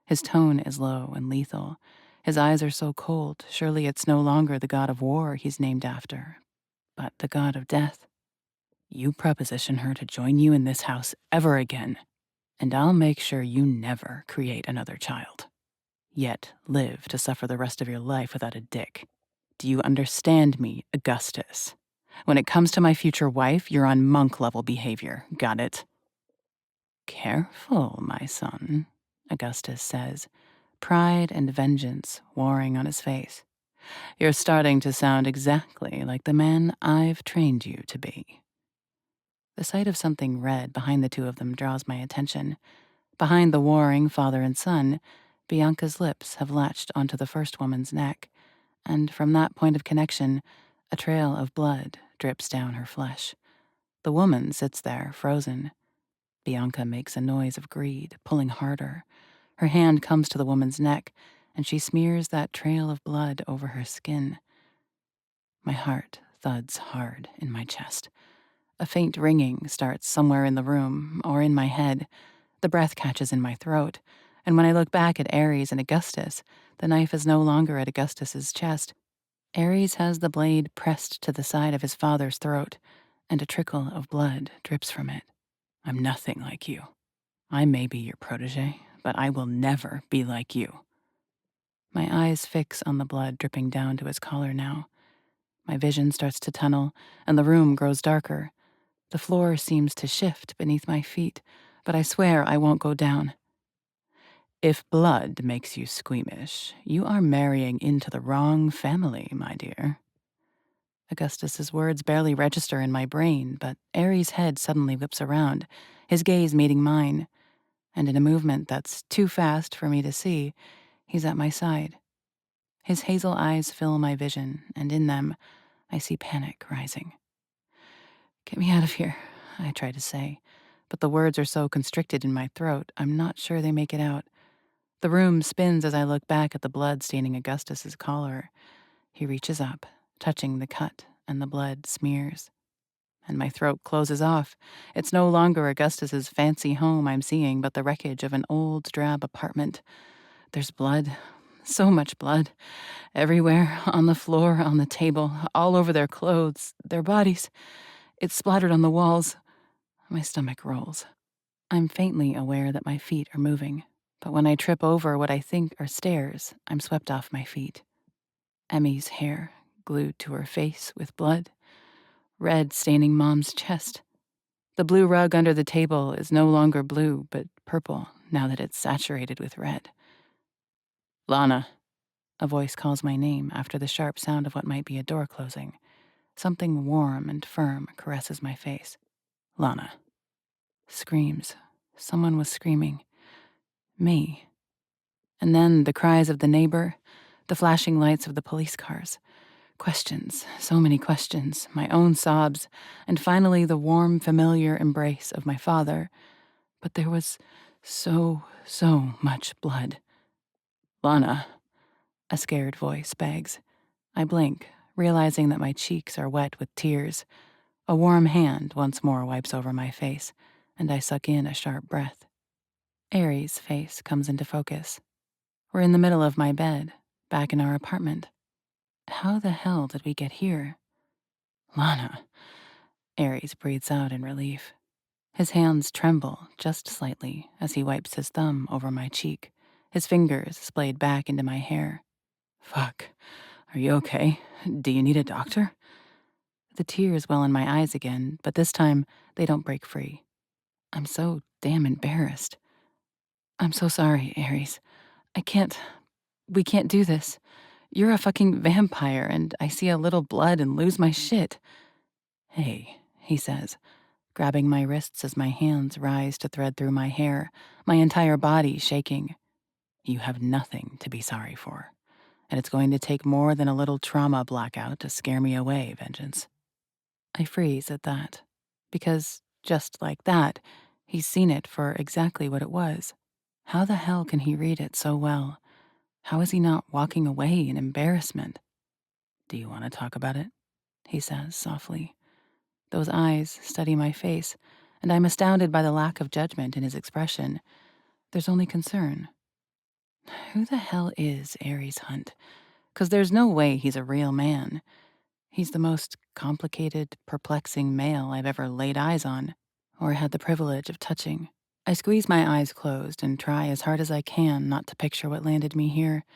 His tone is low and lethal. His eyes are so cold, surely it's no longer the god of war he's named after, but the god of death. You proposition her to join you in this house ever again, and I'll make sure you never create another child. Yet live to suffer the rest of your life without a dick. Do you understand me, Augustus? When it comes to my future wife, you're on monk-level behavior. Got it? Careful, my son, Augustus says, pride and vengeance warring on his face. You're starting to sound exactly like the man I've trained you to be. The sight of something red behind the two of them draws my attention. Behind the warring father and son, Bianca's lips have latched onto the first woman's neck, and from that point of connection, a trail of blood drips down her flesh. The woman sits there, frozen. Bianca makes a noise of greed, pulling harder. Her hand comes to the woman's neck, and she smears that trail of blood over her skin. My heart thuds hard in my chest. A faint ringing starts somewhere in the room, or in my head. The breath catches in my throat, and when I look back at Ares and Augustus, the knife is no longer at Augustus's chest. Ares has the blade pressed to the side of his father's throat, and a trickle of blood drips from it. I'm nothing like you. I may be your protege, but I will never be like you. My eyes fix on the blood dripping down to his collar now. My vision starts to tunnel, and the room grows darker. The floor seems to shift beneath my feet, but I swear I won't go down. If blood makes you squeamish, you are marrying into the wrong family, my dear. Augustus's words barely register in my brain, but Ares' head suddenly whips around, his gaze meeting mine, and in a movement that's too fast for me to see, he's at my side. His hazel eyes fill my vision, and in them, I see panic rising. Get me out of here, I try to say, but the words are so constricted in my throat, I'm not sure they make it out. The room spins as I look back at the blood staining Augustus's collar. He reaches up, touching the cut, and the blood smears. And my throat closes off. It's no longer Augustus's fancy home I'm seeing, but the wreckage of an old, drab apartment. There's blood, so much blood, everywhere, on the floor, on the table, all over their clothes, their bodies. It's splattered on the walls. My stomach rolls. I'm faintly aware that my feet are moving, but when I trip over what I think are stairs, I'm swept off my feet. Emmy's hair, glued to her face with blood, red staining Mom's chest. The blue rug under the table is no longer blue, but purple, now that it's saturated with red. Lana. A voice calls my name after the sharp sound of what might be a door closing. Something warm and firm caresses my face. Lana. Screams. Someone was screaming. Me. And then the cries of the neighbor, the flashing lights of the police cars. Questions, so many questions, my own sobs, and finally the warm, familiar embrace of my father. But there was so much blood. Lana, a scared voice begs. I blink, realizing that my cheeks are wet with tears. A warm hand once more wipes over my face, and I suck in a sharp breath. Aries' face comes into focus. We're in the middle of my bed, back in our apartment. How the hell did we get here? Lana. Aries breathes out in relief. His hands tremble just slightly as he wipes his thumb over my cheek, his fingers splayed back into my hair. Fuck. Are you okay? Do you need a doctor? The tears well in my eyes again, but this time they don't break free. I'm so damn embarrassed. I'm so sorry, Aries. We can't do this. You're a fucking vampire, and I see a little blood and lose my shit. Hey, he says, grabbing my wrists as my hands rise to thread through my hair, my entire body shaking. You have nothing to be sorry for, and it's going to take more than a little trauma blackout to scare me away, Vengeance. I freeze at that, because, just like that, he's seen it for exactly what it was. How the hell can he read it so well? How is he not walking away in embarrassment? Do you want to talk about it? He says softly. Those eyes study my face, and I'm astounded by the lack of judgment in his expression. There's only concern. Who the hell is Aries Hunt? 'Cause there's no way he's a real man. He's the most complicated, perplexing male I've ever laid eyes on, or had the privilege of touching. I squeeze my eyes closed and try as hard as I can not to picture what landed me here,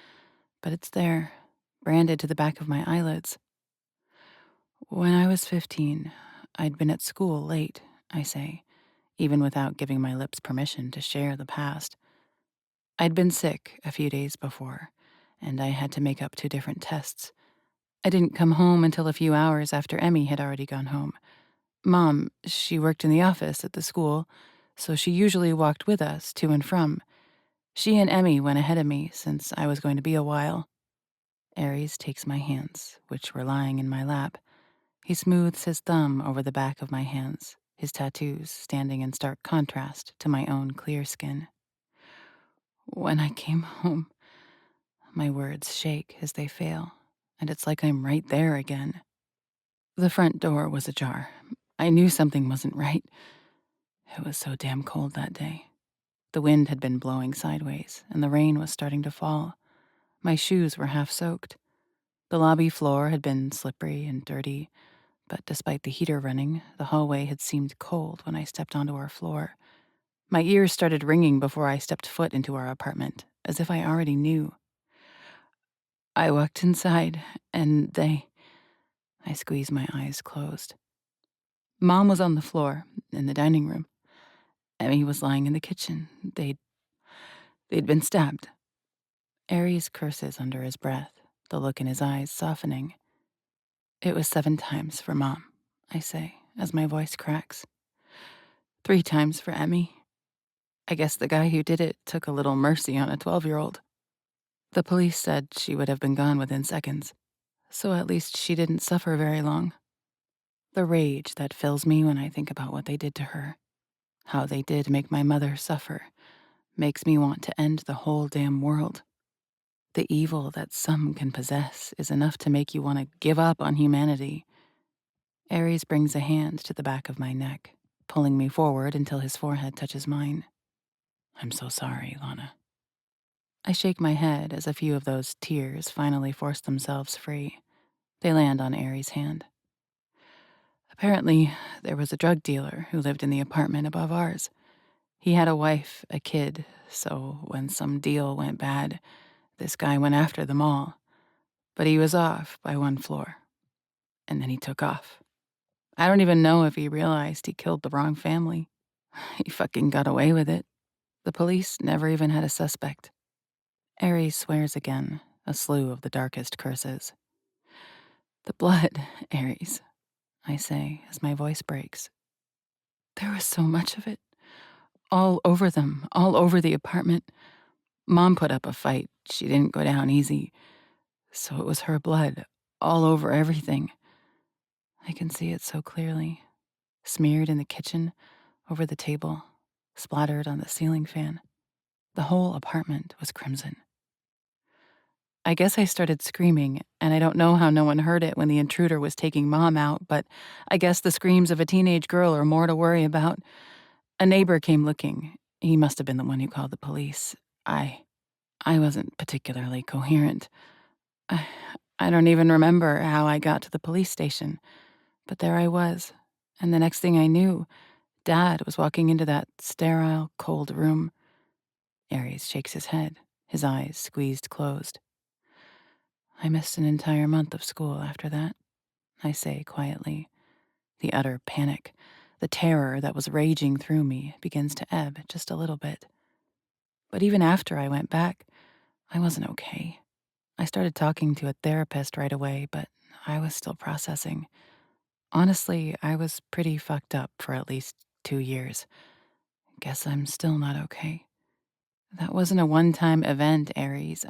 but it's there, branded to the back of my eyelids. When I was 15, I'd been at school late, I say, even without giving my lips permission to share the past. I'd been sick a few days before, and I had to make up 2 different tests. I didn't come home until a few hours after Emmy had already gone home. Mom, she worked in the office at the school, so she usually walked with us to and from. She and Emmy went ahead of me since I was going to be a while. Aries takes my hands, which were lying in my lap. He smooths his thumb over the back of my hands, his tattoos standing in stark contrast to my own clear skin. When I came home, my words shake as they fail, and it's like I'm right there again. The front door was ajar. I knew something wasn't right. It was so damn cold that day. The wind had been blowing sideways, and the rain was starting to fall. My shoes were half soaked. The lobby floor had been slippery and dirty, but despite the heater running, the hallway had seemed cold when I stepped onto our floor. My ears started ringing before I stepped foot into our apartment, as if I already knew. I walked inside, and I squeezed my eyes closed. Mom was on the floor, in the dining room. Emmy was lying in the kitchen. They'd been stabbed. Aries curses under his breath, the look in his eyes softening. It was 7 times for Mom, I say, as my voice cracks. 3 times for Emmy. I guess the guy who did it took a little mercy on a 12-year-old. The police said she would have been gone within seconds, so at least she didn't suffer very long. The rage that fills me when I think about what they did to her, how they did make my mother suffer, makes me want to end the whole damn world. The evil that some can possess is enough to make you want to give up on humanity. Aries brings a hand to the back of my neck, pulling me forward until his forehead touches mine. I'm so sorry, Lana. I shake my head as a few of those tears finally force themselves free. They land on Aries' hand. Apparently, there was a drug dealer who lived in the apartment above ours. He had a wife, a kid, so when some deal went bad, this guy went after them all. But he was off by 1 floor. And then he took off. I don't even know if he realized he killed the wrong family. He fucking got away with it. The police never even had a suspect. Aries swears again, a slew of the darkest curses. The blood, Aries, I say as my voice breaks. There was so much of it. All over them, all over the apartment. Mom put up a fight. She didn't go down easy. So it was her blood, all over everything. I can see it so clearly. Smeared in the kitchen, over the table, splattered on the ceiling fan. The whole apartment was crimson. I guess I started screaming, and I don't know how no one heard it when the intruder was taking Mom out, but I guess the screams of a teenage girl are more to worry about. A neighbor came looking. He must have been the one who called the police. I I wasn't particularly coherent. I I don't even remember how I got to the police station, but there I was. And the next thing I knew, Dad was walking into that sterile, cold room. Aries shakes his head, his eyes squeezed closed. I missed an entire month of school after that, I say quietly. The utter panic, the terror that was raging through me begins to ebb just a little bit. But even after I went back, I wasn't okay. I started talking to a therapist right away, but I was still processing. Honestly, I was pretty fucked up for at least 2 years. Guess I'm still not okay. That wasn't a one-time event, Aries.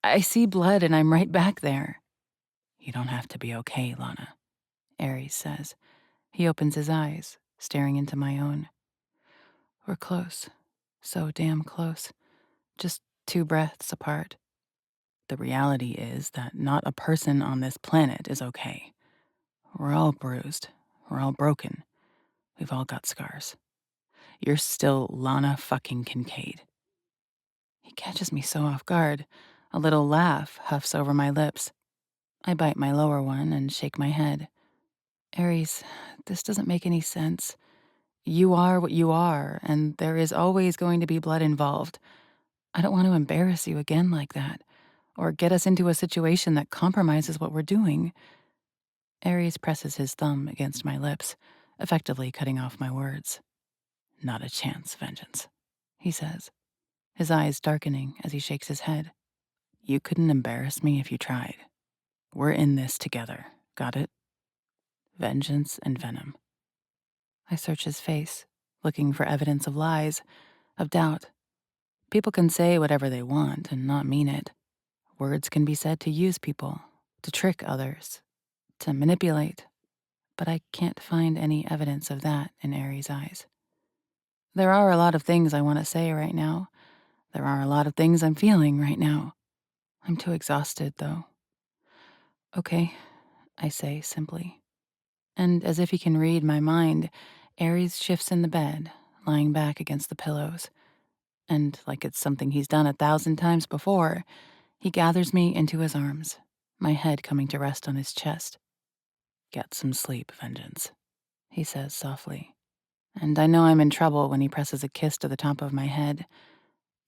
I see blood and I'm right back there. You don't have to be okay, Lana, Aries says. He opens his eyes, staring into my own. We're close. So damn close. Just 2 breaths apart. The reality is that not a person on this planet is okay. We're all bruised. We're all broken. We've all got scars. You're still Lana fucking Kincaid. He catches me so off guard. A little laugh huffs over my lips. I bite my lower one and shake my head. Aries, this doesn't make any sense. You are what you are, and there is always going to be blood involved. I don't want to embarrass you again like that, or get us into a situation that compromises what we're doing. Aries presses his thumb against my lips, effectively cutting off my words. Not a chance, Vengeance, he says, his eyes darkening as he shakes his head. You couldn't embarrass me if you tried. We're in this together, got it? Vengeance and Venom. I search his face, looking for evidence of lies, of doubt. People can say whatever they want and not mean it. Words can be said to use people, to trick others, to manipulate, but I can't find any evidence of that in Aries' eyes. There are a lot of things I want to say right now. There are a lot of things I'm feeling right now. I'm too exhausted, though. Okay, I say simply. And as if he can read my mind, Aries shifts in the bed, lying back against the pillows. And like it's something he's done 1,000 times before, he gathers me into his arms, my head coming to rest on his chest. Get some sleep, Vengeance, he says softly. And I know I'm in trouble when he presses a kiss to the top of my head.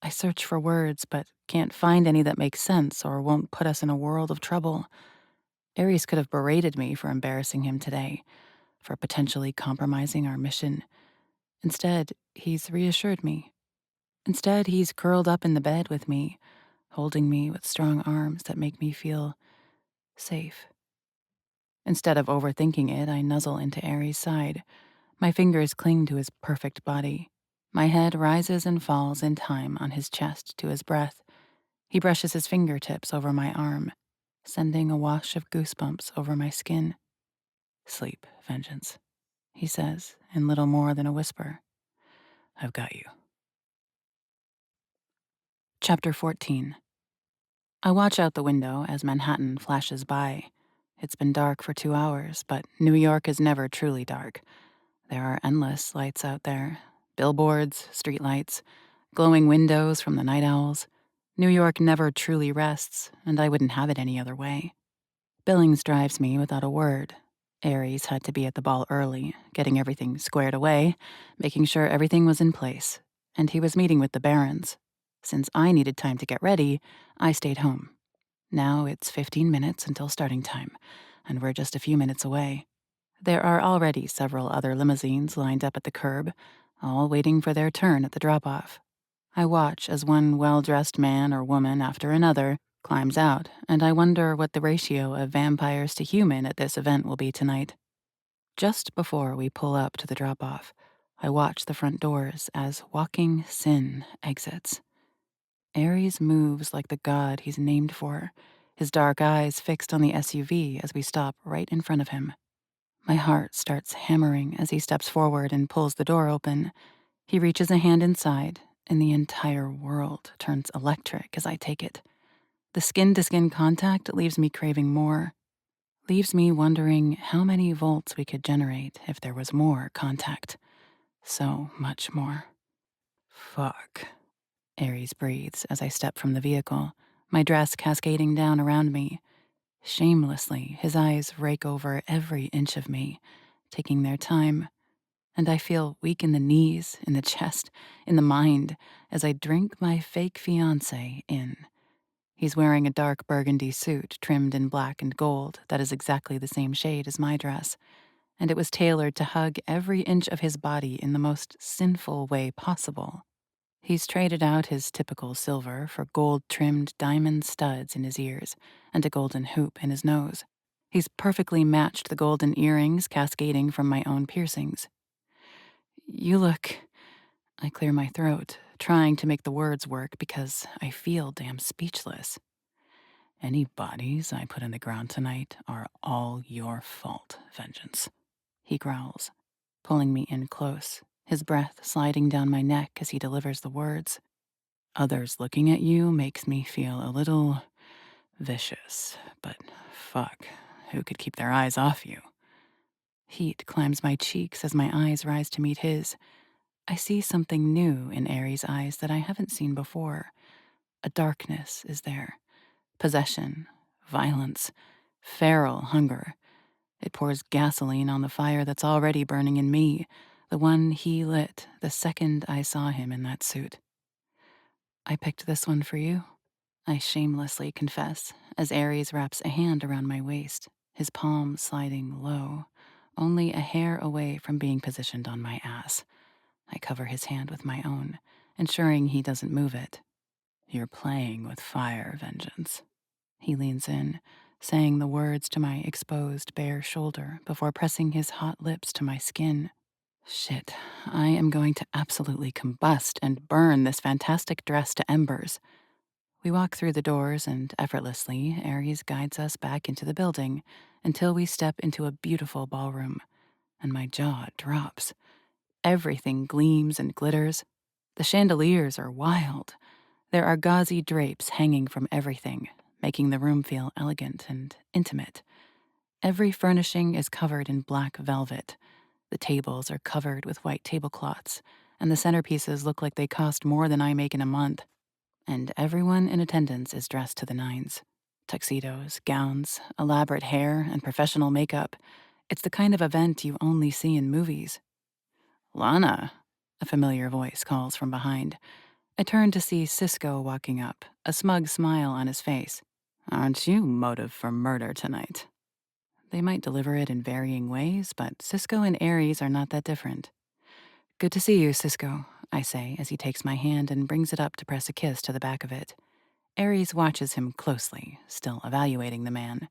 I search for words, but can't find any that make sense or won't put us in a world of trouble. Aries could have berated me for embarrassing him today, for potentially compromising our mission. Instead, he's reassured me. Instead, he's curled up in the bed with me, holding me with strong arms that make me feel safe. Instead of overthinking it, I nuzzle into Aries' side. My fingers cling to his perfect body. My head rises and falls in time on his chest to his breath. He brushes his fingertips over my arm, sending a wash of goosebumps over my skin. Sleep, Vengeance, he says in little more than a whisper. I've got you. Chapter 14. I watch out the window as Manhattan flashes by. It's been dark for 2 hours, but New York is never truly dark. There are endless lights out there. Billboards, streetlights, glowing windows from the night owls. New York never truly rests, and I wouldn't have it any other way. Billings drives me without a word. Aries had to be at the ball early, getting everything squared away, making sure everything was in place, and he was meeting with the Barons. Since I needed time to get ready, I stayed home. Now it's 15 minutes until starting time, and we're just a few minutes away. There are already several other limousines lined up at the curb, all waiting for their turn at the drop-off. I watch as one well-dressed man or woman after another climbs out, and I wonder what the ratio of vampires to human at this event will be tonight. Just before we pull up to the drop-off, I watch the front doors as Walking Sin exits. Ares moves like the god he's named for, his dark eyes fixed on the SUV as we stop right in front of him. My heart starts hammering as he steps forward and pulls the door open. He reaches a hand inside, and the entire world turns electric as I take it. The skin-to-skin contact leaves me craving more, leaves me wondering how many volts we could generate if there was more contact. So much more. Fuck. Ares breathes as I step from the vehicle, my dress cascading down around me. Shamelessly, his eyes rake over every inch of me, taking their time, and I feel weak in the knees, in the chest, in the mind, as I drink my fake fiancé in. He's wearing a dark burgundy suit trimmed in black and gold that is exactly the same shade as my dress, and it was tailored to hug every inch of his body in the most sinful way possible. He's traded out his typical silver for gold-trimmed diamond studs in his ears and a golden hoop in his nose. He's perfectly matched the golden earrings cascading from my own piercings. You look... I clear my throat, trying to make the words work because I feel damn speechless. Any bodies I put in the ground tonight are all your fault, Vengeance. He growls, pulling me in close, his breath sliding down my neck as he delivers the words. Others looking at you makes me feel a little vicious, but fuck, who could keep their eyes off you? Heat climbs my cheeks as my eyes rise to meet his. I see something new in Aries' eyes that I haven't seen before. A darkness is there. Possession, violence, feral hunger. It pours gasoline on the fire that's already burning in me, the one he lit the second I saw him in that suit. I picked this one for you, I shamelessly confess, as Ares wraps a hand around my waist, his palm sliding low, only a hair away from being positioned on my ass. I cover his hand with my own, ensuring he doesn't move it. You're playing with fire, Vengeance. He leans in, saying the words to my exposed bare shoulder before pressing his hot lips to my skin. Shit, I am going to absolutely combust and burn this fantastic dress to embers. We walk through the doors and effortlessly, Ares guides us back into the building until we step into a beautiful ballroom, and my jaw drops. Everything gleams and glitters. The chandeliers are wild. There are gauzy drapes hanging from everything, making the room feel elegant and intimate. Every furnishing is covered in black velvet. The tables are covered with white tablecloths, and the centerpieces look like they cost more than I make in a month. And everyone in attendance is dressed to the nines. Tuxedos, gowns, elaborate hair, and professional makeup. It's the kind of event you only see in movies. Lana, a familiar voice calls from behind. I turn to see Cisco walking up, a smug smile on his face. Aren't you motive for murder tonight? They might deliver it in varying ways, but Cisco and Ares are not that different. Good to see you, Cisco, I say as he takes my hand and brings it up to press a kiss to the back of it. Ares watches him closely, still evaluating the man.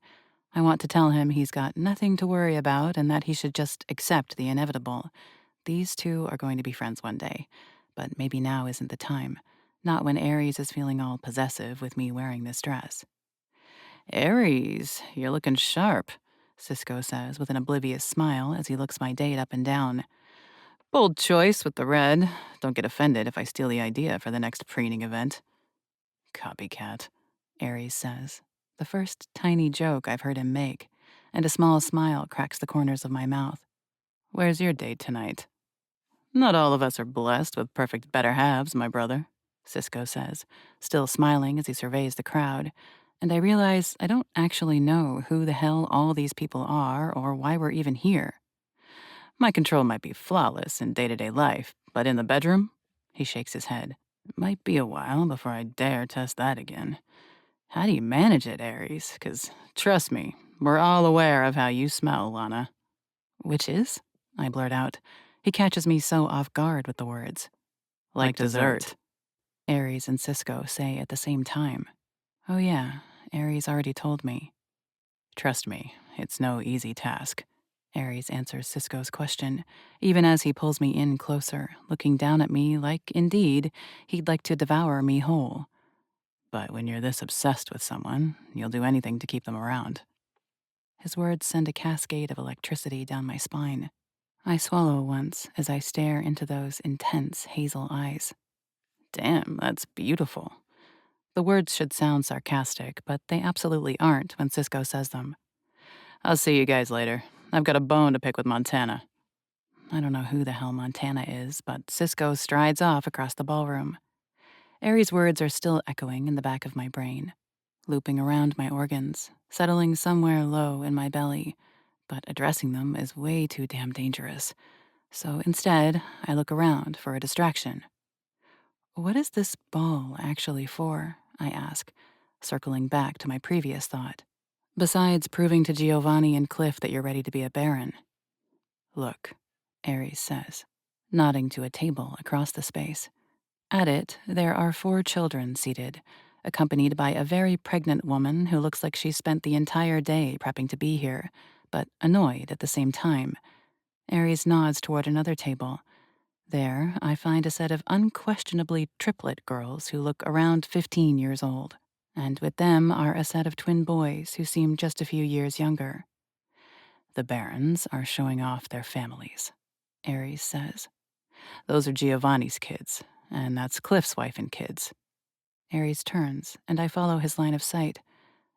I want to tell him he's got nothing to worry about and that he should just accept the inevitable. These two are going to be friends one day, but maybe now isn't the time. Not when Ares is feeling all possessive with me wearing this dress. Ares, you're looking sharp, Cisco says with an oblivious smile as he looks my date up and down. Bold choice with the red. Don't get offended if I steal the idea for the next preening event. Copycat, Ares says, the first tiny joke I've heard him make, and a small smile cracks the corners of my mouth. Where's your date tonight? Not all of us are blessed with perfect better halves, my brother, Cisco says, still smiling as he surveys the crowd, and I realize I don't actually know who the hell all these people are or why we're even here. My control might be flawless in day-to-day life, but in the bedroom? He shakes his head. It might be a while before I dare test that again. How do you manage it, Ares? 'Cause trust me, we're all aware of how you smell, Lana. Which is? I blurt out. He catches me so off guard with the words. Like dessert, Ares and Cisco say at the same time. Oh yeah, Ares already told me. Trust me, it's no easy task. Ares answers Cisco's question, even as he pulls me in closer, looking down at me like, indeed, he'd like to devour me whole. But when you're this obsessed with someone, you'll do anything to keep them around. His words send a cascade of electricity down my spine. I swallow once as I stare into those intense hazel eyes. Damn, that's beautiful. The words should sound sarcastic, but they absolutely aren't when Cisco says them. I'll see you guys later. I've got a bone to pick with Montana. I don't know who the hell Montana is, but Cisco strides off across the ballroom. Aries' words are still echoing in the back of my brain, looping around my organs, settling somewhere low in my belly, but addressing them is way too damn dangerous. So instead, I look around for a distraction. What is this ball actually for? I ask, circling back to my previous thought. Besides proving to Giovanni and Cliff that you're ready to be a baron. Look, Aries says, nodding to a table across the space. At it, there are 4 children seated, accompanied by a very pregnant woman who looks like she spent the entire day prepping to be here, but annoyed at the same time. Aries nods toward another table. There, I find a set of unquestionably triplet girls who look around 15 years old, and with them are a set of twin boys who seem just a few years younger. The barons are showing off their families, Aries says. Those are Giovanni's kids, and that's Cliff's wife and kids. Aries turns, and I follow his line of sight.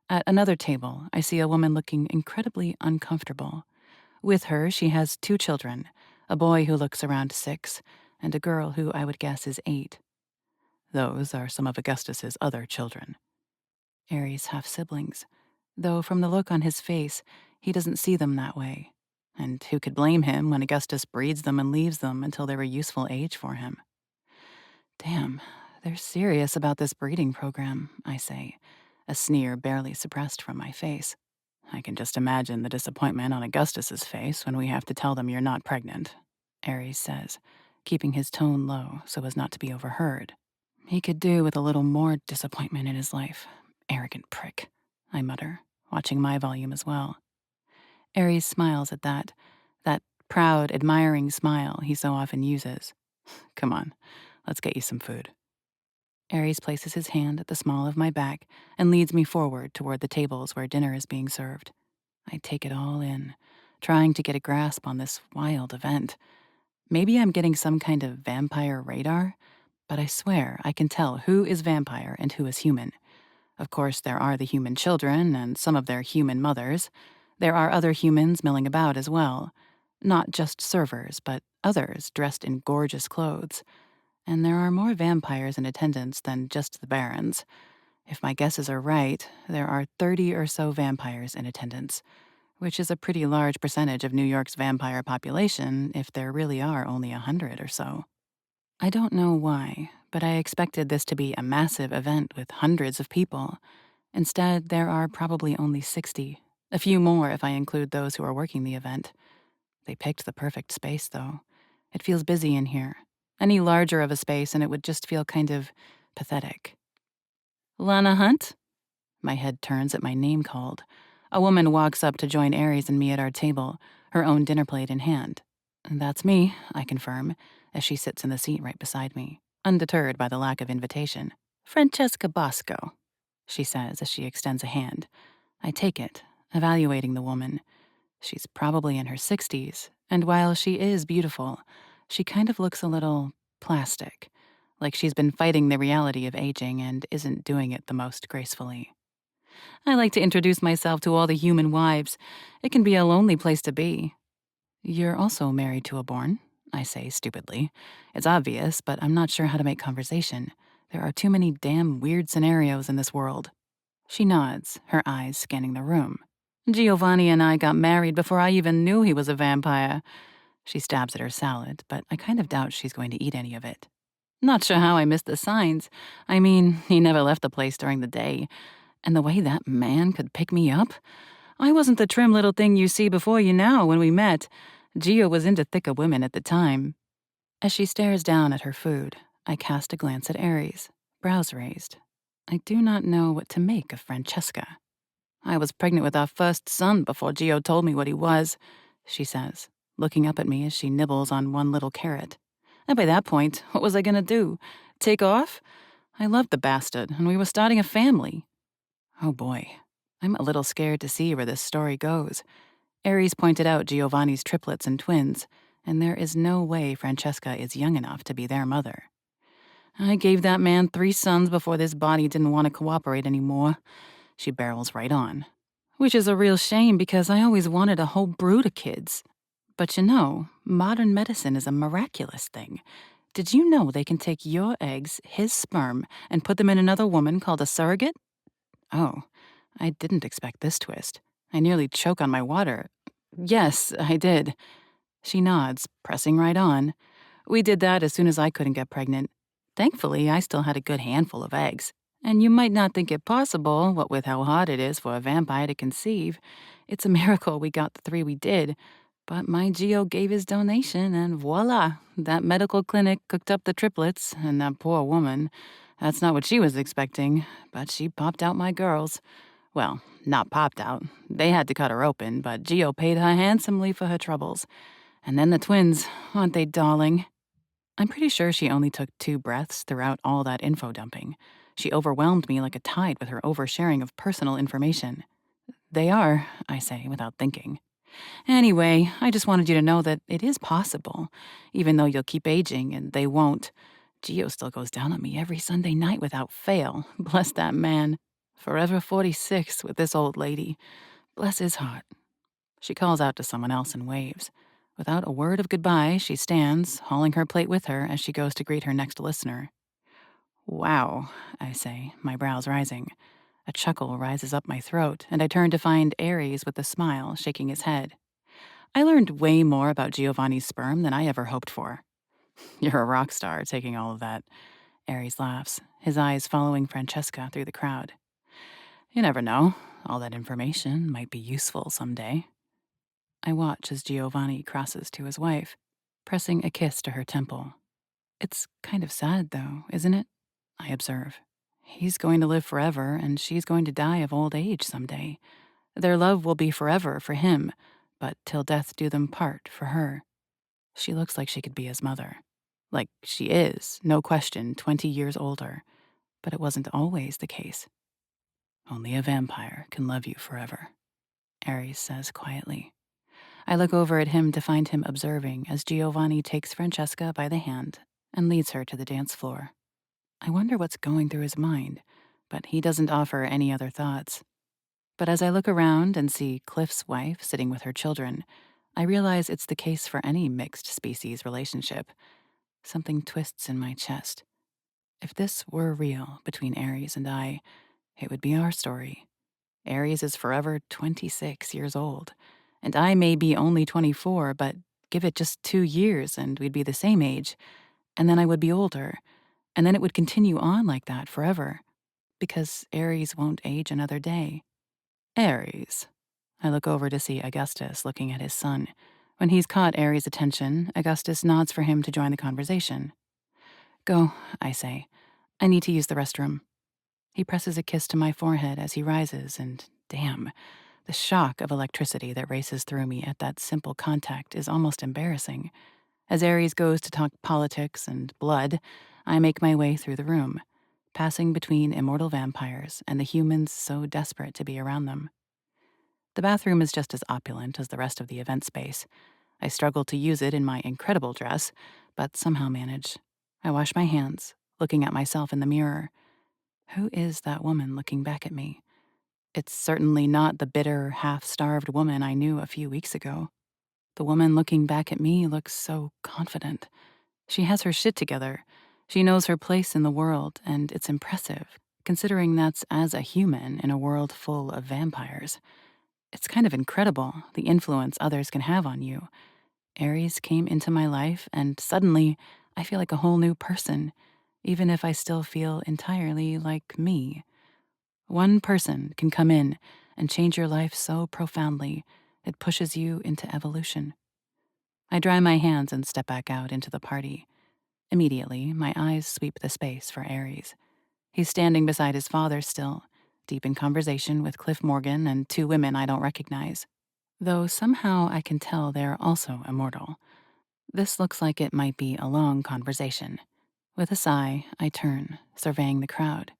At another table, I see a woman looking incredibly uncomfortable. With her, she has 2 children, a boy who looks around 6, and a girl who I would guess is 8. Those are some of Augustus's other children. Aries' half-siblings, though from the look on his face, he doesn't see them that way. And who could blame him when Augustus breeds them and leaves them until they're a useful age for him? Damn, they're serious about this breeding program, I say, a sneer barely suppressed from my face. I can just imagine the disappointment on Augustus's face when we have to tell them you're not pregnant, Aries says, keeping his tone low so as not to be overheard. He could do with a little more disappointment in his life. Arrogant prick, I mutter, watching my volume as well. Aries smiles at that proud, admiring smile he so often uses. Come on, let's get you some food. Aries places his hand at the small of my back and leads me forward toward the tables where dinner is being served. I take it all in, trying to get a grasp on this wild event. Maybe I'm getting some kind of vampire radar, but I swear I can tell who is vampire and who is human. Of course, there are the human children and some of their human mothers. There are other humans milling about as well. Not just servers, but others dressed in gorgeous clothes. And there are more vampires in attendance than just the barons. If my guesses are right, there are 30 or so vampires in attendance, which is a pretty large percentage of New York's vampire population if there really are only 100 or so. I don't know why, but I expected this to be a massive event with hundreds of people. Instead, there are probably only 60, a few more if I include those who are working the event. They picked the perfect space, though. It feels busy in here. Any larger of a space and it would just feel kind of pathetic. Lana Hunt? My head turns at my name called. A woman walks up to join Aries and me at our table, her own dinner plate in hand. That's me, I confirm, as she sits in the seat right beside me, undeterred by the lack of invitation. Francesca Bosco, she says as she extends a hand. I take it, evaluating the woman. She's probably in her 60s, and while she is beautiful, she kind of looks a little plastic, like she's been fighting the reality of aging and isn't doing it the most gracefully. I like to introduce myself to all the human wives. It can be a lonely place to be. You're also married to a Bourne, I say stupidly. It's obvious, but I'm not sure how to make conversation. There are too many damn weird scenarios in this world. She nods, her eyes scanning the room. Giovanni and I got married before I even knew he was a vampire. She stabs at her salad, but I kind of doubt she's going to eat any of it. Not sure how I missed the signs. I mean, he never left the place during the day. And the way that man could pick me up? I wasn't the trim little thing you see before you now when we met. Gio was into thicker women at the time. As she stares down at her food, I cast a glance at Aries, brows raised. I do not know what to make of Francesca. I was pregnant with our first son before Gio told me what he was, she says, looking up at me as she nibbles on one little carrot. And by that point, what was I gonna do? Take off? I loved the bastard, and we were starting a family. Oh boy, I'm a little scared to see where this story goes. Aries pointed out Giovanni's triplets and twins, and there is no way Francesca is young enough to be their mother. I gave that man 3 sons before this body didn't want to cooperate anymore. She barrels right on. Which is a real shame because I always wanted a whole brood of kids. But you know, modern medicine is a miraculous thing. Did you know they can take your eggs, his sperm, and put them in another woman called a surrogate? Oh, I didn't expect this twist. I nearly choke on my water. Yes, I did. She nods, pressing right on. We did that as soon as I couldn't get pregnant. Thankfully, I still had a good handful of eggs. And you might not think it possible, what with how hard it is for a vampire to conceive. It's a miracle we got the 3 we did. But my Geo gave his donation, and voila, that medical clinic cooked up the triplets, and that poor woman. That's not what she was expecting, but she popped out my girls. Well, not popped out. They had to cut her open, but Geo paid her handsomely for her troubles. And then the twins, aren't they darling? I'm pretty sure she only took 2 breaths throughout all that info dumping. She overwhelmed me like a tide with her oversharing of personal information. They are, I say without thinking. Anyway, I just wanted you to know that it is possible, even though you'll keep aging and they won't. Geo still goes down on me every Sunday night without fail. Bless that man. Forever 46 with this old lady. Bless his heart. She calls out to someone else and waves. Without a word of goodbye, she stands, hauling her plate with her as she goes to greet her next listener. Wow, I say, my brows rising. A chuckle rises up my throat, and I turn to find Ares with a smile, shaking his head. I learned way more about Giovanni's sperm than I ever hoped for. You're a rock star, taking all of that. Ares laughs, his eyes following Francesca through the crowd. You never know. All that information might be useful someday. I watch as Giovanni crosses to his wife, pressing a kiss to her temple. It's kind of sad, though, isn't it? I observe. He's going to live forever, and she's going to die of old age someday. Their love will be forever for him, but till death do them part for her. She looks like she could be his mother. Like she is, no question, 20 years older. But it wasn't always the case. Only a vampire can love you forever, Ares says quietly. I look over at him to find him observing as Giovanni takes Francesca by the hand and leads her to the dance floor. I wonder what's going through his mind, but he doesn't offer any other thoughts. But as I look around and see Cliff's wife sitting with her children, I realize it's the case for any mixed species relationship. Something twists in my chest. If this were real between Ares and I, it would be our story. Ares is forever 26 years old, and I may be only 24, but give it just 2 years and we'd be the same age, and then I would be older, and then it would continue on like that forever, because Ares won't age another day. Ares. I look over to see Augustus looking at his son. When he's caught Ares' attention, Augustus nods for him to join the conversation. Go, I say. I need to use the restroom. He presses a kiss to my forehead as he rises, and damn, the shock of electricity that races through me at that simple contact is almost embarrassing. As Ares goes to talk politics and blood, I make my way through the room, passing between immortal vampires and the humans so desperate to be around them. The bathroom is just as opulent as the rest of the event space. I struggle to use it in my incredible dress, but somehow manage. I wash my hands, looking at myself in the mirror. Who is that woman looking back at me? It's certainly not the bitter, half-starved woman I knew a few weeks ago. The woman looking back at me looks so confident. She has her shit together. She knows her place in the world, and it's impressive, considering that's as a human in a world full of vampires. It's kind of incredible, the influence others can have on you. Ares came into my life, and suddenly I feel like a whole new person, even if I still feel entirely like me. One person can come in and change your life so profoundly, it pushes you into evolution. I dry my hands and step back out into the party. Immediately, my eyes sweep the space for Ares. He's standing beside his father still, deep in conversation with Cliff Morgan and 2 women I don't recognize. Though somehow I can tell they're also immortal. This looks like it might be a long conversation. With a sigh, I turn, surveying the crowd.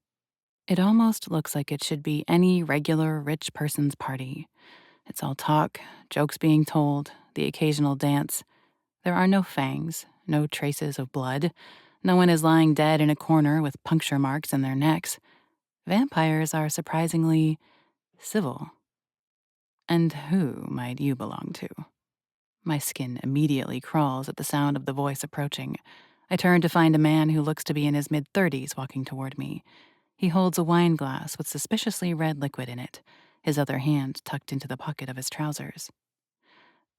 It almost looks like it should be any regular rich person's party. It's all talk, jokes being told, the occasional dance. There are no fangs, no traces of blood, No one is lying dead in a corner with puncture marks in their necks. Vampires are surprisingly civil. And who might you belong to? My skin immediately crawls at the sound of the voice approaching. I turn to find a man who looks to be in his mid-30s walking toward me. He holds a wine glass with suspiciously red liquid in it, his other hand tucked into the pocket of his trousers.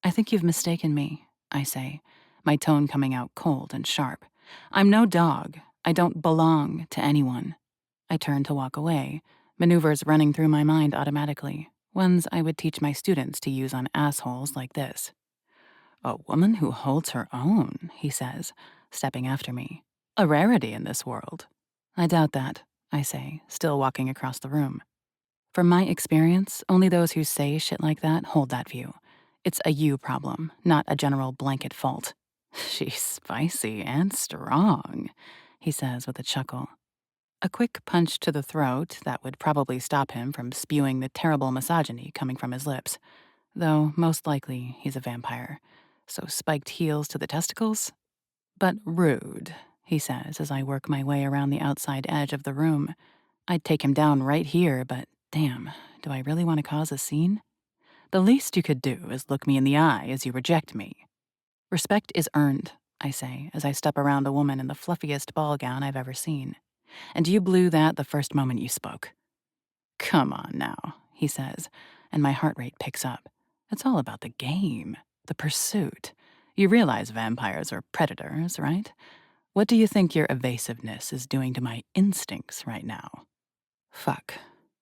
I think you've mistaken me, I say, my tone coming out cold and sharp. I'm no dog. I don't belong to anyone. I turn to walk away, maneuvers running through my mind automatically, ones I would teach my students to use on assholes like this. A woman who holds her own, he says, stepping after me. A rarity in this world. I doubt that, I say, still walking across the room. From my experience, only those who say shit like that hold that view. It's a you problem, not a general blanket fault. She's spicy and strong, he says with a chuckle. A quick punch to the throat that would probably stop him from spewing the terrible misogyny coming from his lips. Though most likely he's a vampire. So spiked heels to the testicles? But rude, he says as I work my way around the outside edge of the room. I'd take him down right here, but damn, do I really want to cause a scene? The least you could do is look me in the eye as you reject me. Respect is earned, I say, as I step around a woman in the fluffiest ball gown I've ever seen. And you blew that the first moment you spoke. Come on now, he says, and my heart rate picks up. It's all about the game, the pursuit. You realize vampires are predators, right? What do you think your evasiveness is doing to my instincts right now? Fuck.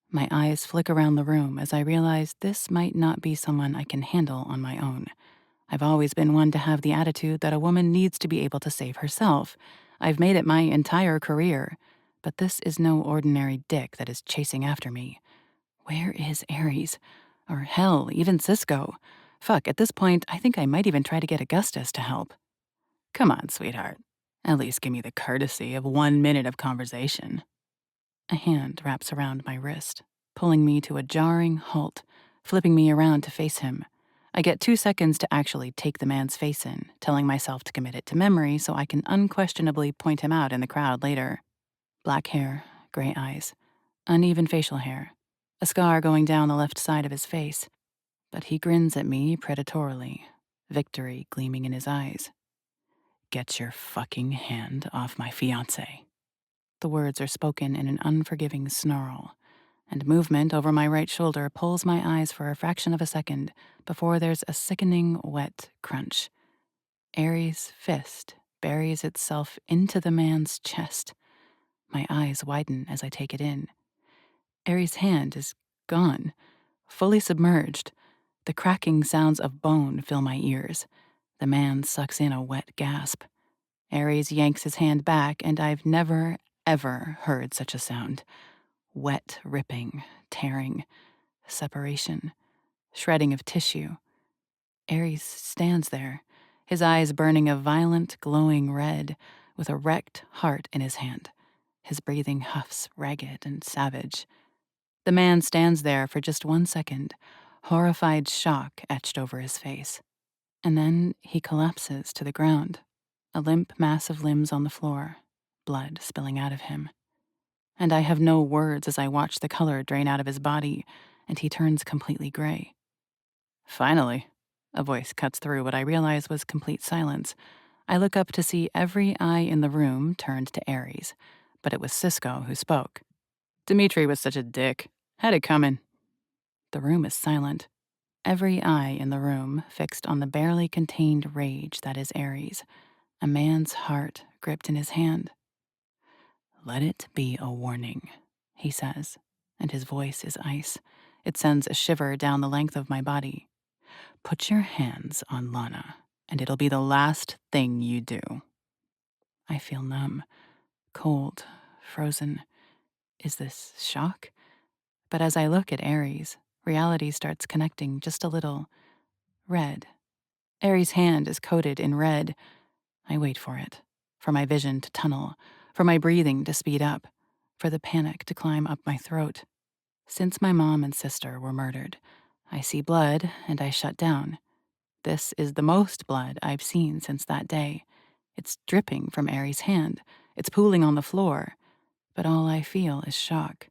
My eyes flick around the room as I realize this might not be someone I can handle on my own. I've always been one to have the attitude that a woman needs to be able to save herself. I've made it my entire career. But this is no ordinary dick that is chasing after me. Where is Ares? Or hell, even Cisco? Fuck, at this point, I think I might even try to get Augustus to help. Come on, sweetheart. At least give me the courtesy of 1 minute of conversation. A hand wraps around my wrist, pulling me to a jarring halt, flipping me around to face him. I get 2 seconds to actually take the man's face in, telling myself to commit it to memory so I can unquestionably point him out in the crowd later. Black hair, gray eyes, uneven facial hair, a scar going down the left side of his face. But he grins at me predatorily, victory gleaming in his eyes. Get your fucking hand off my fiancée. The words are spoken in an unforgiving snarl, and movement over my right shoulder pulls my eyes for a fraction of a second before there's a sickening, wet crunch. Ares' fist buries itself into the man's chest. My eyes widen as I take it in. Ares' hand is gone, fully submerged. The cracking sounds of bone fill my ears. The man sucks in a wet gasp. Ares yanks his hand back, and I've never, ever heard such a sound. Wet ripping, tearing, separation, shredding of tissue. Ares stands there, his eyes burning a violent, glowing red, with a wrecked heart in his hand, his breathing huffs ragged and savage. The man stands there for just 1 second, horrified shock etched over his face. And then he collapses to the ground, a limp mass of limbs on the floor, blood spilling out of him. And I have no words as I watch the color drain out of his body, and he turns completely gray. Finally, a voice cuts through what I realize was complete silence. I look up to see every eye in the room turned to Ares, but it was Cisco who spoke. Dimitri was such a dick. Had it coming. The room is silent. Every eye in the room fixed on the barely contained rage that is Ares, a man's heart gripped in his hand. Let it be a warning, he says, and his voice is ice. It sends a shiver down the length of my body. Put your hands on Lana, and it'll be the last thing you do. I feel numb, cold, frozen. Is this shock? But as I look at Ares, reality starts connecting just a little. Red. Ares' hand is coated in red. I wait for it, for my vision to tunnel, for my breathing to speed up, for the panic to climb up my throat. Since my mom and sister were murdered, I see blood and I shut down. This is the most blood I've seen since that day. It's dripping from Aries' hand. It's pooling on the floor. But all I feel is shock.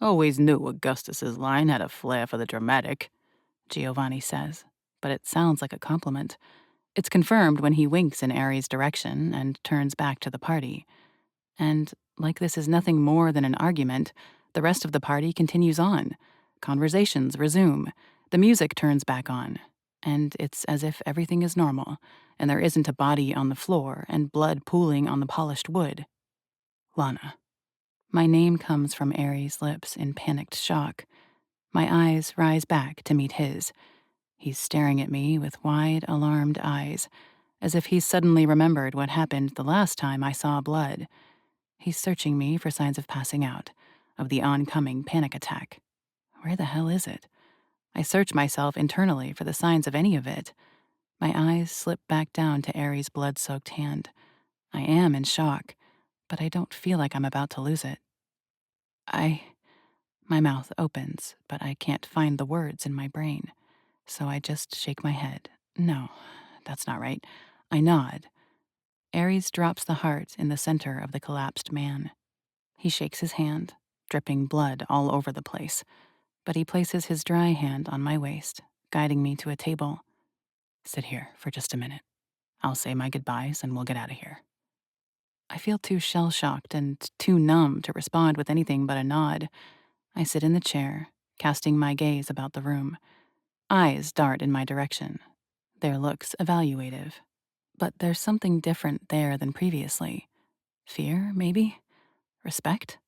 Always knew Augustus's line had a flair for the dramatic, Giovanni says, but it sounds like a compliment. It's confirmed when he winks in Aries' direction and turns back to the party. And, like this is nothing more than an argument, the rest of the party continues on. Conversations resume. The music turns back on. And it's as if everything is normal, and there isn't a body on the floor and blood pooling on the polished wood. Lana. My name comes from Aries' lips in panicked shock. My eyes rise back to meet his. He's staring at me with wide, alarmed eyes, as if he's suddenly remembered what happened the last time I saw blood. He's searching me for signs of passing out, of the oncoming panic attack. Where the hell is it? I search myself internally for the signs of any of it. My eyes slip back down to Aries' blood-soaked hand. I am in shock, but I don't feel like I'm about to lose it. My mouth opens, but I can't find the words in my brain, so I just shake my head. No, that's not right. I nod. Aries drops the heart in the center of the collapsed man. He shakes his hand, dripping blood all over the place, but he places his dry hand on my waist, guiding me to a table. Sit here for just a minute. I'll say my goodbyes and we'll get out of here. I feel too shell-shocked and too numb to respond with anything but a nod. I sit in the chair, casting my gaze about the room. Eyes dart in my direction, their looks evaluative. But there's something different there than previously. Fear, maybe? Respect?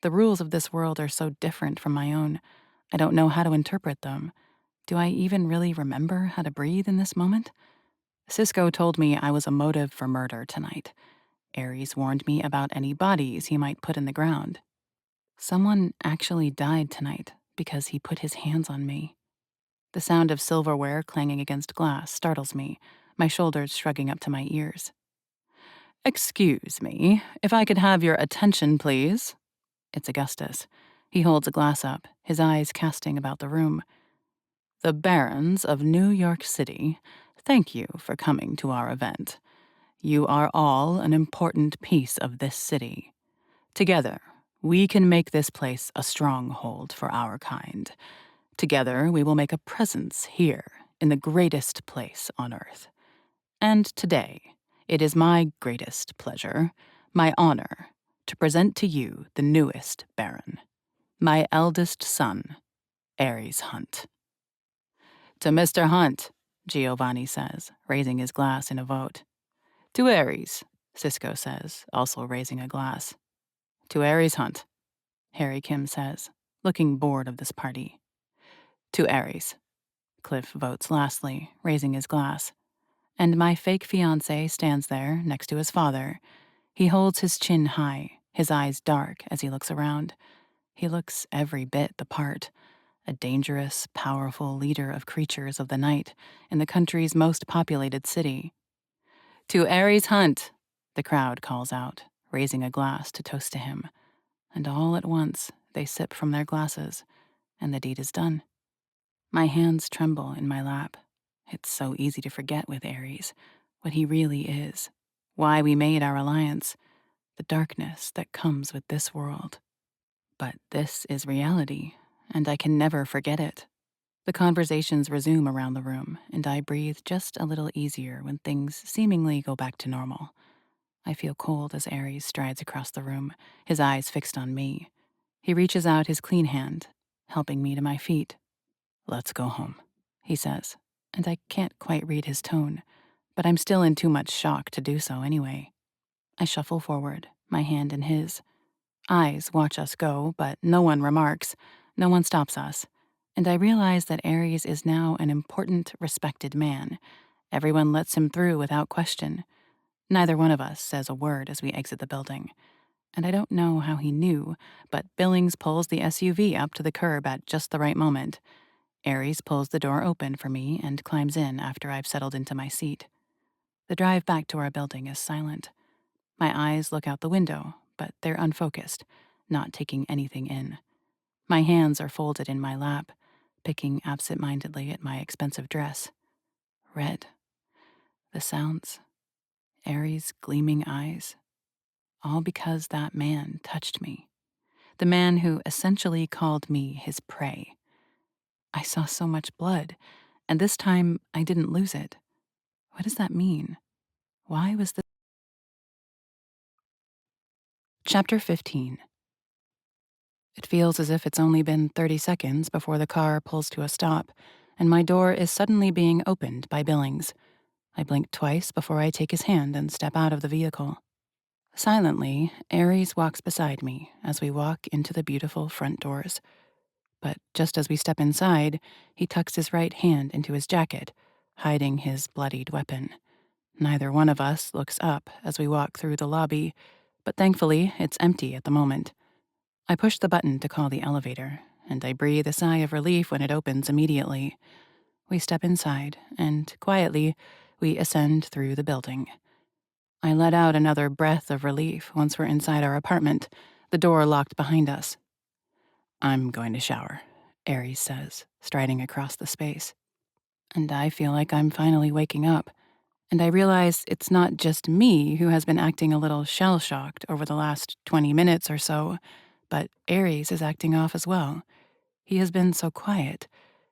The rules of this world are so different from my own. I don't know how to interpret them. Do I even really remember how to breathe in this moment? Cisco told me I was a motive for murder tonight. Aries warned me about any bodies he might put in the ground. Someone actually died tonight because he put his hands on me. The sound of silverware clanging against glass startles me, my shoulders shrugging up to my ears. Excuse me, if I could have your attention, please. It's Augustus. He holds a glass up, his eyes casting about the room. The Barons of New York City, thank you for coming to our event. You are all an important piece of this city. Together, we can make this place a stronghold for our kind. Together, we will make a presence here in the greatest place on earth. And today, it is my greatest pleasure, my honor, to present to you the newest Baron, my eldest son, Aries Hunt. To Mr. Hunt, Giovanni says, raising his glass in a vote. To Aries, Cisco says, also raising a glass. To Aries Hunt, Harry Kim says, looking bored of this party. To Aries, Cliff votes lastly, raising his glass. And my fake fiancé stands there, next to his father. He holds his chin high, his eyes dark as he looks around. He looks every bit the part. A dangerous, powerful leader of creatures of the night in the country's most populated city. To Aries Hunt, the crowd calls out, raising a glass to toast to him. And all at once, they sip from their glasses, and the deed is done. My hands tremble in my lap. It's so easy to forget with Aries what he really is, why we made our alliance, the darkness that comes with this world. But this is reality, and I can never forget it. The conversations resume around the room, and I breathe just a little easier when things seemingly go back to normal. I feel cold as Aries strides across the room, his eyes fixed on me. He reaches out his clean hand, helping me to my feet. Let's go home, he says, and I can't quite read his tone, but I'm still in too much shock to do so anyway. I shuffle forward, my hand in his. Eyes watch us go, but no one remarks. No one stops us. And I realize that Aries is now an important, respected man. Everyone lets him through without question. Neither one of us says a word as we exit the building. And I don't know how he knew, but Billings pulls the SUV up to the curb at just the right moment. Aries pulls the door open for me and climbs in after I've settled into my seat. The drive back to our building is silent. My eyes look out the window, but they're unfocused, not taking anything in. My hands are folded in my lap, picking absent-mindedly at my expensive dress. Red. The sounds. Aries' gleaming eyes, all because that man touched me. The man who essentially called me his prey. I saw so much blood, and this time I didn't lose it. What does that mean? Why was this? Chapter 15. It feels as if it's only been 30 seconds before the car pulls to a stop, and my door is suddenly being opened by Billings. I blink twice before I take his hand and step out of the vehicle. Silently, Aries walks beside me as we walk into the beautiful front doors. But just as we step inside, he tucks his right hand into his jacket, hiding his bloodied weapon. Neither one of us looks up as we walk through the lobby, but thankfully it's empty at the moment. I push the button to call the elevator, and I breathe a sigh of relief when it opens immediately. We step inside, and quietly, we ascend through the building. I let out another breath of relief once we're inside our apartment, the door locked behind us. "I'm going to shower," Aries says, striding across the space. And I feel like I'm finally waking up, and I realize it's not just me who has been acting a little shell-shocked over the last 20 minutes or so, but Aries is acting off as well. He has been so quiet.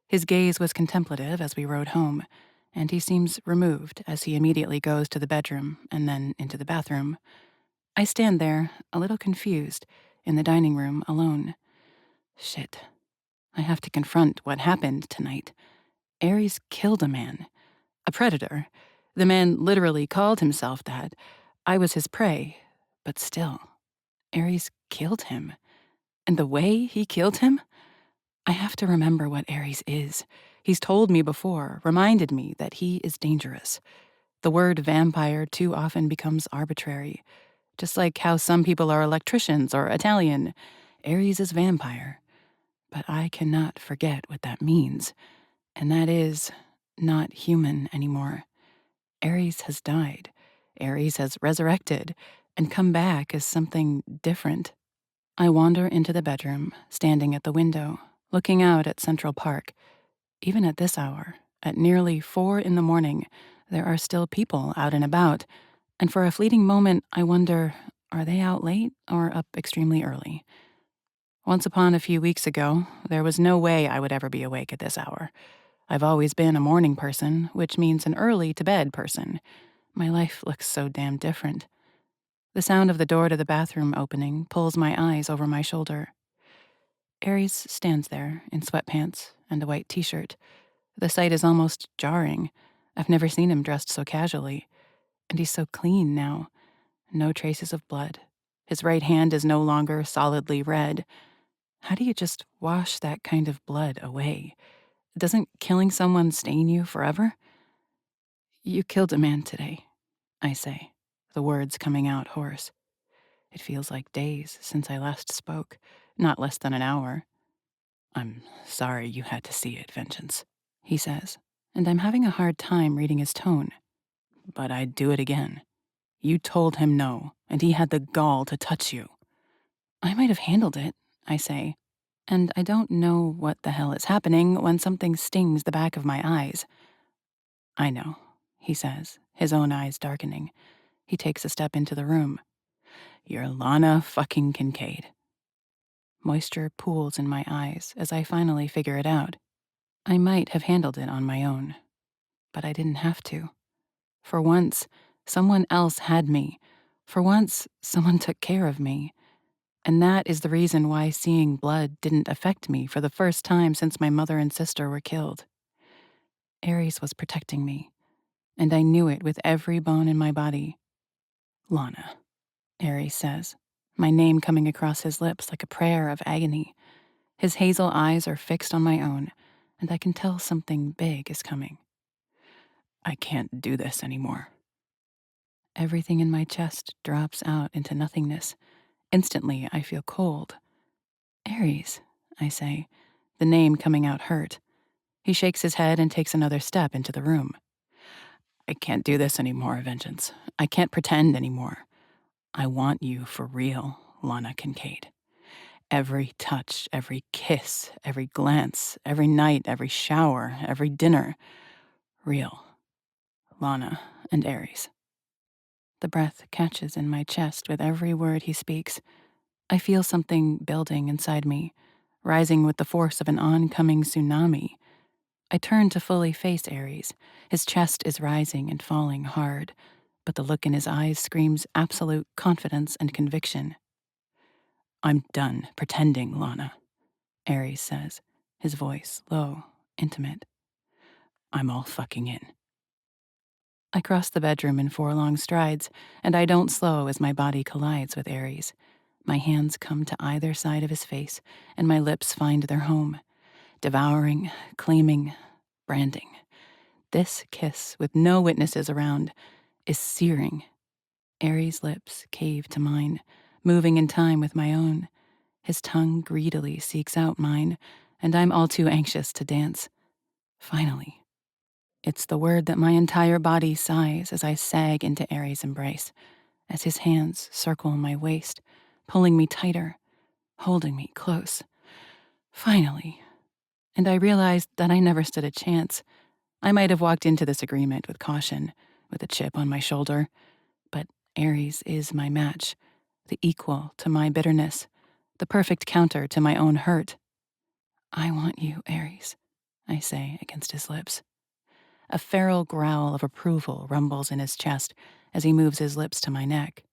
His gaze was contemplative as we rode home, and he seems removed as he immediately goes to the bedroom and then into the bathroom. I stand there, a little confused, in the dining room alone. Shit. I have to confront what happened tonight. Aries killed a man. A predator. The man literally called himself that. I was his prey. But still, Aries killed him. And the way he killed him? I have to remember what Aries is. He's told me before, reminded me that he is dangerous. The word vampire too often becomes arbitrary. Just like how some people are electricians or Italian, Aries is vampire. But I cannot forget what that means. And that is not human anymore. Aries has died. Aries has resurrected and come back as something different. I wander into the bedroom, standing at the window, looking out at Central Park. Even at this hour, at nearly 4 in the morning, there are still people out and about, and for a fleeting moment I wonder, are they out late or up extremely early? Once upon a few weeks ago, there was no way I would ever be awake at this hour. I've always been a morning person, which means an early-to-bed person. My life looks so damn different. The sound of the door to the bathroom opening pulls my eyes over my shoulder. Aries stands there in sweatpants and a white t-shirt. The sight is almost jarring. I've never seen him dressed so casually. And he's so clean now. No traces of blood. His right hand is no longer solidly red. How do you just wash that kind of blood away? Doesn't killing someone stain you forever? "You killed a man today," I say, the words coming out hoarse. It feels like days since I last spoke, not less than an hour. "I'm sorry you had to see it, Vengeance," he says, and I'm having a hard time reading his tone. "But I'd do it again. You told him no, and he had the gall to touch you." "I might have handled it," I say, and I don't know what the hell is happening when something stings the back of my eyes. "I know," he says, his own eyes darkening. He takes a step into the room. "You're Lana fucking Kincaid." Moisture pools in my eyes as I finally figure it out. I might have handled it on my own, but I didn't have to. For once, someone else had me. For once, someone took care of me. And that is the reason why seeing blood didn't affect me for the first time since my mother and sister were killed. Aries was protecting me, and I knew it with every bone in my body. "Lana," Aries says, my name coming across his lips like a prayer of agony. His hazel eyes are fixed on my own, and I can tell something big is coming. "I can't do this anymore." Everything in my chest drops out into nothingness. Instantly, I feel cold. "Aries," I say, the name coming out hurt. He shakes his head and takes another step into the room. "I can't do this anymore, Vengeance. I can't pretend anymore. I want you for real, Lana Kincaid. Every touch, every kiss, every glance, every night, every shower, every dinner. Real. Lana and Aries." The breath catches in my chest with every word he speaks. I feel something building inside me, rising with the force of an oncoming tsunami. I turn to fully face Ares. His chest is rising and falling hard, but the look in his eyes screams absolute confidence and conviction. "I'm done pretending, Lana," Ares says, his voice low, intimate. "I'm all fucking in." I cross the bedroom in 4 long strides, and I don't slow as my body collides with Ares. My hands come to either side of his face, and my lips find their home, devouring, claiming, branding. This kiss, with no witnesses around, is searing. Ares' lips cave to mine, moving in time with my own. His tongue greedily seeks out mine, and I'm all too anxious to dance. Finally. It's the word that my entire body sighs as I sag into Ares' embrace, as his hands circle my waist, pulling me tighter, holding me close. Finally. And I realized that I never stood a chance. I might have walked into this agreement with caution, with a chip on my shoulder, but Ares is my match, the equal to my bitterness, the perfect counter to my own hurt. "I want you, Ares," I say against his lips. A feral growl of approval rumbles in his chest as he moves his lips to my neck,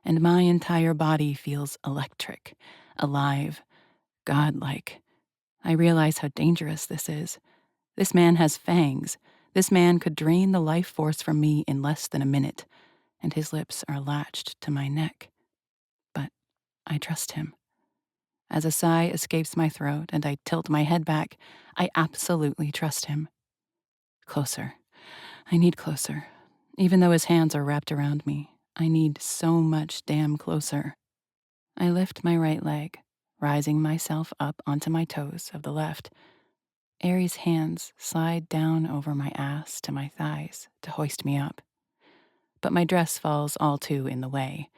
and my entire body feels electric, alive, godlike. I realize how dangerous this is. This man has fangs. This man could drain the life force from me in less than a minute, and his lips are latched to my neck. But I trust him. As a sigh escapes my throat and I tilt my head back, I absolutely trust him. Closer. I need closer. Even though his hands are wrapped around me, I need so much damn closer. I lift my right leg, rising myself up onto my toes of the left. Aries' hands slide down over my ass to my thighs to hoist me up. But my dress falls all too in the way.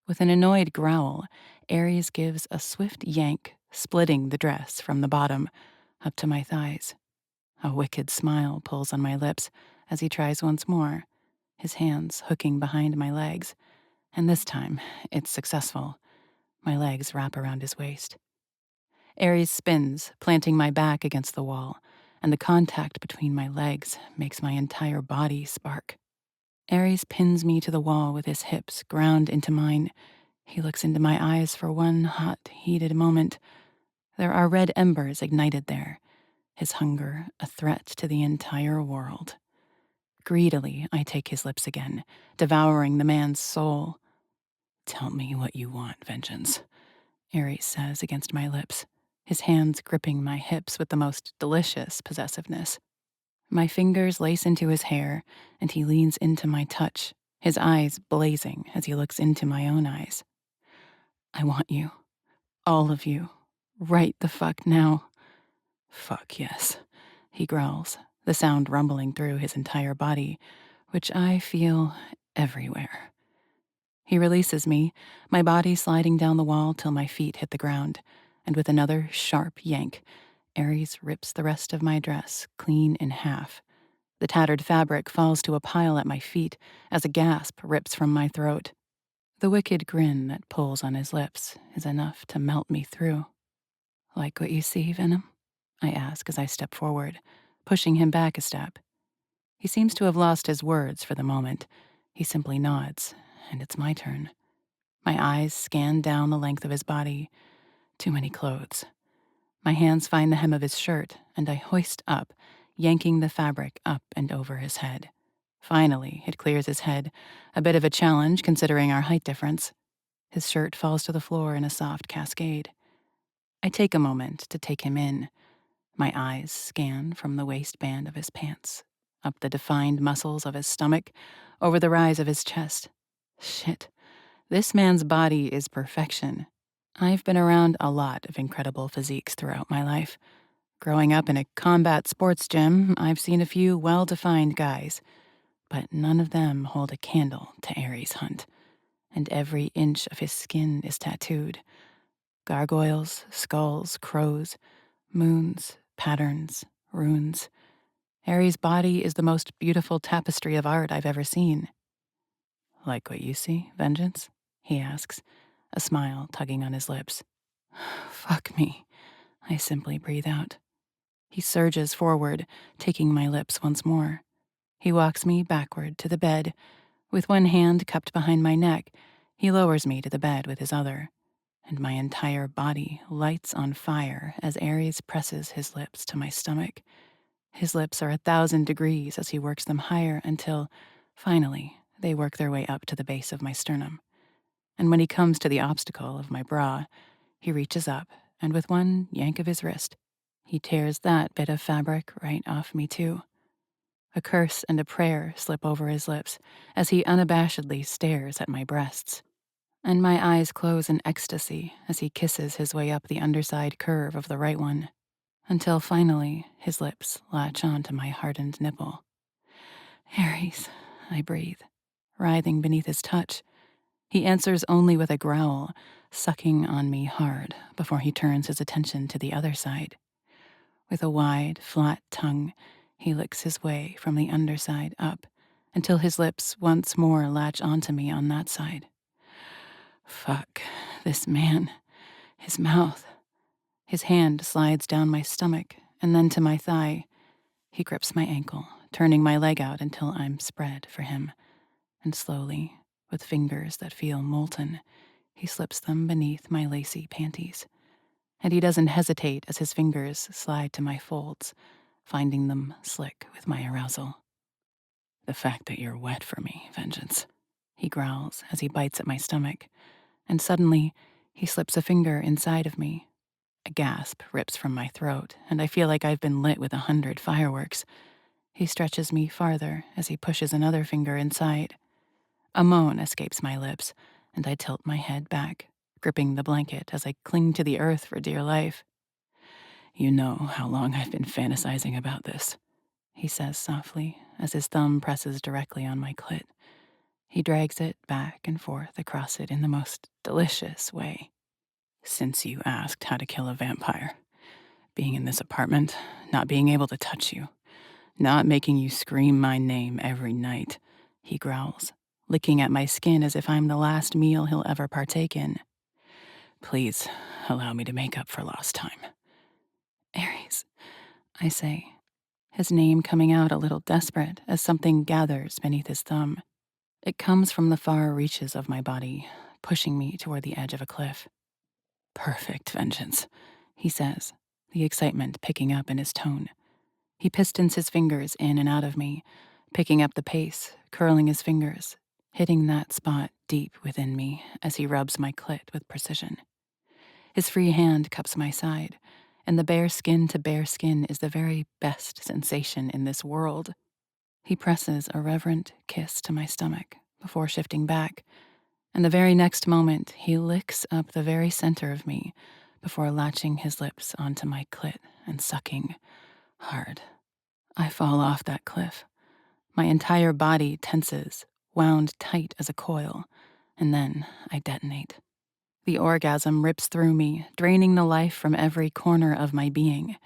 With an annoyed growl, Aries gives a swift yank, splitting the dress from the bottom up to my thighs. A wicked smile pulls on my lips as he tries once more, his hands hooking behind my legs, and this time it's successful. My legs wrap around his waist. Aries spins, planting my back against the wall, and the contact between my legs makes my entire body spark. Aries pins me to the wall with his hips ground into mine. He looks into my eyes for one hot, heated moment. There are red embers ignited there, his hunger a threat to the entire world. Greedily, I take his lips again, devouring the man's soul. "Tell me what you want, Vengeance," Ares says against my lips, his hands gripping my hips with the most delicious possessiveness. My fingers lace into his hair, and he leans into my touch, his eyes blazing as he looks into my own eyes. "I want you. All of you. Right the fuck now." "Fuck yes," he growls, the sound rumbling through his entire body, which I feel everywhere. He releases me, my body sliding down the wall till my feet hit the ground, and with another sharp yank, Ares rips the rest of my dress clean in half. The tattered fabric falls to a pile at my feet as a gasp rips from my throat. The wicked grin that pulls on his lips is enough to melt me through. "Like what you see, Venom?" I ask as I step forward, pushing him back a step. He seems to have lost his words for the moment. He simply nods, and it's my turn. My eyes scan down the length of his body. Too many clothes. My hands find the hem of his shirt, and I hoist up, yanking the fabric up and over his head. Finally, it clears his head, a bit of a challenge considering our height difference. His shirt falls to the floor in a soft cascade. I take a moment to take him in. My eyes scan from the waistband of his pants, up the defined muscles of his stomach, over the rise of his chest. Shit. This man's body is perfection. I've been around a lot of incredible physiques throughout my life. Growing up in a combat sports gym, I've seen a few well-defined guys, but none of them hold a candle to Ares Hunt, and every inch of his skin is tattooed. Gargoyles, skulls, crows, moons, patterns, runes. Ares' body is the most beautiful tapestry of art I've ever seen. Like what you see, vengeance? He asks, a smile tugging on his lips. Fuck me, I simply breathe out. He surges forward, taking my lips once more. He walks me backward to the bed. With one hand cupped behind my neck, he lowers me to the bed with his other, and my entire body lights on fire as Ares presses his lips to my stomach. His lips are 1,000 degrees as he works them higher until, finally, they work their way up to the base of my sternum. And when he comes to the obstacle of my bra, he reaches up, and with one yank of his wrist, he tears that bit of fabric right off me too. A curse and a prayer slip over his lips as he unabashedly stares at my breasts, and my eyes close in ecstasy as he kisses his way up the underside curve of the right one, until finally his lips latch onto my hardened nipple. Ares, I breathe, writhing beneath his touch. He answers only with a growl, sucking on me hard before he turns his attention to the other side. With a wide, flat tongue, he licks his way from the underside up until his lips once more latch onto me on that side. Fuck, this man. His mouth. His hand slides down my stomach and then to my thigh. He grips my ankle, turning my leg out until I'm spread for him. And slowly, with fingers that feel molten, he slips them beneath my lacy panties. And he doesn't hesitate as his fingers slide to my folds, finding them slick with my arousal. The fact that you're wet for me, vengeance, he growls as he bites at my stomach, and suddenly he slips a finger inside of me. A gasp rips from my throat, and I feel like I've been lit with 100 fireworks. He stretches me farther as he pushes another finger inside. A moan escapes my lips, and I tilt my head back, gripping the blanket as I cling to the earth for dear life. You know how long I've been fantasizing about this, he says softly as his thumb presses directly on my clit. He drags it back and forth across it in the most delicious way. Since you asked how to kill a vampire, being in this apartment, not being able to touch you, not making you scream my name every night, he growls, licking at my skin as if I'm the last meal he'll ever partake in. Please allow me to make up for lost time. Ares, I say, his name coming out a little desperate as something gathers beneath his thumb. It comes from the far reaches of my body, pushing me toward the edge of a cliff. Perfect vengeance, he says, the excitement picking up in his tone. He pistons his fingers in and out of me, picking up the pace, curling his fingers, hitting that spot deep within me as he rubs my clit with precision. His free hand cups my side, and the bare skin to bare skin is the very best sensation in this world. He presses a reverent kiss to my stomach before shifting back, and the very next moment he licks up the very center of me before latching his lips onto my clit and sucking hard. I fall off that cliff. My entire body tenses, wound tight as a coil, and then I detonate. The orgasm rips through me, draining the life from every corner of my being.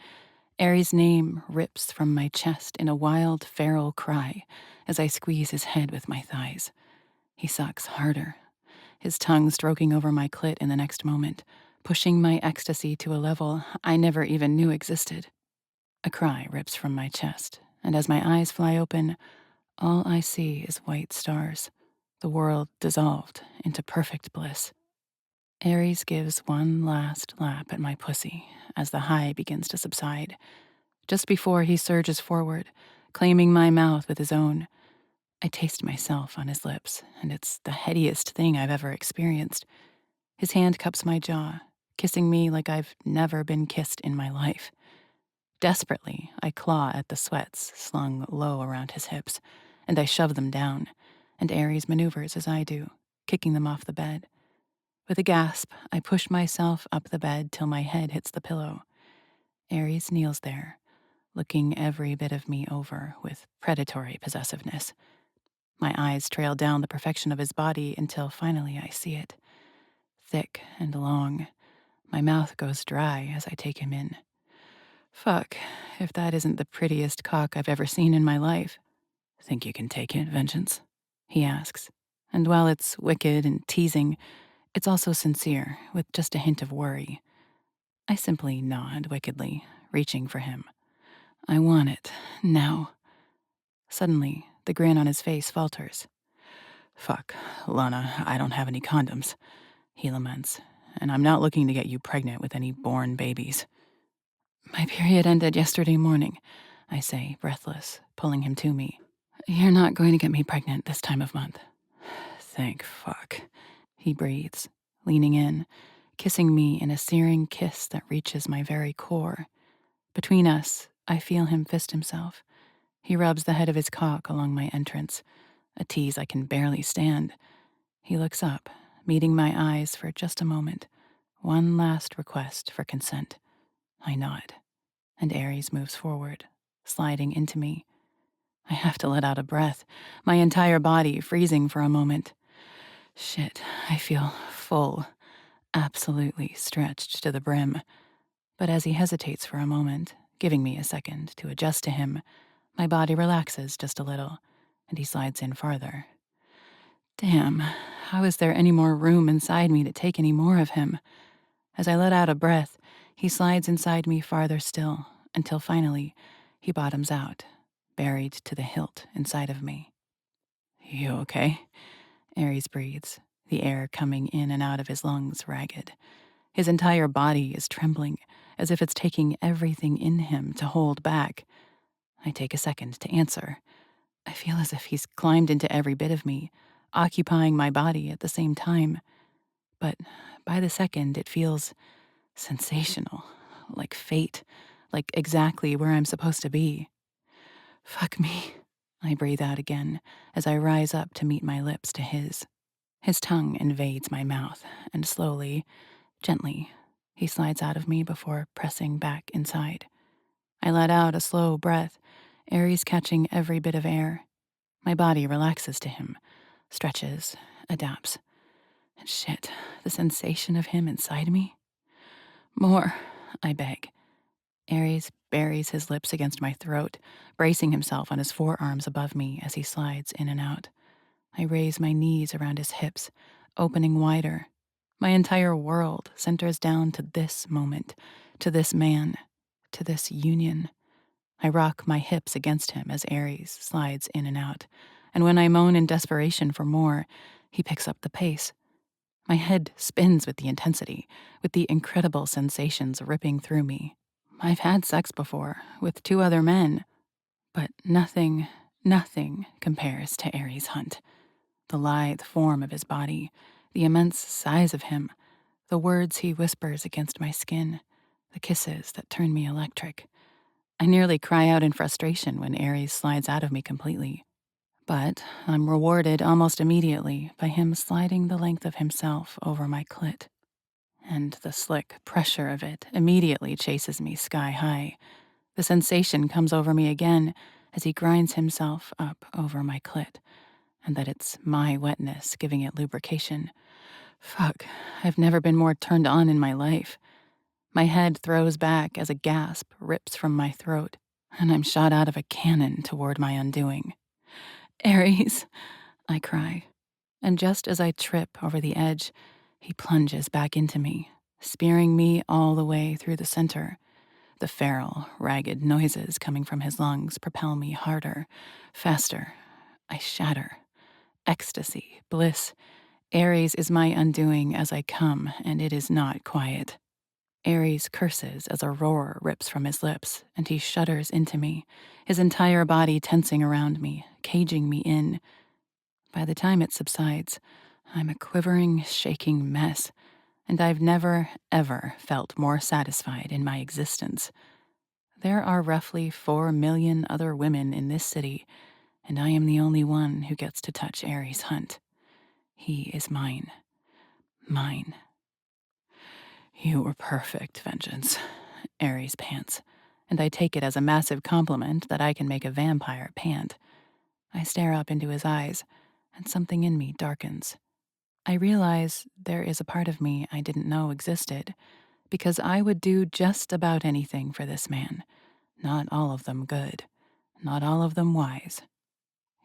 Ares' name rips from my chest in a wild, feral cry as I squeeze his head with my thighs. He sucks harder, his tongue stroking over my clit in the next moment, pushing my ecstasy to a level I never even knew existed. A cry rips from my chest, and as my eyes fly open, all I see is white stars, the world dissolved into perfect bliss. Ares gives one last lap at my pussy as the high begins to subside, just before he surges forward, claiming my mouth with his own. I taste myself on his lips, and it's the headiest thing I've ever experienced. His hand cups my jaw, kissing me like I've never been kissed in my life. Desperately, I claw at the sweats slung low around his hips, and I shove them down, and Ares maneuvers as I do, kicking them off the bed. With a gasp, I push myself up the bed till my head hits the pillow. Ares kneels there, looking every bit of me over with predatory possessiveness. My eyes trail down the perfection of his body until finally I see it. Thick and long, my mouth goes dry as I take him in. Fuck, if that isn't the prettiest cock I've ever seen in my life. Think you can take it, vengeance? He asks, And while it's wicked and teasing, it's also sincere, with just a hint of worry. I simply nod wickedly, reaching for him. I want it, now. Suddenly, the grin on his face falters. Fuck, Lana, I don't have any condoms, he laments, and I'm not looking to get you pregnant with any born babies. My period ended yesterday morning, I say, breathless, pulling him to me. You're not going to get me pregnant this time of month. Thank fuck, he breathes, leaning in, kissing me in a searing kiss that reaches my very core. Between us, I feel him fist himself. He rubs the head of his cock along my entrance, a tease I can barely stand. He looks up, meeting my eyes for just a moment. One last request for consent. I nod, and Ares moves forward, sliding into me. I have to let out a breath, my entire body freezing for a moment. Shit, I feel full, absolutely stretched to the brim. But as he hesitates for a moment, giving me a second to adjust to him, my body relaxes just a little, and he slides in farther. Damn, how is there any more room inside me to take any more of him? As I let out a breath, he slides inside me farther still, until finally, he bottoms out, buried to the hilt inside of me. You okay? Ares breathes, the air coming in and out of his lungs ragged. His entire body is trembling, as if it's taking everything in him to hold back. I take a second to answer. I feel as if he's climbed into every bit of me, occupying my body at the same time. But by the second, it feels sensational, like fate, like exactly where I'm supposed to be. Fuck me, I breathe out again as I rise up to meet my lips to his. His tongue invades my mouth, and slowly, gently, he slides out of me before pressing back inside. I let out a slow breath, Ares catching every bit of air. My body relaxes to him, stretches, adapts. And shit, the sensation of him inside me? More, I beg. Ares buries his lips against my throat, bracing himself on his forearms above me as he slides in and out. I raise my knees around his hips, opening wider. My entire world centers down to this moment, to this man, to this union. I rock my hips against him as Ares slides in and out, and when I moan in desperation for more, he picks up the pace. My head spins with the intensity, with the incredible sensations ripping through me. I've had sex before, with 2 other men, but nothing compares to Ares Hunt. The lithe form of his body, the immense size of him, the words he whispers against my skin, the kisses that turn me electric. I nearly cry out in frustration when Ares slides out of me completely. But I'm rewarded almost immediately by him sliding the length of himself over my clit. And the slick pressure of it immediately chases me sky high. The sensation comes over me again as he grinds himself up over my clit, and that it's my wetness giving it lubrication. Fuck, I've never been more turned on in my life. My head throws back as a gasp rips from my throat, and I'm shot out of a cannon toward my undoing. Ares, I cry. And just as I trip over the edge, he plunges back into me, spearing me all the way through the center. The feral, ragged noises coming from his lungs propel me harder, faster. I shatter. Ecstasy, bliss. Ares is my undoing as I come, and it is not quiet. Ares curses as a roar rips from his lips, and he shudders into me, his entire body tensing around me, caging me in. By the time it subsides, I'm a quivering, shaking mess, and I've never, ever felt more satisfied in my existence. There are roughly 4 million other women in this city, and I am the only one who gets to touch Ares Hunt. He is mine. Mine. You were perfect, Vengeance, Ares pants, and I take it as a massive compliment that I can make a vampire pant. I stare up into his eyes, and something in me darkens. I realize there is a part of me I didn't know existed, because I would do just about anything for this man. Not all of them good, not all of them wise.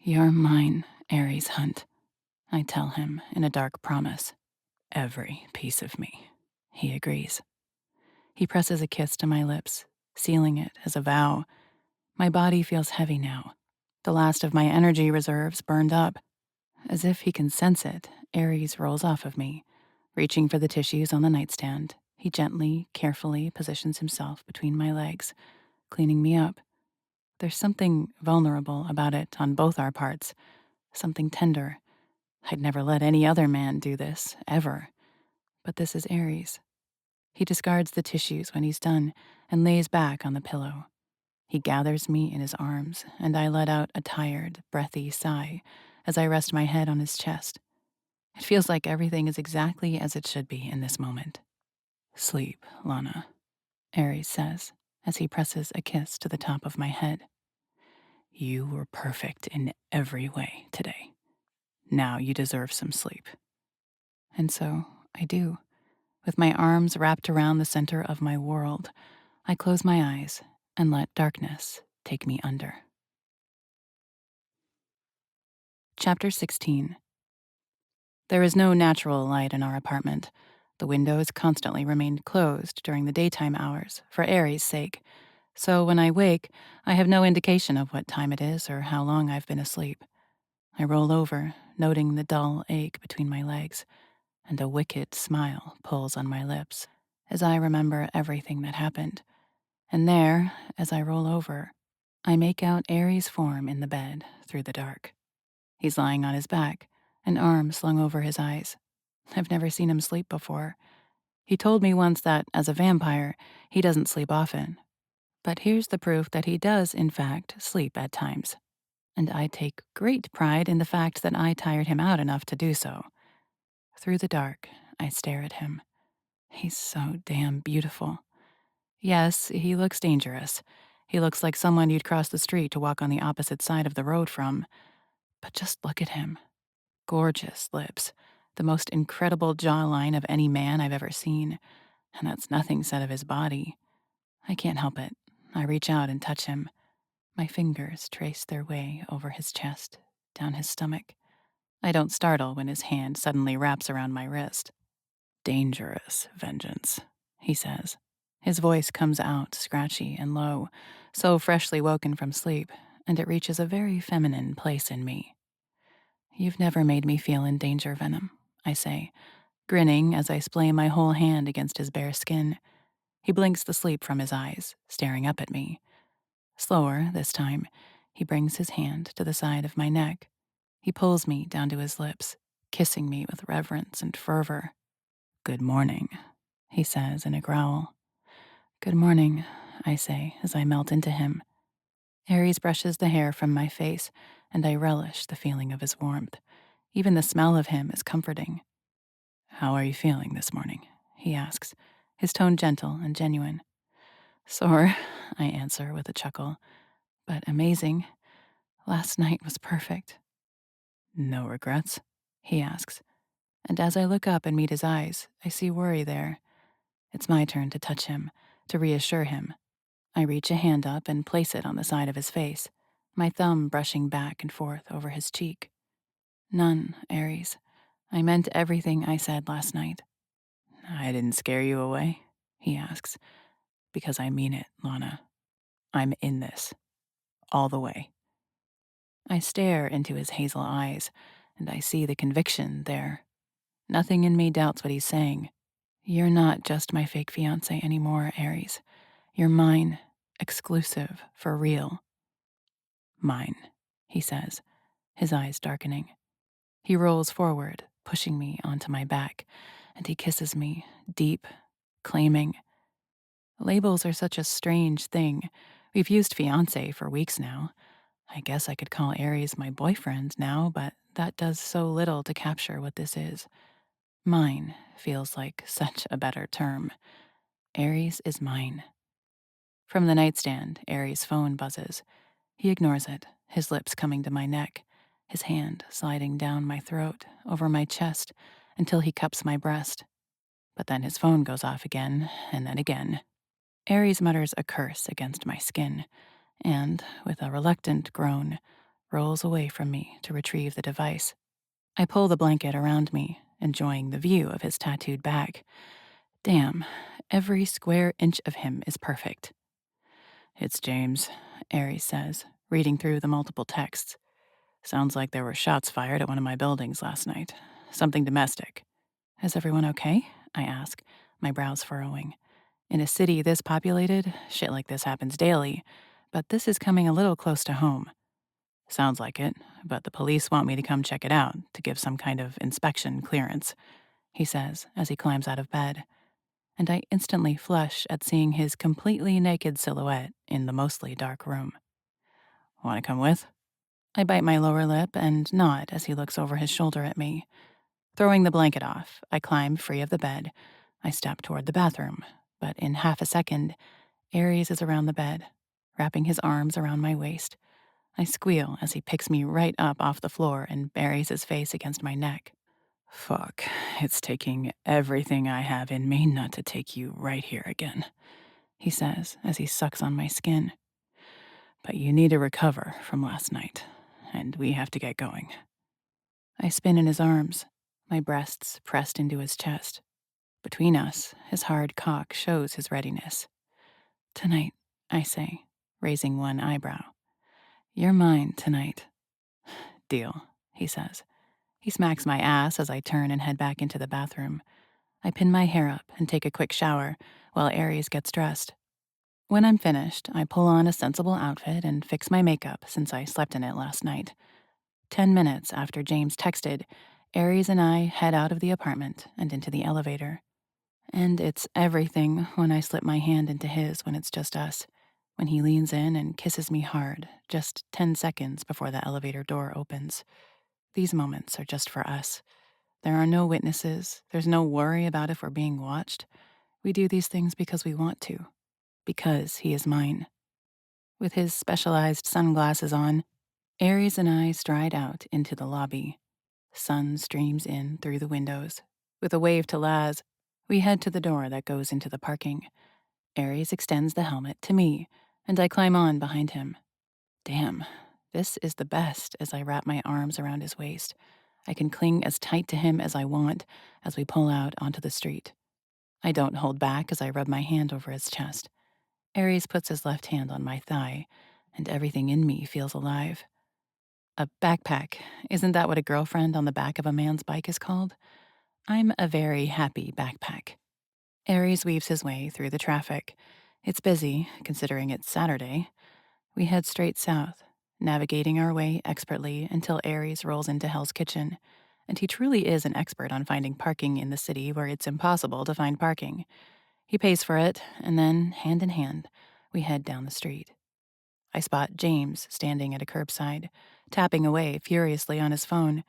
You're mine, Ares Hunt, I tell him in a dark promise. Every piece of me. He agrees. He presses a kiss to my lips, sealing it as a vow. My body feels heavy now. The last of my energy reserves burned up. As if he can sense it, Ares rolls off of me. Reaching for the tissues on the nightstand, he gently, carefully positions himself between my legs, cleaning me up. There's something vulnerable about it on both our parts, something tender. I'd never let any other man do this, ever. But this is Ares. He discards the tissues when he's done and lays back on the pillow. He gathers me in his arms, and I let out a tired, breathy sigh as I rest my head on his chest. It feels like everything is exactly as it should be in this moment. Sleep, Lana, Ares says as he presses a kiss to the top of my head. You were perfect in every way today. Now you deserve some sleep. And so I do. With my arms wrapped around the center of my world, I close my eyes and let darkness take me under. Chapter 16. There is no natural light in our apartment. The windows constantly remained closed during the daytime hours for Aries' sake, so when I wake, I have no indication of what time it is or how long I've been asleep. I roll over, noting the dull ache between my legs, and a wicked smile pulls on my lips as I remember everything that happened. And there, as I roll over, I make out Aries' form in the bed through the dark. He's lying on his back, an arm slung over his eyes. I've never seen him sleep before. He told me once that, as a vampire, he doesn't sleep often. But here's the proof that he does, in fact, sleep at times. And I take great pride in the fact that I tired him out enough to do so. Through the dark, I stare at him. He's so damn beautiful. Yes, he looks dangerous. He looks like someone you'd cross the street to walk on the opposite side of the road from. But just look at him. Gorgeous lips. The most incredible jawline of any man I've ever seen. And that's nothing said of his body. I can't help it. I reach out and touch him. My fingers trace their way over his chest, down his stomach. I don't startle when his hand suddenly wraps around my wrist. Dangerous vengeance, he says. His voice comes out scratchy and low, so freshly woken from sleep, and it reaches a very feminine place in me. You've never made me feel in danger, Venom, I say, grinning as I splay my whole hand against his bare skin. He blinks the sleep from his eyes, staring up at me. Slower, this time, he brings his hand to the side of my neck. He pulls me down to his lips, kissing me with reverence and fervor. Good morning, he says in a growl. Good morning, I say as I melt into him. Ares brushes the hair from my face, and I relish the feeling of his warmth. Even the smell of him is comforting. How are you feeling this morning? He asks, his tone gentle and genuine. Sore, I answer with a chuckle, but amazing. Last night was perfect. No regrets? He asks, and as I look up and meet his eyes, I see worry there. It's my turn to touch him, to reassure him. I reach a hand up and place it on the side of his face, my thumb brushing back and forth over his cheek. None, Ares. I meant everything I said last night. I didn't scare you away? He asks. Because I mean it, Lana. I'm in this. All the way. I stare into his hazel eyes, and I see the conviction there. Nothing in me doubts what he's saying. You're not just my fake fiancé anymore, Ares. You're mine, exclusive, for real. Mine, he says, his eyes darkening. He rolls forward, pushing me onto my back, and he kisses me, deep, claiming. Labels are such a strange thing. We've used fiancé for weeks now. I guess I could call Aries my boyfriend now, but that does so little to capture what this is. Mine feels like such a better term. Aries is mine. From the nightstand, Aries' phone buzzes. He ignores it, his lips coming to my neck, his hand sliding down my throat, over my chest, until he cups my breast. But then his phone goes off again, and then again. Aries mutters a curse against my skin, and, with a reluctant groan, rolls away from me to retrieve the device. I pull the blanket around me, enjoying the view of his tattooed back. Damn, every square inch of him is perfect. It's James, Aries says, reading through the multiple texts. Sounds like there were shots fired at one of my buildings last night. Something domestic. Is everyone okay? I ask, my brows furrowing. In a city this populated, shit like this happens daily, but this is coming a little close to home. Sounds like it, but the police want me to come check it out to give some kind of inspection clearance, He says as he climbs out of bed, and I instantly flush at seeing his completely naked silhouette in the mostly dark room. Want to come with? I bite my lower lip and nod as he looks over his shoulder at me. Throwing the blanket off, I climb free of the bed. I step toward the bathroom, but in half a second, Aries is around the bed, wrapping his arms around my waist. I squeal as he picks me right up off the floor and buries his face against my neck. Fuck, it's taking everything I have in me not to take you right here again, He says as he sucks on my skin. But you need to recover from last night, and we have to get going. I spin in his arms, my breasts pressed into his chest. Between us, his hard cock shows his readiness. Tonight, I say, raising one eyebrow. You're mine tonight. Deal, he says. He smacks my ass as I turn and head back into the bathroom. I pin my hair up and take a quick shower while Aries gets dressed. When I'm finished, I pull on a sensible outfit and fix my makeup since I slept in it last night. 10 minutes after James texted, Aries and I head out of the apartment and into the elevator. And it's everything when I slip my hand into his when it's just us, when he leans in and kisses me hard, just 10 seconds before the elevator door opens. These moments are just for us. There are no witnesses. There's no worry about if we're being watched. We do these things because we want to, because he is mine. With his specialized sunglasses on, Aries and I stride out into the lobby. Sun streams in through the windows. With a wave to Laz, we head to the door that goes into the parking. Aries extends the helmet to me, and I climb on behind him. Damn, this is the best as I wrap my arms around his waist. I can cling as tight to him as I want as we pull out onto the street. I don't hold back as I rub my hand over his chest. Aries puts his left hand on my thigh, and everything in me feels alive. A backpack, isn't that what a girlfriend on the back of a man's bike is called? I'm a very happy backpack. Aries weaves his way through the traffic. It's busy, considering it's Saturday. We head straight south, navigating our way expertly until Aries rolls into Hell's Kitchen. And he truly is an expert on finding parking in the city where it's impossible to find parking. He pays for it, and then, hand in hand, we head down the street. I spot James standing at a curbside, tapping away furiously on his phone.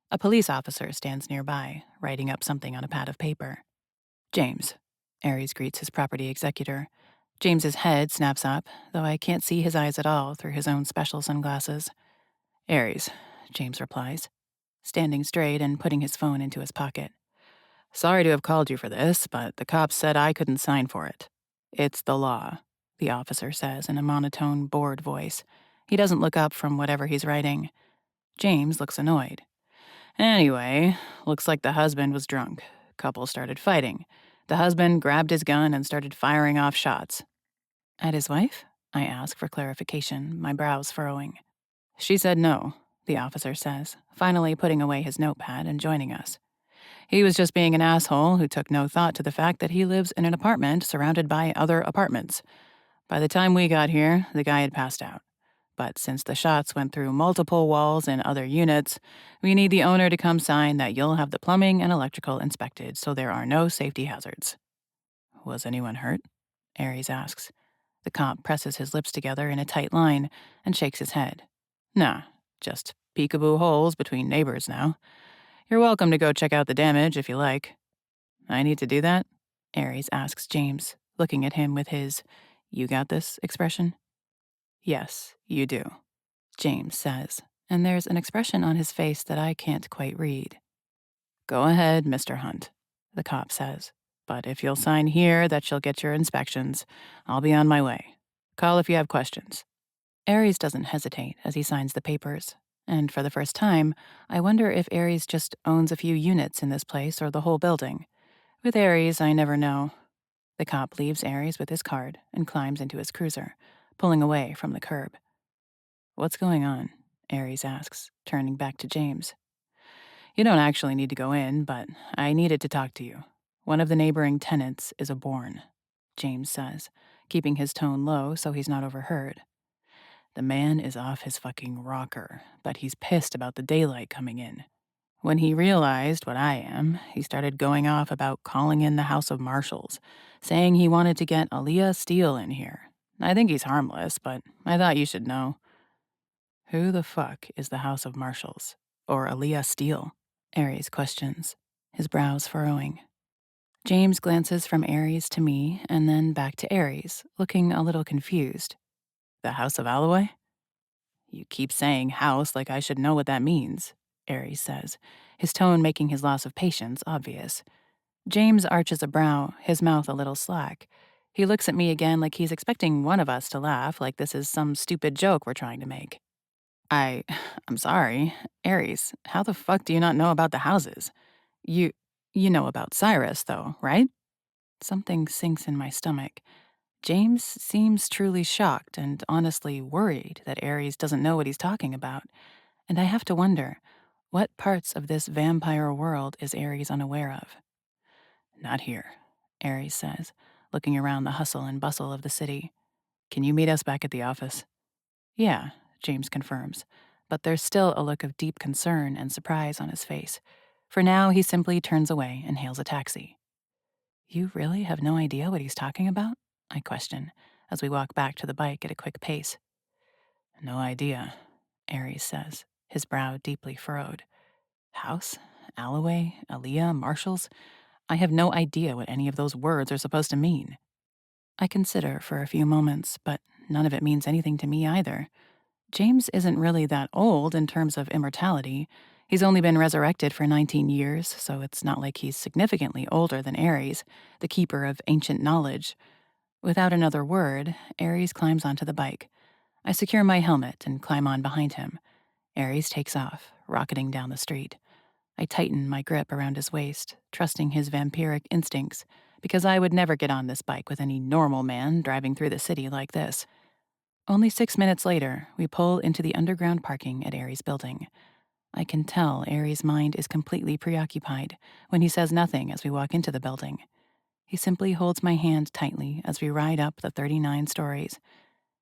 A police officer stands nearby, writing up something on a pad of paper. James, Aries greets his property executor. James's head snaps up, though I can't see his eyes at all through his own special sunglasses. Aries, James replies, standing straight and putting his phone into his pocket. Sorry to have called you for this, but the cops said I couldn't sign for it. It's the law, the officer says in a monotone, bored voice. He doesn't look up from whatever he's writing. James looks annoyed. Anyway, looks like the husband was drunk. Couple started fighting. The husband grabbed his gun and started firing off shots. At his wife? I ask for clarification, my brows furrowing. She said no, the officer says, finally putting away his notepad and joining us. He was just being an asshole who took no thought to the fact that he lives in an apartment surrounded by other apartments. By the time we got here, the guy had passed out. But since the shots went through multiple walls in other units, we need the owner to come sign that you'll have the plumbing and electrical inspected so there are no safety hazards. Was anyone hurt? Aries asks. The cop presses his lips together in a tight line and shakes his head. Nah, just peekaboo holes between neighbors now. You're welcome to go check out the damage if you like. I need to do that? Aries asks James, looking at him with his, "You got this" expression. Yes, you do, James says, and there's an expression on his face that I can't quite read. Go ahead, Mr. Hunt, the cop says. But if you'll sign here that you'll get your inspections, I'll be on my way. Call if you have questions. Aries doesn't hesitate as he signs the papers, And for the first time, I wonder if Aries just owns a few units in this place or the whole building. With Aries, I never know. The cop leaves Aries with his card and climbs into his cruiser, pulling away from the curb. What's going on? Aries asks, turning back to James. You don't actually need to go in, but I needed to talk to you. One of the neighboring tenants is a born, James says, keeping his tone low so he's not overheard. The man is off his fucking rocker, but he's pissed about the daylight coming in. When he realized what I am, he started going off about calling in the House of Marshals, saying he wanted to get Aaliyah Steele in here. I think he's harmless, but I thought you should know. Who the fuck is the House of Marshals? Or Aaliyah Steele? Aries questions, his brows furrowing. James glances from Aries to me and then back to Aries, looking a little confused. The House of Alloway? You keep saying house like I should know what that means, Aries says, his tone making his loss of patience obvious. James arches a brow, his mouth a little slack. He looks at me again like he's expecting one of us to laugh, like this is some stupid joke we're trying to make. I, I'm sorry. Aries, how the fuck do you not know about the houses? You, you know about Cyrus, though, right? Something sinks in my stomach. James seems truly shocked and honestly worried that Aries doesn't know what he's talking about. And I have to wonder, what parts of this vampire world is Aries unaware of? Not here, Aries says, looking around the hustle and bustle of the city. Can you meet us back at the office? Yeah, James confirms, but there's still a look of deep concern and surprise on his face. For now, he simply turns away and hails a taxi. You really have no idea what he's talking about? I question, as we walk back to the bike at a quick pace. No idea, Aries says, his brow deeply furrowed. House? Alloway? Aaliyah? Marshals? I have no idea what any of those words are supposed to mean. I consider for a few moments, but none of it means anything to me either. James isn't really that old in terms of immortality. He's only been resurrected for 19 years, so it's not like he's significantly older than Ares, the keeper of ancient knowledge. Without another word, Ares climbs onto the bike. I secure my helmet and climb on behind him. Ares takes off, rocketing down the street. I tighten my grip around his waist, trusting his vampiric instincts, because I would never get on this bike with any normal man driving through the city like this. Only 6 minutes later, we pull into the underground parking at Aries' building. I can tell Aries' mind is completely preoccupied when he says nothing as we walk into the building. He simply holds my hand tightly as we ride up the 39 stories.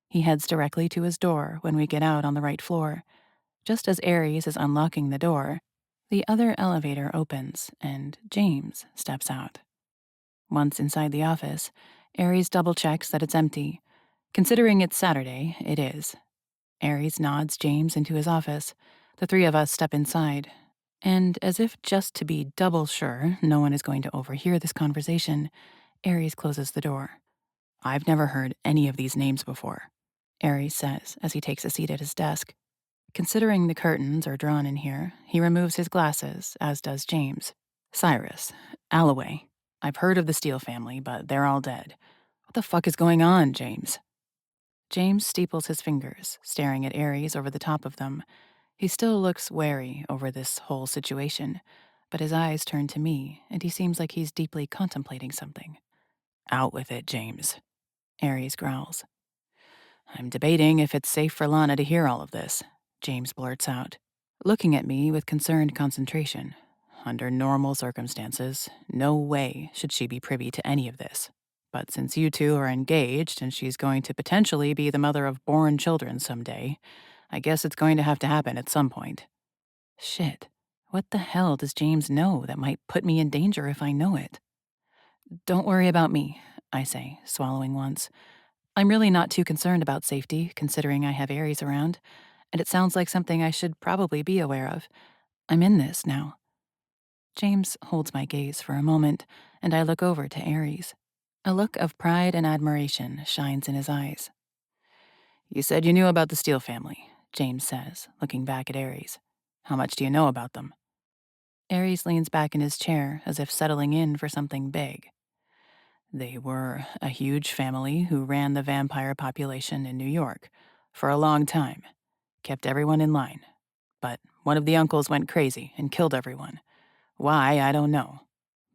He heads directly to his door when we get out on the right floor. Just as Aries is unlocking the door, the other elevator opens and James steps out. Once inside the office, Aries double-checks that it's empty. Considering it's Saturday, it is. Aries nods James into his office. The three of us step inside. And as if just to be double sure no one is going to overhear this conversation, Aries closes the door. I've never heard any of these names before, Aries says as he takes a seat at his desk. Considering the curtains are drawn in here, he removes his glasses, as does James. Cyrus, Alloway. I've heard of the Steele family, but they're all dead. What the fuck is going on, James? James steeples his fingers, staring at Aries over the top of them. He still looks wary over this whole situation, but his eyes turn to me, and he seems like he's deeply contemplating something. Out with it, James, Aries growls. I'm debating if it's safe for Lana to hear all of this, James blurts out, looking at me with concerned concentration. Under normal circumstances, no way should she be privy to any of this. But since you two are engaged and she's going to potentially be the mother of born children someday, I guess it's going to have to happen at some point. Shit. What the hell does James know that might put me in danger if I know it? Don't worry about me, I say, swallowing once. I'm really not too concerned about safety, considering I have Aries around, and it sounds like something I should probably be aware of. I'm in this now. James holds my gaze for a moment, and I look over to Aries. A look of pride and admiration shines in his eyes. You said you knew about the Steele family, James says, looking back at Aries. How much do you know about them? Aries leans back in his chair as if settling in for something big. They were a huge family who ran the vampire population in New York for a long time, kept everyone in line. But one of the uncles went crazy and killed everyone. Why, I don't know.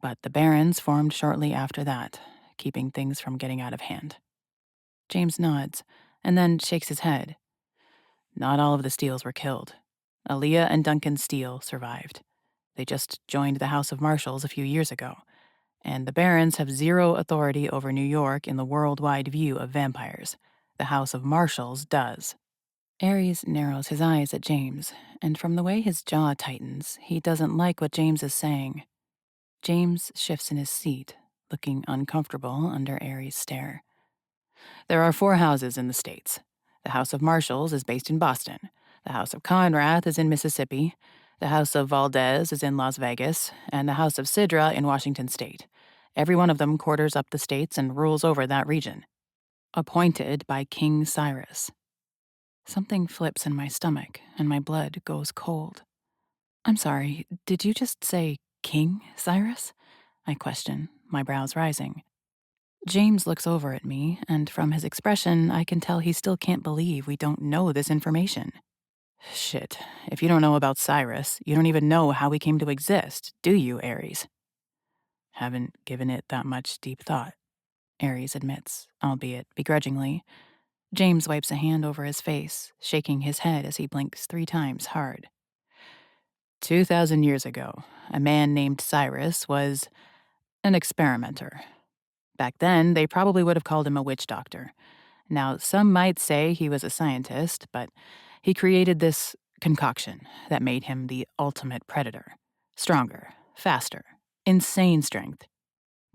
But the barons formed shortly after that, keeping things from getting out of hand. James nods, and then shakes his head. Not all of the Steeles were killed. Aaliyah and Duncan Steele survived. They just joined the House of Marshals a few years ago, and the barons have zero authority over New York in the worldwide view of vampires. The House of Marshals does. Ares narrows his eyes at James, and from the way his jaw tightens, he doesn't like what James is saying. James shifts in his seat, looking uncomfortable under Ares' stare. There are 4 houses in the States. The House of Marshals is based in Boston. The House of Conrath is in Mississippi. The House of Valdez is in Las Vegas. And the House of Sidra in Washington State. Every one of them quarters up the states and rules over that region. Appointed by King Cyrus. Something flips in my stomach, and my blood goes cold. I'm sorry, did you just say King Cyrus? I question, my brows rising. James looks over at me, and from his expression, I can tell he still can't believe we don't know this information. Shit, if you don't know about Cyrus, you don't even know how we came to exist, do you, Ares? Haven't given it that much deep thought, Ares admits, albeit begrudgingly. James wipes a hand over his face, shaking his head as he blinks 3 times hard. 2,000 years ago, a man named Cyrus was an experimenter. Back then, they probably would have called him a witch doctor. Now, some might say he was a scientist, but he created this concoction that made him the ultimate predator. Stronger, faster, insane strength.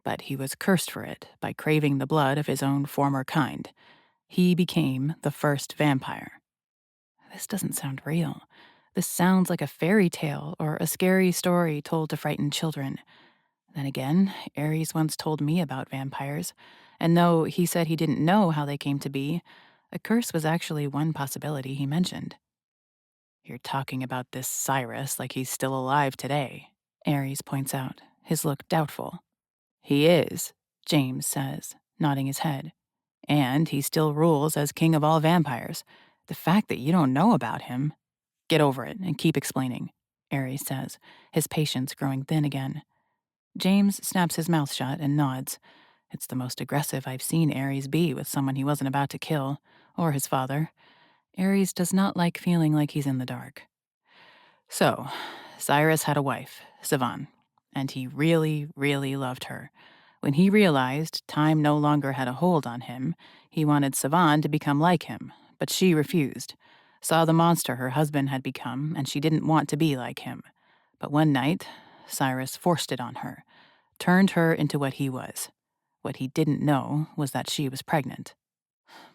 But he was cursed for it by craving the blood of his own former kind. He became the first vampire. This doesn't sound real. This sounds like a fairy tale or a scary story told to frighten children. Then again, Ares once told me about vampires, and though he said he didn't know how they came to be, a curse was actually one possibility he mentioned. You're talking about this Cyrus like he's still alive today, Ares points out, his look doubtful. He is, James says, nodding his head. And he still rules as king of all vampires. The fact that you don't know about him. Get over it and keep explaining, Ares says, his patience growing thin again. James snaps his mouth shut and nods. It's the most aggressive I've seen Ares be with someone he wasn't about to kill, or his father. Ares does not like feeling like he's in the dark. So, Cyrus had a wife, Sivan, and he really, really loved her. When he realized time no longer had a hold on him, he wanted Sivan to become like him, but she refused. Saw the monster her husband had become, and she didn't want to be like him. But one night, Cyrus forced it on her, turned her into what he was. What he didn't know was that she was pregnant.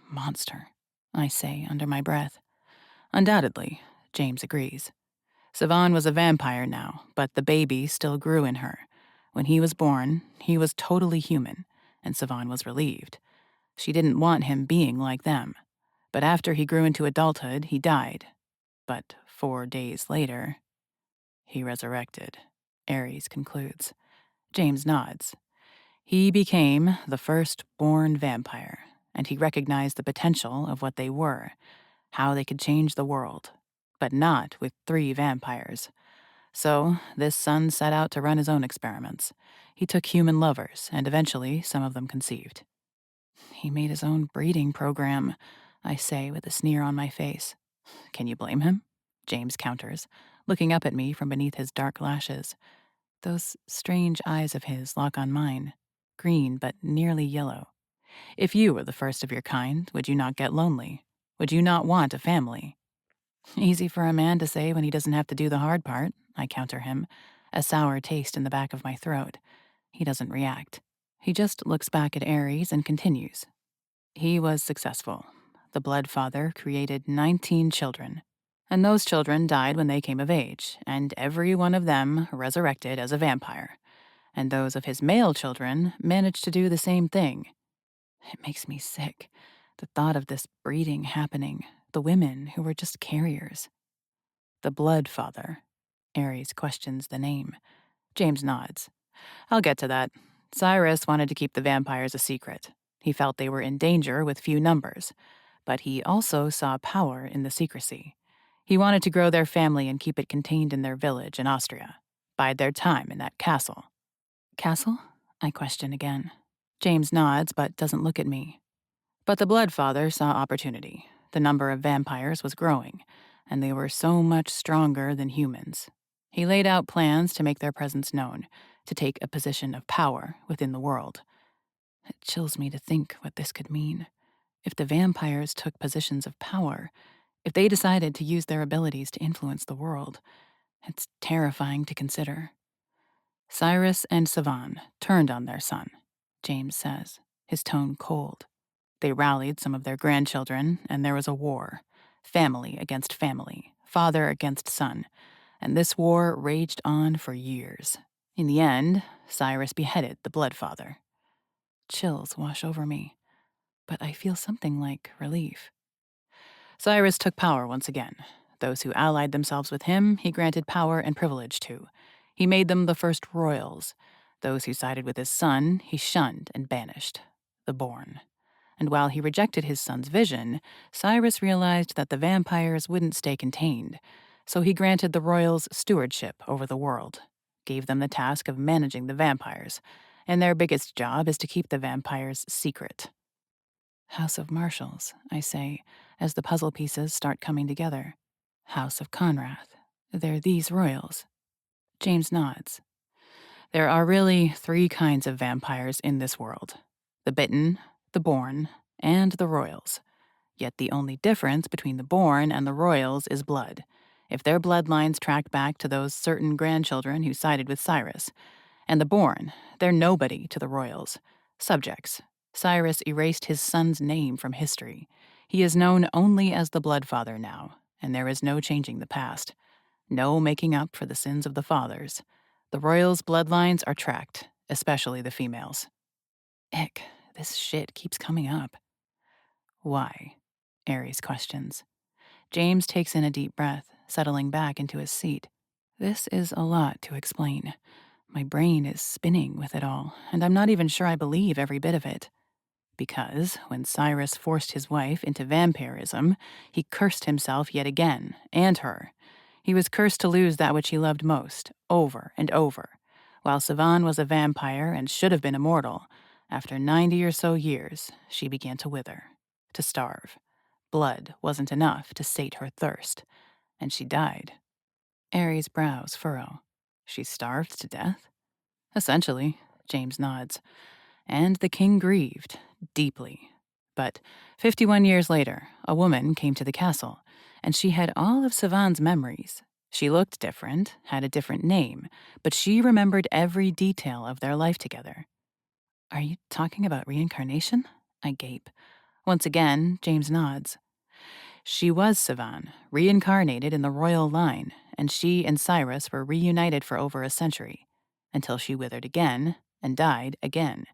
Monster, I say under my breath. Undoubtedly, James agrees. Sivan was a vampire now, but the baby still grew in her. When he was born, he was totally human, and Sivan was relieved. She didn't want him being like them. But after he grew into adulthood, he died. But 4 days later, he resurrected, Ares concludes. James nods. He became the first born vampire, and he recognized the potential of what they were, how they could change the world, but not with 3 vampires. So, this son set out to run his own experiments. He took human lovers, and eventually some of them conceived. He made his own breeding program, I say with a sneer on my face. Can you blame him? James counters, looking up at me from beneath his dark lashes. Those strange eyes of his lock on mine, green but nearly yellow. If you were the first of your kind, would you not get lonely? Would you not want a family? Easy for a man to say when he doesn't have to do the hard part, I counter him, a sour taste in the back of my throat. He doesn't react. He just looks back at Ares and continues. He was successful. The Blood Father created 19 children. And those children died when they came of age, and every one of them resurrected as a vampire. And those of his male children managed to do the same thing. It makes me sick, the thought of this breeding happening, the women who were just carriers. The Blood Father. Ares questions the name. James nods. I'll get to that. Cyrus wanted to keep the vampires a secret. He felt they were in danger with few numbers, but he also saw power in the secrecy. He wanted to grow their family and keep it contained in their village in Austria, bide their time in that castle. Castle? I question again. James nods but doesn't look at me. But the Bloodfather saw opportunity. The number of vampires was growing, and they were so much stronger than humans. He laid out plans to make their presence known, to take a position of power within the world. It chills me to think what this could mean. If the vampires took positions of power, if they decided to use their abilities to influence the world, it's terrifying to consider. Cyrus and Savan turned on their son, James says, his tone cold. They rallied some of their grandchildren, and there was a war. Family against family, father against son. And this war raged on for years. In the end, Cyrus beheaded the Bloodfather. Chills wash over me, but I feel something like relief. Cyrus took power once again. Those who allied themselves with him, he granted power and privilege to. He made them the first royals. Those who sided with his son, he shunned and banished. The born. And while he rejected his son's vision, Cyrus realized that the vampires wouldn't stay contained. So he granted the royals stewardship over the world, gave them the task of managing the vampires, and their biggest job is to keep the vampires secret. House of Marshals, I say, as the puzzle pieces start coming together. House of Conrath. They're these royals. James nods. There are really 3 kinds of vampires in this world: the bitten, the born, and the royals. Yet the only difference between the born and the royals is blood. If their bloodlines track back to those certain grandchildren who sided with Cyrus. And the born, they're nobody to the royals. Subjects. Cyrus erased his son's name from history. He is known only as the Bloodfather now, and there is no changing the past. No making up for the sins of the fathers. The royals' bloodlines are tracked, especially the females. Ick, this shit keeps coming up. Why? Ares questions. James takes in a deep breath, settling back into his seat. This is a lot to explain. My brain is spinning with it all, and I'm not even sure I believe every bit of it. Because when Cyrus forced his wife into vampirism, he cursed himself yet again, and her. He was cursed to lose that which he loved most, over and over. While Savan was a vampire and should have been immortal, after 90 or so years, she began to wither, to starve. Blood wasn't enough to sate her thirst, and she died. Ares' brows furrow. She starved to death? Essentially, James nods. And the king grieved, deeply. But 51 years later, a woman came to the castle, and she had all of Savan's memories. She looked different, had a different name, but she remembered every detail of their life together. Are you talking about reincarnation? I gape. Once again, James nods. She was Savan, reincarnated in the royal line, and she and Cyrus were reunited for over a century, until she withered again and died again.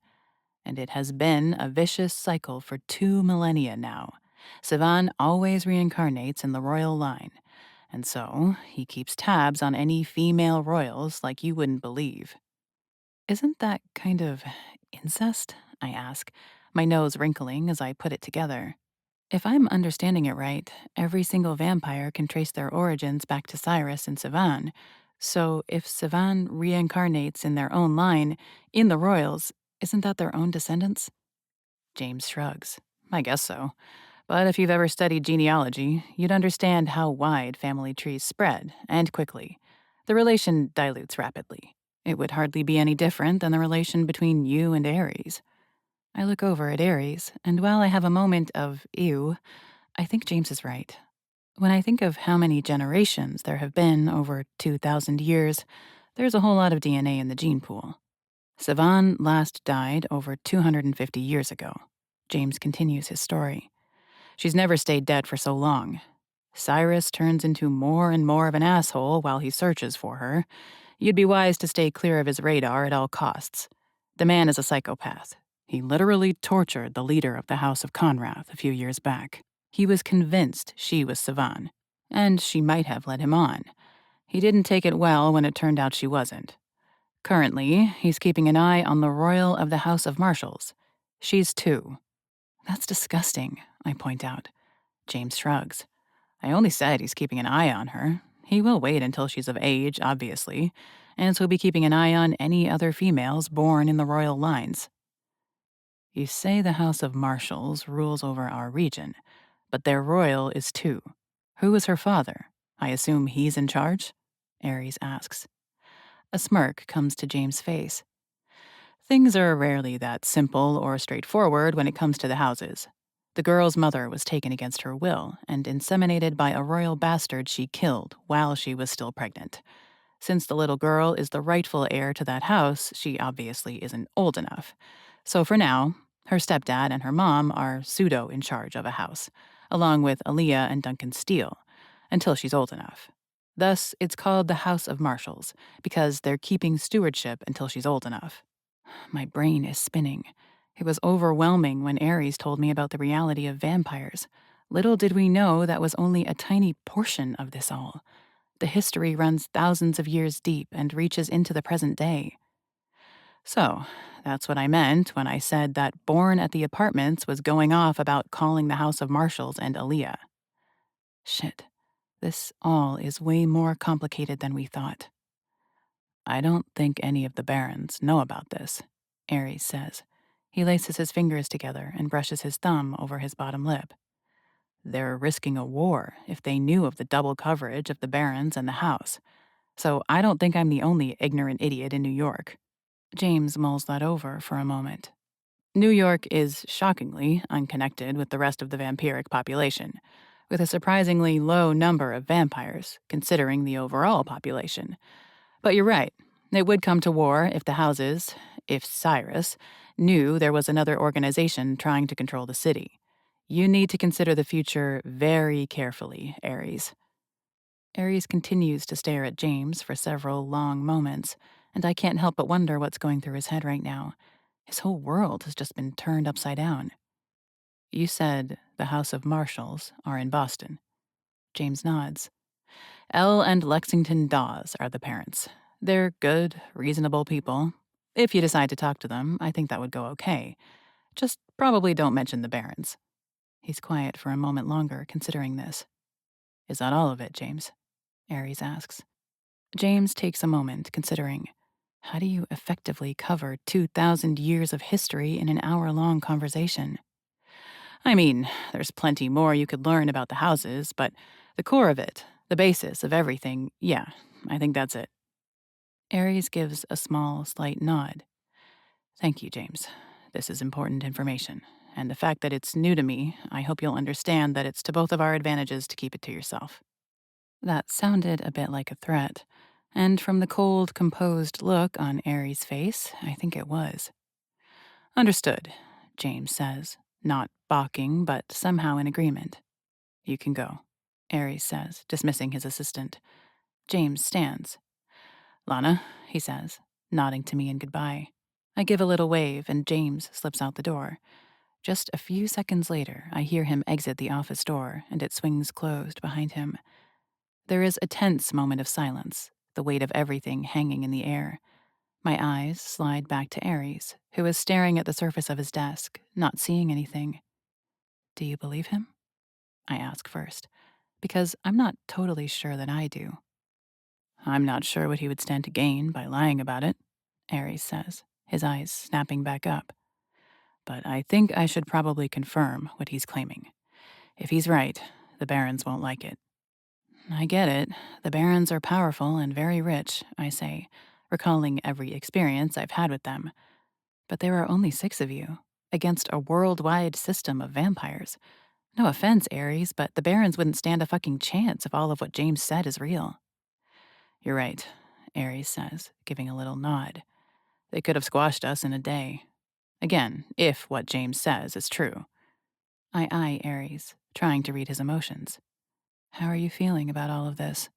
And it has been a vicious cycle for 2 millennia now. Savan always reincarnates in the royal line, and so he keeps tabs on any female royals like you wouldn't believe. Isn't that kind of incest? I ask, my nose wrinkling as I put it together. If I'm understanding it right, every single vampire can trace their origins back to Cyrus and Savan. So if Savan reincarnates in their own line, in the royals, isn't that their own descendants? James shrugs. I guess so. But if you've ever studied genealogy, you'd understand how wide family trees spread, and quickly. The relation dilutes rapidly. It would hardly be any different than the relation between you and Ares. I look over at Ares, and while I have a moment of ew, I think James is right. When I think of how many generations there have been over 2,000 years, there's a whole lot of DNA in the gene pool. Savan last died over 250 years ago. James continues his story. She's never stayed dead for so long. Cyrus turns into more and more of an asshole while he searches for her. You'd be wise to stay clear of his radar at all costs. The man is a psychopath. He literally tortured the leader of the House of Conrath a few years back. He was convinced she was Savan, and she might have led him on. He didn't take it well when it turned out she wasn't. Currently, he's keeping an eye on the royal of the House of Marshals. She's 2. That's disgusting, I point out. James shrugs. I only said he's keeping an eye on her. He will wait until she's of age, obviously, and so he'll be keeping an eye on any other females born in the royal lines. You say the House of Marshals rules over our region, but their royal is too. Who is her father? I assume he's in charge? Ares asks. A smirk comes to James' face. Things are rarely that simple or straightforward when it comes to the houses. The girl's mother was taken against her will and inseminated by a royal bastard she killed while she was still pregnant. Since the little girl is the rightful heir to that house, she obviously isn't old enough. So for now, her stepdad and her mom are pseudo in charge of a house, along with Aaliyah and Duncan Steele, until she's old enough. Thus, it's called the House of Marshals, because they're keeping stewardship until she's old enough. My brain is spinning. It was overwhelming when Ares told me about the reality of vampires. Little did we know that was only a tiny portion of this all. The history runs thousands of years deep and reaches into the present day. So, that's what I meant when I said that Born at the Apartments was going off about calling the House of Marshals and Aaliyah. Shit, this all is way more complicated than we thought. I don't think any of the barons know about this, Ares says. He laces his fingers together and brushes his thumb over his bottom lip. They're risking a war if they knew of the double coverage of the barons and the house. So I don't think I'm the only ignorant idiot in New York. James mulls that over for a moment. New York is shockingly unconnected with the rest of the vampiric population, with a surprisingly low number of vampires, considering the overall population. But you're right. It would come to war if the houses, if Cyrus, knew there was another organization trying to control the city. You need to consider the future very carefully, Ares. Ares continues to stare at James for several long moments, and I can't help but wonder what's going through his head right now. His whole world has just been turned upside down. You said the House of Marshals are in Boston. James nods. Elle and Lexington Dawes are the parents. They're good, reasonable people. If you decide to talk to them, I think that would go okay. Just probably don't mention the Barons. He's quiet for a moment longer, considering this. Is that all of it, James? Ares asks. James takes a moment, considering. How do you effectively cover 2,000 years of history in an hour-long conversation? I mean, there's plenty more you could learn about the houses, but the core of it, the basis of everything, yeah, I think that's it. Ares gives a small, slight nod. Thank you, James. This is important information. And the fact that it's new to me, I hope you'll understand that it's to both of our advantages to keep it to yourself. That sounded a bit like a threat, and from the cold, composed look on Ares' face, I think it was. Understood, James says, not balking, but somehow in agreement. You can go, Ares says, dismissing his assistant. James stands. Lana, he says, nodding to me in goodbye. I give a little wave, and James slips out the door. Just a few seconds later, I hear him exit the office door, and it swings closed behind him. There is a tense moment of silence, the weight of everything hanging in the air. My eyes slide back to Ares, who is staring at the surface of his desk, not seeing anything. Do you believe him? I ask first, because I'm not totally sure that I do. I'm not sure what he would stand to gain by lying about it, Ares says, his eyes snapping back up. But I think I should probably confirm what he's claiming. If he's right, the barons won't like it. I get it. The barons are powerful and very rich, I say, recalling every experience I've had with them. But there are only 6 of you, against a worldwide system of vampires. No offense, Ares, but the barons wouldn't stand a fucking chance if all of what James said is real. You're right, Ares says, giving a little nod. They could have squashed us in a day. Again, if what James says is true. I eye Ares, trying to read his emotions. How are you feeling about all of this?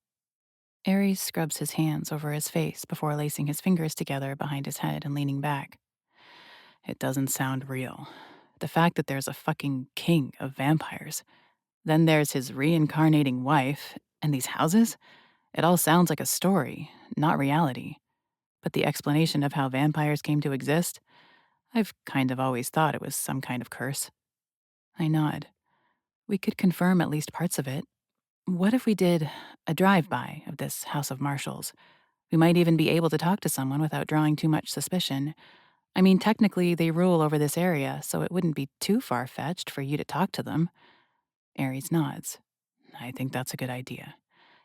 Ares scrubs his hands over his face before lacing his fingers together behind his head and leaning back. It doesn't sound real. The fact that there's a fucking king of vampires. Then there's his reincarnating wife, and these houses? It all sounds like a story, not reality. But the explanation of how vampires came to exist? I've kind of always thought it was some kind of curse. I nod. We could confirm at least parts of it. What if we did a drive-by of this House of Marshals? We might even be able to talk to someone without drawing too much suspicion. I mean, technically, they rule over this area, so it wouldn't be too far-fetched for you to talk to them. Aries nods. I think that's a good idea.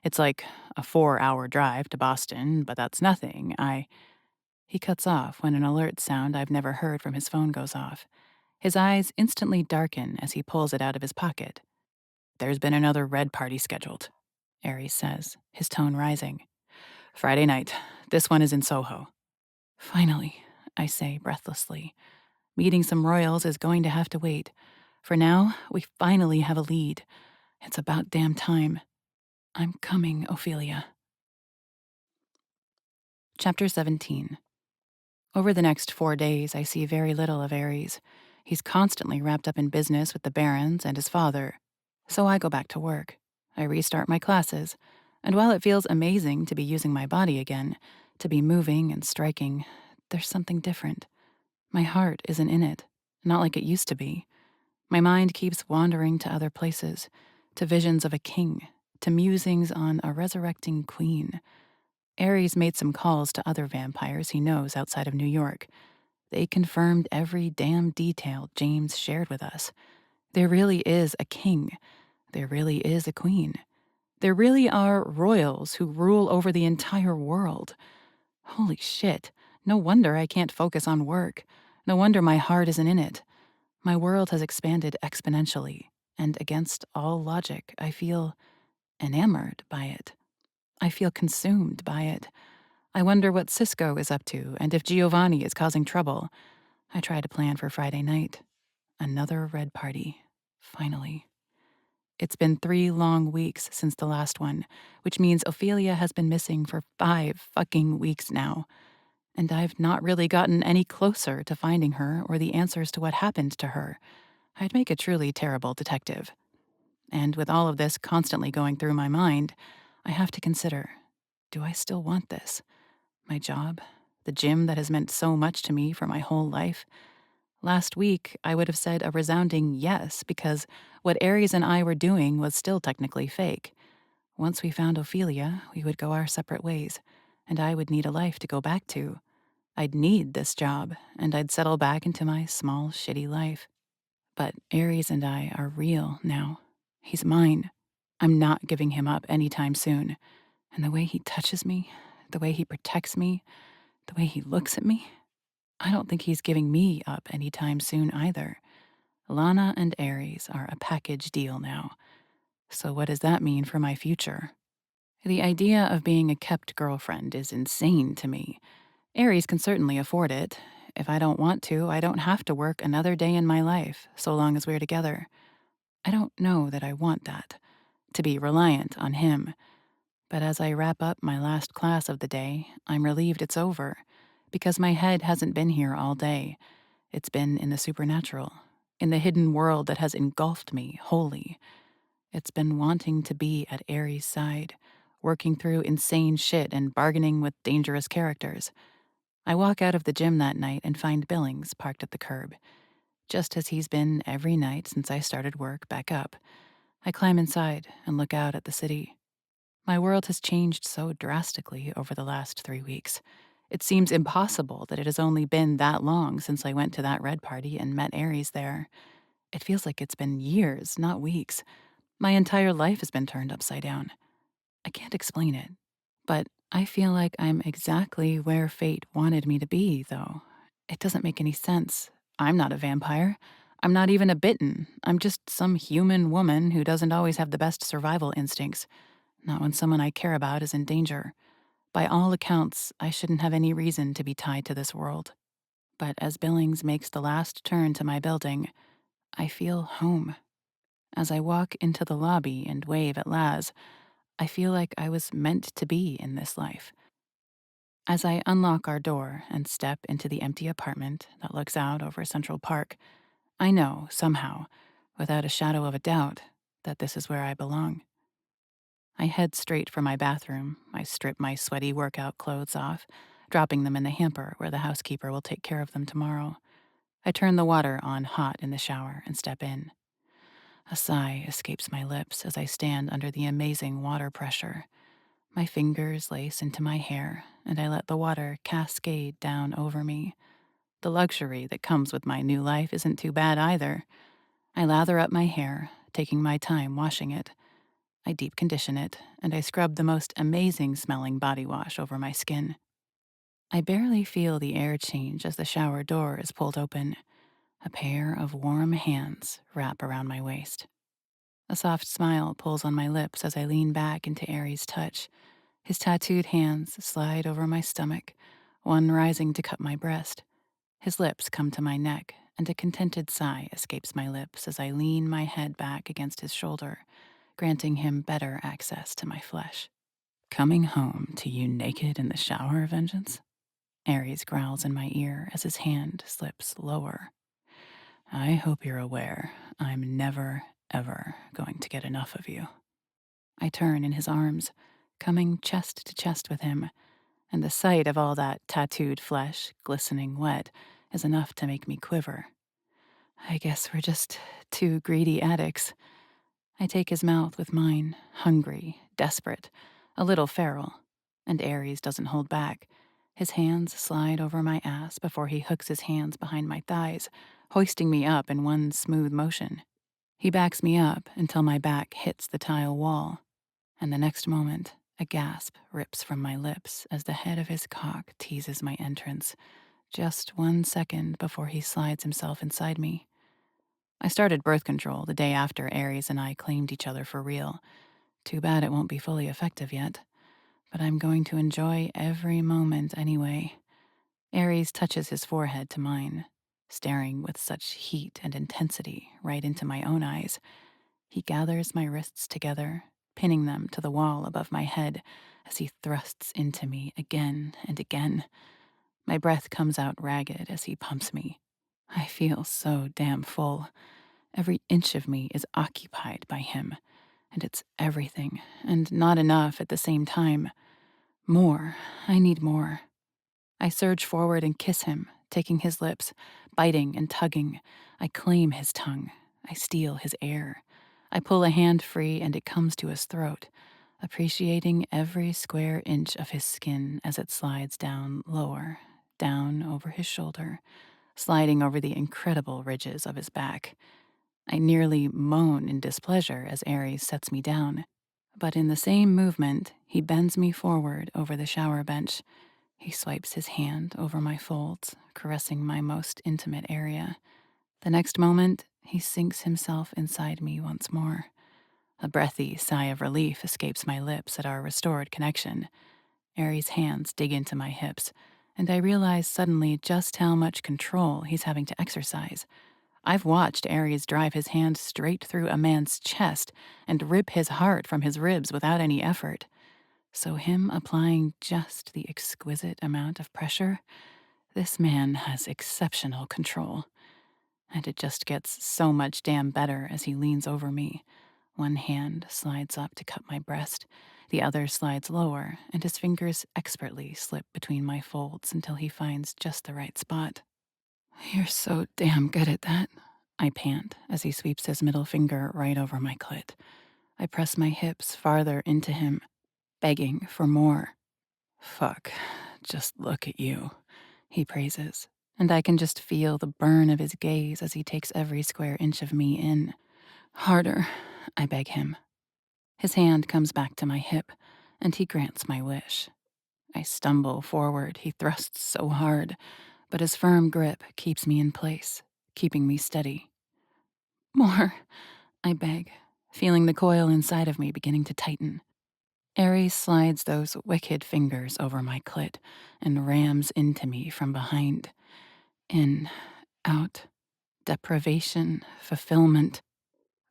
It's like a 4-hour drive to Boston, but that's nothing. He cuts off when an alert sound I've never heard from his phone goes off. His eyes instantly darken as he pulls it out of his pocket. There's been another red party scheduled, Aries says, his tone rising. Friday night. This one is in Soho. Finally, I say breathlessly. Meeting some royals is going to have to wait. For now, we finally have a lead. It's about damn time. I'm coming, Ophelia. Chapter 17. Over the next 4 days, I see very little of Aries. He's constantly wrapped up in business with the barons and his father. So I go back to work. I restart my classes. And while it feels amazing to be using my body again, to be moving and striking, there's something different. My heart isn't in it, not like it used to be. My mind keeps wandering to other places, to visions of a king, to musings on a resurrecting queen. Ares made some calls to other vampires he knows outside of New York. They confirmed every damn detail James shared with us. There really is a king. There really is a queen. There really are royals who rule over the entire world. Holy shit. No wonder I can't focus on work. No wonder my heart isn't in it. My world has expanded exponentially, and against all logic, I feel enamored by it. I feel consumed by it. I wonder what Cisco is up to and if Giovanni is causing trouble. I try to plan for Friday night. Another red party. Finally. It's been 3 long weeks since the last one, which means Ophelia has been missing for 5 fucking weeks now. And I've not really gotten any closer to finding her or the answers to what happened to her. I'd make a truly terrible detective. And with all of this constantly going through my mind, I have to consider, do I still want this? My job? The gym that has meant so much to me for my whole life? Last week, I would have said a resounding yes, because what Aries and I were doing was still technically fake. Once we found Ophelia, we would go our separate ways, and I would need a life to go back to. I'd need this job, and I'd settle back into my small, shitty life. But Aries and I are real now. He's mine. I'm not giving him up anytime soon. And the way he touches me, the way he protects me, the way he looks at me, I don't think he's giving me up anytime soon either. Lana and Aries are a package deal now. So what does that mean for my future? The idea of being a kept girlfriend is insane to me. Aries can certainly afford it. If I don't want to, I don't have to work another day in my life, so long as we're together. I don't know that I want that, to be reliant on him. But as I wrap up my last class of the day, I'm relieved it's over, because my head hasn't been here all day. It's been in the supernatural, in the hidden world that has engulfed me wholly. It's been wanting to be at Aries' side, working through insane shit and bargaining with dangerous characters. I walk out of the gym that night and find Billings parked at the curb, just as he's been every night since I started work back up. I climb inside and look out at the city. My world has changed so drastically over the last 3 weeks. It seems impossible that it has only been that long since I went to that red party and met Aries there. It feels like it's been years, not weeks. My entire life has been turned upside down. I can't explain it, but I feel like I'm exactly where fate wanted me to be, though. It doesn't make any sense. I'm not a vampire. I'm not even a bitten. I'm just some human woman who doesn't always have the best survival instincts, not when someone I care about is in danger. By all accounts, I shouldn't have any reason to be tied to this world. But as Billings makes the last turn to my building, I feel home. As I walk into the lobby and wave at Laz, I feel like I was meant to be in this life. As I unlock our door and step into the empty apartment that looks out over Central Park, I know, somehow, without a shadow of a doubt, that this is where I belong. I head straight for my bathroom. I strip my sweaty workout clothes off, dropping them in the hamper where the housekeeper will take care of them tomorrow. I turn the water on hot in the shower and step in. A sigh escapes my lips as I stand under the amazing water pressure. My fingers lace into my hair, and I let the water cascade down over me. The luxury that comes with my new life isn't too bad either. I lather up my hair, taking my time washing it. I deep condition it, and I scrub the most amazing smelling body wash over my skin. I barely feel the air change as the shower door is pulled open. A pair of warm hands wrap around my waist. A soft smile pulls on my lips as I lean back into Aries' touch. His tattooed hands slide over my stomach, one rising to cup my breast. His lips come to my neck, and a contented sigh escapes my lips as I lean my head back against his shoulder, granting him better access to my flesh. Coming home to you naked in the shower, Vengeance? Aries growls in my ear as his hand slips lower. I hope you're aware I'm never, ever going to get enough of you. I turn in his arms, coming chest to chest with him, and the sight of all that tattooed flesh, glistening wet, is enough to make me quiver. I guess we're just two greedy addicts. I take his mouth with mine, hungry, desperate, a little feral, and Aries doesn't hold back. His hands slide over my ass before he hooks his hands behind my thighs, hoisting me up in one smooth motion. He backs me up until my back hits the tile wall, and the next moment, a gasp rips from my lips as the head of his cock teases my entrance, just 1 second before he slides himself inside me. I started birth control the day after Aries and I claimed each other for real. Too bad it won't be fully effective yet, but I'm going to enjoy every moment anyway. Aries touches his forehead to mine, staring with such heat and intensity right into my own eyes. He gathers my wrists together, pinning them to the wall above my head as he thrusts into me again and again. My breath comes out ragged as he pumps me. I feel so damn full. Every inch of me is occupied by him, and it's everything, and not enough at the same time. More. I need more. I surge forward and kiss him, taking his lips, biting and tugging. I claim his tongue. I steal his air. I pull a hand free and it comes to his throat, appreciating every square inch of his skin as it slides down lower, down over his shoulder, sliding over the incredible ridges of his back. I nearly moan in displeasure as Aries sets me down, but in the same movement, he bends me forward over the shower bench. He swipes his hand over my folds, caressing my most intimate area. The next moment, he sinks himself inside me once more. A breathy sigh of relief escapes my lips at our restored connection. Aries' hands dig into my hips, and I realize suddenly just how much control he's having to exercise. I've watched Aries drive his hand straight through a man's chest and rip his heart from his ribs without any effort. So him applying just the exquisite amount of pressure, this man has exceptional control. And it just gets so much damn better as he leans over me. One hand slides up to cup my breast, the other slides lower, and his fingers expertly slip between my folds until he finds just the right spot. You're so damn good at that, I pant as he sweeps his middle finger right over my clit. I press my hips farther into him, begging for more. Fuck, just look at you, he praises, and I can just feel the burn of his gaze as he takes every square inch of me in. Harder, I beg him. His hand comes back to my hip, and he grants my wish. I stumble forward, he thrusts so hard, but his firm grip keeps me in place, keeping me steady. More, I beg, feeling the coil inside of me beginning to tighten. Aries slides those wicked fingers over my clit and rams into me from behind. In, out, deprivation, fulfillment.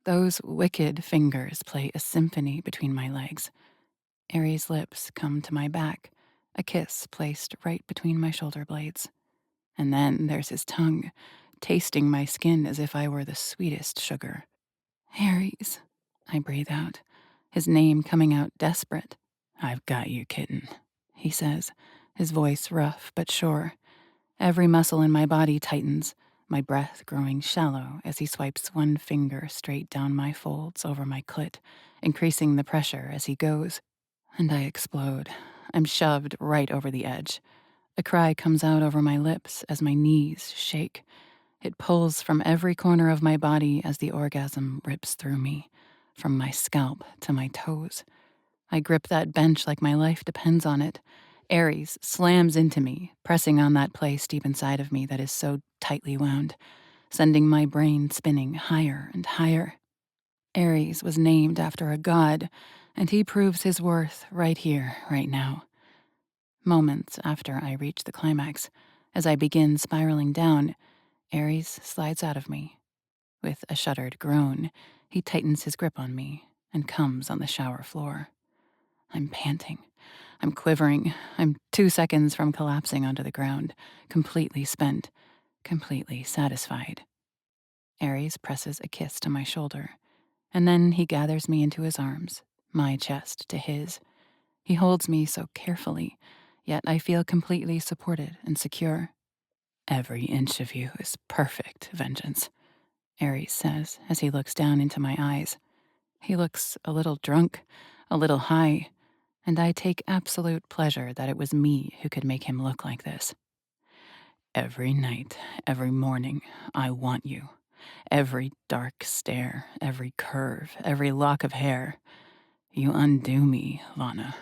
Those wicked fingers play a symphony between my legs. Aries' lips come to my back, a kiss placed right between my shoulder blades. And then there's his tongue, tasting my skin as if I were the sweetest sugar. Aries, I breathe out, his name coming out desperate. I've got you, kitten, he says, his voice rough but sure. Every muscle in my body tightens, my breath growing shallow as he swipes one finger straight down my folds over my clit, increasing the pressure as he goes. And I explode. I'm shoved right over the edge. A cry comes out over my lips as my knees shake. It pulls from every corner of my body as the orgasm rips through me, from my scalp to my toes. I grip that bench like my life depends on it. Ares slams into me, pressing on that place deep inside of me that is so tightly wound, sending my brain spinning higher and higher. Ares was named after a god, and he proves his worth right here, right now. Moments after I reach the climax, as I begin spiraling down, Ares slides out of me. With a shuddered groan, he tightens his grip on me and comes on the shower floor. I'm panting. I'm quivering. I'm 2 seconds from collapsing onto the ground, completely spent, completely satisfied. Ares presses a kiss to my shoulder, and then he gathers me into his arms, my chest to his. He holds me so carefully, yet I feel completely supported and secure. Every inch of you is perfect, Vengeance, Ares says as he looks down into my eyes. He looks a little drunk, a little high, and I take absolute pleasure that it was me who could make him look like this. Every night, every morning, I want you. Every dark stare, every curve, every lock of hair. You undo me, Lana.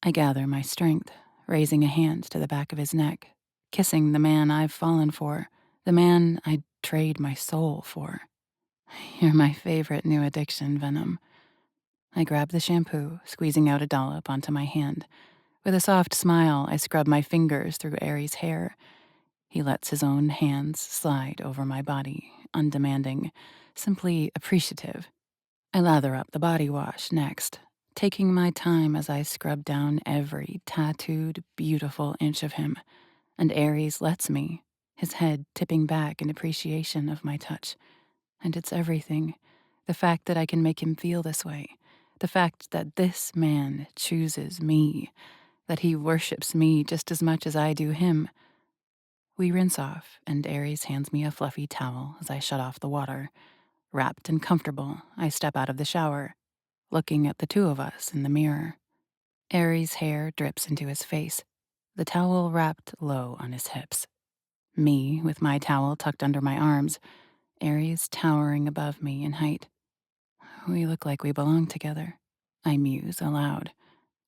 I gather my strength, raising a hand to the back of his neck, kissing the man I've fallen for, the man I'd trade my soul for. You're my favorite new addiction, Venom. I grab the shampoo, squeezing out a dollop onto my hand. With a soft smile, I scrub my fingers through Aries' hair. He lets his own hands slide over my body, undemanding, simply appreciative. I lather up the body wash next, taking my time as I scrub down every tattooed, beautiful inch of him. And Aries lets me, his head tipping back in appreciation of my touch. And it's everything. The fact that I can make him feel this way. The fact that this man chooses me. That he worships me just as much as I do him. We rinse off, and Aries hands me a fluffy towel as I shut off the water. Wrapped and comfortable, I step out of the shower, looking at the two of us in the mirror. Aries' hair drips into his face, the towel wrapped low on his hips. Me, with my towel tucked under my arms, Aries towering above me in height. We look like we belong together, I muse aloud,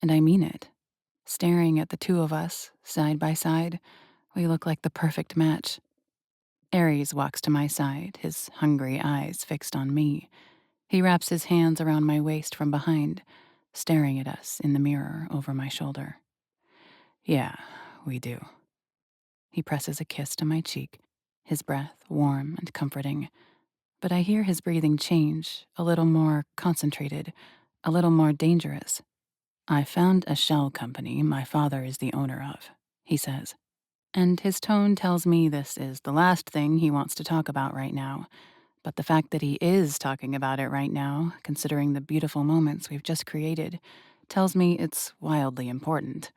and I mean it. Staring at the two of us, side by side, we look like the perfect match. Aries walks to my side, his hungry eyes fixed on me. He wraps his hands around my waist from behind, staring at us in the mirror over my shoulder. Yeah, we do. He presses a kiss to my cheek, his breath warm and comforting. But I hear his breathing change, a little more concentrated, a little more dangerous. I found a shell company my father is the owner of, he says. And his tone tells me this is the last thing he wants to talk about right now. But the fact that he is talking about it right now, considering the beautiful moments we've just created, tells me it's wildly important.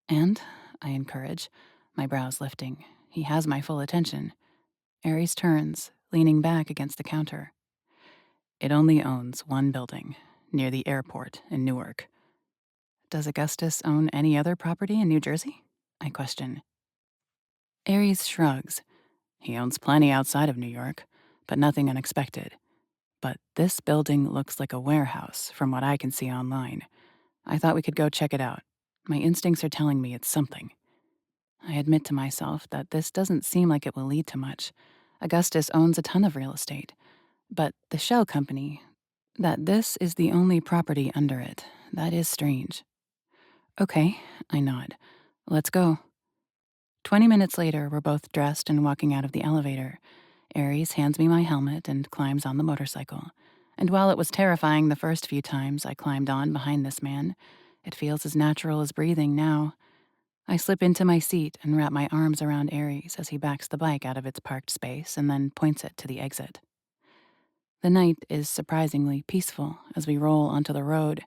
And, I encourage, my brows lifting, he has my full attention. Aries turns, leaning back against the counter. It only owns one building, near the airport in Newark. Does Augustus own any other property in New Jersey? I question. Aries shrugs. He owns plenty outside of New York, but nothing unexpected. But this building looks like a warehouse from what I can see online. I thought we could go check it out. My instincts are telling me it's something. I admit to myself that this doesn't seem like it will lead to much. Augustus owns a ton of real estate. But the shell company, that this is the only property under it, that is strange. Okay, I nod. Let's go. 20 minutes later, we're both dressed and walking out of the elevator. Aries hands me my helmet and climbs on the motorcycle. And while it was terrifying the first few times I climbed on behind this man, it feels as natural as breathing now. I slip into my seat and wrap my arms around Aries as he backs the bike out of its parked space and then points it to the exit. The night is surprisingly peaceful as we roll onto the road.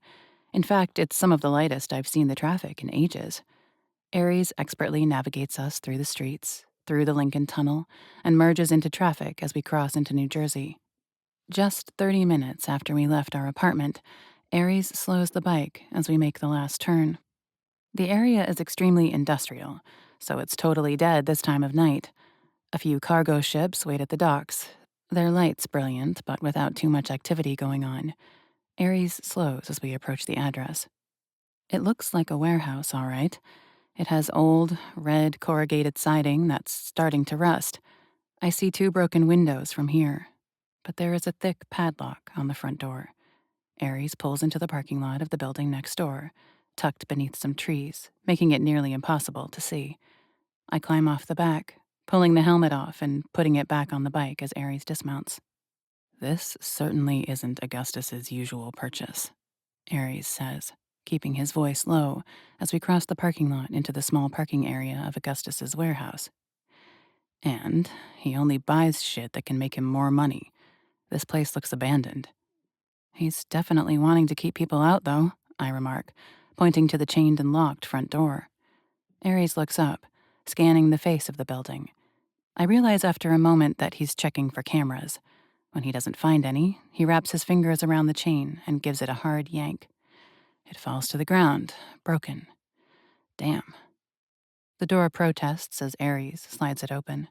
In fact, it's some of the lightest I've seen the traffic in ages. Aries expertly navigates us through the streets, through the Lincoln Tunnel, and merges into traffic as we cross into New Jersey. Just 30 minutes after we left our apartment, Aries slows the bike as we make the last turn. The area is extremely industrial, so it's totally dead this time of night. A few cargo ships wait at the docks. Their lights brilliant, but without too much activity going on. Aries slows as we approach the address. It looks like a warehouse, all right. It has old, red corrugated siding that's starting to rust. I see 2 broken windows from here, but there is a thick padlock on the front door. Aries pulls into the parking lot of the building next door, tucked beneath some trees, making it nearly impossible to see. I climb off the back, pulling the helmet off and putting it back on the bike as Aries dismounts. This certainly isn't Augustus's usual purchase, Aries says, keeping his voice low as we cross the parking lot into the small parking area of Augustus's warehouse. And he only buys shit that can make him more money. This place looks abandoned. He's definitely wanting to keep people out, though, I remark, pointing to the chained and locked front door. Aries looks up, scanning the face of the building. I realize after a moment that he's checking for cameras. When he doesn't find any, he wraps his fingers around the chain and gives it a hard yank. It falls to the ground, broken. Damn. The door protests as Aries slides it open.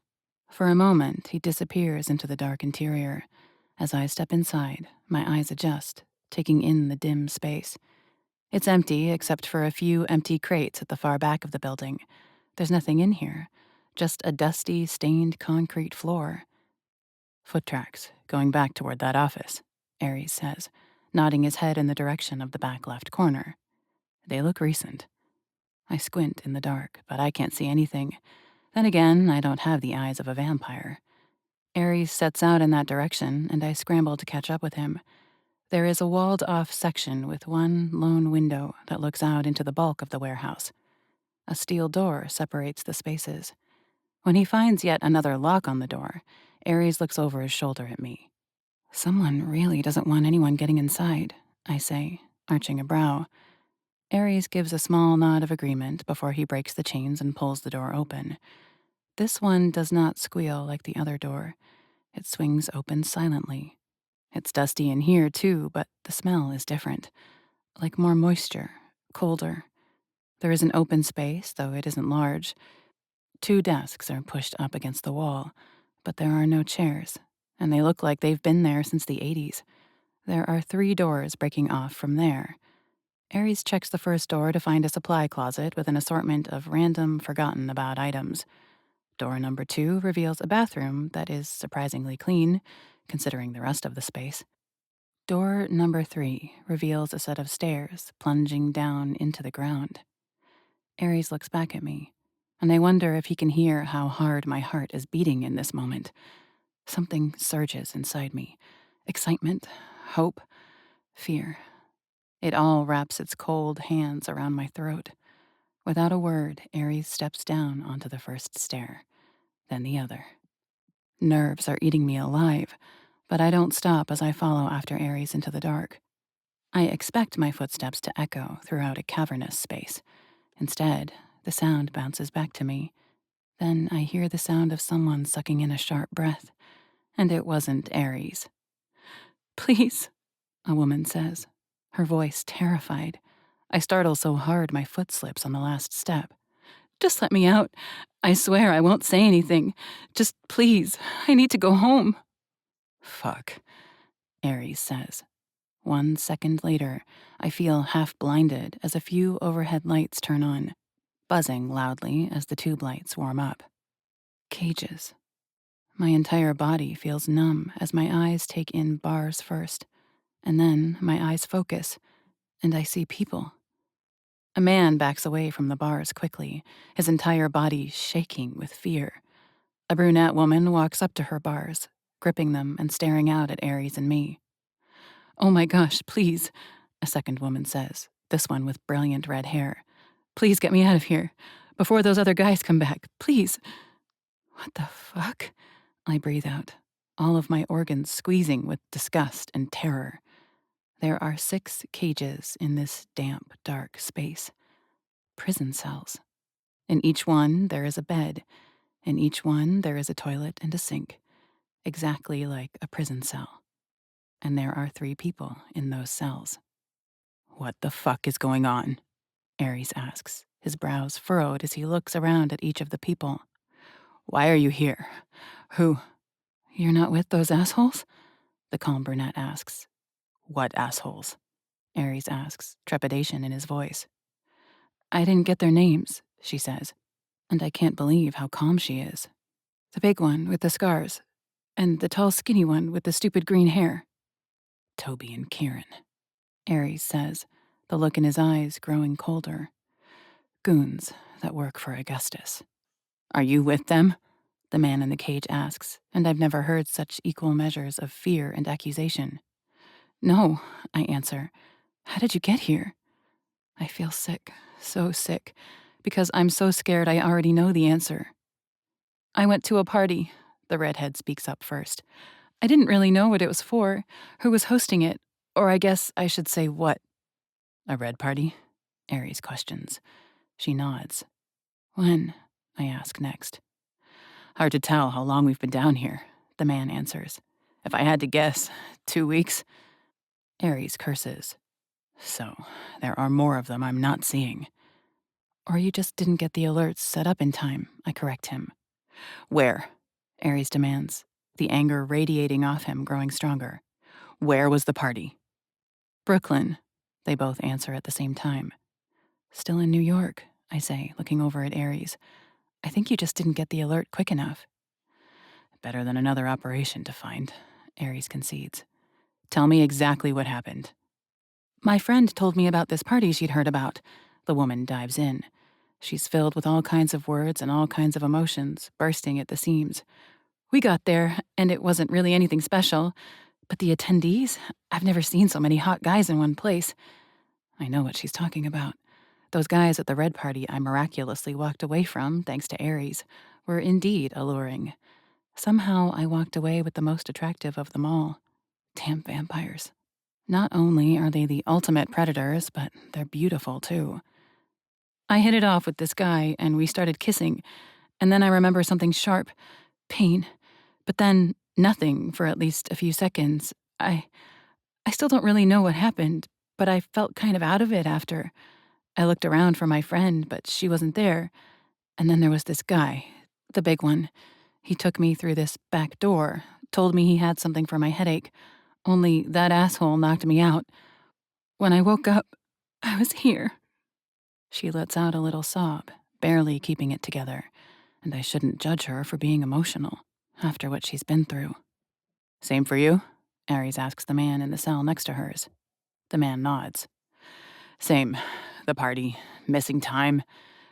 For a moment, he disappears into the dark interior. As I step inside, my eyes adjust, taking in the dim space. It's empty except for a few empty crates at the far back of the building. There's nothing in here, just a dusty, stained concrete floor. Foot tracks, going back toward that office, Aries says, nodding his head in the direction of the back left corner. They look recent. I squint in the dark, but I can't see anything. Then again, I don't have the eyes of a vampire. Aries sets out in that direction, and I scramble to catch up with him. There is a walled-off section with one lone window that looks out into the bulk of the warehouse. A steel door separates the spaces. When he finds yet another lock on the door, Aries looks over his shoulder at me. Someone really doesn't want anyone getting inside, I say, arching a brow. Aries gives a small nod of agreement before he breaks the chains and pulls the door open. This one does not squeal like the other door. It swings open silently. It's dusty in here, too, but the smell is different. Like more moisture, colder. There is an open space, though it isn't large. 2 desks are pushed up against the wall, but there are no chairs, and they look like they've been there since the 80s. There are 3 doors breaking off from there. Aries checks the first door to find a supply closet with an assortment of random, forgotten-about items. Door number 2 reveals a bathroom that is surprisingly clean, considering the rest of the space. Door number 3 reveals a set of stairs plunging down into the ground. Aries looks back at me, and I wonder if he can hear how hard my heart is beating in this moment. Something surges inside me. Excitement, hope, fear. It all wraps its cold hands around my throat. Without a word, Aries steps down onto the first stair, then the other. Nerves are eating me alive, but I don't stop as I follow after Aries into the dark. I expect my footsteps to echo throughout a cavernous space. Instead, the sound bounces back to me. Then I hear the sound of someone sucking in a sharp breath, and it wasn't Aries. "Please," a woman says, her voice terrified. I startle so hard my foot slips on the last step. "Just let me out. I swear I won't say anything. Just please, I need to go home." "Fuck," Aries says. 1 second later, I feel half blinded as a few overhead lights turn on, buzzing loudly as the tube lights warm up. Cages. My entire body feels numb as my eyes take in bars first, and then my eyes focus, and I see people. A man backs away from the bars quickly, his entire body shaking with fear. A brunette woman walks up to her bars, gripping them and staring out at Aries and me. "Oh my gosh, please," a second woman says, this one with brilliant red hair. "Please get me out of here, before those other guys come back, please." "What the fuck?" I breathe out, all of my organs squeezing with disgust and terror. There are 6 cages in this damp, dark space. Prison cells. In each one, there is a bed. In each one, there is a toilet and a sink, exactly like a prison cell. And there are 3 people in those cells. What the fuck is going on? Ares asks, his brows furrowed as he looks around at each of the people. Why are you here? Who? You're not with those assholes? The calm brunette asks. What assholes? Ares asks, trepidation in his voice. I didn't get their names, she says, and I can't believe how calm she is. The big one with the scars, and the tall skinny one with the stupid green hair. Toby and Kieran, Ares says, the look in his eyes growing colder. Goons that work for Augustus. Are you with them? The man in the cage asks, and I've never heard such equal measures of fear and accusation. No, I answer. How did you get here? I feel sick, so sick, because I'm so scared I already know the answer. I went to a party, the redhead speaks up first. I didn't really know what it was for, who was hosting it, or I guess I should say what. A red party? Ares questions. She nods. When? I ask next. Hard to tell how long we've been down here, the man answers. If I had to guess, 2 weeks. Ares curses. So, there are more of them I'm not seeing. Or you just didn't get the alerts set up in time, I correct him. Where? Ares demands, the anger radiating off him growing stronger. Where was the party? Brooklyn, they both answer at the same time. Still in New York, I say, looking over at Ares. I think you just didn't get the alert quick enough. Better than another operation to find, Ares concedes. Tell me exactly what happened. My friend told me about this party she'd heard about. The woman dives in. She's filled with all kinds of words and all kinds of emotions, bursting at the seams. We got there, and it wasn't really anything special. But the attendees? I've never seen so many hot guys in one place. I know what she's talking about. Those guys at the red party I miraculously walked away from, thanks to Ares, were indeed alluring. Somehow I walked away with the most attractive of them all. Damn vampires. Not only are they the ultimate predators, but they're beautiful too. I hit it off with this guy, and we started kissing, and then I remember something sharp. Pain. But then nothing for at least a few seconds. I still don't really know what happened, but I felt kind of out of it after. I looked around for my friend, but she wasn't there. And then there was this guy, the big one. He took me through this back door, told me he had something for my headache. Only that asshole knocked me out. When I woke up, I was here. She lets out a little sob, barely keeping it together, and I shouldn't judge her for being emotional after what she's been through. Same for you? Ares asks the man in the cell next to hers. The man nods. Same. The party, missing time,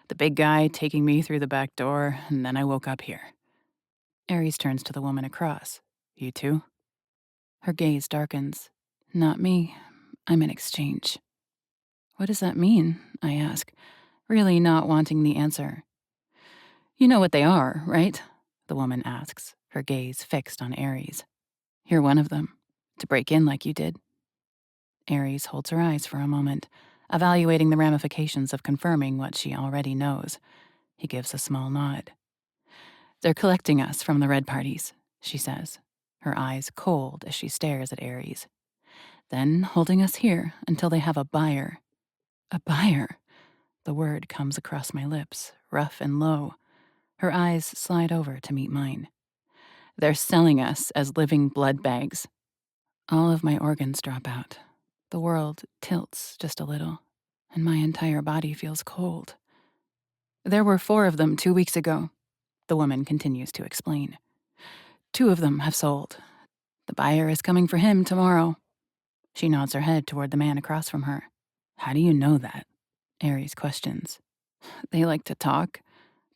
the big guy taking me through the back door, and then I woke up here. Ares turns to the woman across. You too? Her gaze darkens. Not me. I'm in exchange. What does that mean? I ask, really not wanting the answer. You know what they are, right? The woman asks, her gaze fixed on Ares. You're one of them. To break in like you did. Ares holds her eyes for a moment, evaluating the ramifications of confirming what she already knows. He gives a small nod. They're collecting us from the red parties, she says, her eyes cold as she stares at Ares. Then holding us here until they have a buyer. A buyer? The word comes across my lips, rough and low. Her eyes slide over to meet mine. They're selling us as living blood bags. All of my organs drop out. The world tilts just a little, and my entire body feels cold. There were 4 of them 2 weeks ago, the woman continues to explain. 2 of them have sold. The buyer is coming for him tomorrow. She nods her head toward the man across from her. How do you know that? Ares questions. They like to talk,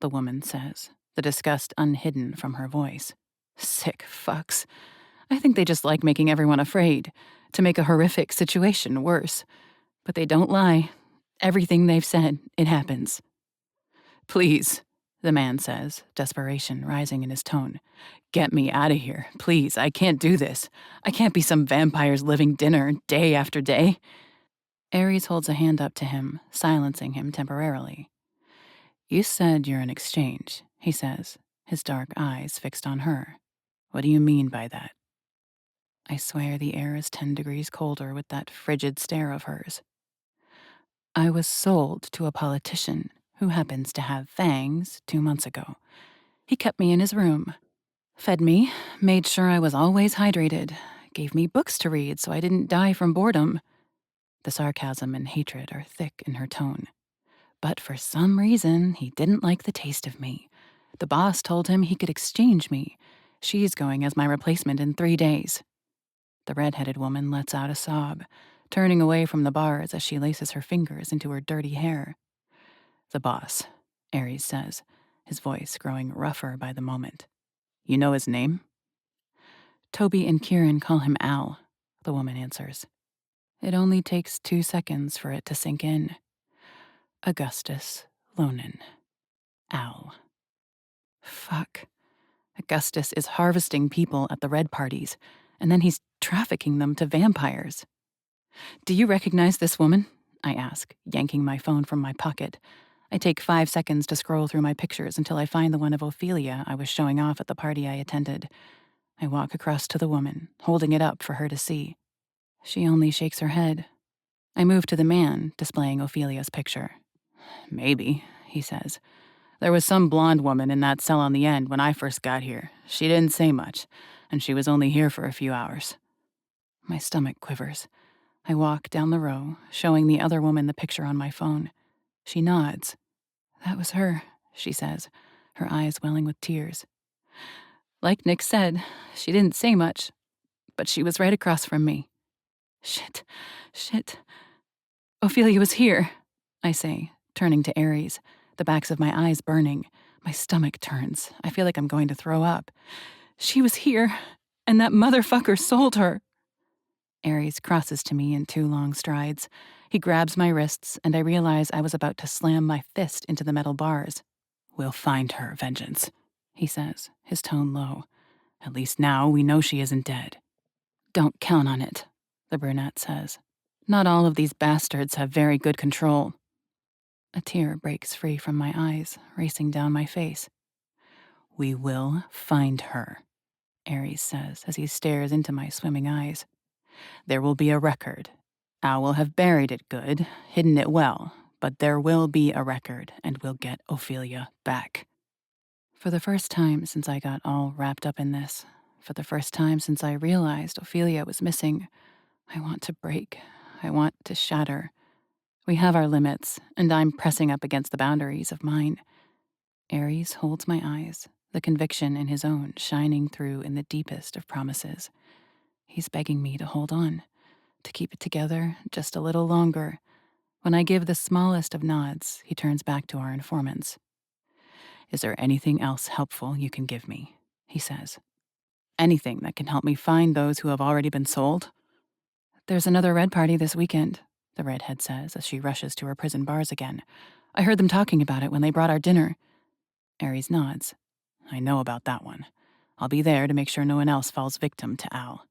the woman says, the disgust unhidden from her voice. Sick fucks. I think they just like making everyone afraid, to make a horrific situation worse. But they don't lie. Everything they've said, it happens. Please, the man says, desperation rising in his tone. Get me out of here, please. I can't do this. I can't be some vampire's living dinner day after day. Ares holds a hand up to him, silencing him temporarily. You said you're in exchange, he says, his dark eyes fixed on her. What do you mean by that? I swear the air is 10 degrees colder with that frigid stare of hers. I was sold to a politician who happens to have fangs 2 months ago. He kept me in his room, fed me, made sure I was always hydrated, gave me books to read so I didn't die from boredom. The sarcasm and hatred are thick in her tone. But for some reason, he didn't like the taste of me. The boss told him he could exchange me. She's going as my replacement in 3 days. The red-headed woman lets out a sob, turning away from the bars as she laces her fingers into her dirty hair. The boss, Aries says, his voice growing rougher by the moment. You know his name? Toby and Kieran call him Al, the woman answers. It only takes 2 seconds for it to sink in. Augustus Lonan. Al. Fuck. Augustus is harvesting people at the red parties, and then he's trafficking them to vampires. Do you recognize this woman? I ask, yanking my phone from my pocket. I take 5 seconds to scroll through my pictures until I find the one of Ophelia I was showing off at the party I attended. I walk across to the woman, holding it up for her to see. She only shakes her head. I move to the man, displaying Ophelia's picture. Maybe, he says. There was some blonde woman in that cell on the end when I first got here. She didn't say much, and she was only here for a few hours. My stomach quivers. I walk down the row, showing the other woman the picture on my phone. She nods. That was her, she says, her eyes welling with tears. Like Nick said, she didn't say much, but she was right across from me. Shit. Ophelia was here, I say, turning to Aries, the backs of my eyes burning. My stomach turns. I feel like I'm going to throw up. She was here, and that motherfucker sold her. Aries crosses to me in 2 long strides. He grabs my wrists, and I realize I was about to slam my fist into the metal bars. We'll find her, Vengeance, he says, his tone low. At least now we know she isn't dead. Don't count on it, the brunette says. Not all of these bastards have very good control. A tear breaks free from my eyes, racing down my face. We will find her, Aries says as he stares into my swimming eyes. There will be a record. Al will have buried it good, hidden it well, but there will be a record, and we'll get Ophelia back. For the first time since I got all wrapped up in this, for the first time since I realized Ophelia was missing, I want to break. I want to shatter. We have our limits, and I'm pressing up against the boundaries of mine. Aries holds my eyes, the conviction in his own shining through in the deepest of promises. He's begging me to hold on, to keep it together just a little longer. When I give the smallest of nods, he turns back to our informants. Is there anything else helpful you can give me? He says. Anything that can help me find those who have already been sold? There's another red party this weekend, the redhead says as she rushes to her prison bars again. I heard them talking about it when they brought our dinner. Aries nods. I know about that one. I'll be there to make sure no one else falls victim to Al.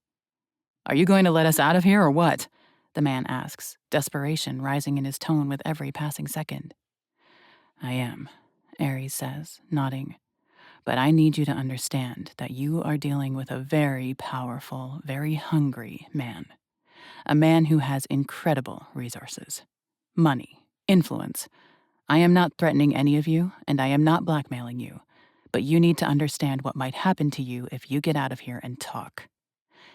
Are you going to let us out of here or what? The man asks, desperation rising in his tone with every passing second. I am, Aries says, nodding. But I need you to understand that you are dealing with a very powerful, very hungry man. A man who has incredible resources. Money, influence. I am not threatening any of you, and I am not blackmailing you. But you need to understand what might happen to you if you get out of here and talk.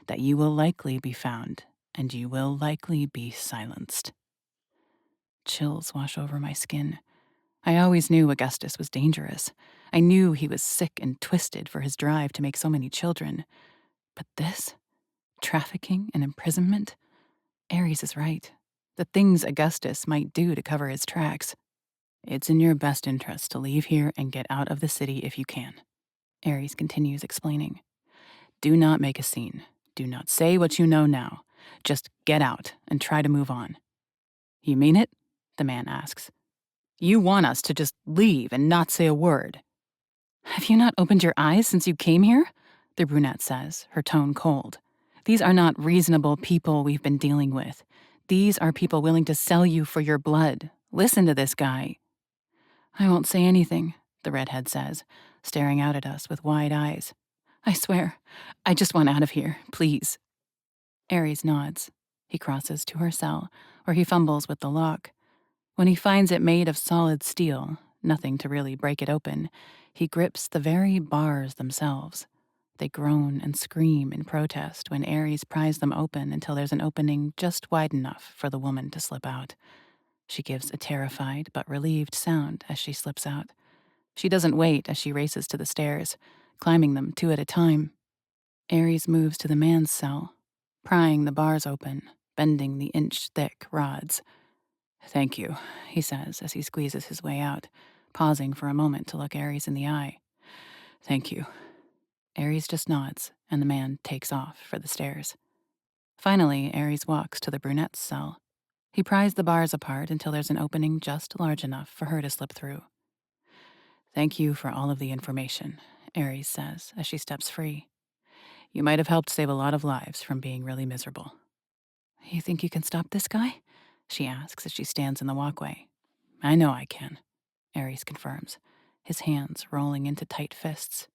That you will likely be found, and you will likely be silenced. Chills wash over my skin. I always knew Augustus was dangerous. I knew he was sick and twisted for his drive to make so many children. But this? Trafficking and imprisonment? Aries is right. The things Augustus might do to cover his tracks. It's in your best interest to leave here and get out of the city if you can. Aries continues explaining. Do not make a scene. Do not say what you know now. Just get out and try to move on. You mean it? The man asks. You want us to just leave and not say a word. Have you not opened your eyes since you came here? The brunette says, her tone cold. These are not reasonable people we've been dealing with. These are people willing to sell you for your blood. Listen to this guy. I won't say anything, the redhead says. staring out at us with wide eyes. I swear, I just want out of here, please. Aries nods. He crosses to her cell, where he fumbles with the lock. When he finds it made of solid steel, nothing to really break it open, he grips the very bars themselves. They groan and scream in protest when Aries pries them open until there's an opening just wide enough for the woman to slip out. She gives a terrified but relieved sound as she slips out. She doesn't wait as she races to the stairs, climbing them 2 at a time. Aries moves to the man's cell, prying the bars open, bending the inch-thick rods. "Thank you," he says as he squeezes his way out, pausing for a moment to look Aries in the eye. "Thank you." Aries just nods, and the man takes off for the stairs. Finally, Aries walks to the brunette's cell. He pries the bars apart until there's an opening just large enough for her to slip through. "Thank you for all of the information," Aries says as she steps free. "You might have helped save a lot of lives from being really miserable." "You think you can stop this guy?" she asks as she stands in the walkway. "I know I can," Aries confirms, his hands rolling into tight fists.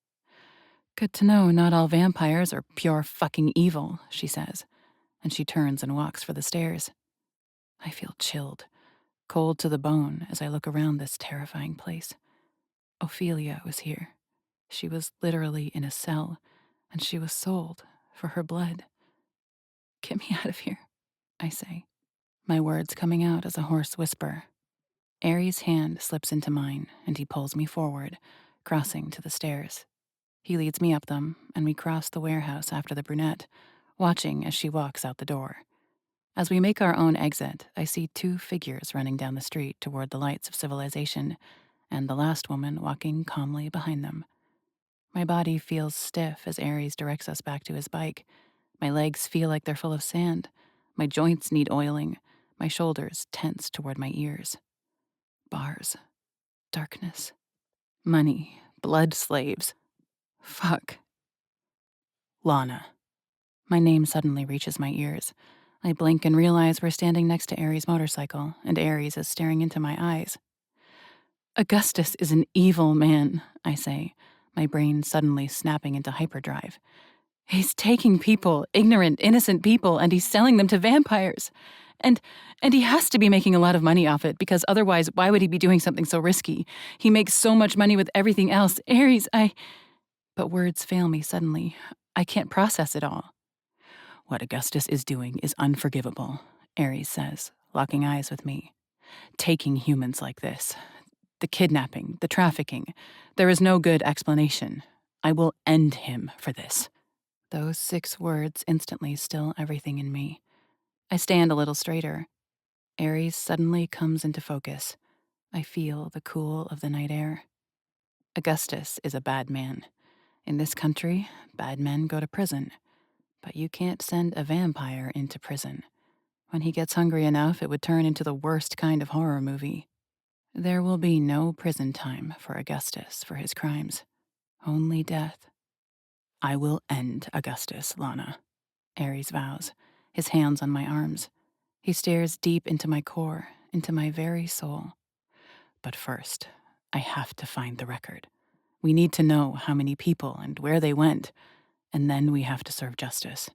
"Good to know not all vampires are pure fucking evil," she says, and she turns and walks for the stairs. I feel chilled, cold to the bone as I look around this terrifying place. Ophelia was here. She was literally in a cell, and she was sold for her blood. "Get me out of here," I say, my words coming out as a hoarse whisper. Aries' hand slips into mine, and he pulls me forward, crossing to the stairs. He leads me up them, and we cross the warehouse after the brunette, watching as she walks out the door. As we make our own exit, I see 2 figures running down the street toward the lights of civilization, and the last woman walking calmly behind them. My body feels stiff as Aries directs us back to his bike. My legs feel like they're full of sand. My joints need oiling. My shoulders tense toward my ears. Bars. Darkness. Money. Blood slaves. Fuck. Lana. My name suddenly reaches my ears. I blink and realize we're standing next to Aries' motorcycle, and Aries is staring into my eyes. "Augustus is an evil man," I say, my brain suddenly snapping into hyperdrive. "He's taking people, ignorant, innocent people, and he's selling them to vampires. And he has to be making a lot of money off it, because otherwise, why would he be doing something so risky? He makes so much money with everything else. Aries, But words fail me suddenly. I can't process it all. "What Augustus is doing is unforgivable," Aries says, locking eyes with me. "Taking humans like this. The kidnapping, the trafficking. There is no good explanation. I will end him for this." Those 6 words instantly still everything in me. I stand a little straighter. Aries suddenly comes into focus. I feel the cool of the night air. Augustus is a bad man. In this country, bad men go to prison. But you can't send a vampire into prison. When he gets hungry enough, it would turn into the worst kind of horror movie. There will be no prison time for Augustus for his crimes. Only death. "I will end Augustus, Lana," Aries vows, his hands on my arms. He stares deep into my core, into my very soul. "But first, I have to find the record. We need to know how many people and where they went, and then we have to serve justice."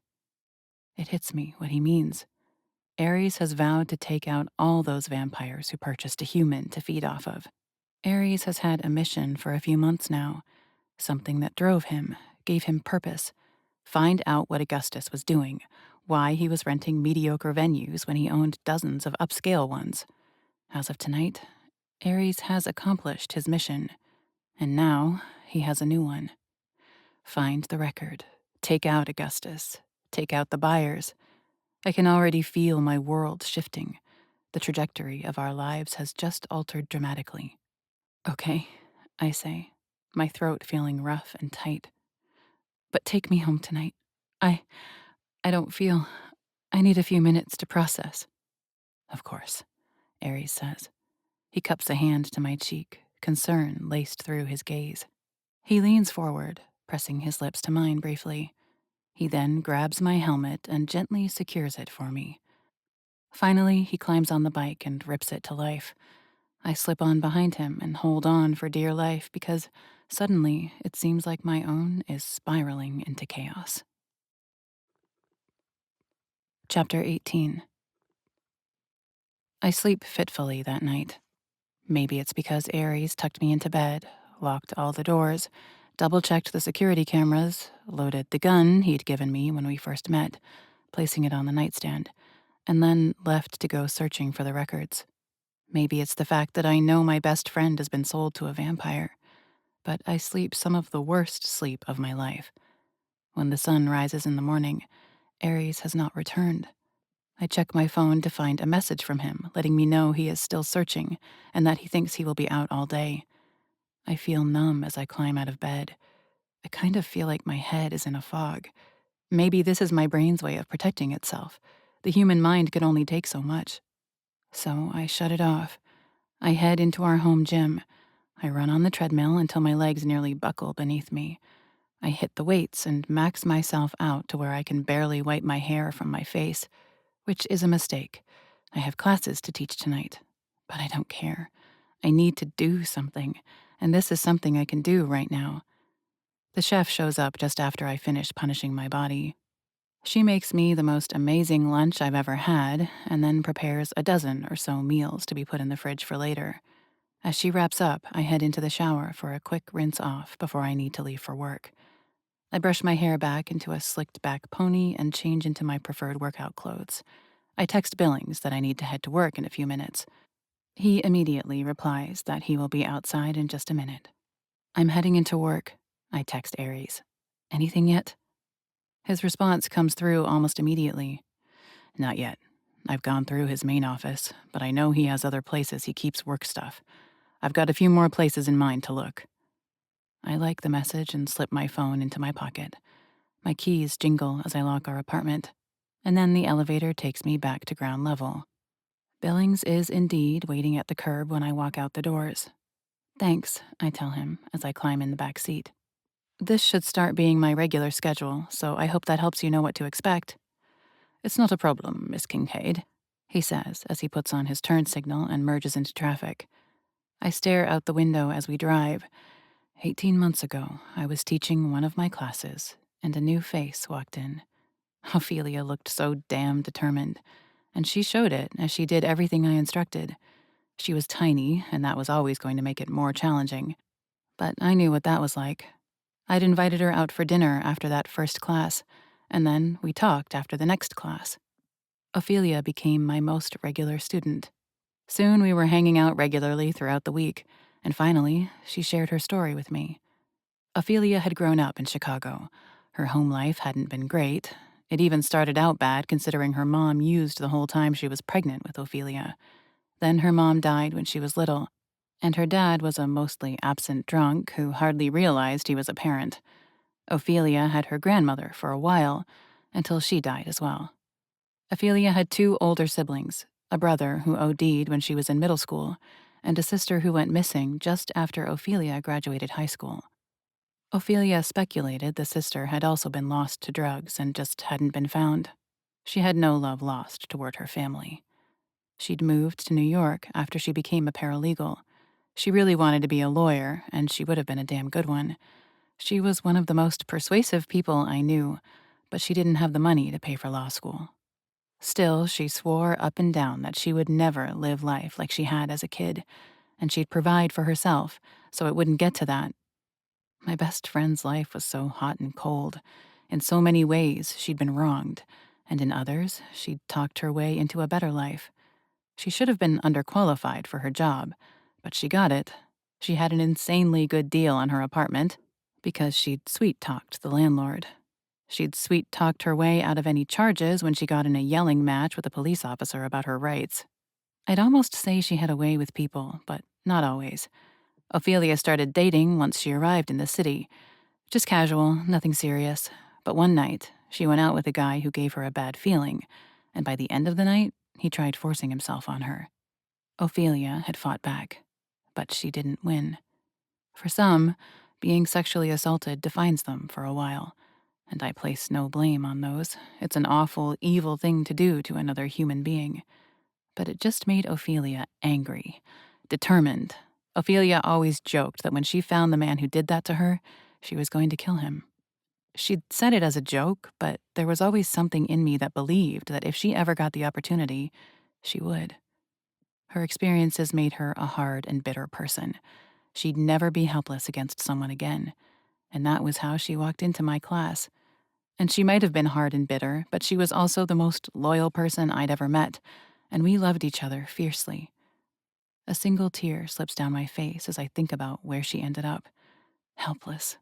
It hits me what he means. Aries has vowed to take out all those vampires who purchased a human to feed off of. Aries has had a mission for a few months now, something that drove him, gave him purpose. Find out what Augustus was doing, why he was renting mediocre venues when he owned dozens of upscale ones. As of tonight, Aries has accomplished his mission, and now he has a new one. Find the record, take out Augustus, take out the buyers. I can already feel my world shifting. The trajectory of our lives has just altered dramatically. "Okay," I say, my throat feeling rough and tight. "But take me home tonight. I I don't feel... I need a few minutes to process." "Of course," Aries says. He cups a hand to my cheek, concern laced through his gaze. He leans forward, pressing his lips to mine briefly. He then grabs my helmet and gently secures it for me. Finally, he climbs on the bike and rips it to life. I slip on behind him and hold on for dear life because suddenly it seems like my own is spiraling into chaos. Chapter 18. I sleep fitfully that night. Maybe it's because Aries tucked me into bed, locked all the doors, double-checked the security cameras, loaded the gun he'd given me when we first met, placing it on the nightstand, and then left to go searching for the records. Maybe it's the fact that I know my best friend has been sold to a vampire, but I sleep some of the worst sleep of my life. When the sun rises in the morning, Aries has not returned. I check my phone to find a message from him letting me know he is still searching and that he thinks he will be out all day. I feel numb as I climb out of bed. I kind of feel like my head is in a fog. Maybe this is my brain's way of protecting itself. The human mind can only take so much. So I shut it off. I head into our home gym. I run on the treadmill until my legs nearly buckle beneath me. I hit the weights and max myself out to where I can barely wipe my hair from my face, which is a mistake. I have classes to teach tonight, but I don't care. I need to do something, and this is something I can do right now. The chef shows up just after I finish punishing my body. She makes me the most amazing lunch I've ever had, and then prepares a dozen or so meals to be put in the fridge for later. As she wraps up, I head into the shower for a quick rinse off before I need to leave for work. I brush my hair back into a slicked back pony and change into my preferred workout clothes. I text Billings that I need to head to work in a few minutes. He immediately replies that he will be outside in just a minute. I'm heading into work, I text Aries. Anything yet? His response comes through almost immediately. Not yet. I've gone through his main office, but I know he has other places he keeps work stuff. I've got a few more places in mind to look. I like the message and slip my phone into my pocket. My keys jingle as I lock our apartment, and then the elevator takes me back to ground level. Billings is indeed waiting at the curb when I walk out the doors. Thanks, I tell him as I climb in the back seat. This should start being my regular schedule, so I hope that helps you know what to expect. It's not a problem, Miss Kincaid, he says as he puts on his turn signal and merges into traffic. I stare out the window as we drive. 18 months ago, I was teaching one of my classes, and a new face walked in. Ophelia looked so damn determined, and she showed it as she did everything I instructed. She was tiny, and that was always going to make it more challenging. But I knew what that was like. I'd invited her out for dinner after that first class, and then we talked after the next class. Ophelia became my most regular student. Soon we were hanging out regularly throughout the week, and finally, she shared her story with me. Ophelia had grown up in Chicago. Her home life hadn't been great. It even started out bad considering her mom used the whole time she was pregnant with Ophelia. Then her mom died when she was little, and her dad was a mostly absent drunk who hardly realized he was a parent. Ophelia had her grandmother for a while, until she died as well. Ophelia had two older siblings, a brother who OD'd when she was in middle school, and a sister who went missing just after Ophelia graduated high school. Ophelia speculated the sister had also been lost to drugs and just hadn't been found. She had no love lost toward her family. She'd moved to New York after she became a paralegal. She really wanted to be a lawyer, and she would have been a damn good one. She was one of the most persuasive people I knew, but she didn't have the money to pay for law school. Still, she swore up and down that she would never live life like she had as a kid, and she'd provide for herself so it wouldn't get to that. My best friend's life was so hot and cold. In so many ways, she'd been wronged, and in others, she'd talked her way into a better life. She should have been underqualified for her job, but she got it. She had an insanely good deal on her apartment because she'd sweet-talked the landlord. She'd sweet-talked her way out of any charges when she got in a yelling match with a police officer about her rights. I'd almost say she had a way with people, but not always. Ophelia started dating once she arrived in the city. Just casual, nothing serious. But one night, she went out with a guy who gave her a bad feeling, and by the end of the night, he tried forcing himself on her. Ophelia had fought back, but she didn't win. For some, being sexually assaulted defines them for a while, and I place no blame on those. It's an awful, evil thing to do to another human being. But it just made Ophelia angry. determined. Ophelia always joked that when she found the man who did that to her, she was going to kill him. She'd said it as a joke, but there was always something in me that believed that if she ever got the opportunity, she would. Her experiences made her a hard and bitter person. She'd never be helpless against someone again, and that was how she walked into my class. And she might have been hard and bitter, but she was also the most loyal person I'd ever met, and we loved each other fiercely. A single tear slips down my face as I think about where she ended up. Helpless.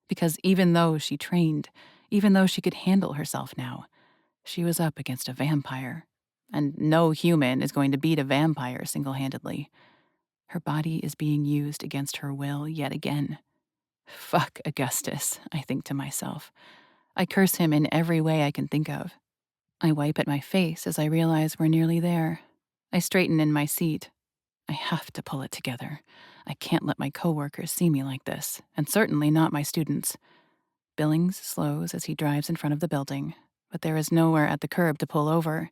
Because even though she trained, even though she could handle herself now, she was up against a vampire. And no human is going to beat a vampire single-handedly. Her body is being used against her will yet again. Fuck Augustus, I think to myself. I curse him in every way I can think of. I wipe at my face as I realize we're nearly there. I straighten in my seat. I have to pull it together. I can't let my coworkers see me like this, and certainly not my students. Billings slows as he drives in front of the building, but there is nowhere at the curb to pull over.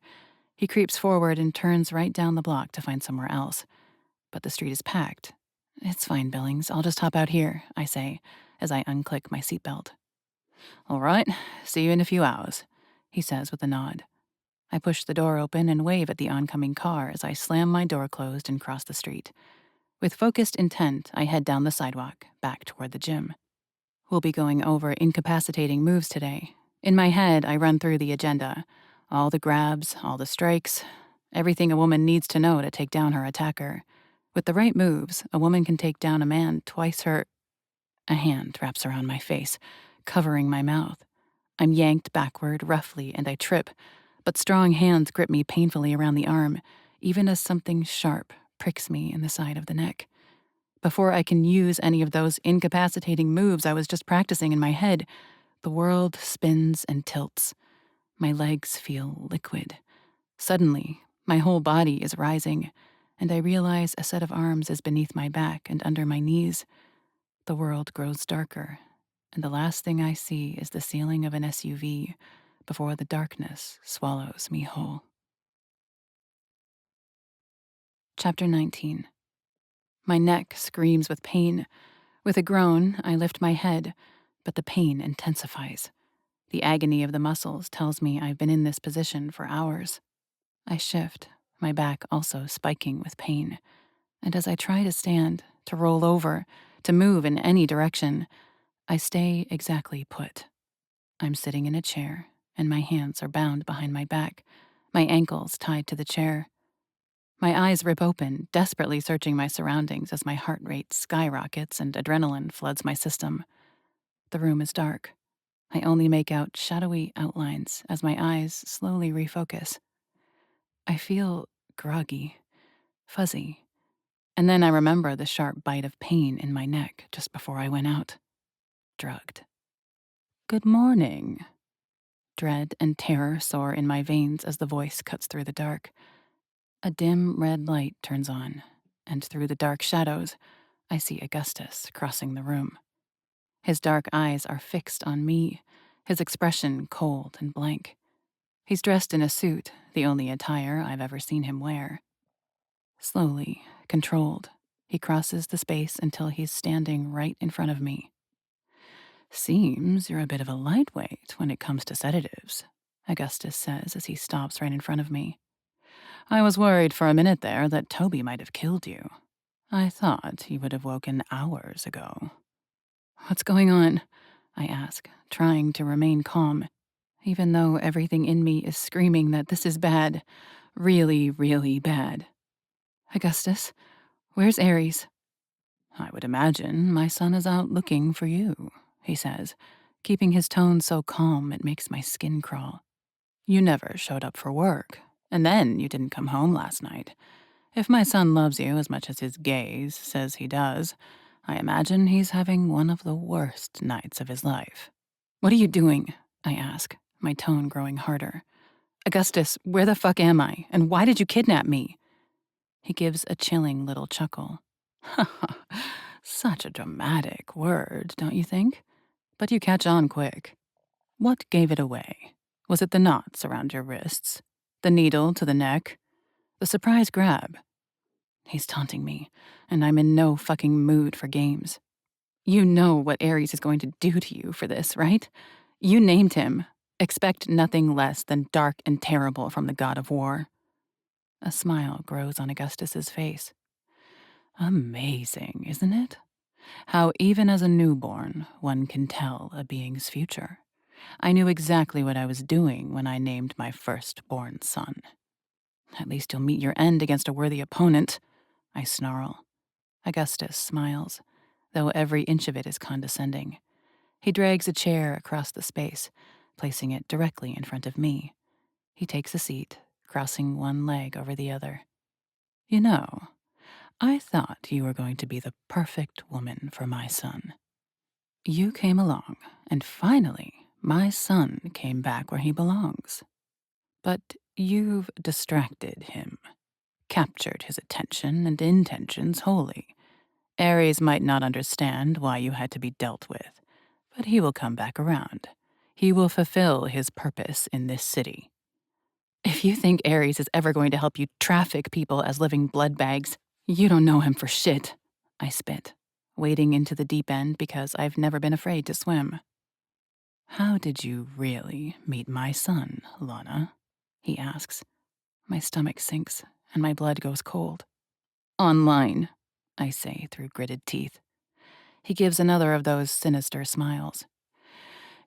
He creeps forward and turns right down the block to find somewhere else. But the street is packed. It's fine, Billings. I'll just hop out here, I say, as I unclick my seatbelt. All right, see you in a few hours, he says with a nod. I push the door open and wave at the oncoming car as I slam my door closed and cross the street. With focused intent, I head down the sidewalk, back toward the gym. We'll be going over incapacitating moves today. In my head, I run through the agenda. All the grabs, all the strikes, everything a woman needs to know to take down her attacker. With the right moves, a woman can take down a man twice her... A hand wraps around my face, covering my mouth. I'm yanked backward roughly and I trip, but strong hands grip me painfully around the arm, even as something sharp pricks me in the side of the neck. Before I can use any of those incapacitating moves I was just practicing in my head, the world spins and tilts. My legs feel liquid. Suddenly, my whole body is rising, and I realize a set of arms is beneath my back and under my knees. The world grows darker, and the last thing I see is the ceiling of an SUV before the darkness swallows me whole. Chapter 19. My neck screams with pain. With a groan, I lift my head, but the pain intensifies. The agony of the muscles tells me I've been in this position for hours. I shift, my back also spiking with pain. And as I try to stand, to roll over, to move in any direction, I stay exactly put. I'm sitting in a chair, and my hands are bound behind my back, my ankles tied to the chair. My eyes rip open, desperately searching my surroundings as my heart rate skyrockets and adrenaline floods my system. The room is dark. I only make out shadowy outlines as my eyes slowly refocus. I feel groggy, fuzzy, and then I remember the sharp bite of pain in my neck just before I went out. Drugged. Good morning. Dread and terror soar in my veins as the voice cuts through the dark. A dim red light turns on, and through the dark shadows, I see Augustus crossing the room. His dark eyes are fixed on me, his expression cold and blank. He's dressed in a suit, the only attire I've ever seen him wear. Slowly, controlled, he crosses the space until he's standing right in front of me. Seems you're a bit of a lightweight when it comes to sedatives, Augustus says as he stops right in front of me. I was worried for a minute there that Toby might have killed you. I thought he would have woken hours ago. What's going on? I ask, trying to remain calm, even though everything in me is screaming that this is bad, really, really bad. Augustus, where's Ares? I would imagine my son is out looking for you, he says, keeping his tone so calm it makes my skin crawl. You never showed up for work, and then you didn't come home last night. If my son loves you as much as his gaze says he does, I imagine he's having one of the worst nights of his life. What are you doing? I ask, my tone growing harder. Augustus, where the fuck am I? And why did you kidnap me? He gives a chilling little chuckle. Such a dramatic word, don't you think? But you catch on quick. What gave it away? Was it the knots around your wrists? The needle to the neck? The surprise grab? He's taunting me, and I'm in no fucking mood for games. You know what Ares is going to do to you for this, right? You named him. Expect nothing less than dark and terrible from the god of war. A smile grows on Augustus's face. Amazing, isn't it? How even as a newborn, one can tell a being's future. I knew exactly what I was doing when I named my firstborn son. At least you'll meet your end against a worthy opponent, I snarl. Augustus smiles, though every inch of it is condescending. He drags a chair across the space, placing it directly in front of me. He takes a seat, crossing one leg over the other. You know, I thought you were going to be the perfect woman for my son. You came along, and finally, my son came back where he belongs. But you've distracted him, captured his attention and intentions wholly. Ares might not understand why you had to be dealt with, but he will come back around. He will fulfill his purpose in this city. If you think Ares is ever going to help you traffic people as living blood bags, you don't know him for shit, I spit, wading into the deep end because I've never been afraid to swim. How did you really meet my son, Lana? He asks. My stomach sinks and my blood goes cold. Online, I say through gritted teeth. He gives another of those sinister smiles.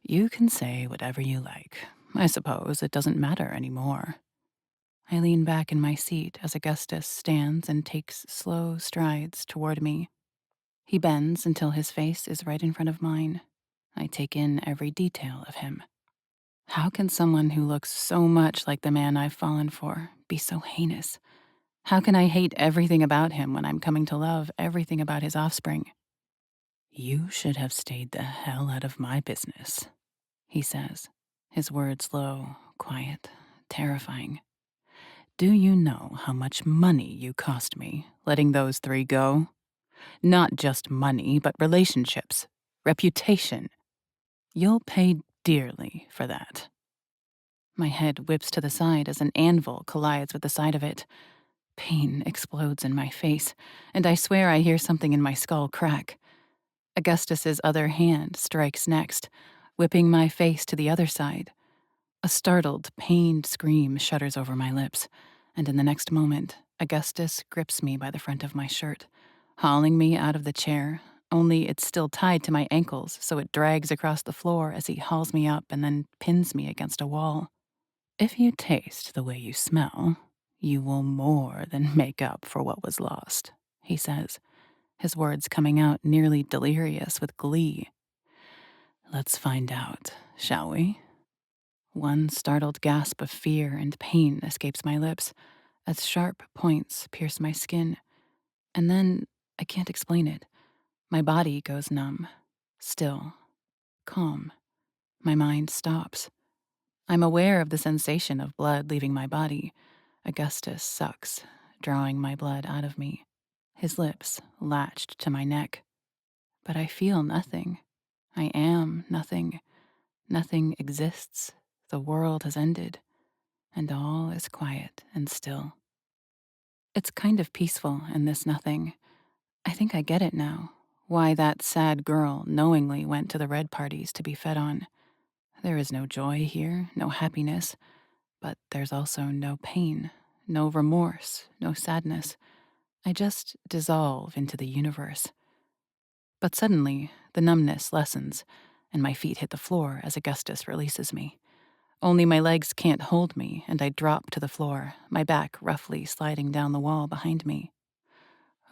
You can say whatever you like. I suppose it doesn't matter anymore. I lean back in my seat as Augustus stands and takes slow strides toward me. He bends until his face is right in front of mine. I take in every detail of him. How can someone who looks so much like the man I've fallen for be so heinous? How can I hate everything about him when I'm coming to love everything about his offspring? You should have stayed the hell out of my business, he says, his words low, quiet, terrifying. Do you know how much money you cost me letting those three go? Not just money, but relationships, reputation. You'll pay dearly for that. My head whips to the side as an anvil collides with the side of it. Pain explodes in my face, and I swear I hear something in my skull crack. Augustus's other hand strikes next, whipping my face to the other side. A startled, pained scream shudders over my lips, and in the next moment, Augustus grips me by the front of my shirt, hauling me out of the chair, only it's still tied to my ankles, so it drags across the floor as he hauls me up and then pins me against a wall. If you taste the way you smell, you will more than make up for what was lost, he says, his words coming out nearly delirious with glee. Let's find out, shall we? One startled gasp of fear and pain escapes my lips as sharp points pierce my skin. And then, I can't explain it. My body goes numb, still, calm. My mind stops. I'm aware of the sensation of blood leaving my body. Augustus sucks, drawing my blood out of me, his lips latched to my neck. But I feel nothing. I am nothing. Nothing exists. The world has ended, and all is quiet and still. It's kind of peaceful in this nothing. I think I get it now, why that sad girl knowingly went to the red parties to be fed on. There is no joy here, no happiness, but there's also no pain, no remorse, no sadness. I just dissolve into the universe. But suddenly, the numbness lessens, and my feet hit the floor as Augustus releases me. Only my legs can't hold me, and I drop to the floor, my back roughly sliding down the wall behind me.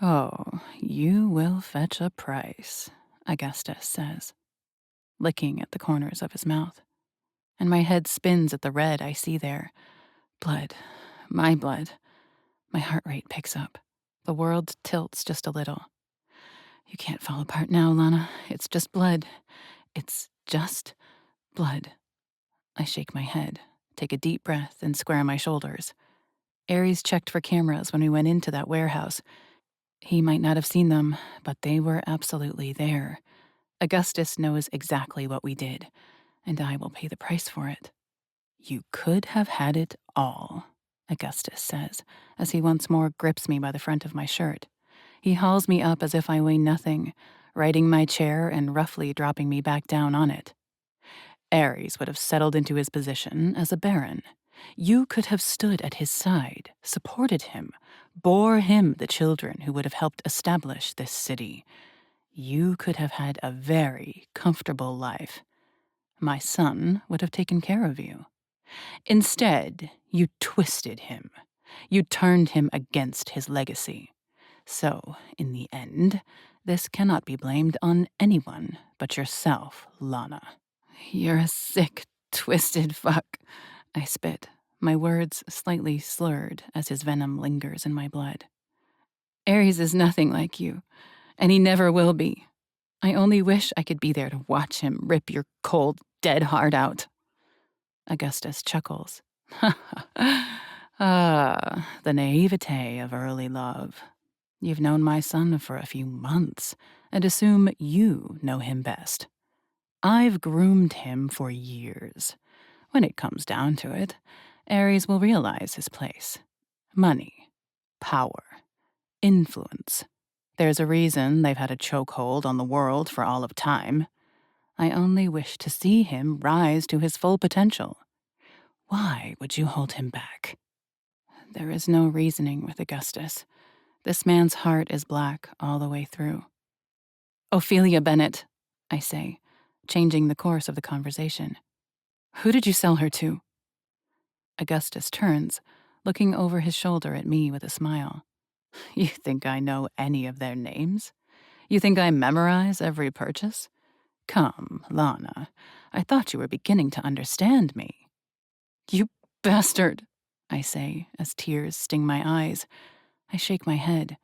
Oh, you will fetch a price, Augustus says, licking at the corners of his mouth. And my head spins at the red I see there. Blood. My blood. My heart rate picks up. The world tilts just a little. You can't fall apart now, Lana. It's just blood. It's just blood. I shake my head, take a deep breath, and square my shoulders. Ares checked for cameras when we went into that warehouse. He might not have seen them, but they were absolutely there. Augustus knows exactly what we did, and I will pay the price for it. You could have had it all, Augustus says, as he once more grips me by the front of my shirt. He hauls me up as if I weigh nothing, righting my chair and roughly dropping me back down on it. Ares would have settled into his position as a baron. You could have stood at his side, supported him, bore him the children who would have helped establish this city. You could have had a very comfortable life. My son would have taken care of you. Instead, you twisted him. You turned him against his legacy. So, in the end, this cannot be blamed on anyone but yourself, Lana. You're a sick, twisted fuck, I spit, my words slightly slurred as his venom lingers in my blood. Ares is nothing like you, and he never will be. I only wish I could be there to watch him rip your cold, dead heart out. Augustus chuckles. Ah, the naivete of early love. You've known my son for a few months and assume you know him best. I've groomed him for years. When it comes down to it, Ares will realize his place. Money, power, influence. There's a reason they've had a chokehold on the world for all of time. I only wish to see him rise to his full potential. Why would you hold him back? There is no reasoning with Augustus. This man's heart is black all the way through. Ophelia Bennett, I say, changing the course of the conversation. Who did you sell her to? Augustus turns, looking over his shoulder at me with a smile. You think I know any of their names? You think I memorize every purchase? Come, Lana, I thought you were beginning to understand me. You bastard, I say, as tears sting my eyes. I shake my head.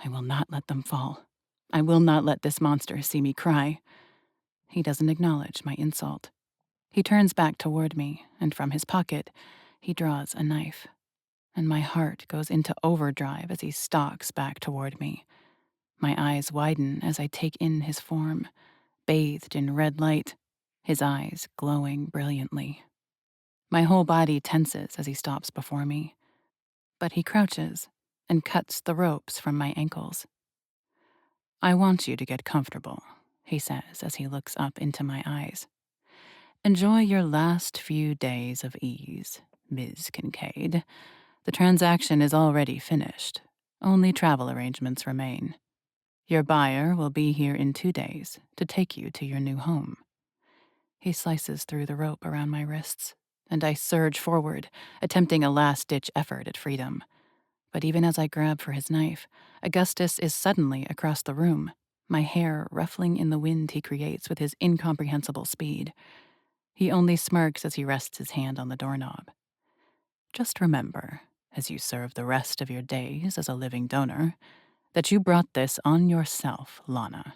I will not let them fall. I will not let this monster see me cry. He doesn't acknowledge my insult. He turns back toward me, and from his pocket, he draws a knife. And my heart goes into overdrive as he stalks back toward me. My eyes widen as I take in his form, bathed in red light, his eyes glowing brilliantly. My whole body tenses as he stops before me, but he crouches and cuts the ropes from my ankles. I want you to get comfortable, he says as he looks up into my eyes. Enjoy your last few days of ease, Ms. Kincaid. The transaction is already finished. Only travel arrangements remain. Your buyer will be here in 2 days to take you to your new home. He slices through the rope around my wrists, and I surge forward, attempting a last-ditch effort at freedom. But even as I grab for his knife, Augustus is suddenly across the room, my hair ruffling in the wind he creates with his incomprehensible speed. He only smirks as he rests his hand on the doorknob. Just remember, as you serve the rest of your days as a living donor, that you brought this on yourself, Lana.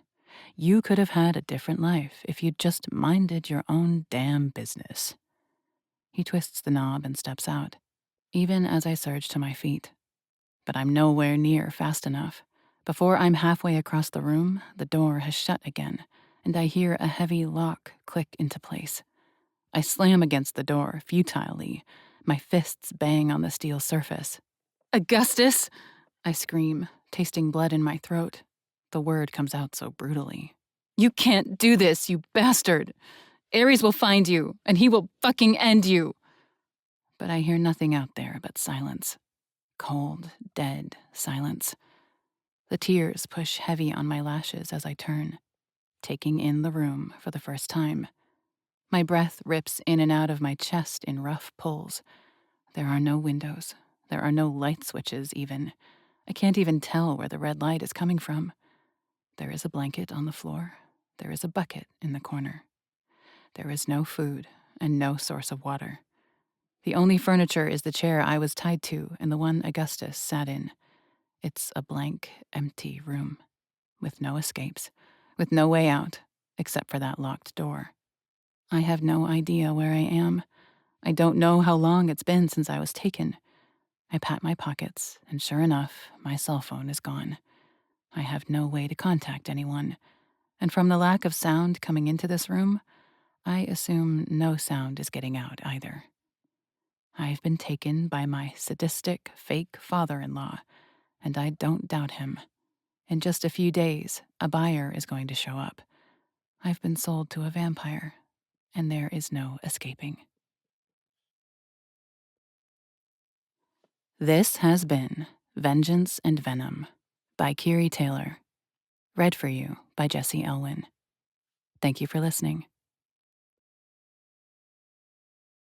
You could have had a different life if you'd just minded your own damn business. He twists the knob and steps out, even as I surge to my feet. But I'm nowhere near fast enough. Before I'm halfway across the room, the door has shut again, and I hear a heavy lock click into place. I slam against the door futilely, my fists bang on the steel surface. Augustus! I scream, tasting blood in my throat. The word comes out so brutally. You can't do this, you bastard! Ares will find you, and he will fucking end you! But I hear nothing out there but silence. Cold, dead silence. The tears push heavy on my lashes as I turn, taking in the room for the first time. My breath rips in and out of my chest in rough pulls. There are no windows. There are no light switches, even. I can't even tell where the red light is coming from. There is a blanket on the floor. There is a bucket in the corner. There is no food and no source of water. The only furniture is the chair I was tied to and the one Augustus sat in. It's a blank, empty room, with no escapes, with no way out, except for that locked door. I have no idea where I am. I don't know how long it's been since I was taken. I pat my pockets, and sure enough, my cell phone is gone. I have no way to contact anyone, and from the lack of sound coming into this room, I assume no sound is getting out either. I've been taken by my sadistic, fake father-in-law, and I don't doubt him. In just a few days, a buyer is going to show up. I've been sold to a vampire, and there is no escaping. This has been Vengeance and Venom by Keary Taylor. Read for you by Jesse Elwin. Thank you for listening.